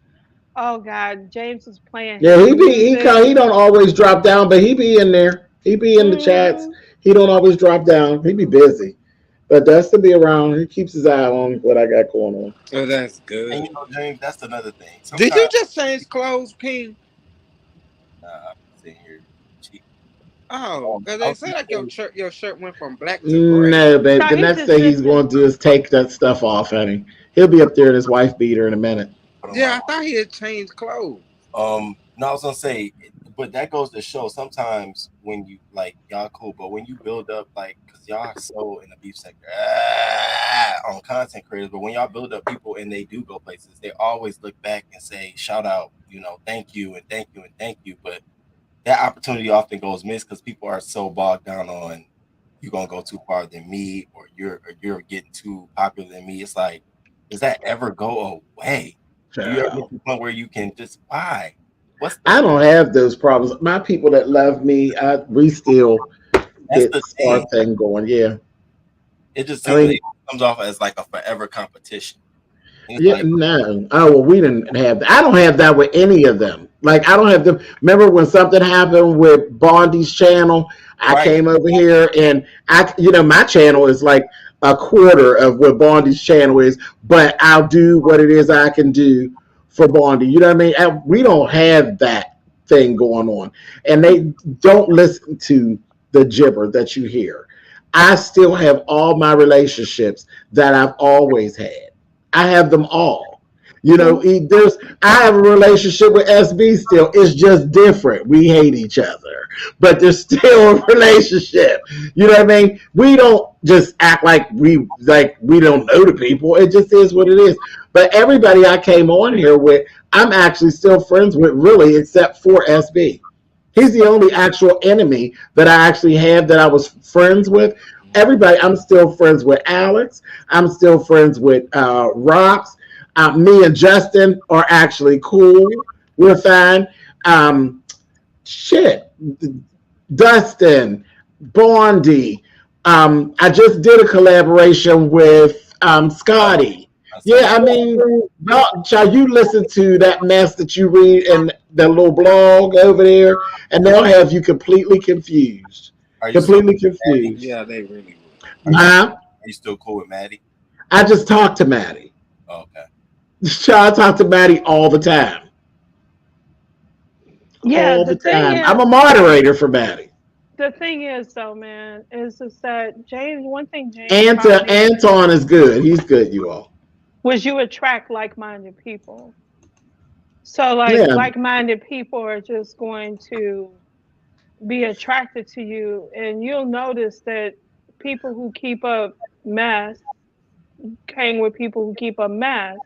Speaker 7: Oh God, James is playing.
Speaker 1: Yeah, he don't always drop down, but he be in there. He be in the chats. He don't always drop down. He be busy. But Dustin be around. He keeps his eye on what I got going on.
Speaker 9: Oh, that's good.
Speaker 8: And James, that's another thing.
Speaker 9: Did you just change clothes, King?
Speaker 8: I'm sitting here.
Speaker 9: Oh, because they said like your shirt went from black to gray.
Speaker 1: No, but the next thing he's going to do is take that stuff off, honey. He'll be up there in his wife beater in a minute.
Speaker 9: Yeah, I thought he had changed clothes.
Speaker 8: No, I was gonna say, but that goes to show sometimes when you like y'all cool, but when you build up like because y'all are so in the beef sector on content creators, but when y'all build up people and they do go places, they always look back and say shout out, thank you and thank you and thank you. But that opportunity often goes missed because people are so bogged down on you're gonna go too far than me or you're getting too popular than me. It's like, does that ever go away? You ever get to the point where you can just buy?
Speaker 1: I don't have those problems. My people that love me, we still get the thing going. Yeah,
Speaker 8: it just it comes off as like a forever competition.
Speaker 1: Yeah, no. Oh well, we didn't have that. I don't have that with any of them. Like I don't have them. Remember when something happened with Bondi's channel? I came over here and my channel is like a quarter of what Bondi's channel is, but I'll do what it is I can do for Bondi. You know what I mean? We don't have that thing going on, and they don't listen to the gibber that you hear. I still have all my relationships that I've always had. I have them all. You know, I have a relationship with SB still. It's just different. We hate each other, but there's still a relationship. You know what I mean? We don't just act like we don't know the people. It just is what it is. But everybody I came on here with, I'm actually still friends with, really, except for SB. He's the only actual enemy that I actually have that I was friends with. Everybody, I'm still friends with Alex. I'm still friends with Rox. Me and Justin are actually cool. We're fine. Dustin, Bondi. I just did a collaboration with Scotty. Yeah, I mean, shall you listen to that mess that you read in the little blog over there, and they'll have you completely confused. Completely confused.
Speaker 9: Yeah, they really would.
Speaker 8: Are you still cool with Maddie?
Speaker 1: I just talked to Maddie.
Speaker 8: Oh, okay.
Speaker 1: I talk to Maddie all the time.
Speaker 7: Yeah,
Speaker 1: all the time. I'm a moderator for Maddie.
Speaker 7: The thing is, though, man, is that James. One thing James
Speaker 1: Anton is good. He's good, you all.
Speaker 7: Was you attract like-minded people. So, like-minded people are just going to be attracted to you, and you'll notice that people who keep up mess hang with people who keep up mess.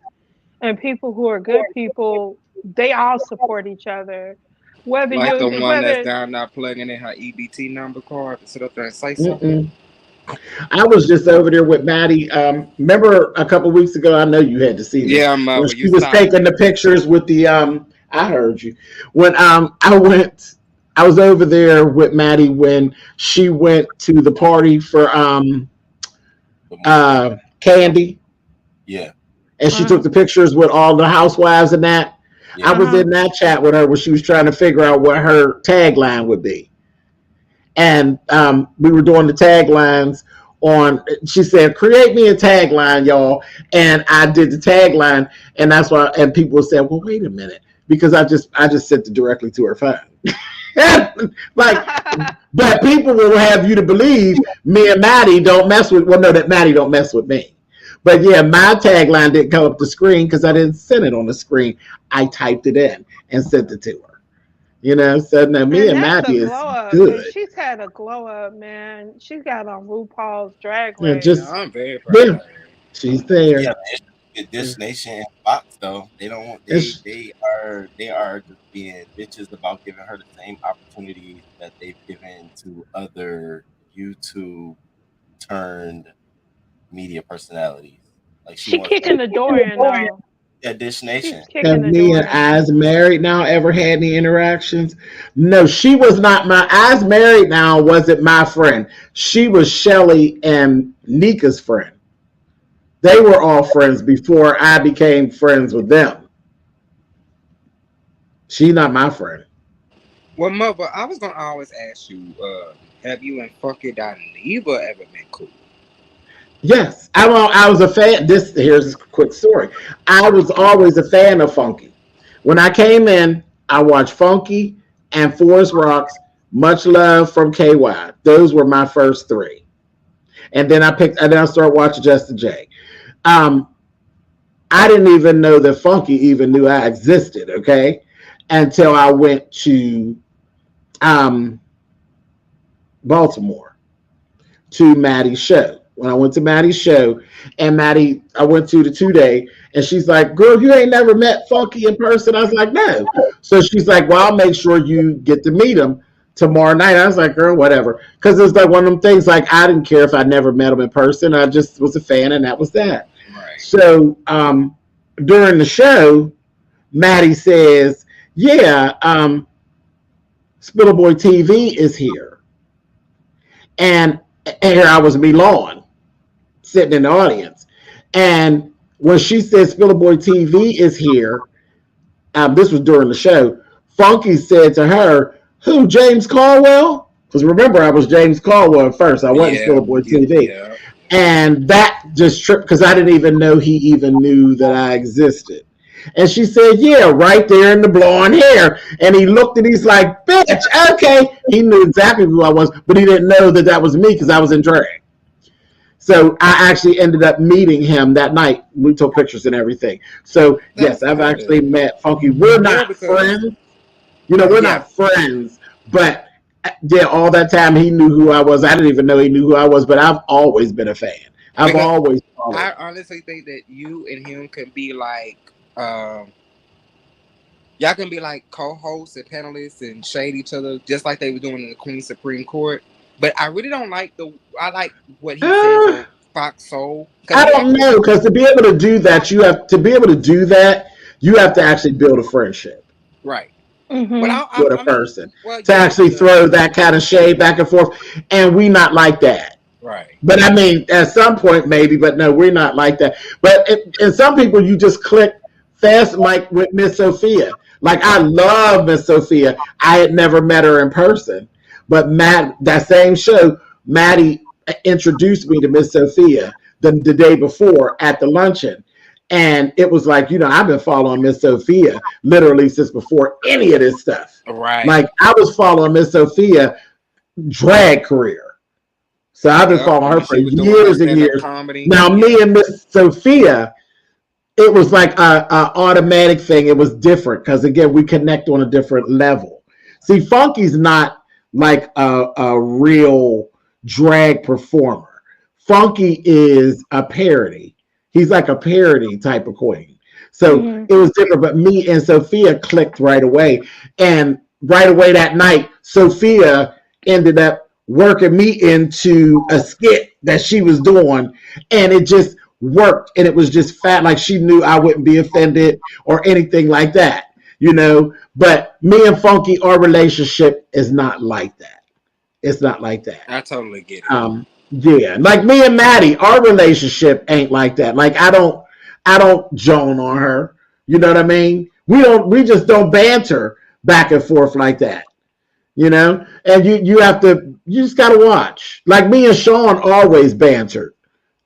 Speaker 7: And people who are good people, they all support each other.
Speaker 9: Whether like the one that's down there plugging in her EBT number card to sit up there and say something.
Speaker 1: I was just over there with Maddie. Remember a couple weeks ago? I know you had to see this.
Speaker 9: Yeah,
Speaker 1: when she was taking the pictures with the. I heard you when I was over there with Maddie when she went to the party for Candy.
Speaker 8: Yeah.
Speaker 1: And she took the pictures with all the housewives and that. Yeah. I was in that chat with her when she was trying to figure out what her tagline would be. And we were doing the taglines on, she said, create me a tagline, y'all. And I did the tagline. And that's why, and people said, well, wait a minute. Because I just sent it directly to her phone. But people will have you to believe me and Maddie don't mess with, that Maddie don't mess with me. But yeah, my tagline didn't come up the screen because I didn't send it on the screen. I typed it in and sent it to her. You know, so now me and Maddie is good.
Speaker 7: She's had a glow up, man. She's got on RuPaul's Drag Race.
Speaker 9: I'm very proud of her.
Speaker 1: She's there.
Speaker 8: Yeah, this nation and Fox though, they don't want they are just being bitches about giving her the same opportunities that they've given to other YouTube turned media personalities. Like
Speaker 7: she kicking the door in though.
Speaker 8: Yeah, Dish Nation.
Speaker 1: Have me and Eyes Married Now ever had any interactions? No, she was not my Eyes Married Now wasn't my friend. She was Shelly and Nika's friend. They were all friends before I became friends with them. She's not my friend.
Speaker 9: Well, Mother, I was gonna always ask you, have you and Funky Dineva ever been cool?
Speaker 1: Yes, I was a fan. Here's a quick story. I was always a fan of Funky. When I came in, I watched Funky and Forest Rocks, Much Love from KY. Those were my first three. And then I started watching Justin J. I didn't even know that Funky even knew I existed, okay? Until I went to Baltimore to Maddie's show. When I went to Maddie's show, and Maddie, I went to the 2-day, and she's like, girl, you ain't never met Funky in person? I was like, no. So she's like, well, I'll make sure you get to meet him tomorrow night. I was like, girl, whatever. Because it's like one of them things, like, I didn't care if I never met him in person. I just was a fan, and that was that. Right. So during the show, Maddie says, yeah, Spittleboy TV is here. And here I was Milan, sitting in the audience. And when she said Spittleboy TV is here, this was during the show, Funky said to her, who, James Caldwell? Because remember, I was James Caldwell at first. I wasn't Spittleboy TV. Yeah. And that just tripped, because I didn't even know he even knew that I existed. And she said, yeah, right there in the blonde hair. And he looked and he's like, bitch, okay. He knew exactly who I was, but he didn't know that that was me because I was in drag. So I actually ended up meeting him that night. We took pictures and everything. So yes, I've actually met Funky. We're not friends. You know, we're not friends, but yeah, all that time he knew who I was. I didn't even know he knew who I was, but I've always been a fan. I've always followed.
Speaker 10: I honestly think that you and him can be like, y'all can be like co-hosts and panelists and shade each other just like they were doing in the Queen Supreme Court. But I really don't like I like what he says on Fox Soul.
Speaker 1: I don't know, because to be able to do that, you have to actually build a friendship.
Speaker 10: Right.
Speaker 1: Mm-hmm. With a person to actually throw that kind of shade back and forth, and we not like that.
Speaker 10: Right.
Speaker 1: But I mean, at some point maybe, but no, we're not like that. But and some people you just click fast, like with Miss Sophia. Like I love Miss Sophia. I had never met her in person, but that same show, Maddie introduced me to Miss Sophia the day before at the luncheon. And it was like, you know, I've been following Miss Sophia literally since before any of this stuff.
Speaker 10: Right.
Speaker 1: Like I was following Miss Sophia drag career. So I've been following her for years and years. Now me and Miss Sophia, it was like a automatic thing. It was different because again, we connect on a different level. See, Funky's not like a real drag performer. Funky is a parody. He's like a parody type of queen. So it was different, but me and Sophia clicked right away. And right away that night, Sophia ended up working me into a skit that she was doing. And it just worked. And it was just fat. Like she knew I wouldn't be offended or anything like that, you know. But me and Funky, our relationship is not like that. It's not like that.
Speaker 10: I totally get it.
Speaker 1: Yeah, like me and Maddie, our relationship ain't like that. Like I don't joan on her. You know what I mean? We just don't banter back and forth like that. You know? And you just gotta watch. Like me and Sean always bantered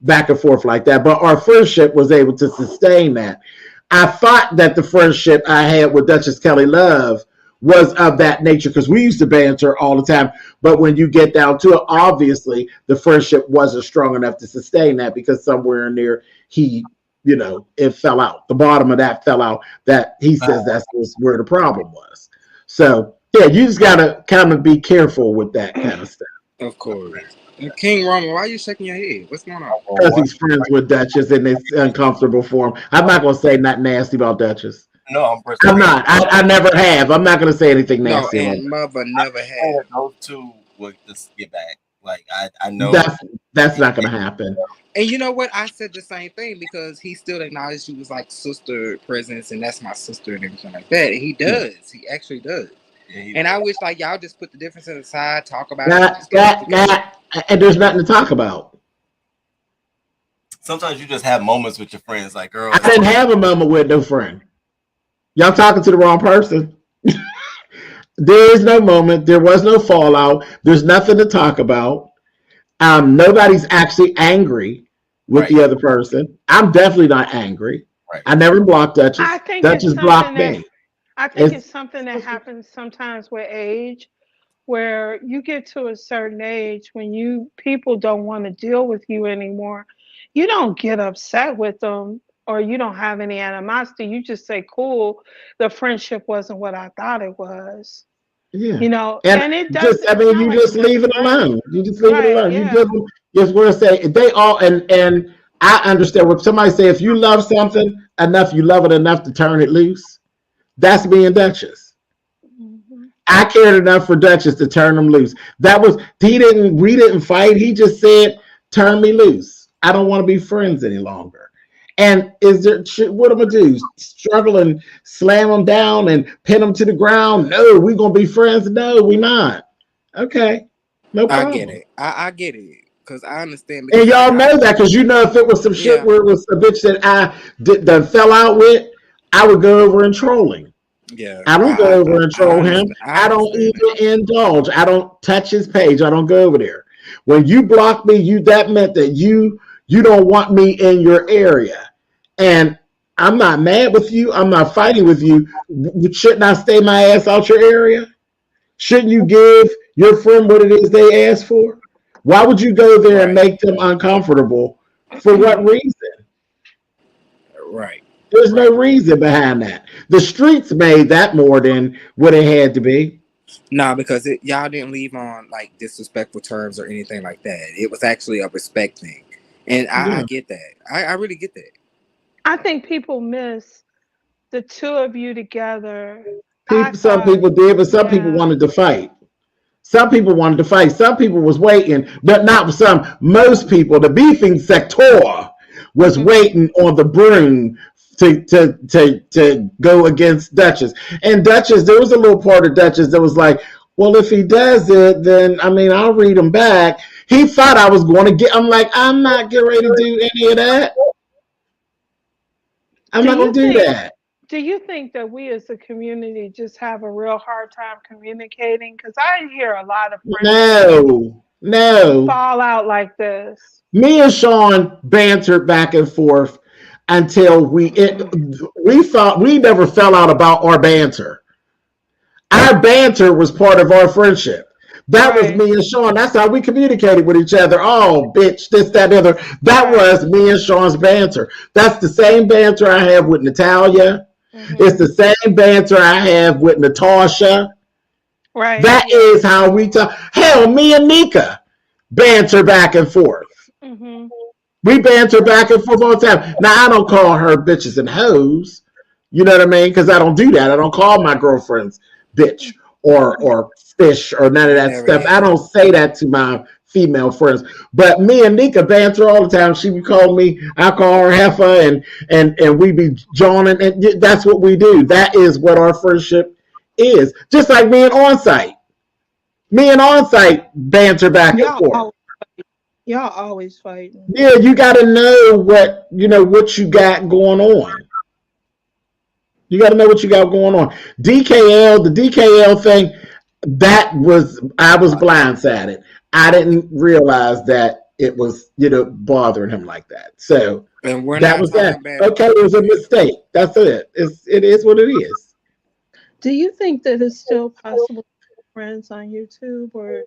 Speaker 1: back and forth like that, but our friendship was able to sustain that. I thought that the friendship I had with Duchess Kelly Love was of that nature because we used to banter all the time. But when you get down to it, obviously the friendship wasn't strong enough to sustain that because somewhere in there he, you know, it fell out. The bottom of that fell out. That he says that was where the problem was. So yeah, you just gotta kind of be careful with that kind of stuff.
Speaker 10: Of course. King Roman, why are you shaking your head? What's going on?
Speaker 1: Because he's friends with Duchess and it's uncomfortable for him. I'm not gonna say nothing nasty about Duchess.
Speaker 8: No,
Speaker 1: I'm not. I never have. I'm not going to say anything nasty.
Speaker 10: No, and Mother never had.
Speaker 8: Those two would just get back. Like I know
Speaker 1: that's not going to happen.
Speaker 10: And you know what? I said the same thing because he still acknowledged you was like sister presence, and that's my sister and everything like that. And he does. Yeah. He actually does. Yeah, and I wish like y'all just put the differences aside, talk about it.
Speaker 1: And there's nothing to talk about.
Speaker 8: Sometimes you just have moments with your friends, like girl.
Speaker 1: I didn't have a moment with no friend. Y'all talking to the wrong person. There is no moment. There was no fallout. There's nothing to talk about. Nobody's actually angry with the other person. I'm definitely not angry. Right. I never blocked Duchess.
Speaker 7: I think
Speaker 1: Duchess blocked me.
Speaker 7: I think it's something that happens sometimes with age, where you get to a certain age when people don't want to deal with you anymore. You don't get upset with them. Or you don't have any animosity. You just say, cool, the friendship wasn't what I thought it was.
Speaker 1: Yeah.
Speaker 7: You know,
Speaker 1: and it does. You just leave it alone. You just leave it alone. Yeah. You just want to say they all, and I understand when somebody say, if you love something enough, you love it enough to turn it loose. That's me and Duchess. Mm-hmm. I cared enough for Duchess to turn them loose. We didn't fight. He just said, turn me loose. I don't want to be friends any longer. And what am I do? Struggle and slam them down and pin them to the ground? No, we're gonna be friends. No, we're not. Okay, no problem.
Speaker 10: I get it. I get it because I understand.
Speaker 1: And y'all know that because you know if it was some shit where it was a bitch that I that fell out with, I would go over and troll him.
Speaker 10: Yeah,
Speaker 1: I don't go over and troll him. I don't even indulge. I don't touch his page. I don't go over there. When you block me, that meant that you don't want me in your area. And I'm not mad with you. I'm not fighting with you. Shouldn't I stay my ass out your area? Shouldn't you give your friend what it is they asked for? Why would you go there and
Speaker 10: Right.
Speaker 1: make them uncomfortable? For what reason?
Speaker 10: Right.
Speaker 1: There's
Speaker 10: Right.
Speaker 1: no reason behind that. The streets made that more than what it had to be.
Speaker 10: Nah, because y'all didn't leave on like disrespectful terms or anything like that. It was actually a respect thing, and I
Speaker 1: Yeah.
Speaker 10: get that. I really get that.
Speaker 7: I think people miss the two of you together. I
Speaker 1: Some
Speaker 7: thought,
Speaker 1: people did, but some people
Speaker 7: yeah.
Speaker 1: wanted to fight. Some people wanted to fight. Some people was waiting, but not some. Most people, the beefing sector, was waiting on the broom to go against Duchess. And Duchess, there was a little part of Duchess that was like, well, if he does it, then I mean, I'll read him back. He thought I was going to get. I'm like, I'm not getting ready to do any of that. I'm not going to do that.
Speaker 7: Do you think that we as a community just have a real hard time communicating? Because I hear a lot of friendships
Speaker 1: No.
Speaker 7: fall out like this.
Speaker 1: Me and Sean bantered back and forth until we thought we never fell out about our banter. Our banter was part of our friendship. That was me and Sean. That's how we communicated with each other. Oh, bitch, this, that, the other. That was me and Sean's banter. That's the same banter I have with Natalia. It's the same banter I have with Natasha.
Speaker 7: Right.
Speaker 1: That is how we talk. Hell, me and Nika banter back and forth. We banter back and forth all the time. Now, I don't call her bitches and hoes. You know what I mean? Because I don't do that. I don't call my girlfriends bitch or fish or none of that stuff. I don't say that to my female friends. But me and Nika banter all the time. She be calling me, I call her heifer, and we be joining, and that's what we do. That is what our friendship is. Just like me and On-Site. Me and On-Site banter back and forth.
Speaker 11: Y'all always fighting.
Speaker 1: Yeah, you got to know what you got going on. You got to know what you got going on. The DKL thing, I was blindsided. I didn't realize that it was bothering him like that. So
Speaker 10: and we're
Speaker 1: that
Speaker 10: not
Speaker 1: was that.
Speaker 10: about
Speaker 1: Okay, it was a mistake. That's it. It is what it is.
Speaker 11: Do you think that it's still possible to have friends on YouTube, or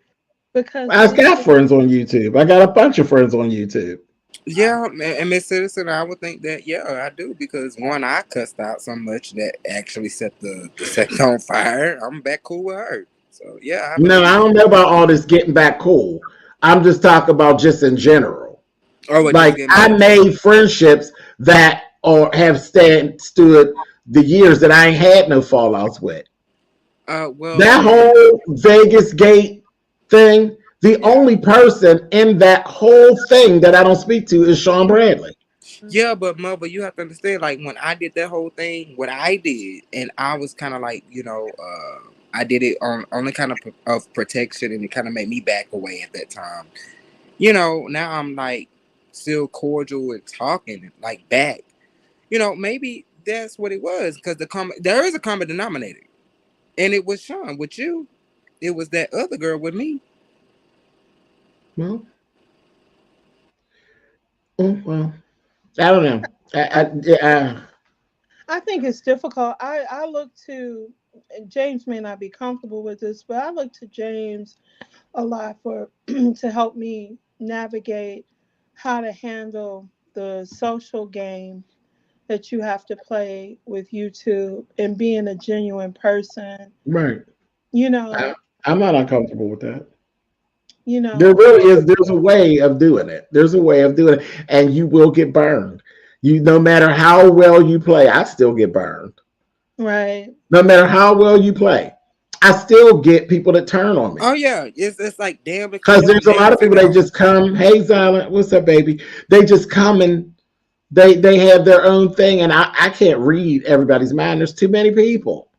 Speaker 11: because
Speaker 1: I've got friends on YouTube. I got a bunch of friends on YouTube.
Speaker 10: Yeah, and Miss Citizen, I would think that I do, because one, I cussed out so much that actually set the section on fire. I'm back cool with her. So yeah,
Speaker 1: No, I don't know about all this getting back cool. I'm just talking about just in general. Like I made friendships that have stood the years that I ain't had no fallouts with. That whole Vegas Gate thing, the only person in that whole thing that I don't speak to is Sean Bradley.
Speaker 10: Yeah, but Mother, you have to understand, like when I did that whole thing, what I did, and I was kind of like, I did it on the kind of protection, and it kind of made me back away at that time. Now I'm like still cordial and talking like back. Maybe that's what it was, because there is a common denominator, and it was Sean with you. It was that other girl with me.
Speaker 1: Well, I don't know.
Speaker 11: I think it's difficult. I look to, James may not be comfortable with this, but I look to James a lot for to help me navigate how to handle the social game that you have to play with YouTube and being a genuine person.
Speaker 1: Right. I'm not uncomfortable with that.
Speaker 11: There
Speaker 1: really is. There's a way of doing it. There's a way of doing it, and you will get burned. No matter how well you play, I still get burned.
Speaker 11: Right.
Speaker 1: No matter how well you play, I still get people that turn on me.
Speaker 10: Oh yeah, it's like damn.
Speaker 1: Because there's a lot of people, they just come, hey Silent, what's up, baby? They just come and they have their own thing, and I can't read everybody's mind. There's too many people,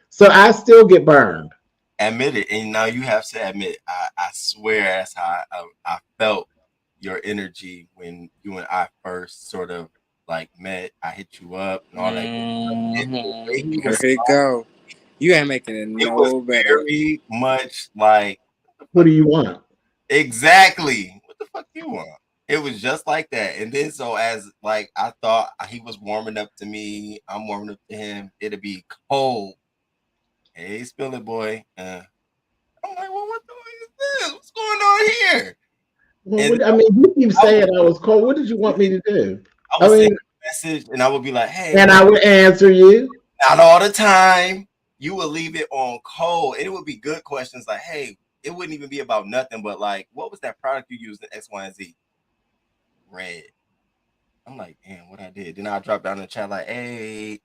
Speaker 1: so I still get burned.
Speaker 8: Admit it, and now you have to admit. I swear that's how I felt your energy when you and I first sort of like met. I hit you up and all that.
Speaker 10: Here you go. You ain't making it no better.
Speaker 8: Very much like,
Speaker 1: what do you want?
Speaker 8: Exactly. What the fuck do you want? It was just like that. And then so as like I thought he was warming up to me, I'm warming up to him. It'd be cold. Hey, spill it, boy. I'm like, well, what the fuck is this? What's going on here?
Speaker 1: Well, I mean, you keep saying I was cold. What did you want me to do?
Speaker 8: I would send a message and I would be like, hey.
Speaker 1: And I would answer you.
Speaker 8: Not all the time. You would leave it on cold. It would be good questions like, hey, it wouldn't even be about nothing, but like, what was that product you used in X, Y, and Z? Red. I'm like, damn, what I did. Then I'll drop down in the chat like, hey,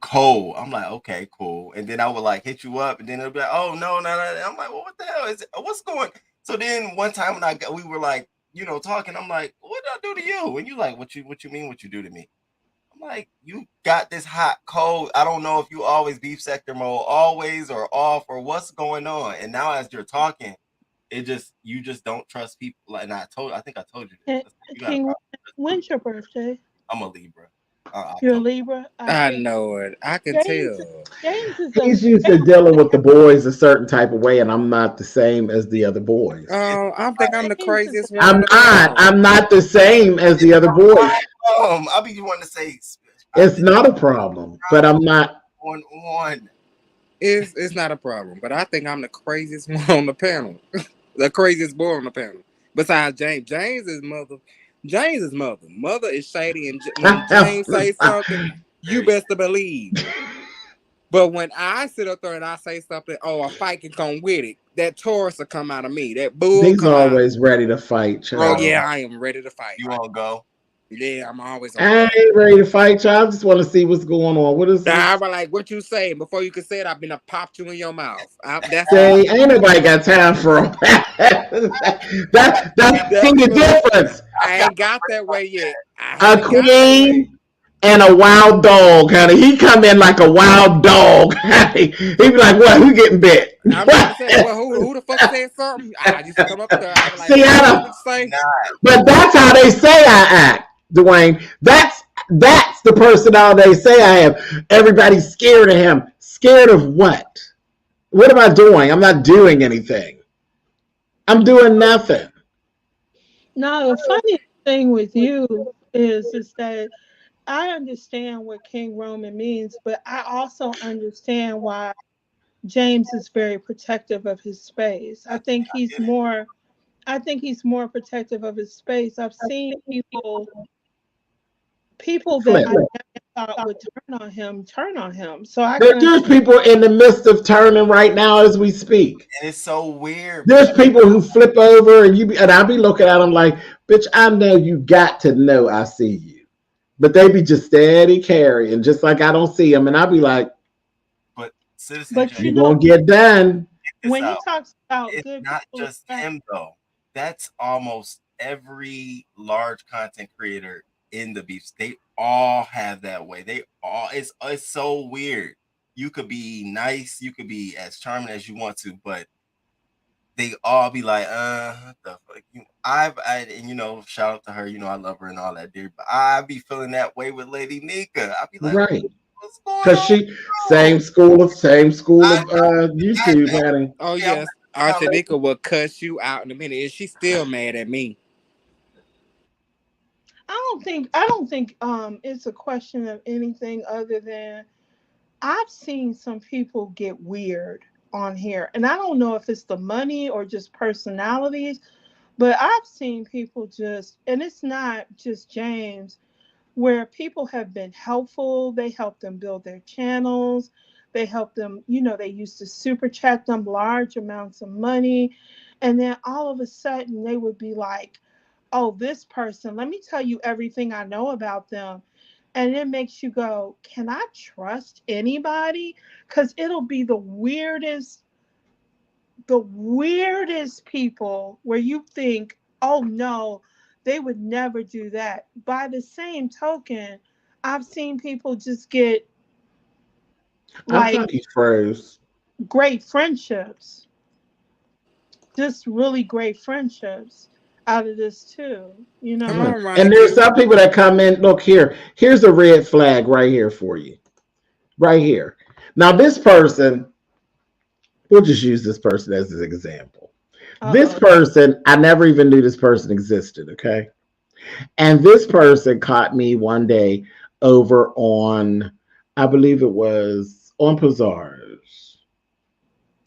Speaker 8: cold. I'm like, okay, cool. And then I would like hit you up, and then it'll be like, oh no. I'm like, well, what the hell is it? What's going? So then one time when we were like, talking, I'm like, what did I do to you? And you like, what you mean? What you do to me? I'm like, you got this hot cold. I don't know if you always beef sector mode, always or off, or what's going on. And now as you're talking, you just don't trust people. And I think I told you this.
Speaker 11: King, when's your birthday?
Speaker 8: I'm a Libra.
Speaker 11: You're a Libra?
Speaker 10: I know it. I can tell.
Speaker 1: He's used to dealing with the boys a certain type of way, and I'm not the same as the other boys.
Speaker 10: I think I'm the craziest one.
Speaker 1: I'm not the same as the other boys.
Speaker 8: I'll be wanting to say
Speaker 1: it's not a problem, but I'm not
Speaker 8: on.
Speaker 10: It's not a problem, but I think I'm the craziest one on the panel. The craziest boy on the panel. Besides James. James' mother. Mother is shady, and when James say something, you best to believe. But when I sit up there and I say something, a fight can come with it. That Taurus will come out of me. That bull.
Speaker 1: He's always ready to fight, child.
Speaker 10: Oh yeah, I am ready to fight.
Speaker 8: You want to go?
Speaker 10: Yeah, I'm always.
Speaker 1: I ain't ready to fight, child. I just want to see what's going on. What is?
Speaker 10: I was like, what you saying? Before you could say it, I've been popped you in your mouth.
Speaker 1: Ain't nobody got time for that. That's the difference.
Speaker 10: I ain't got that way yet.
Speaker 1: A queen and a wild dog, honey. He come in like a wild dog. He be like, "What? Who getting bit?"
Speaker 10: I'm about to say, well, who the fuck said something? I just come up there. I'm like,
Speaker 1: see, but that's how they say I act, Dwayne. That's the personality they say I have. Everybody's scared of him. Scared of what? What am I doing? I'm not doing anything. I'm doing nothing.
Speaker 11: No, the funny thing with you is that I understand what King Roman means, but I also understand why James is very protective of his space. I think he's more protective of his space. I've seen people that I never thought would turn on him. So
Speaker 1: there's people in the midst of turning right now as we speak.
Speaker 8: And it's so weird.
Speaker 1: There's people who flip over and I'll be looking at them like, bitch, I know you got to know I see you. But they be just steady carrying, just like I don't see them. And I'll be like,
Speaker 8: but
Speaker 1: you're going to get done.
Speaker 11: When he talks about
Speaker 8: it's
Speaker 11: good
Speaker 8: not just him, though. That's almost every large content creator in the beefs. They all have that way. It's so weird. You could be nice, you could be as charming as you want to, but they all be like, what the fuck? And shout out to her, I love her and all that, dude. But I be feeling that way with Lady Nika. I be like,
Speaker 1: right. Because she same school of YouTube, honey.
Speaker 10: Oh yes, Auntie Nika will cuss you out in a minute. Is she still mad at me?
Speaker 11: I don't think it's a question of anything other than I've seen some people get weird on here, and I don't know if it's the money or just personalities, but I've seen people and it's not just James, where people have been helpful. They help them build their channels. They help them, they used to super chat them large amounts of money. And then all of a sudden they would be like, oh, this person, let me tell you everything I know about them. And it makes you go, can I trust anybody? Because it'll be the weirdest people where you think, oh no, they would never do that. By the same token, I've seen people just get great friendships. Just really great friendships out of this too,
Speaker 1: And there's some people that come in, look here's a red flag right here for you. Right here. Now this person, we'll just use this person as an example. This person, I never even knew this person existed, okay? And this person caught me one day over on, I believe it was on Pizarro's.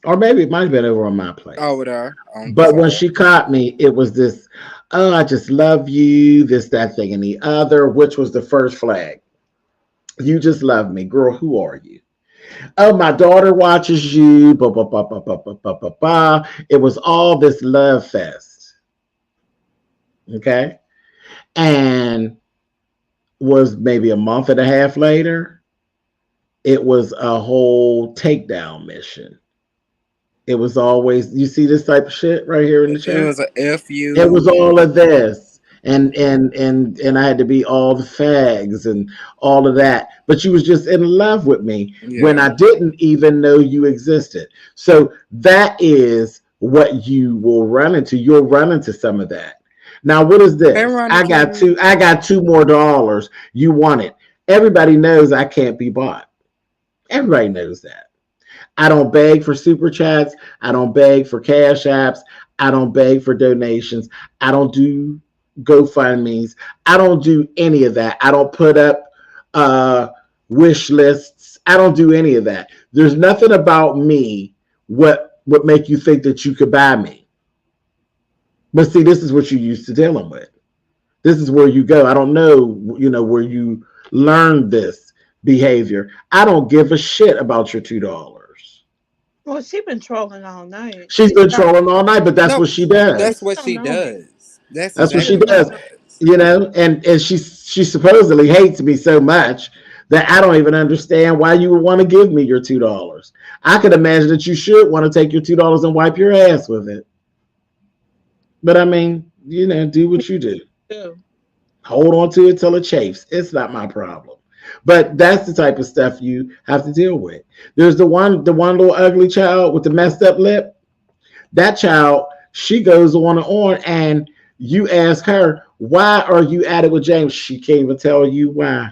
Speaker 1: Or maybe it might have been over on my place.
Speaker 10: Over there.
Speaker 1: But when she caught me, it was this, oh, I just love you, this, that, thing, and the other, which was the first flag. You just love me. Girl, who are you? Oh, my daughter watches you. Bah, bah, bah, bah, bah, bah, bah, bah, bah. It was all this love fest. Okay. And was maybe a month and a half later, it was a whole takedown mission. It was always, you see this type of shit right here in the chat?
Speaker 10: It was a FU.
Speaker 1: It was all of this. And I had to be all the fags and all of that. But you was just in love with me when I didn't even know you existed. So that is what you will run into. You'll run into some of that. Now, what is this? I got $2 more. You want it. Everybody knows I can't be bought. Everybody knows that. I don't beg for super chats. I don't beg for cash apps. I don't beg for donations. I don't do GoFundMes. I don't do any of that. I don't put up wish lists. I don't do any of that. There's nothing about me what would make you think that you could buy me. But see, this is what you're used to dealing with. This is where you go. I don't know, where you learned this behavior. I don't give a shit about your $2.
Speaker 11: Well, she's been trolling all night.
Speaker 1: She's been trolling all night, but that's what she does.
Speaker 10: That's what she does. That's
Speaker 1: what she does. And she supposedly hates me so much that I don't even understand why you would want to give me your $2. I could imagine that you should want to take your $2 and wipe your ass with it. But I mean, do what you do. Hold on to it till it chafes. It's not my problem. But that's the type of stuff you have to deal with. There's the one little ugly child with the messed up lip. That child, she goes on and on, and you ask her, why are you at it with James? She can't even tell you why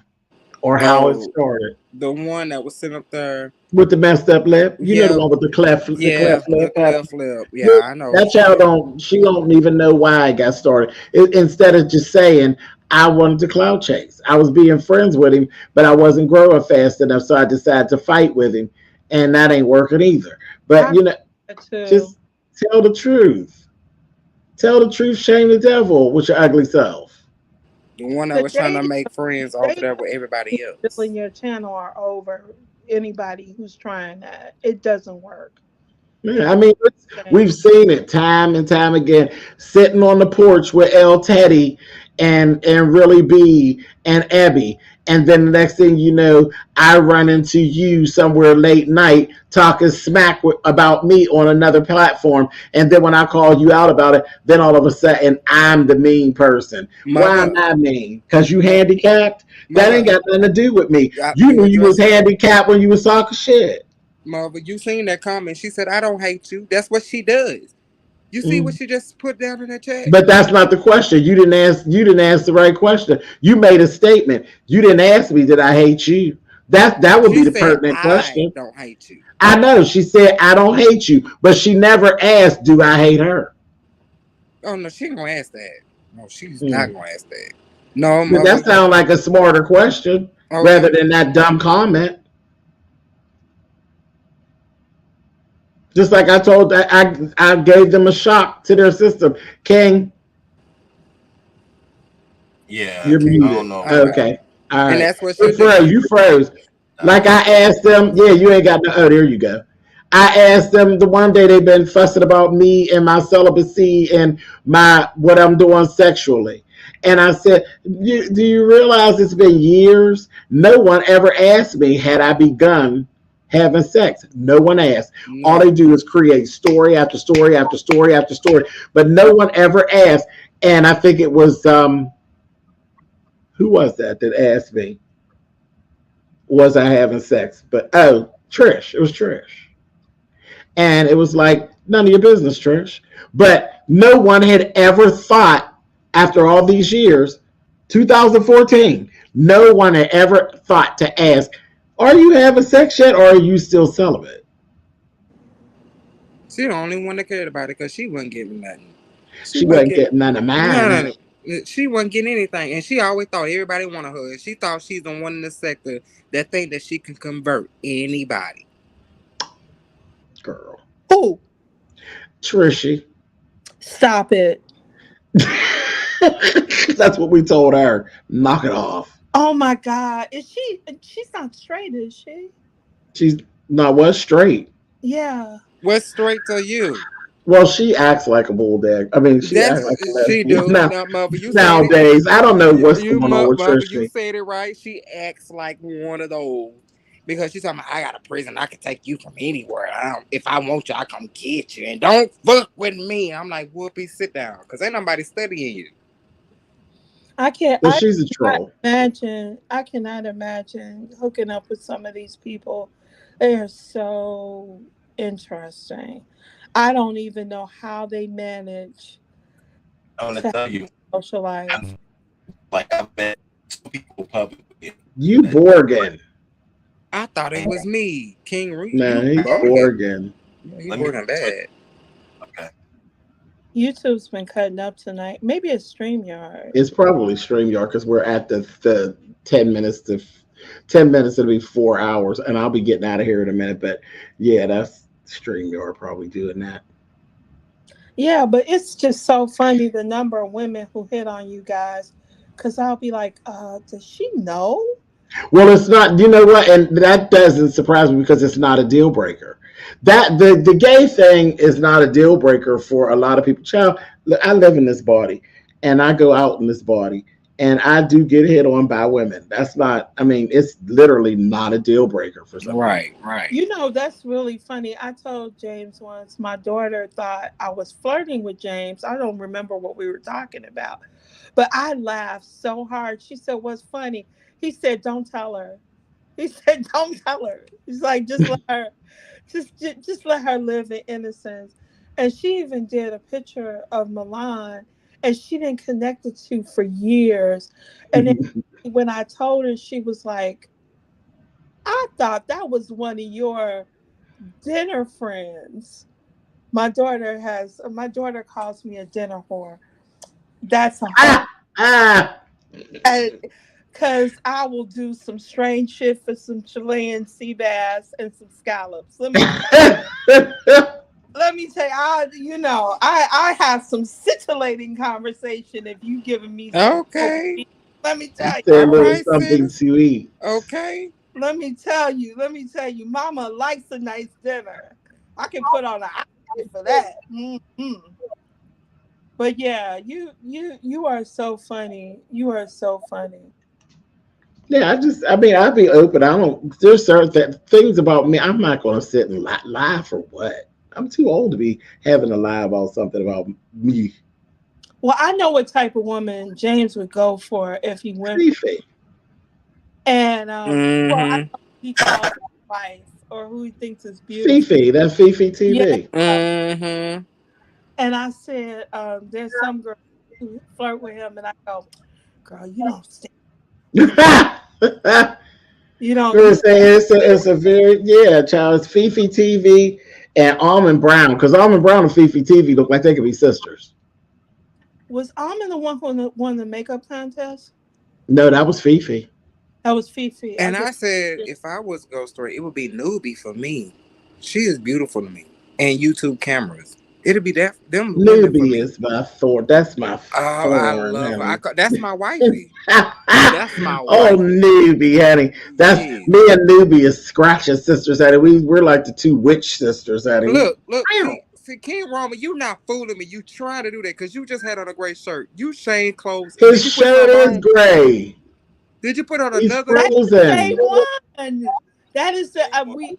Speaker 1: or how it started.
Speaker 10: The one that was sitting up there
Speaker 1: with the messed up lip. You know the one with the cleft lip.
Speaker 10: The cleft lip. Yeah, I know.
Speaker 1: That child don't even know why it got started. Instead of just saying, I wanted to cloud chase. I was being friends with him, but I wasn't growing fast enough, so I decided to fight with him, and that ain't working either. But just tell the truth. Tell the truth, shame the devil with your ugly self.
Speaker 10: The one that was trying to make friends over there with everybody else.
Speaker 11: Building your channel are over anybody who's trying that. It doesn't work.
Speaker 1: Yeah, I mean, we've seen it time and time again. Sitting on the porch with El Teddy and Really B and Abby, and then the next thing you know, I run into you somewhere late night talking smack about me on another platform, and then when I call you out about it, then all of a sudden I'm the mean person. Why am I mean? Because you handicapped? That ain't got nothing to do with me. You knew you was handicapped when you was talking shit.
Speaker 10: Mother, you seen that comment? She said, "I don't hate you." That's what she does. You see what she just put down in the chat?
Speaker 1: But that's not the question. You didn't ask the right question. You made a statement. You didn't ask me, did I hate you? That would be the pertinent question.
Speaker 10: I don't hate you.
Speaker 1: I know. She said, I don't hate you. But she never asked, do I hate her?
Speaker 10: Oh, no, she ain't going to ask that. No, she's not going to ask that. No,
Speaker 1: but that sounds like a smarter question rather than that dumb comment. Just like I told, I gave them a shock to their system. King.
Speaker 8: Yeah.
Speaker 1: You're muted.
Speaker 8: I don't know.
Speaker 1: Okay. All right.
Speaker 10: And that's what
Speaker 1: you froze. Like I asked them, you ain't got no, oh, there you go. I asked them the one day they've been fussing about me and my celibacy and what I'm doing sexually. And I said, do you realize it's been years? No one ever asked me, had I begun having sex? No one asked. All they do is create story after story after story after story, but no one ever asked. And I think it was who was that asked me, was I having sex? But Trish. It was Trish. And it was like, none of your business, Trish. But no one had ever thought, after all these years, 2014, no one had ever thought to ask, are you having sex yet, or are you still celibate?
Speaker 10: She the only one that cared about it because she wasn't getting nothing.
Speaker 1: She wasn't getting none of mine.
Speaker 10: No. She wasn't getting anything, and she always thought everybody wanted her. She thought she's the one in the sector that think that she can convert anybody.
Speaker 1: Girl.
Speaker 11: Who?
Speaker 1: Trishy.
Speaker 11: Stop it.
Speaker 1: That's what we told her. Knock it off.
Speaker 11: Oh my God. She's not straight, is she?
Speaker 1: She's not what straight.
Speaker 11: Yeah.
Speaker 10: What's straight to you?
Speaker 1: Well, she acts like a bulldog. I mean, she acts like a lesbian.
Speaker 10: She do.
Speaker 1: Now,
Speaker 10: Mother, you
Speaker 1: nowadays, I don't know what's going on with
Speaker 10: Mother,
Speaker 1: Trishy.
Speaker 10: you said it right. She acts like one of those. Because she's talking about, I got a prison, I can take you from anywhere. If I want you, I come get you. And don't fuck with me. I'm like, Whoopi, sit down. Because ain't nobody studying you.
Speaker 1: She's a troll.
Speaker 11: I cannot imagine hooking up with some of these people. They are so interesting. I don't even know how they manage
Speaker 8: to tell you,
Speaker 11: social life.
Speaker 8: I've met two people publicly.
Speaker 1: You Borgen.
Speaker 10: I thought it was me, King Reed.
Speaker 1: Nah, he's Borgen.
Speaker 10: Yeah, he's Borgen bad.
Speaker 8: Okay.
Speaker 11: YouTube's been cutting up tonight. Maybe it's StreamYard.
Speaker 1: It's probably StreamYard because we're at the 10 minutes to 10 minutes. It'll be 4 hours, and I'll be getting out of here in a minute. But yeah, that's StreamYard probably doing that.
Speaker 11: Yeah, but it's just so funny the number of women who hit on you guys, because I'll be like, does she know?
Speaker 1: Well, it's not. You know what? And that doesn't surprise me because it's not a deal breaker. That the gay thing is not a deal breaker for a lot of people. Child, I live in this body, and I go out in this body, and I do get hit on by women. That's not. I mean, it's literally not a deal breaker for some.
Speaker 10: Right.
Speaker 11: You know, that's really funny. I told James once, my daughter thought I was flirting with James. I don't remember what we were talking about, but I laughed so hard. She said, "What's funny?" He said, "Don't tell her." He said, "Don't tell her." He's like, "Just let her, just let her live in innocence." And she even did a picture of Milan, and she didn't connect the two for years. And then when I told her, she was like, "I thought that was one of your dinner friends." My daughter calls me a dinner whore. That's a because I will do some strange shit for some Chilean sea bass and some scallops. Let me tell you, I have some scintillating conversation if you giving me some.
Speaker 10: Okay.
Speaker 11: Let me tell you.
Speaker 1: There was something to eat.
Speaker 10: Okay.
Speaker 11: Let me tell you, Mama likes a nice dinner. I can put on an outfit for that. Mm-hmm. But yeah, you are so funny. You are so funny.
Speaker 1: Yeah, I'd be open. There's certain things about me. I'm not going to sit and lie for what? I'm too old to be having to lie about something about me.
Speaker 11: Well, I know what type of woman James would go for if he went.
Speaker 1: Fifi.
Speaker 11: And well, I know he calls his wife or who he thinks is beautiful.
Speaker 1: Fifi, that's Fifi TV.
Speaker 11: Yeah. And I said, there's some girls who flirt with him, and I go, "Girl, you don't stand." You know,
Speaker 1: it's a very child. It's Fifi TV and Armon Brown, because Armon Brown and Fifi TV look like they could be sisters.
Speaker 11: Was Armon the one who won the makeup contest?
Speaker 1: No, that was Fifi.
Speaker 11: That was Fifi.
Speaker 10: And I said, if I was Ghost Story, it would be Newbie for me. She is beautiful to me. And YouTube cameras. It'll be them.
Speaker 1: Newbie is my thorn. That's my thorn.
Speaker 10: Oh, I love her. That's my wifey. That's my wife.
Speaker 1: Oh, Newbie, honey. That's me and Newbie is scratching sisters, honey. We're like the two witch sisters, honey.
Speaker 10: Look. See, King Roma, you not fooling me. You trying to do that because you just had on a gray shirt. You changed clothes.
Speaker 1: His shirt is gray.
Speaker 10: Did you put on another?
Speaker 1: Frozen.
Speaker 11: That is the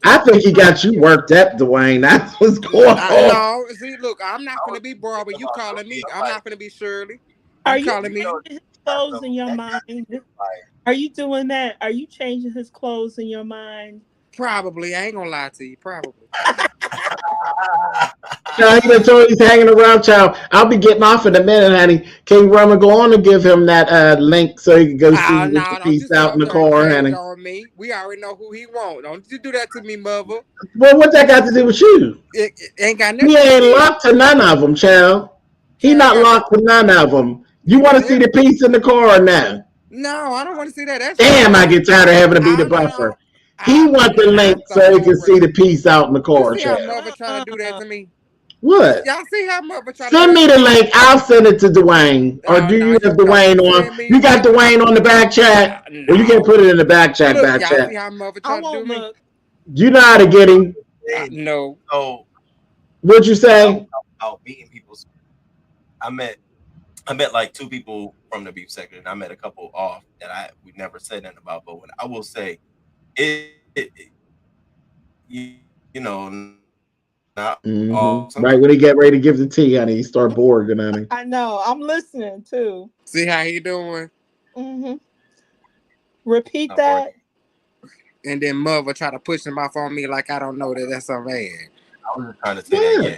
Speaker 1: I think he got you worked up, Dwayne. That's what's going on.
Speaker 10: No, see, look, I'm not gonna be Barbara. You calling me? I'm not gonna be Shirley.
Speaker 11: Are you calling me? His clothes in your mind? Are you doing that? Are you changing his clothes in your mind?
Speaker 10: Probably. I ain't gonna lie to you. Probably.
Speaker 1: Child, he done told he's hanging around, child. I'll be getting off in a minute, honey. King Roman, go on and give him that link so he can go see
Speaker 10: Oh,
Speaker 1: Mr.
Speaker 10: no, don't you
Speaker 1: Peace
Speaker 10: sit
Speaker 1: out
Speaker 10: up
Speaker 1: in the
Speaker 10: there and
Speaker 1: car,
Speaker 10: shade
Speaker 1: honey.
Speaker 10: on me. We already know who he want. Don't you do that to me, mother.
Speaker 1: Well, what that got to do with you?
Speaker 10: It ain't got
Speaker 1: He
Speaker 10: nothing to
Speaker 1: ain't
Speaker 10: do with
Speaker 1: locked to none of them, child. He
Speaker 10: Child,
Speaker 1: not locked to none of them. You
Speaker 10: you
Speaker 1: want
Speaker 10: got
Speaker 1: to see the Peace in the car or no?
Speaker 10: No, I don't want to see that. That's
Speaker 1: Damn, I
Speaker 10: yours.
Speaker 1: get tired of having to be the
Speaker 10: I
Speaker 1: buffer.
Speaker 10: know.
Speaker 1: He want the
Speaker 10: Not
Speaker 1: link
Speaker 10: the
Speaker 1: so he can
Speaker 10: Barbara.
Speaker 1: see the Peace out in the
Speaker 10: You
Speaker 1: car,
Speaker 10: see how
Speaker 1: child.
Speaker 10: mother trying to do that to me?
Speaker 1: What?
Speaker 10: Y'all see how mother trying to do
Speaker 1: Send
Speaker 10: that
Speaker 1: me
Speaker 10: to
Speaker 1: the
Speaker 10: me?
Speaker 1: link. I'll send it to Dwayne. Or
Speaker 10: Oh,
Speaker 1: do
Speaker 10: no,
Speaker 1: you have
Speaker 10: you don't
Speaker 1: Dwayne
Speaker 10: send
Speaker 1: on?
Speaker 10: me.
Speaker 1: You got Dwayne on the back chat? Well, you can't
Speaker 10: No.
Speaker 1: put it in the back chat.
Speaker 10: Look,
Speaker 1: Back
Speaker 10: y'all see
Speaker 1: chat.
Speaker 10: how mother
Speaker 11: I
Speaker 10: trying to do
Speaker 11: won't
Speaker 10: me?
Speaker 11: look.
Speaker 1: You know how to get him.
Speaker 10: No.
Speaker 8: So
Speaker 1: What'd you say?
Speaker 8: out meeting people. I met like 2 people from the beef sector, and I met a couple off that we never said nothing about. But when I will say, you know, not all. Some
Speaker 1: Right when he get ready to give the tea, honey, he start boring, honey.
Speaker 11: I know. I'm listening too.
Speaker 10: See how he doing?
Speaker 11: Mm-hmm. Repeat
Speaker 8: not
Speaker 11: that.
Speaker 8: working.
Speaker 10: And then mother try to push him off on me like I don't know that that's a man.
Speaker 8: I was just trying to say that. Yeah,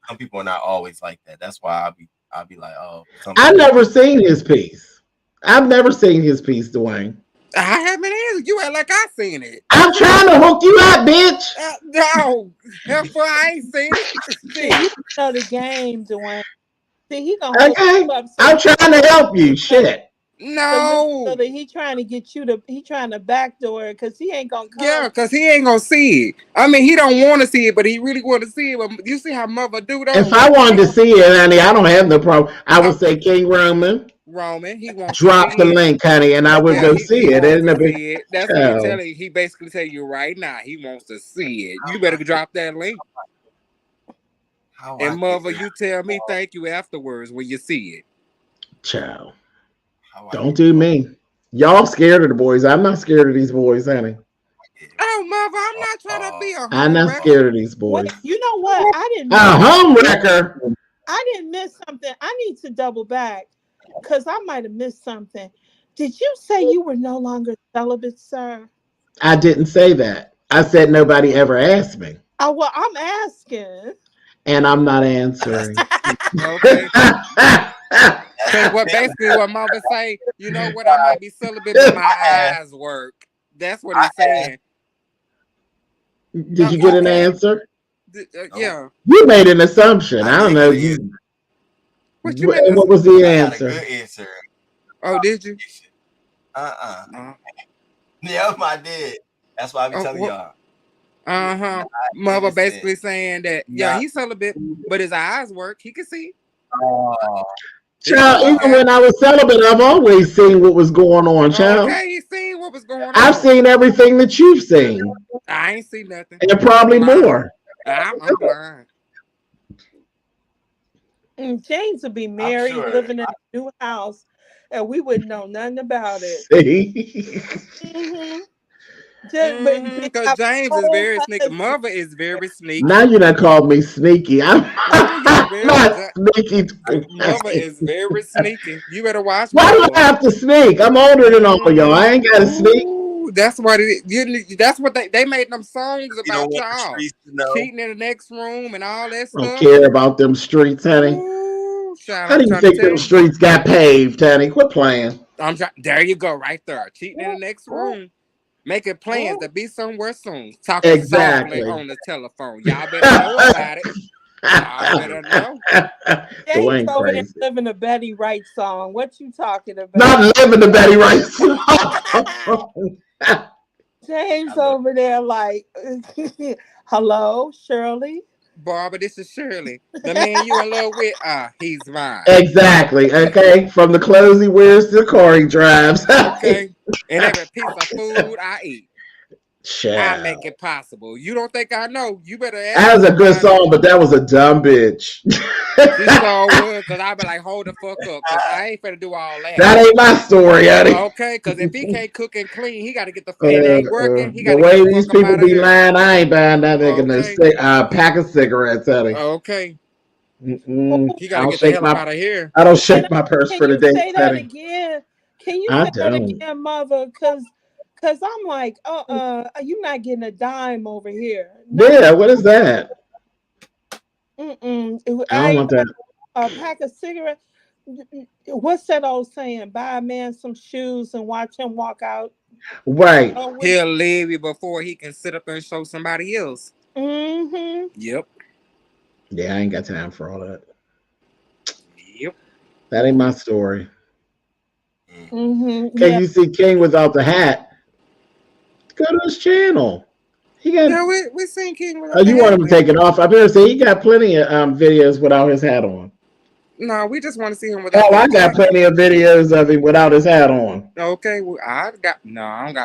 Speaker 8: some people are not always like that. That's why I'll be like, oh, some
Speaker 1: I
Speaker 8: people.
Speaker 1: never seen his piece. I've never seen his piece, Dwayne.
Speaker 10: I haven't either. You act like I seen it.
Speaker 1: I'm trying to hook you up, bitch.
Speaker 10: No, heifer, I ain't seen it.
Speaker 11: See, you know the game, Dwayne. See, he gonna hook
Speaker 1: Okay,
Speaker 11: you up. So
Speaker 1: I'm trying to help you. Shit.
Speaker 10: No.
Speaker 11: So that he trying to get you to, he trying to backdoor it because he ain't gonna come.
Speaker 10: Yeah, because he ain't gonna see it. I mean, he don't want to see it, but he really want to see it. But you see how mother do though?
Speaker 1: If I wanted to see it, honey, I don't have no problem. I would say King Roman.
Speaker 10: He wants
Speaker 1: Drop
Speaker 10: to see
Speaker 1: the
Speaker 10: it.
Speaker 1: link, honey, and I would
Speaker 10: Yeah,
Speaker 1: go
Speaker 10: he
Speaker 1: see it.
Speaker 10: wants
Speaker 1: Isn't
Speaker 10: to
Speaker 1: it a big
Speaker 10: see it. That's what he's
Speaker 1: show?
Speaker 10: telling you. He basically tell you right now he wants to see it. You better drop that link. And mother, you tell me thank you afterwards when you see it.
Speaker 1: Child. Don't do me. Y'all scared of the boys. I'm not scared of these boys, honey.
Speaker 10: Oh, mother, I'm not trying to be a
Speaker 1: I'm not
Speaker 10: homewrecker.
Speaker 1: scared of these boys.
Speaker 11: Wait, you know what? I didn't.
Speaker 1: A homewrecker.
Speaker 11: I didn't miss something. I need to double back because I might have missed something. Did you say you were no longer celibate, sir?
Speaker 1: I didn't say that. I said nobody ever asked me.
Speaker 11: Oh well, I'm asking.
Speaker 1: And I'm not answering.
Speaker 10: Okay. Because what mother say, you know what, I might be celibate, but my eyes work. That's what he's saying.
Speaker 1: Did you get an answer?
Speaker 10: Yeah.
Speaker 1: You made an assumption. I don't know.
Speaker 10: What you mean?
Speaker 1: What was the
Speaker 8: I got a
Speaker 1: answer?
Speaker 8: good answer.
Speaker 10: Oh, did you?
Speaker 8: Yep, I did. That's why I be telling y'all.
Speaker 10: Mother basically saying that, yeah, he's celibate, but his eyes work. He can see.
Speaker 1: Child, even when I was celibate, I've always seen what was going on, child.
Speaker 10: Okay, he's seen what was going on.
Speaker 1: I've seen everything that you've seen.
Speaker 10: I ain't seen nothing.
Speaker 1: And probably more.
Speaker 10: I'm blind.
Speaker 11: James would be married, living in a new house, and we wouldn't know nothing about it.
Speaker 1: See?
Speaker 10: Because James is very sneaky. Mother is very sneaky.
Speaker 1: Now you done called me sneaky. I'm not sneaky.
Speaker 10: Mother is very sneaky. You better watch.
Speaker 1: Why do I have to sneak? I'm older than all y'all. I ain't got to sneak.
Speaker 10: That's what it is. That's what they made them songs about y'all. Cheating in the next room and all that stuff.
Speaker 1: I don't care about them streets, honey. How do you think them streets got paved, honey? Quit playing.
Speaker 10: There you go, right there. Cheating in the next room. Making plans to be somewhere soon. Talking softly on the telephone. Y'all better know about it. Y'all better know.
Speaker 11: James over there living a Betty Wright song. What you talking about?
Speaker 1: Not living the Betty Wright song.
Speaker 11: James over there like, hello, Shirley.
Speaker 10: Barbara, this is Shirley. The man you in love with, he's mine.
Speaker 1: Exactly. Okay. From the clothes he wears to the car he drives.
Speaker 10: Okay. And every piece of food I eat.
Speaker 1: Child.
Speaker 10: I make it possible. You don't think I know? You better ask.
Speaker 1: That was a good song, but that was a dumb bitch.
Speaker 10: This song was, because I be like, hold the fuck up, because I ain't finna do all that.
Speaker 1: That ain't my story, honey.
Speaker 10: Okay, because if he can't cook and clean, he got to get the food. It ain't working. He got
Speaker 1: the
Speaker 10: to
Speaker 1: way
Speaker 10: get the
Speaker 1: these
Speaker 10: fuck
Speaker 1: people
Speaker 10: out of
Speaker 1: be
Speaker 10: here.
Speaker 1: lying, I ain't buying that nigga no pack of cigarettes, honey.
Speaker 10: Okay.
Speaker 1: He
Speaker 10: got to get the hell out of here.
Speaker 1: I don't shake my purse for the day.
Speaker 11: Say that again. Can you say that again, mother? Because I'm like, you're not getting a dime over here.
Speaker 1: No. Yeah, what is that?
Speaker 11: Mm-mm.
Speaker 1: I don't want that.
Speaker 11: A pack of cigarettes. What's that old saying? Buy a man some shoes and watch him walk out.
Speaker 1: Right.
Speaker 10: He'll leave you before he can sit up and show somebody else.
Speaker 11: Mm-hmm.
Speaker 10: Yep.
Speaker 1: Yeah, I ain't got time for all that.
Speaker 10: Yep.
Speaker 1: That ain't my story.
Speaker 11: Mm-hmm.
Speaker 1: Can you see King without the hat? Go to his channel. He got.
Speaker 10: Yeah, we seen King without
Speaker 1: Oh,
Speaker 10: the
Speaker 1: you
Speaker 10: hat,
Speaker 1: want him to take it off? I better say he got plenty of videos without his hat on.
Speaker 10: No, we just want to see him without.
Speaker 1: Oh, I got plenty of videos of him without his hat on.
Speaker 10: Okay, well, I don't got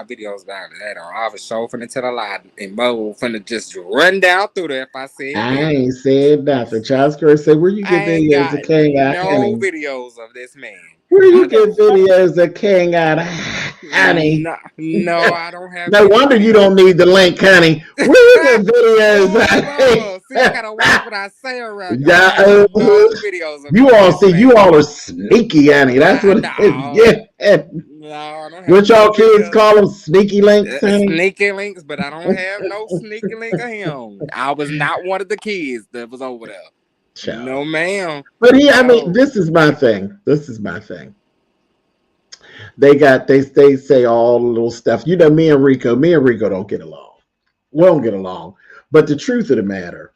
Speaker 10: videos without his hat on. I was so finna tell a lie, and Mo finna just run down through there if I said
Speaker 1: I
Speaker 10: that.
Speaker 1: ain't said nothing. Charles Curry said, "Where you get videos of King out of honey?
Speaker 10: No videos of this man.
Speaker 1: Where you get videos of King out of honey?
Speaker 10: No, I don't have.
Speaker 1: No wonder you don't need the link, honey. Where you get videos?
Speaker 10: See, I gotta watch what I say around.
Speaker 1: Yeah,
Speaker 10: no videos of
Speaker 1: you all see, you all are sneaky, honey. That's what it is. Yeah.
Speaker 10: No, I don't have.
Speaker 1: What y'all kids call them? Sneaky links, honey?
Speaker 10: Sneaky links, but I don't have no sneaky link of him. I was not one of the kids that was over there. Child. No, ma'am.
Speaker 1: But I mean, this is my thing. This is my thing. They say all the little stuff. You know, me and Rico don't get along. We don't get along. But the truth of the matter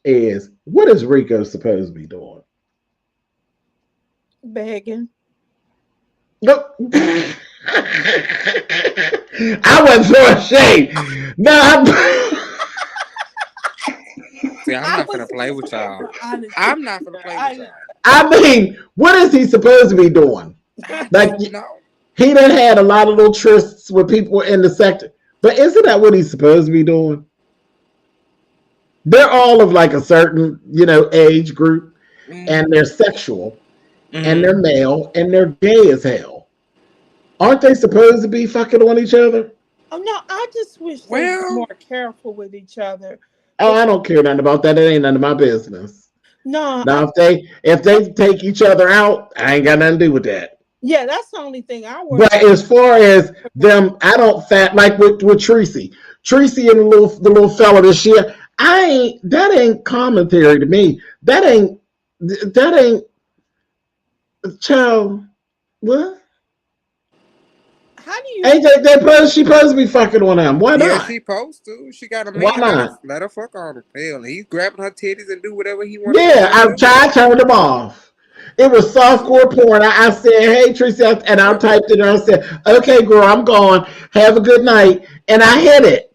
Speaker 1: is, what is Rico supposed to be doing?
Speaker 11: Begging.
Speaker 1: Nope. I wasn't throwing shade. No,
Speaker 10: See, I'm not gonna play with y'all. I'm not gonna play with y'all.
Speaker 1: I mean, what is he supposed to be doing? Like, he done had a lot of little trysts with people in the sector, but isn't that what he's supposed to be doing? They're all of like a certain, age group, and they're sexual, and they're male, and they're gay as hell. Aren't they supposed to be fucking on each other?
Speaker 11: Oh no, I just wish they were more careful with each other.
Speaker 1: Oh, I don't care nothing about that. It ain't none of my business.
Speaker 11: No.
Speaker 1: Now, if they take each other out, I ain't got nothing to do with that.
Speaker 11: Yeah, that's the only thing I worry.
Speaker 1: But as far as them, I don't like with Tracy and the little fella this year. That ain't commentary to me. That ain't child. What?
Speaker 11: How do you?
Speaker 1: She supposed to be fucking on him. Why not?
Speaker 10: Yeah, she supposed to. She got a man.
Speaker 1: Why not?
Speaker 10: Let her fuck on him. Hell, he's grabbing her titties and do whatever he wants.
Speaker 1: Yeah, I turned them off. It was softcore porn. I said, "Hey, Tracy," and I typed it and I said, "Okay, girl, I'm gone. Have a good night." And I hit it.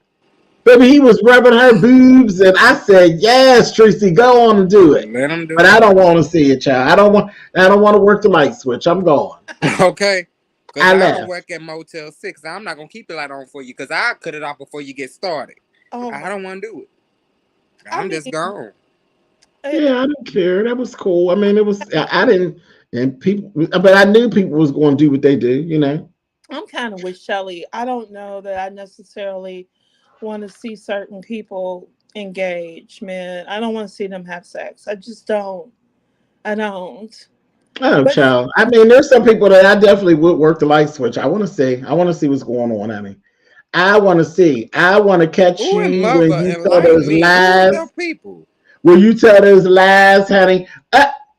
Speaker 1: Baby, he was rubbing her boobs, and I said, "Yes, Tracy, go on and do it."
Speaker 10: Let him do
Speaker 1: but
Speaker 10: it.
Speaker 1: I don't want to see it, child. I don't want to work the light switch. I'm gone.
Speaker 10: Okay. Because I
Speaker 1: left.
Speaker 10: don't work at Motel 6. I'm not going to keep the light on for you because I cut it off before you get started. Oh, I don't want to do it. I'm just gone.
Speaker 1: Yeah, I don't care. That was cool. I mean, it was, I didn't, and people, but I knew people was going to do what they do,
Speaker 11: I'm kind of with Shelly. I don't know that I necessarily want to see certain people engage, man. I don't want to see them have sex. I just don't. I don't.
Speaker 1: Oh, child. I mean, there's some people that I definitely would work the light switch. I want to see what's going on. I mean, I want to see. I want to catch you when you tell those lies. When you tell those lies, honey.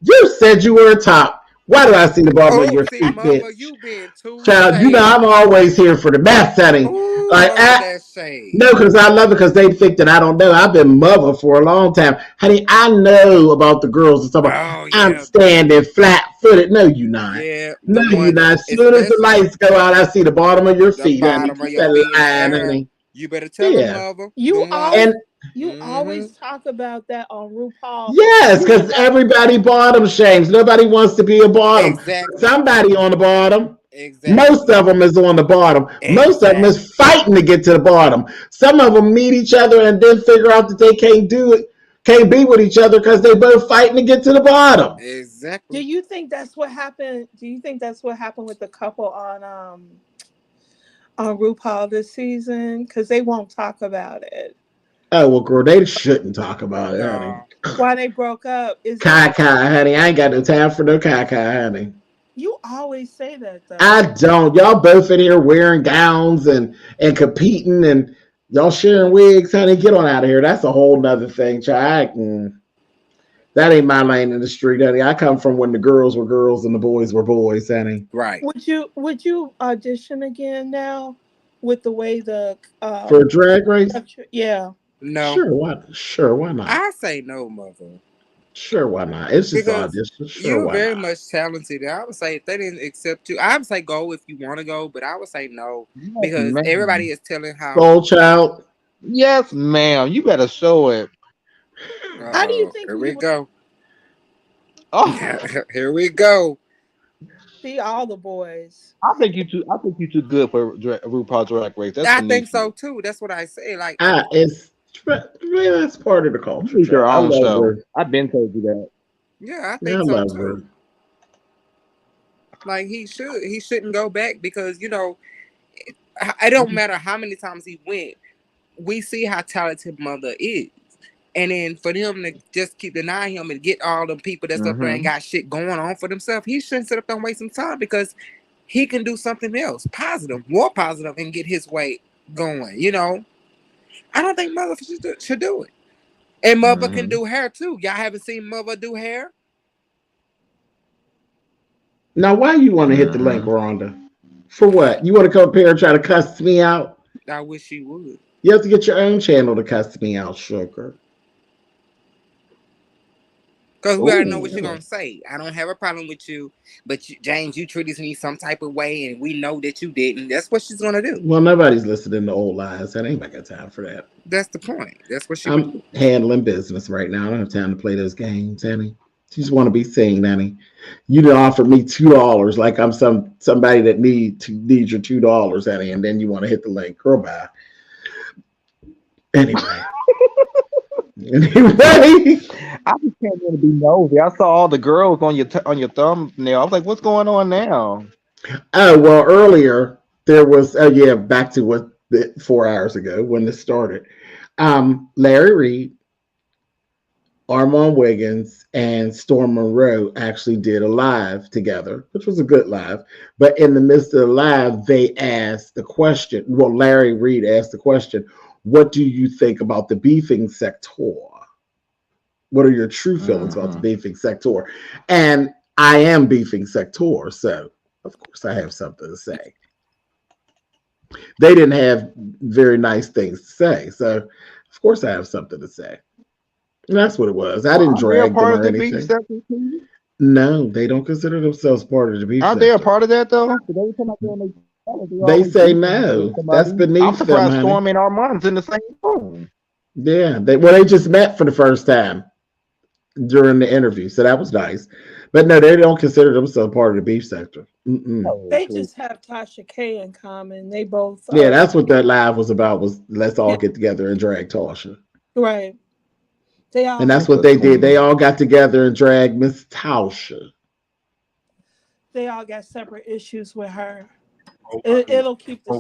Speaker 1: You said you were a top. Why do I see the bottom of your feet, bitch? Child, I'm always here for the mess, honey. No, because I love it because they think that I don't know. I've been mother for a long time. Honey, I know about the girls and stuff. I'm standing flat-footed. No, you not.
Speaker 10: Yeah,
Speaker 1: no, you not. As soon as the lights go out, I see the bottom of your feet. Honey.
Speaker 10: You better tell them, mother.
Speaker 11: You always talk about that on RuPaul.
Speaker 1: Yes, because everybody bottom shames. Nobody wants to be a bottom.
Speaker 10: Exactly.
Speaker 1: Somebody on the bottom.
Speaker 10: Exactly.
Speaker 1: Most of them is on the bottom. Exactly. Most of them is fighting to get to the bottom. Some of them meet each other and then figure out that they can't be with each other because they both fighting to get to the bottom.
Speaker 10: Exactly.
Speaker 11: Do you think that's what happened? Do you think that's what happened with the couple on RuPaul this season? Because they won't talk about it.
Speaker 1: Oh, well, girl, they shouldn't talk about it, honey.
Speaker 11: Why they broke up?
Speaker 1: Kai, honey. I ain't got no time for no Kai, honey.
Speaker 11: You always say that, though.
Speaker 1: I don't. Y'all both in here wearing gowns and competing and y'all sharing wigs, honey. Get on out of here. That's a whole nother thing, child. That ain't my lane in the street, honey. I come from when the girls were girls and the boys were boys, honey.
Speaker 10: Right.
Speaker 11: Would you audition again now with the way the
Speaker 1: For a drag race?
Speaker 11: yeah.
Speaker 10: No.
Speaker 1: Sure, why not?
Speaker 10: I say no, mother.
Speaker 1: Sure, why not? It's just
Speaker 10: Because
Speaker 1: audition. Sure,
Speaker 10: you're
Speaker 1: why
Speaker 10: very
Speaker 1: not?
Speaker 10: much talented. I would say if they didn't accept you, I would say go if you want to go, but I would say no
Speaker 12: Yes,
Speaker 10: because
Speaker 12: ma'am.
Speaker 10: everybody is telling how.
Speaker 1: Soul Child.
Speaker 12: Yes, ma'am. You better show it.
Speaker 11: How do you think
Speaker 10: Here
Speaker 11: we
Speaker 10: we
Speaker 11: would
Speaker 10: go.
Speaker 12: Oh,
Speaker 10: Here we go.
Speaker 11: see all the boys?
Speaker 12: I think you too good for RuPaul Drag Race. That's
Speaker 10: I
Speaker 12: beneath
Speaker 10: think so
Speaker 12: you.
Speaker 10: too. That's what I say. Like,
Speaker 1: That's part of the
Speaker 12: You
Speaker 1: culture,
Speaker 12: need your
Speaker 1: child. I
Speaker 12: own
Speaker 1: love
Speaker 12: show.
Speaker 1: her.
Speaker 12: I've been told you that.
Speaker 10: yeah, I
Speaker 1: Yeah, I
Speaker 10: think so
Speaker 1: love her.
Speaker 10: too. Like he shouldn't go back because it don't matter how many times he went. We see how talented Mother is. And then for them to just keep denying him and get all them people that's up there and got shit going on for themselves, he shouldn't sit up there and waste some time because he can do something else, more positive, and get his way going. I don't think Mother should do it. And Mother can do hair too. Y'all haven't seen Mother do hair?
Speaker 1: Now, why you want to hit the link, Rhonda? For what? You want to come up here and try to cuss me out?
Speaker 10: I wish you would.
Speaker 1: You have to get your own channel to cuss me out, sugar.
Speaker 10: Because we already know what you're going to say. I don't have a problem with you, but James, you treated me some type of way, and we know that you didn't. That's what she's going to do.
Speaker 1: Well, nobody's listening to old lies. I ain't got time for that.
Speaker 10: That's the point. That's what
Speaker 1: I'm handling business right now. I don't have time to play those games, Annie. You just want to be seen, Annie. You done offered me $2 like I'm somebody that needs your $2, Annie, and then you want to hit the link. Girl, bye. Anyway.
Speaker 12: I just can't really be nosy. I saw all the girls on your thumbnail. I was like, "What's going on now?"
Speaker 1: Oh well, earlier there was. Back to what 4 hours ago when this started. Larry Reed, Armon Wiggins, and Storm Monroe actually did a live together, which was a good live. But in the midst of the live, they asked the question. Well, Larry Reed asked the question, "What do you think about the beefing sector? What are your true feelings about the beefing sector?" And I am beefing sector, so of course I have something to say. They didn't have very nice things to say, so of course I have something to say. And that's what it was. I didn't drag them or anything. No, they don't consider themselves part of the beef.
Speaker 12: Aren't they a part of that though?
Speaker 1: They say no. That's beneath them.
Speaker 12: I'm surprised Storm and Armand's in the same room.
Speaker 1: Yeah, they just met for the first time during the interview, so that was nice. But no, they don't consider themselves part of the beef sector.
Speaker 11: They just have Tasha K in common. They both.
Speaker 1: Yeah, that's what that live was about. Was let's all get together and drag Tasha.
Speaker 11: Right.
Speaker 1: And that's what they did. They all got together and dragged Miss Tasha.
Speaker 11: They all got separate issues with her. It'll keep the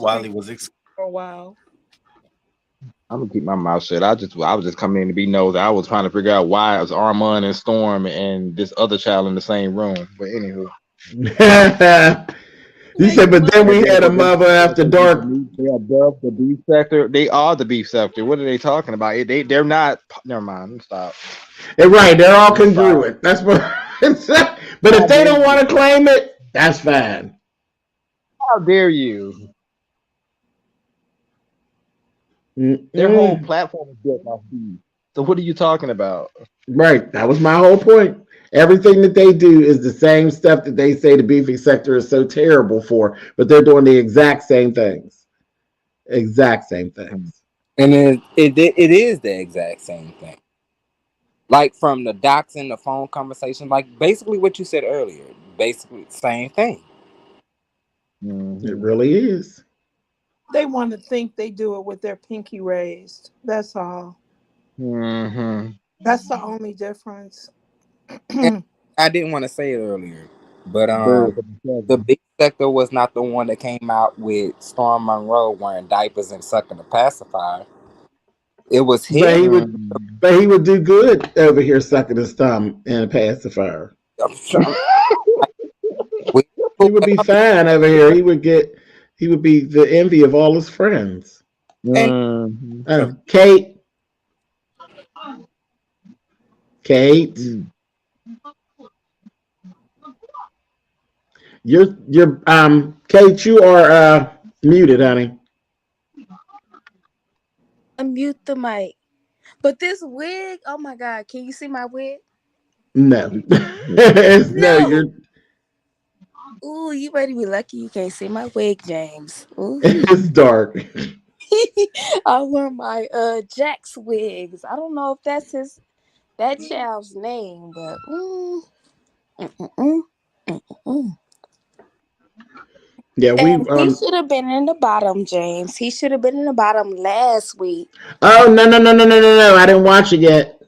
Speaker 11: streak for a while.
Speaker 12: I'm gonna keep my mouth shut. I was just coming in to be nosy. I was trying to figure out why it was Armand and Storm and this other child in the same room. But anywho,
Speaker 1: you said, but then we had a Mother After Dark.
Speaker 12: They are above the beef sector. They are the beef sector. What are they talking about? They're not. Never mind. Stop.
Speaker 1: Right, they're all congruent. That's what. But if they don't want to claim it, that's fine.
Speaker 12: How dare you? Their whole platform is built off beef. So what are you talking about?
Speaker 1: Right, that was my whole point. Everything that they do is the same stuff that they say the beefing sector is so terrible for, but they're doing the exact same things. Exact same things.
Speaker 10: And it is the exact same thing. Like from the doxing, the phone conversation, like basically what you said earlier. Basically the same thing.
Speaker 1: It really is.
Speaker 11: They want to think they do it with their pinky raised. That's all. That's the only difference.
Speaker 10: I didn't want to say it earlier, but the big sector was not the one that came out with Storm Monroe wearing diapers and sucking a pacifier. It was him.
Speaker 1: But he would do good over here sucking his thumb in a pacifier. He would be fine over here. He would be the envy of all his friends. Kate. Kate. You're Kate, you are muted, honey.
Speaker 13: Unmute the mic. But this wig, oh my God, can you see my wig?
Speaker 1: No. No, you're
Speaker 13: No. Ooh, you better be lucky you can't see my wig, James. Ooh.
Speaker 1: it's dark.
Speaker 13: I wear my Jax wigs. I don't know if that's that child's name, but
Speaker 1: Yeah, we
Speaker 13: and he should have been in the bottom, James. He should have been in the bottom last week.
Speaker 1: Oh no. I didn't watch it yet.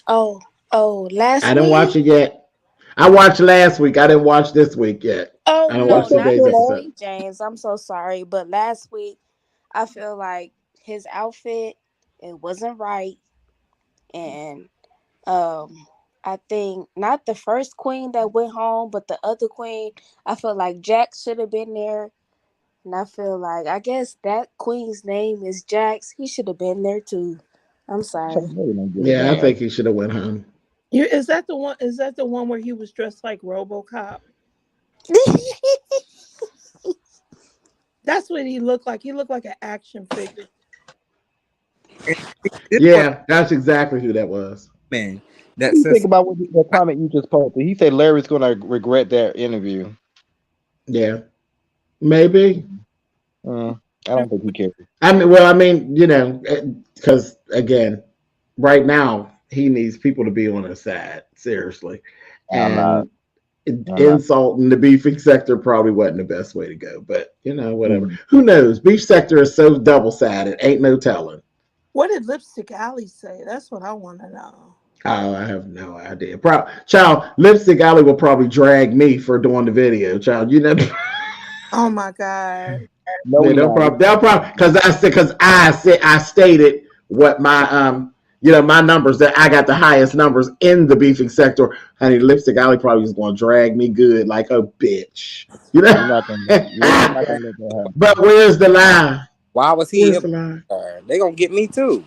Speaker 13: Oh, last
Speaker 1: I
Speaker 13: week?
Speaker 1: didn't watch it yet. I watched last week. I didn't watch this week yet.
Speaker 13: Oh
Speaker 1: I don't
Speaker 13: no,
Speaker 1: watch
Speaker 13: not
Speaker 1: today's
Speaker 13: this
Speaker 1: episode.
Speaker 13: week, James. I'm so sorry. But last week I feel like his outfit, it wasn't right. And I think not the first queen that went home, but the other queen, I feel like Jax should have been there. And I feel like, I guess that queen's name is Jax. He should have been there too. I'm sorry.
Speaker 1: Yeah, I think he should have went home.
Speaker 11: Is that the one? Is that the one where he was dressed like RoboCop? That's what he looked like. He looked like an action figure.
Speaker 1: Yeah, that's exactly who that was.
Speaker 10: Man,
Speaker 12: what do you think about the comment you just posted? He said Larry's going to regret that interview.
Speaker 1: Yeah, maybe.
Speaker 12: I don't think he cares.
Speaker 1: I mean, because again, right now he needs people to be on his side. Seriously, and insulting the beefing sector probably wasn't the best way to go. But whatever. Who knows? Beef sector is so double-sided. Ain't no telling.
Speaker 11: What did Lipstick Alley say? That's what I want to know.
Speaker 1: Oh, I have no idea. Child, Lipstick Alley will probably drag me for doing the video. Child,
Speaker 11: Oh my God.
Speaker 1: No, they'll probably because I stated what my my numbers, that I got the highest numbers in the beefing sector. Honey, Lipstick Alley probably is going to drag me good like a bitch.
Speaker 12: You're not gonna let that happen.
Speaker 1: But where's the lie?
Speaker 10: Why was he?
Speaker 1: Where's the lie?
Speaker 10: They gonna get me too.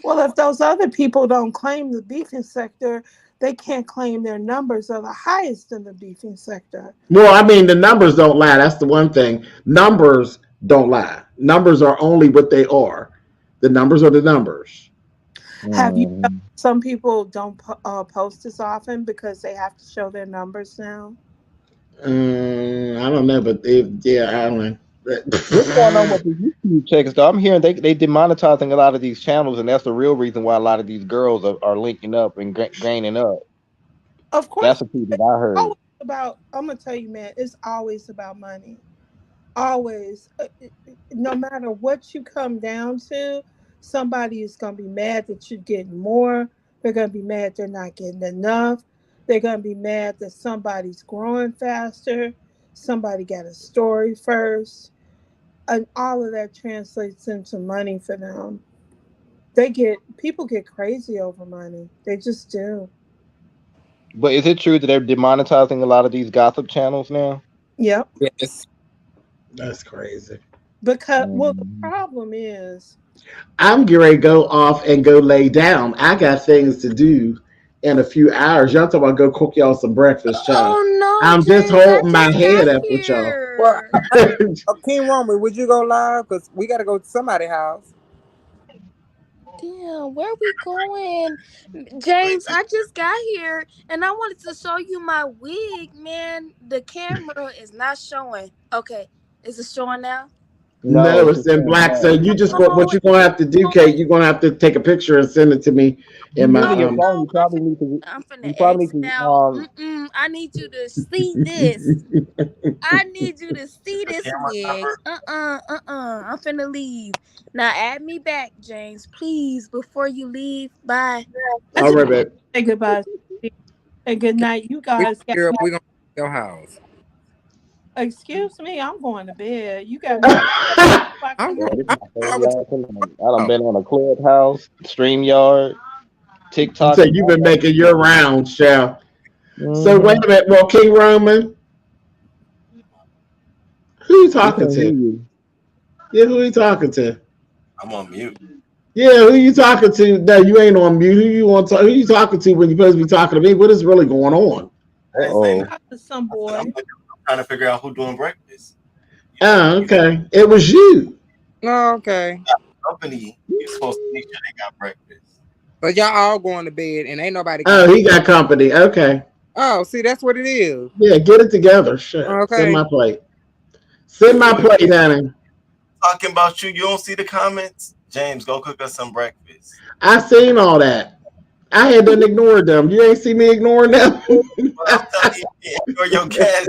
Speaker 11: Well, if those other people don't claim the beefing sector, they can't claim their numbers are the highest in the beefing sector.
Speaker 1: Well, I mean, the numbers don't lie. That's the one thing. Numbers don't lie. Numbers are only what they are. The numbers are the numbers.
Speaker 11: Have you? Some people don't post as often because they have to show their numbers now.
Speaker 1: I don't know, but I don't know.
Speaker 12: What's going on with the YouTube checks though? I'm hearing they demonetizing a lot of these channels, and that's the real reason why a lot of these girls are linking up and gaining up.
Speaker 11: Of course,
Speaker 12: that's the piece that I heard.
Speaker 11: I'm gonna tell you, man, it's always about money. Always, no matter what you come down to, somebody is gonna be mad that you're getting more. They're gonna be mad they're not getting enough. They're gonna be mad that somebody's growing faster. Somebody got a story first. And all of that translates into money for them. People get crazy over money. They just do.
Speaker 12: But is it true that they're demonetizing a lot of these gossip channels now?
Speaker 11: Yep.
Speaker 10: Yes.
Speaker 1: That's crazy.
Speaker 11: Because the problem is,
Speaker 1: I'm getting ready to go off and go lay down. I got things to do in a few hours. Y'all talking about go cook y'all some breakfast, child.
Speaker 13: Oh no!
Speaker 1: I'm
Speaker 13: James,
Speaker 1: just holding my head up with y'all.
Speaker 10: Well, King Roman, would you go live? Because we got to go to somebody's house.
Speaker 13: Damn, where we going? James, I just got here and I wanted to show you my wig, man. The camera is not showing. Okay, is it showing now?
Speaker 1: No, it's in black. So you just what you're gonna have to do, Kate? You're gonna have to take a picture and send it to me in my.
Speaker 12: You probably need to.
Speaker 13: I'm finna exit out. I need you to see this. I need you to see this wig. I'm finna leave. Now add me back, James, please, before you leave. Bye.
Speaker 1: All right, babe.
Speaker 11: Say goodbye and good night. You guys.
Speaker 10: We're gonna go to your house.
Speaker 11: Excuse me, I'm going to bed. You got me.
Speaker 12: I done been on a Clubhouse, StreamYard, TikTok.
Speaker 1: So you've been making your rounds, child. So wait a minute. Well, King Roman, who you talking to? Yeah, who are you talking to?
Speaker 8: I'm on mute.
Speaker 1: Yeah, who you talking to? No, you ain't on mute. Who you talking to when you supposed to be talking to me? What is really going on?
Speaker 8: I ain't saying
Speaker 11: Talk to some
Speaker 8: nothing.
Speaker 11: boy.
Speaker 8: I'm trying to figure out who doing breakfast.
Speaker 1: Oh, okay. It was you.
Speaker 10: Oh, okay.
Speaker 8: Company, you supposed to make sure they got breakfast.
Speaker 10: But y'all all going to bed and ain't nobody got.
Speaker 1: Oh, he got company. Okay.
Speaker 10: Oh, see, that's what it is.
Speaker 1: Yeah, get it together. Shit. Send
Speaker 10: Okay.
Speaker 1: my plate. Send my plate, honey.
Speaker 8: Talking about you, you don't see the comments? James, go cook us some breakfast.
Speaker 1: I seen all that. I had to ignore them. You ain't see me ignoring them.
Speaker 8: Well, I'm telling you, ignore your guests.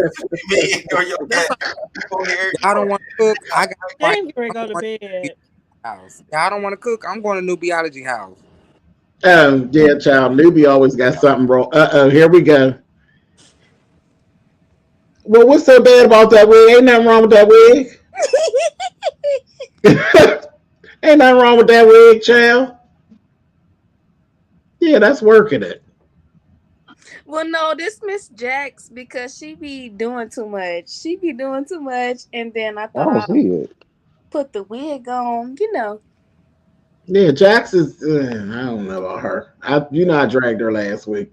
Speaker 8: Me, ignore your guests. People here,
Speaker 10: Y'all don't want to cook. I got right.
Speaker 11: James ready to go to
Speaker 10: I'm going to
Speaker 11: bed.
Speaker 10: house. Y'all don't want to cook. I'm going to New Biology House.
Speaker 1: Yeah, child. Newbie always got something wrong. Here we go. Well, what's so bad about that wig? Ain't nothing wrong with that wig. Ain't nothing wrong with that wig, child. Yeah, that's working it.
Speaker 13: Well, no, this Miss Jax because she be doing too much. She be doing too much, and then I
Speaker 12: I
Speaker 13: thought
Speaker 12: don't
Speaker 13: I'll
Speaker 12: see it.
Speaker 13: put the wig on. You know.
Speaker 1: Yeah, Jax is. I don't know about her. I dragged her last week.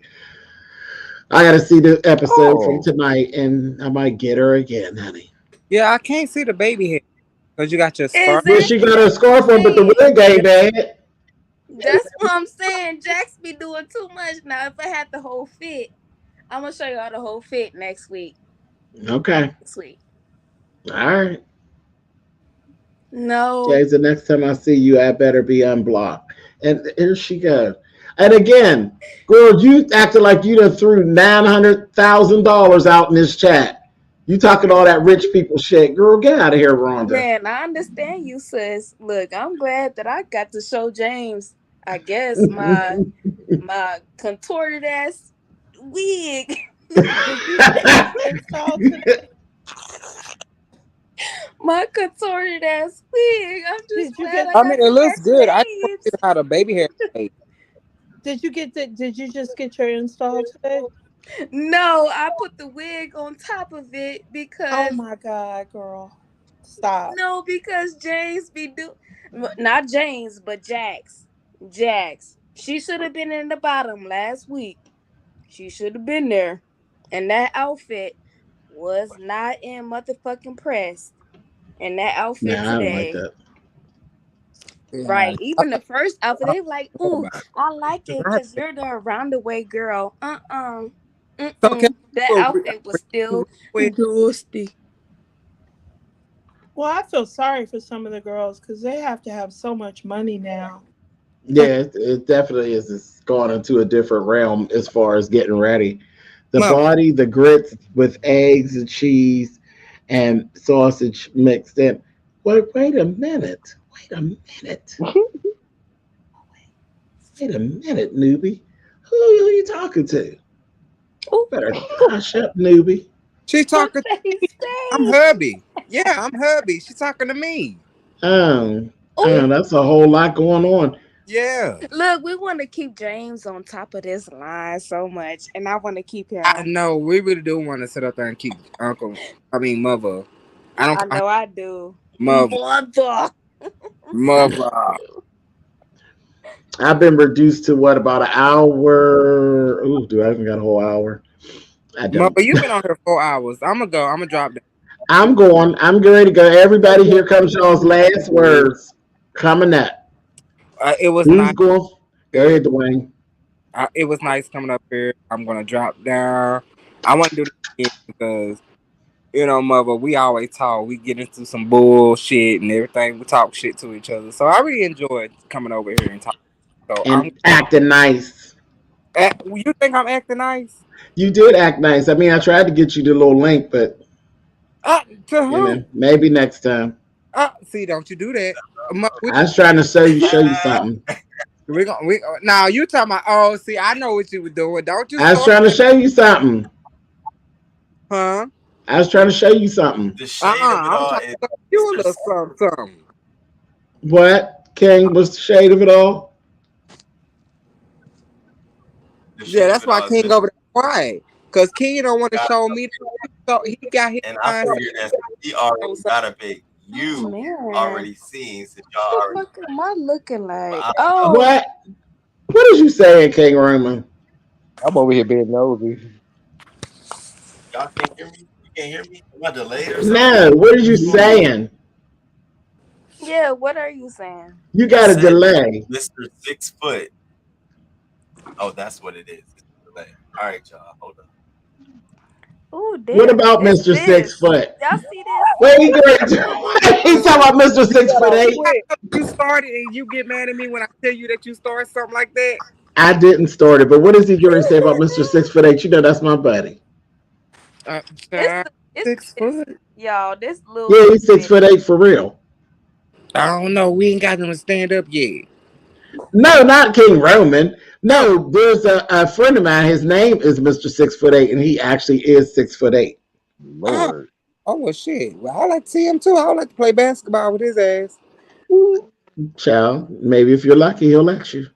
Speaker 1: I got to see the episode from
Speaker 12: Oh,
Speaker 1: tonight, and I might get her again, honey.
Speaker 10: Yeah, I can't see the baby head because you got your scarf.
Speaker 1: Yeah,
Speaker 13: Exactly.
Speaker 1: she got her scarf on, but the wig ain't bad.
Speaker 13: That's what I'm saying. Jax be doing too much now. If I had the whole fit, I'm gonna show y'all the whole fit next week.
Speaker 1: Okay,
Speaker 13: Next week.
Speaker 1: all right.
Speaker 13: No.
Speaker 1: James, the next time I see you, I better be unblocked. And here she goes. And again, girl, you acting like you done threw $900,000 out in this chat. You talking all that rich people shit, girl. Get out of here, Rhonda.
Speaker 13: Man, I understand you, sis. Look, I'm glad that I got to show James, I guess, my contorted ass wig.
Speaker 11: Did you get your install today?
Speaker 13: My contorted ass wig. I'm just
Speaker 11: Did you
Speaker 13: glad
Speaker 11: get
Speaker 13: I
Speaker 10: I mean,
Speaker 13: got
Speaker 10: it
Speaker 13: to
Speaker 10: looks
Speaker 13: catch
Speaker 10: good. I just want to see
Speaker 13: waves.
Speaker 10: how the baby hair is.
Speaker 11: did you just get your install today?
Speaker 13: No, I put the wig on top of it
Speaker 11: Oh
Speaker 13: because
Speaker 11: my god, girl. Stop.
Speaker 13: no, because James be not James, but Jax. Jax. She should have been in the bottom last week. She should have been there. And that outfit was not in motherfucking press. And that outfit
Speaker 1: Nah, I don't like
Speaker 13: today.
Speaker 1: that.
Speaker 10: Yeah,
Speaker 13: Right. Even the first outfit,
Speaker 10: I
Speaker 13: they were like,
Speaker 10: don't know
Speaker 13: ooh,
Speaker 10: about it.
Speaker 13: I like it
Speaker 10: 'Cause
Speaker 13: because you're the roundaway girl.
Speaker 10: So can
Speaker 13: That outfit was still
Speaker 10: with
Speaker 13: dusty.
Speaker 11: Well, I feel sorry for some of the girls because they have to have so much money now.
Speaker 1: Yeah, it definitely is. It's gone into a different realm as far as getting ready. The
Speaker 10: mother?
Speaker 1: body, the grits with eggs and cheese and sausage mixed in. Wait a minute. Wait a minute. Wait a minute, newbie. Who are you talking to?
Speaker 13: Ooh,
Speaker 1: Better hush up, newbie.
Speaker 10: She's
Speaker 13: my
Speaker 10: talking.
Speaker 13: face,
Speaker 10: I'm
Speaker 13: face.
Speaker 10: hubby. Yeah, I'm hubby. She's talking to me.
Speaker 1: Um,
Speaker 13: Ooh,
Speaker 1: that's a whole lot going on.
Speaker 10: Yeah,
Speaker 13: look, we want to keep James on top of this line so much, and I want to keep
Speaker 10: I
Speaker 13: him.
Speaker 10: know. We really do want to sit up there and keep Uncle. I mean, mother. I don't.
Speaker 13: I know I do.
Speaker 10: Mother.
Speaker 13: Mother. I know I
Speaker 10: Mother.
Speaker 13: do.
Speaker 1: I've been reduced to what, about an hour? Ooh, do I even got a whole hour? I don't.
Speaker 10: Mother, you've been on here 4 hours. I'm gonna go. I'm gonna drop that.
Speaker 1: I'm going. I'm getting ready to go. Everybody, here comes y'all's last words. Coming up.
Speaker 10: It was
Speaker 1: Who's
Speaker 10: nice.
Speaker 1: going? Go ahead, Dwayne.
Speaker 10: It was nice coming up here. I'm gonna drop down. I want to do this again because mother. We always talk. We get into some bullshit and everything. We talk shit to each other. So I really enjoyed coming over here and talking. So I'm.
Speaker 1: And acting nice.
Speaker 10: You think I'm acting nice?
Speaker 1: You did act nice. I mean, I tried to get you the little link, but
Speaker 10: To who?
Speaker 1: maybe next time.
Speaker 10: See, don't you do that.
Speaker 1: I was trying to show you something.
Speaker 10: Now you talking about? Oh, see, I know what you were doing. Don't you
Speaker 1: I was
Speaker 10: start?
Speaker 1: trying to show you something.
Speaker 10: Huh?
Speaker 1: I was trying to show you something.
Speaker 8: The shade of it
Speaker 10: I'm
Speaker 8: all
Speaker 10: trying
Speaker 8: is
Speaker 10: to show you a little something.
Speaker 1: What, King? What's the shade of it all?
Speaker 10: Yeah, that's why King over there quiet. Cause King don't want to show me. So he got his
Speaker 8: and I
Speaker 10: mind.
Speaker 8: figured that he already got a baby.
Speaker 13: Oh,
Speaker 8: you
Speaker 13: man.
Speaker 8: already seen since y'all
Speaker 13: What
Speaker 8: already.
Speaker 13: the fuck am I looking like?
Speaker 8: I
Speaker 13: Oh,
Speaker 1: What? What is you saying, King Roman?
Speaker 12: I'm over here being nosy.
Speaker 8: y'all can't hear me. You can't hear me. Am I delayed or something?
Speaker 1: No, what are you saying?
Speaker 13: yeah. What are you saying?
Speaker 1: You
Speaker 8: I
Speaker 1: got a
Speaker 8: said,
Speaker 1: delay.
Speaker 8: Mr. 6 foot. Oh, that's what it is. It's a delay. All right, y'all. Hold on.
Speaker 13: Oh,
Speaker 1: What
Speaker 13: damn.
Speaker 1: about
Speaker 13: It's
Speaker 1: Mr. 6
Speaker 13: this.
Speaker 1: foot?
Speaker 13: Y'all see this?
Speaker 1: Wait, he's talking about Mr.
Speaker 10: You
Speaker 1: 6
Speaker 10: got
Speaker 1: foot
Speaker 10: off
Speaker 1: 8.
Speaker 10: quick. You started and you get mad at me when I tell you that you started something like that.
Speaker 1: I didn't start it, but what is he going to say about Mr. 6 foot 8? You know that's my buddy.
Speaker 13: It's, it's
Speaker 10: 6
Speaker 13: this,
Speaker 10: foot.
Speaker 13: y'all. This little
Speaker 1: Yeah,
Speaker 13: bitty
Speaker 1: he's 6
Speaker 13: bitch.
Speaker 1: foot 8 for real.
Speaker 10: I don't know. We ain't got them to stand up yet.
Speaker 1: No, not King Roman.
Speaker 10: Oh,
Speaker 1: No, there's a friend of mine. His name is Mr. 6 foot 8, and he actually is 6 foot 8.
Speaker 10: oh,
Speaker 12: Lord.
Speaker 10: oh well, shit. Well, I like to see him too. I would like to play basketball with his ass.
Speaker 1: Child, maybe if you're lucky, he'll let you.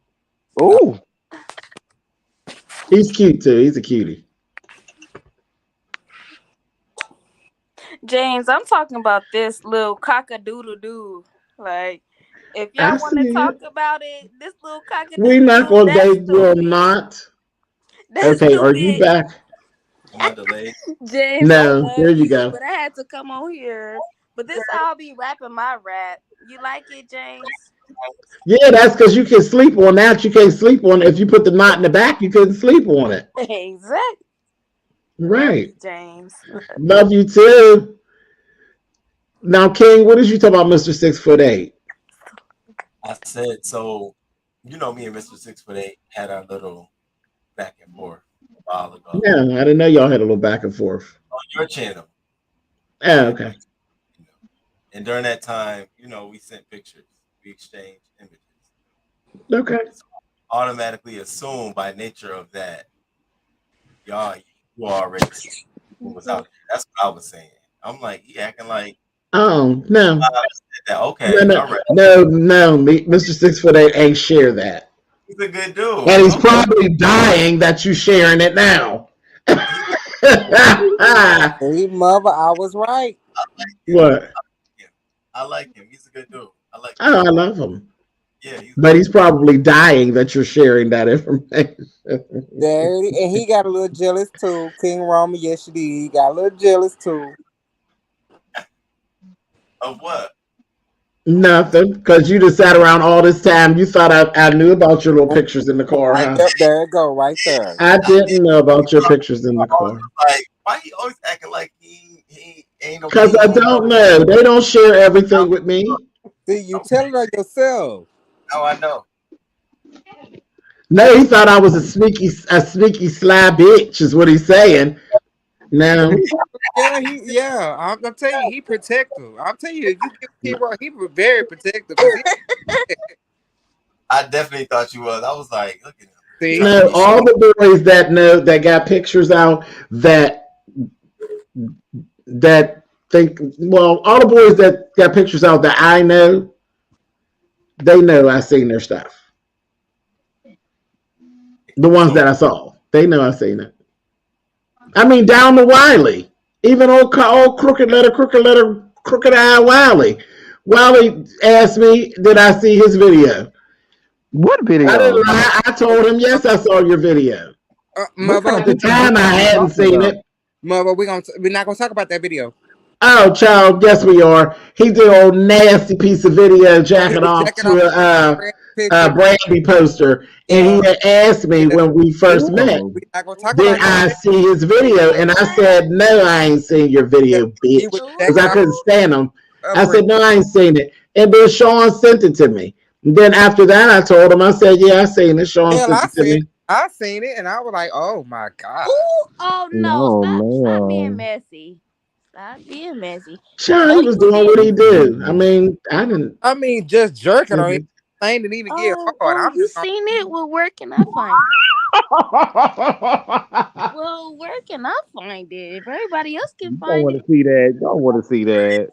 Speaker 12: Oh,
Speaker 1: He's cute too. He's a cutie.
Speaker 13: James, I'm talking about this little cock-a-doodle doo. Like, if
Speaker 1: I
Speaker 13: y'all want
Speaker 1: see
Speaker 13: to talk
Speaker 1: it.
Speaker 13: about it, this little
Speaker 1: We're
Speaker 13: cock-a-doodle
Speaker 1: not
Speaker 13: doo,
Speaker 1: going.
Speaker 13: that's
Speaker 1: They will
Speaker 13: stupid.
Speaker 1: not.
Speaker 13: That's
Speaker 1: Okay, are you
Speaker 13: stupid.
Speaker 1: back?
Speaker 8: Am I delayed?
Speaker 13: James, I
Speaker 1: No.
Speaker 13: love
Speaker 1: There you
Speaker 13: you,
Speaker 1: go.
Speaker 13: but I had to come on here. But this how I'll be rapping my rap. You like it, James?
Speaker 1: Yeah, that's because you can sleep on that. You can't sleep on it. If you put the knot in the back, you couldn't sleep on it.
Speaker 13: Exactly. Love
Speaker 1: Right.
Speaker 13: you, James.
Speaker 1: Love you too. Now, King, what did you talk about, Mr. 6 foot 8?
Speaker 8: I said, so, you know, me and Mr. 6 foot 8 had our little back and forth a while ago
Speaker 1: Yeah, I didn't know y'all had a little back and forth.
Speaker 8: on your channel.
Speaker 1: Oh, okay.
Speaker 8: You know. And during that time, you know, we sent pictures, we exchanged images.
Speaker 1: Okay.
Speaker 8: It's automatically assumed by nature of that, y'all, you already what was out there. That's what I was saying. I'm like, he acting like,
Speaker 1: Oh, no.
Speaker 8: that.
Speaker 1: No,
Speaker 8: Okay,
Speaker 1: no,
Speaker 8: all right.
Speaker 1: no. Mr. 6 foot 8 ain't share that.
Speaker 8: He's a good dude.
Speaker 1: And he's
Speaker 8: Okay.
Speaker 1: probably dying that you sharing it now.
Speaker 10: Hey, mother, I was right.
Speaker 1: What?
Speaker 8: I like him. He's a good dude. I like him.
Speaker 1: Oh, I love him.
Speaker 8: Yeah,
Speaker 1: But he's probably dying that you're sharing that information.
Speaker 10: Daddy, and he got a little jealous too. King Roman, yes, you did. He got a little jealous too.
Speaker 8: of what?
Speaker 1: Nothing, because you just sat around all this time. You thought I knew about your little pictures in the car, huh?
Speaker 10: Yep, there it go, right there.
Speaker 1: I didn't know about your pictures in the car.
Speaker 8: Like, why he always acting like he ain't no
Speaker 1: Because
Speaker 8: king?
Speaker 1: I don't know. They don't share everything with me.
Speaker 10: See, you telling her yourself.
Speaker 8: Oh, I know.
Speaker 1: No, he thought I was a sneaky sly bitch, is what he's saying. No.
Speaker 10: Yeah. I'm telling you, he protective. I'm telling you, if you give King Roman, he was very protective. 'Cause
Speaker 8: I definitely thought you was. I was like, look at him.
Speaker 10: See,
Speaker 1: No, all the boys that know that got pictures out that think, well, all the boys that got pictures out that I know, they know I seen their stuff. The ones that I saw, they know I seen it. I mean, down to Wiley, even old crooked eye Wiley. Wiley asked me, did I see his video?
Speaker 12: what
Speaker 1: I
Speaker 12: video?
Speaker 1: didn't lie. I told him, yes, I saw your video.
Speaker 10: mother,
Speaker 1: At the time, I hadn't seen it.
Speaker 10: Mother, we're not gonna talk about that video.
Speaker 1: Oh, child, yes, we are. He did a old nasty piece of video jacking off to a Brandy poster, and he had asked me when we first met,
Speaker 10: We're not gonna talk
Speaker 1: did
Speaker 10: about
Speaker 1: I
Speaker 10: that.
Speaker 1: see his video? And I said, no, I ain't seen your video, bitch, because I couldn't stand him. I said, no, I ain't seen it. And then Sean sent it to me. And then after that, I told him, I said, yeah, I seen it. Sean
Speaker 10: Hell,
Speaker 1: sent it to me.
Speaker 10: I seen it, and I was like, oh my god.
Speaker 13: Ooh, oh no!
Speaker 12: Oh,
Speaker 13: Stop being
Speaker 12: man.
Speaker 13: messy. Stop being messy.
Speaker 1: Sean,
Speaker 13: Oh,
Speaker 1: he was doing what he did. I mean, I didn't.
Speaker 10: I mean, just jerking on anything didn't even get hard.
Speaker 13: Oh,
Speaker 10: I'm
Speaker 13: you
Speaker 10: just gonna.
Speaker 13: seen it? Well, where can I find it? Well, where can I find it? If everybody else can
Speaker 12: Don't
Speaker 13: find
Speaker 12: want
Speaker 13: it.
Speaker 12: to see that. Don't want to see that.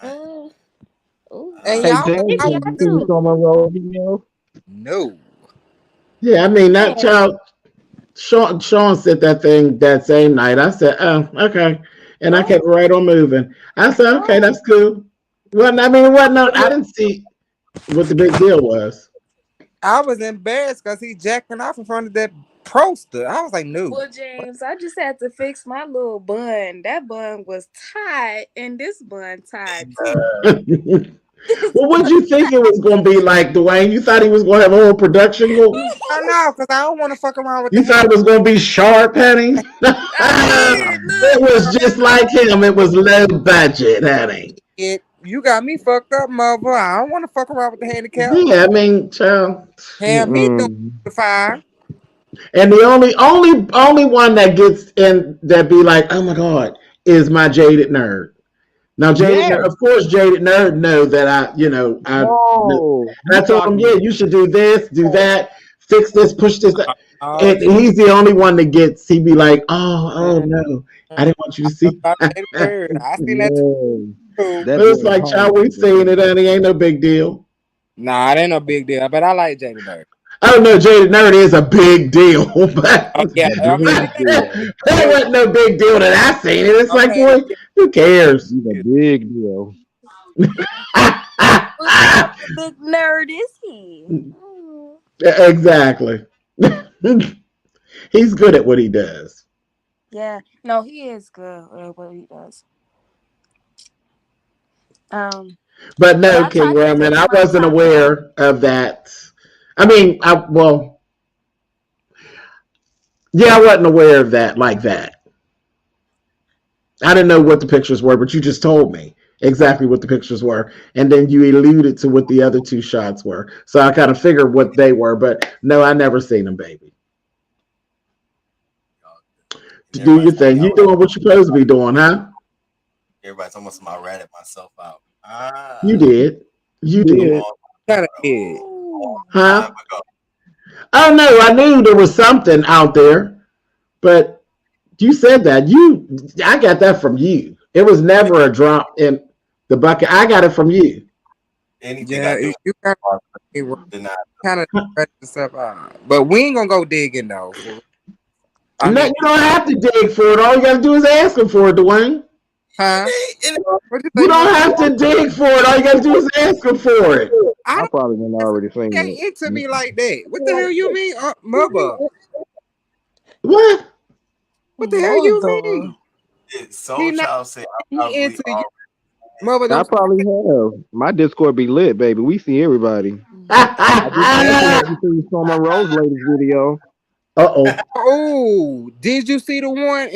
Speaker 13: Oh,
Speaker 10: And
Speaker 12: Hey,
Speaker 10: y'all,
Speaker 12: James,
Speaker 13: maybe
Speaker 12: did
Speaker 13: I
Speaker 12: you see the
Speaker 13: do.
Speaker 12: Storm Road video?
Speaker 10: no.
Speaker 1: Yeah, I mean, that
Speaker 13: Yeah.
Speaker 1: child, Sean said that thing that same night. I said, oh, okay. And I kept right on moving. I said, okay, that's cool. Well, I mean, what? No, I didn't see what the big deal was.
Speaker 10: I was embarrassed because he jacking off in front of that poster. I was like, no.
Speaker 13: Well, James, I just had to fix my little bun. That bun was tied, and this bun tied too.
Speaker 1: Well, what'd you think it was going to be like, Dwayne? You thought he was going to have a whole production?
Speaker 10: I know, because I don't want to fuck around with
Speaker 1: You thought it was going to be sharp, honey? It was just like him. It was low budget, honey.
Speaker 10: You got me fucked up, mother. I don't want to fuck around with the handicap.
Speaker 1: Yeah, I mean, child.
Speaker 10: Have me doing the fire.
Speaker 1: And the only one that gets in that be like, oh my God, is my jaded nerd. Now, Jaded Nerd, of course, Jaded Nerd know that I told him, yeah, you should do this, do that, fix this, push this. And he's the only one that gets, he be like, oh no, I didn't want you to see.
Speaker 10: I seen that too.
Speaker 1: But it's like, child, we seen it, honey, ain't no big deal.
Speaker 10: Nah, it ain't no big deal, but I like Jaded Nerd.
Speaker 1: Oh no, Jaded Nerd is a big deal. But that wasn't no big deal that I seen it. It's like, boy, who cares?
Speaker 12: He's a big deal.
Speaker 13: What big nerd is he?
Speaker 1: Exactly. He's good at what he does.
Speaker 13: Yeah, no, he is good at what he does.
Speaker 1: But no, King Roman, I wasn't aware of that. I mean, I wasn't aware of that like that. I didn't know what the pictures were, but you just told me exactly what the pictures were. And then you alluded to what the other two shots were. So I kind of figured what they were, but no, I never seen them, baby. Do your thing. You doing what you're supposed to be doing, huh?
Speaker 8: Everybody's almost I ratted myself out.
Speaker 1: You did. You did.
Speaker 10: Kind of did.
Speaker 1: Huh? Oh no, I knew there was something out there, but you said that. I got that from you. It was never a drop in the bucket. I got it from you.
Speaker 8: Anything
Speaker 10: you kind of stuff out. But we ain't gonna go digging though.
Speaker 1: You don't have to dig for it. All you gotta do is ask him for it, Dwayne.
Speaker 10: Huh?
Speaker 1: You don't have to dig for it. All you gotta do is ask him for it.
Speaker 12: I probably didn't already seen
Speaker 10: it. Into me like that. What the hell you mean, mother?
Speaker 1: What?
Speaker 10: What the hell you mean?
Speaker 8: So child say
Speaker 10: into you.
Speaker 12: Mother, I probably have. My Discord be lit, baby. We see everybody. I just seen Storm Rose latest video.
Speaker 10: Oh, did you see the one?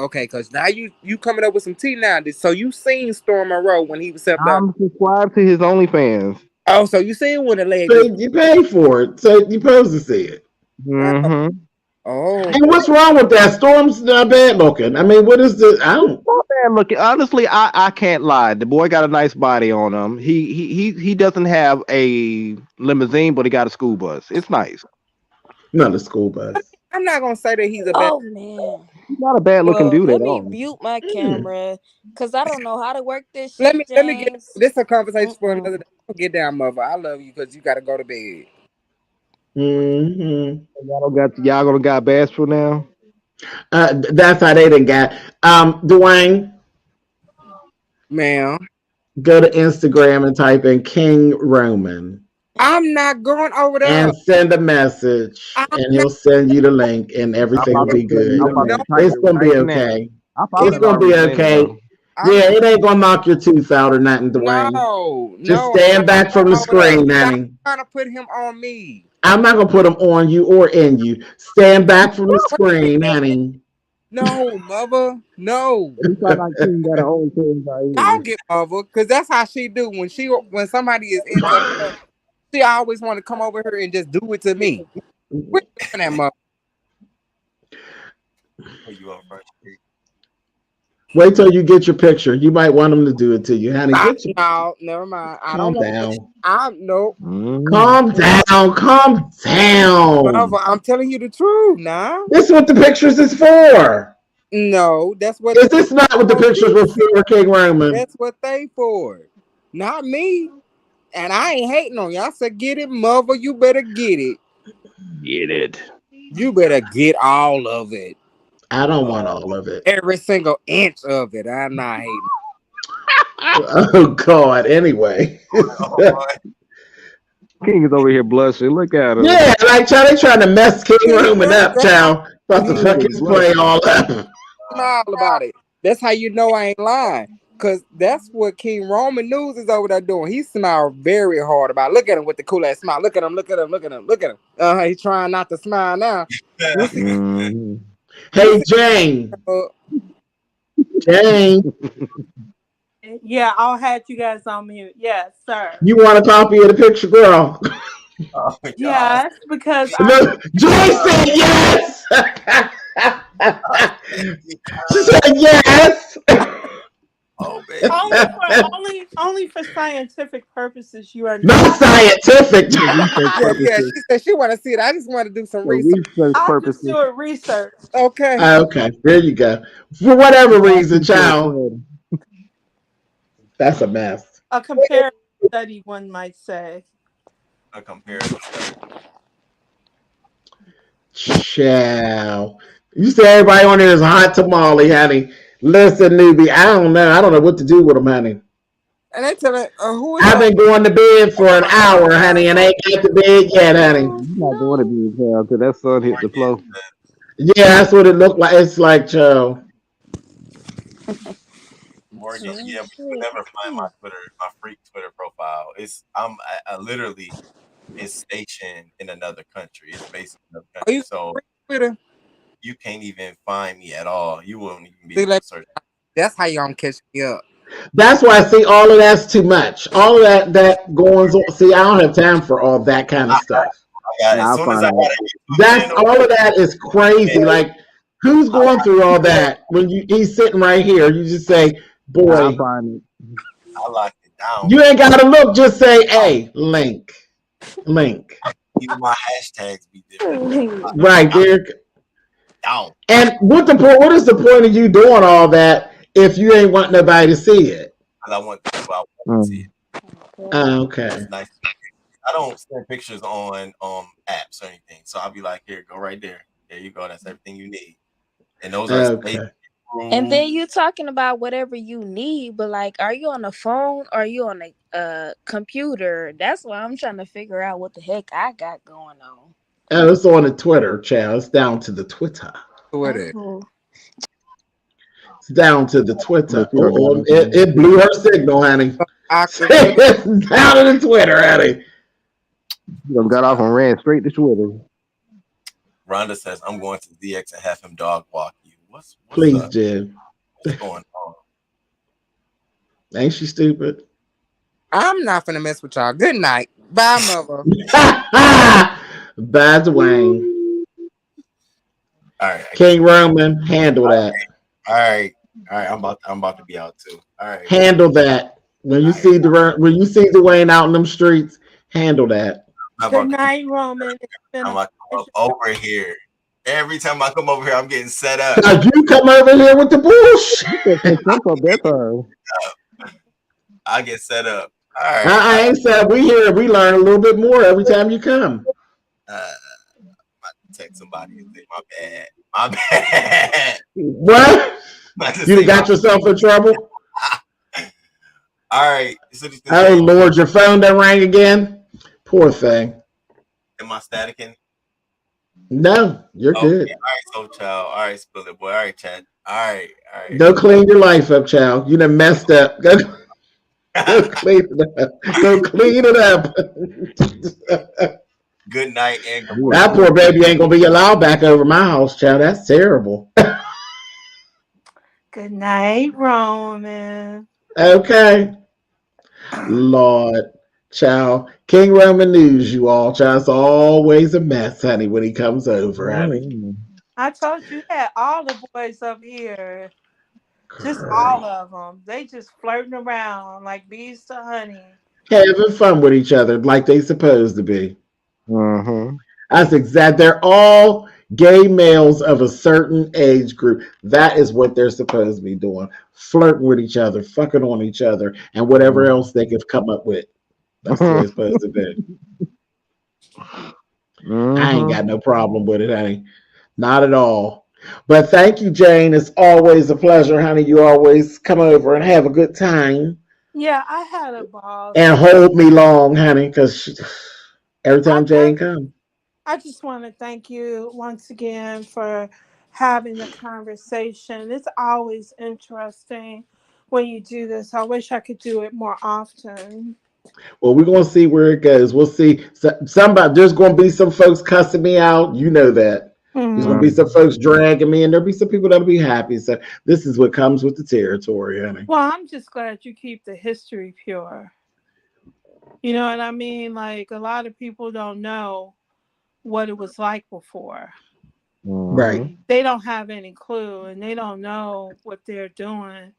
Speaker 10: Okay, because now you coming up with some tea now. So you seen Storm Monroe when he was set up?
Speaker 12: I'm subscribed to his OnlyFans.
Speaker 10: Oh, so you seen when the leg?
Speaker 1: You pay for it, so you're supposed to see it.
Speaker 12: Mm-hmm.
Speaker 10: Oh,
Speaker 1: and what's wrong with that? Storm's not bad looking. I mean, what is the? I don't.
Speaker 12: Not bad looking. Honestly, I can't lie. The boy got a nice body on him. He doesn't have a limousine, but he got a school bus. It's nice.
Speaker 1: Not a school bus.
Speaker 10: I'm not gonna say that he's a bad.
Speaker 13: Oh man,
Speaker 12: he's not a bad looking dude at all.
Speaker 13: Let me mute my camera because I don't know how to work this.
Speaker 10: Let me get this is a conversation for another day. Get down, mother. I love you because you got to go to bed.
Speaker 1: Mm-hmm.
Speaker 12: Y'all gonna got Bashful now.
Speaker 1: That's how they didn't get. Dwayne,
Speaker 10: ma'am,
Speaker 1: go to Instagram and type in King Roman.
Speaker 10: I'm not going over there.
Speaker 1: And send a message, and he'll send you the link, and everything will be good. It's gonna be okay. It's gonna be okay. Yeah, it ain't gonna knock your tooth out or nothing, Dwayne.
Speaker 10: No,
Speaker 1: just stand back from the screen, Nanny.
Speaker 10: I'm trying to put him on me.
Speaker 1: I'm not gonna put him on you or in you. Stand back from the screen, honey.
Speaker 10: No, mother, no.
Speaker 12: I
Speaker 10: don't get mother, because that's how she do when somebody is into her. She always want to come over here and just do it to me. Quit doing that, mother.
Speaker 1: Wait till you get your picture. You might want them to do it to you, honey.
Speaker 10: No, never mind.
Speaker 1: Calm down.
Speaker 10: Calm
Speaker 1: down. Calm down.
Speaker 10: Mother, I'm telling you the truth now.
Speaker 1: This is what the pictures is for.
Speaker 10: No, that's what.
Speaker 1: Is this not what the pictures were for, King Roman?
Speaker 10: That's what they for. Not me. And I ain't hating on you. I said, get it, mother. You better get it.
Speaker 12: Get it.
Speaker 10: You better get all of it.
Speaker 1: I don't want all of it.
Speaker 10: Every single inch of it. I'm not hating.
Speaker 1: Oh God. Anyway.
Speaker 12: King is over here blushing. Look at him.
Speaker 1: Yeah, like child, they trying to mess King Roman up,
Speaker 10: That's how
Speaker 1: child. About to
Speaker 12: King
Speaker 1: fuck
Speaker 12: is
Speaker 1: his play
Speaker 12: blushing.
Speaker 1: all up.
Speaker 10: smile about it. That's how you know I ain't lying. Cause that's what King Roman News is over there doing. He smiled very hard about it. Look at him with the cool ass smile. Look at him, look at him, look at him, look at him. He's trying not to smile now. You see,
Speaker 12: Mm-hmm.
Speaker 1: Hey Jane. Jane.
Speaker 11: Yeah, I'll have you guys on mute. Yes, sir.
Speaker 1: You want a copy of the picture, girl?
Speaker 8: Oh,
Speaker 11: Yes, because
Speaker 1: Look, Joy said yes. She said yes.
Speaker 8: Oh, baby.
Speaker 11: only for scientific purposes. You are
Speaker 1: Not scientific.
Speaker 10: yeah. She said she want to see it. I just want to do some research.
Speaker 11: I'll just do a research.
Speaker 10: Okay.
Speaker 1: Okay, there you go. For whatever reason, child. That's a mess.
Speaker 11: A comparative study, one might say.
Speaker 8: A comparative study.
Speaker 1: Child. You say everybody on there is a hot tamale, honey. Listen, newbie, I don't know. I don't know what to do with them, honey.
Speaker 10: And they tell me, who is
Speaker 1: I've been going to bed for an hour, honey, and ain't got to bed yet, honey.
Speaker 12: You're not going to be in town till that sun hit the floor.
Speaker 1: Yeah, that's what it looked like. It's like, child.
Speaker 8: Morgan, yeah, but you would never find my freak Twitter profile. I literally is stationed in another country. It's based in another country. So
Speaker 10: Twitter?
Speaker 8: You can't even find me at all. You won't even be able to search.
Speaker 10: That's how y'all catch me up.
Speaker 1: That's why I see all of that's too much. All of that going on. See, I don't have time for all that kind of stuff.
Speaker 8: As soon as I got it,
Speaker 1: that's all of that is crazy. Like, who's going through all that when he's sitting right here? You just say, "Boy,
Speaker 8: I locked it down."
Speaker 1: You ain't gotta look. Just say, "Hey, link."
Speaker 8: Even my hashtags be different.
Speaker 1: Right there.
Speaker 8: Down.
Speaker 1: And what is the point of you doing all that if you ain't want nobody to see it?
Speaker 8: I want people to see it.
Speaker 1: Okay.
Speaker 8: It's nice. I don't send pictures on apps or anything, so I'll be like, "Here, go right there. There you go. That's everything you need." And those are
Speaker 13: okay. And then you talking about whatever you need, but like, are you on a phone or are you on a computer? That's why I'm trying to figure out what the heck I got going on.
Speaker 1: Oh, it's on the Twitter, child. It's down to the Twitter.
Speaker 13: Oh.
Speaker 1: It's down to the Twitter. It blew her signal, honey. It's down to the Twitter, honey.
Speaker 12: You got off and ran straight to Twitter.
Speaker 8: Rhonda says, "I'm going to DX and have him dog walk you." What's
Speaker 1: Please,
Speaker 8: up?
Speaker 1: Jen.
Speaker 8: What's going on?
Speaker 1: Ain't she stupid?
Speaker 10: I'm not gonna mess with y'all. Good night. Bye, mother.
Speaker 1: Bye, Dwayne.
Speaker 8: All right,
Speaker 1: King Roman, handle that.
Speaker 8: All right. I'm about to be out too. All right.
Speaker 1: Handle that. When you see Dwayne out in them streets, handle that.
Speaker 11: Good night, Roman.
Speaker 8: I'm about to come over here. Every time I come over here, I'm getting set up.
Speaker 1: Now you come over here with the bullshit.
Speaker 8: I get set up. All right.
Speaker 1: I ain't set up. We learn a little bit more every time you come.
Speaker 8: I'm about to text somebody and say, my bad.
Speaker 1: What? You got yourself in trouble?
Speaker 8: All right.
Speaker 1: Oh, Lord, your phone done rang again? Poor thing.
Speaker 8: Am I staticking?
Speaker 1: No, you're good.
Speaker 8: All right, so child. All right, spill it, boy. All right, Chad. All right.
Speaker 1: Go clean your life up, child. You done messed up. Go clean it up. Go clean it up.
Speaker 8: Good night, and good
Speaker 1: that poor baby ain't gonna be allowed back over my house, child. That's terrible.
Speaker 11: Good night, Roman.
Speaker 1: Okay. Lord, child. King Roman News, you all, child. It's always a mess, honey, when he comes over, honey.
Speaker 11: I told you that all the boys up here, just all of them, they just flirting around like bees to honey.
Speaker 1: Having fun with each other like they supposed to be.
Speaker 12: Mm-hmm.
Speaker 1: That's exact. They're all gay males of a certain age group. That is what they're supposed to be doing. Flirting with each other, fucking on each other, and whatever else they could come up with. That's what they're supposed to be. I ain't got no problem with it, honey. Not at all. But thank you, Jane. It's always a pleasure, honey. You always come over and have a good time
Speaker 11: Yeah, I had a ball.
Speaker 1: And hold me long, honey, because every time
Speaker 11: I
Speaker 1: Jane comes.
Speaker 11: I just want to thank you once again for having the conversation. It's always interesting when you do this. I wish I could do it more often.
Speaker 1: Well, we're gonna see where it goes. We'll see. Somebody, there's gonna be some folks cussing me out. You know that. There's gonna
Speaker 11: Mhm.
Speaker 1: be some folks dragging me, and there'll be some people that'll be happy. So this is what comes with the territory, honey.
Speaker 11: Well, I'm just glad you keep the history pure. You know what I mean? Like a lot of people don't know what it was like before.
Speaker 1: Right.
Speaker 11: They don't have any clue and they don't know what they're doing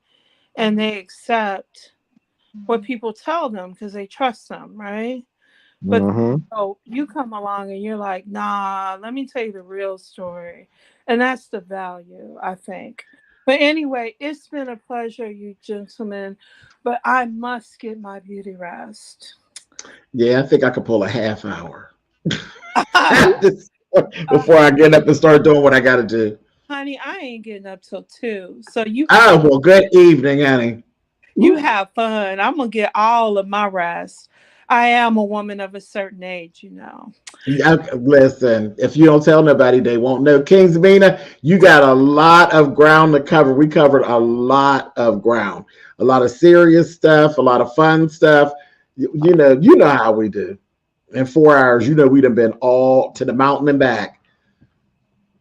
Speaker 11: and they accept what people tell them because they trust them, right? But so you come along and you're like, nah, let me tell you the real story. And that's the value, I think. But anyway, it's been a pleasure, you gentlemen. But I must get my beauty rest.
Speaker 1: Yeah, I think I could pull a half hour before I get up and start doing what I got to do.
Speaker 11: Honey, I ain't getting up till 2. So you
Speaker 1: Oh, well, good evening, honey.
Speaker 11: You have fun. I'm gonna get all of my rest. I am a woman of a certain age, you know.
Speaker 1: Listen, if you don't tell nobody, they won't know. Kings Mina, you got a lot of ground to cover. We covered a lot of ground, a lot of serious stuff, a lot of fun stuff. You know how we do. In 4 hours, we done been all to the mountain and back.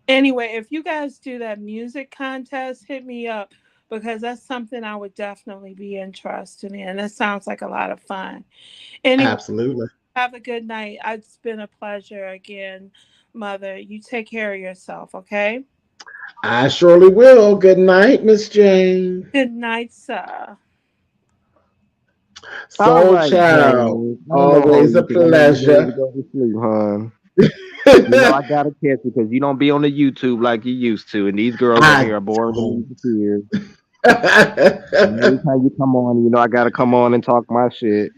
Speaker 11: Anyway, if you guys do that music contest, hit me up because that's something I would definitely be interested in. That sounds like a lot of fun. Anyway,
Speaker 1: absolutely.
Speaker 11: Have a good night. It's been a pleasure again, Mother. You take care of yourself, okay?
Speaker 1: I surely will. Good night, Miss Jane.
Speaker 11: Good night, sir.
Speaker 1: Soul right, Child, always a pleasure.
Speaker 12: Go to sleep, hon. I gotta catch you because you don't be on the YouTube like you used to, and these girls in here are boring to tears. Every time you come on, I gotta come on and talk my shit.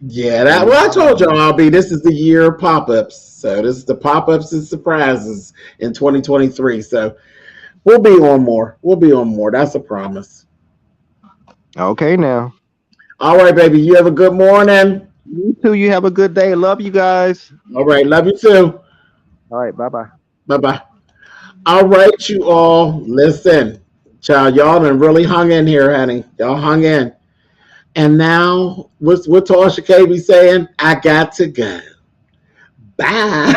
Speaker 1: Yeah, I told y'all, RB, this is the year of pop-ups. So this is the pop-ups and surprises in 2023. So we'll be on more. That's a promise.
Speaker 12: Okay, now.
Speaker 1: All right, baby. You have a good morning.
Speaker 12: You too. You have a good day. Love you guys.
Speaker 1: All right. Love you too.
Speaker 12: All right. Bye-bye.
Speaker 1: Bye-bye. All right, you all. Listen, child, y'all done really hung in here, honey. Y'all hung in. And now, what's Tasha K be saying? I got to go. Bye.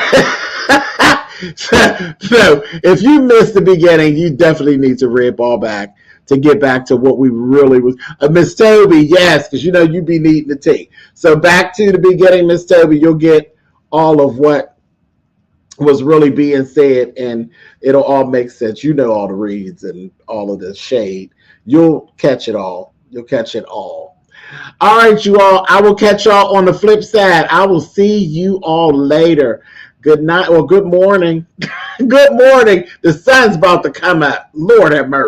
Speaker 1: So, if you missed the beginning, you definitely need to rip all back to get back to what we really was. Miss Toby, yes, because you be needing the tea. So back to the beginning, Miss Toby, you'll get all of what was really being said, and it'll all make sense. All the reads and all of the shade. You'll catch it all. All right, you all. I will catch y'all on the flip side. I will see you all later. Good night or good morning. Good morning. The sun's about to come up. Lord have mercy.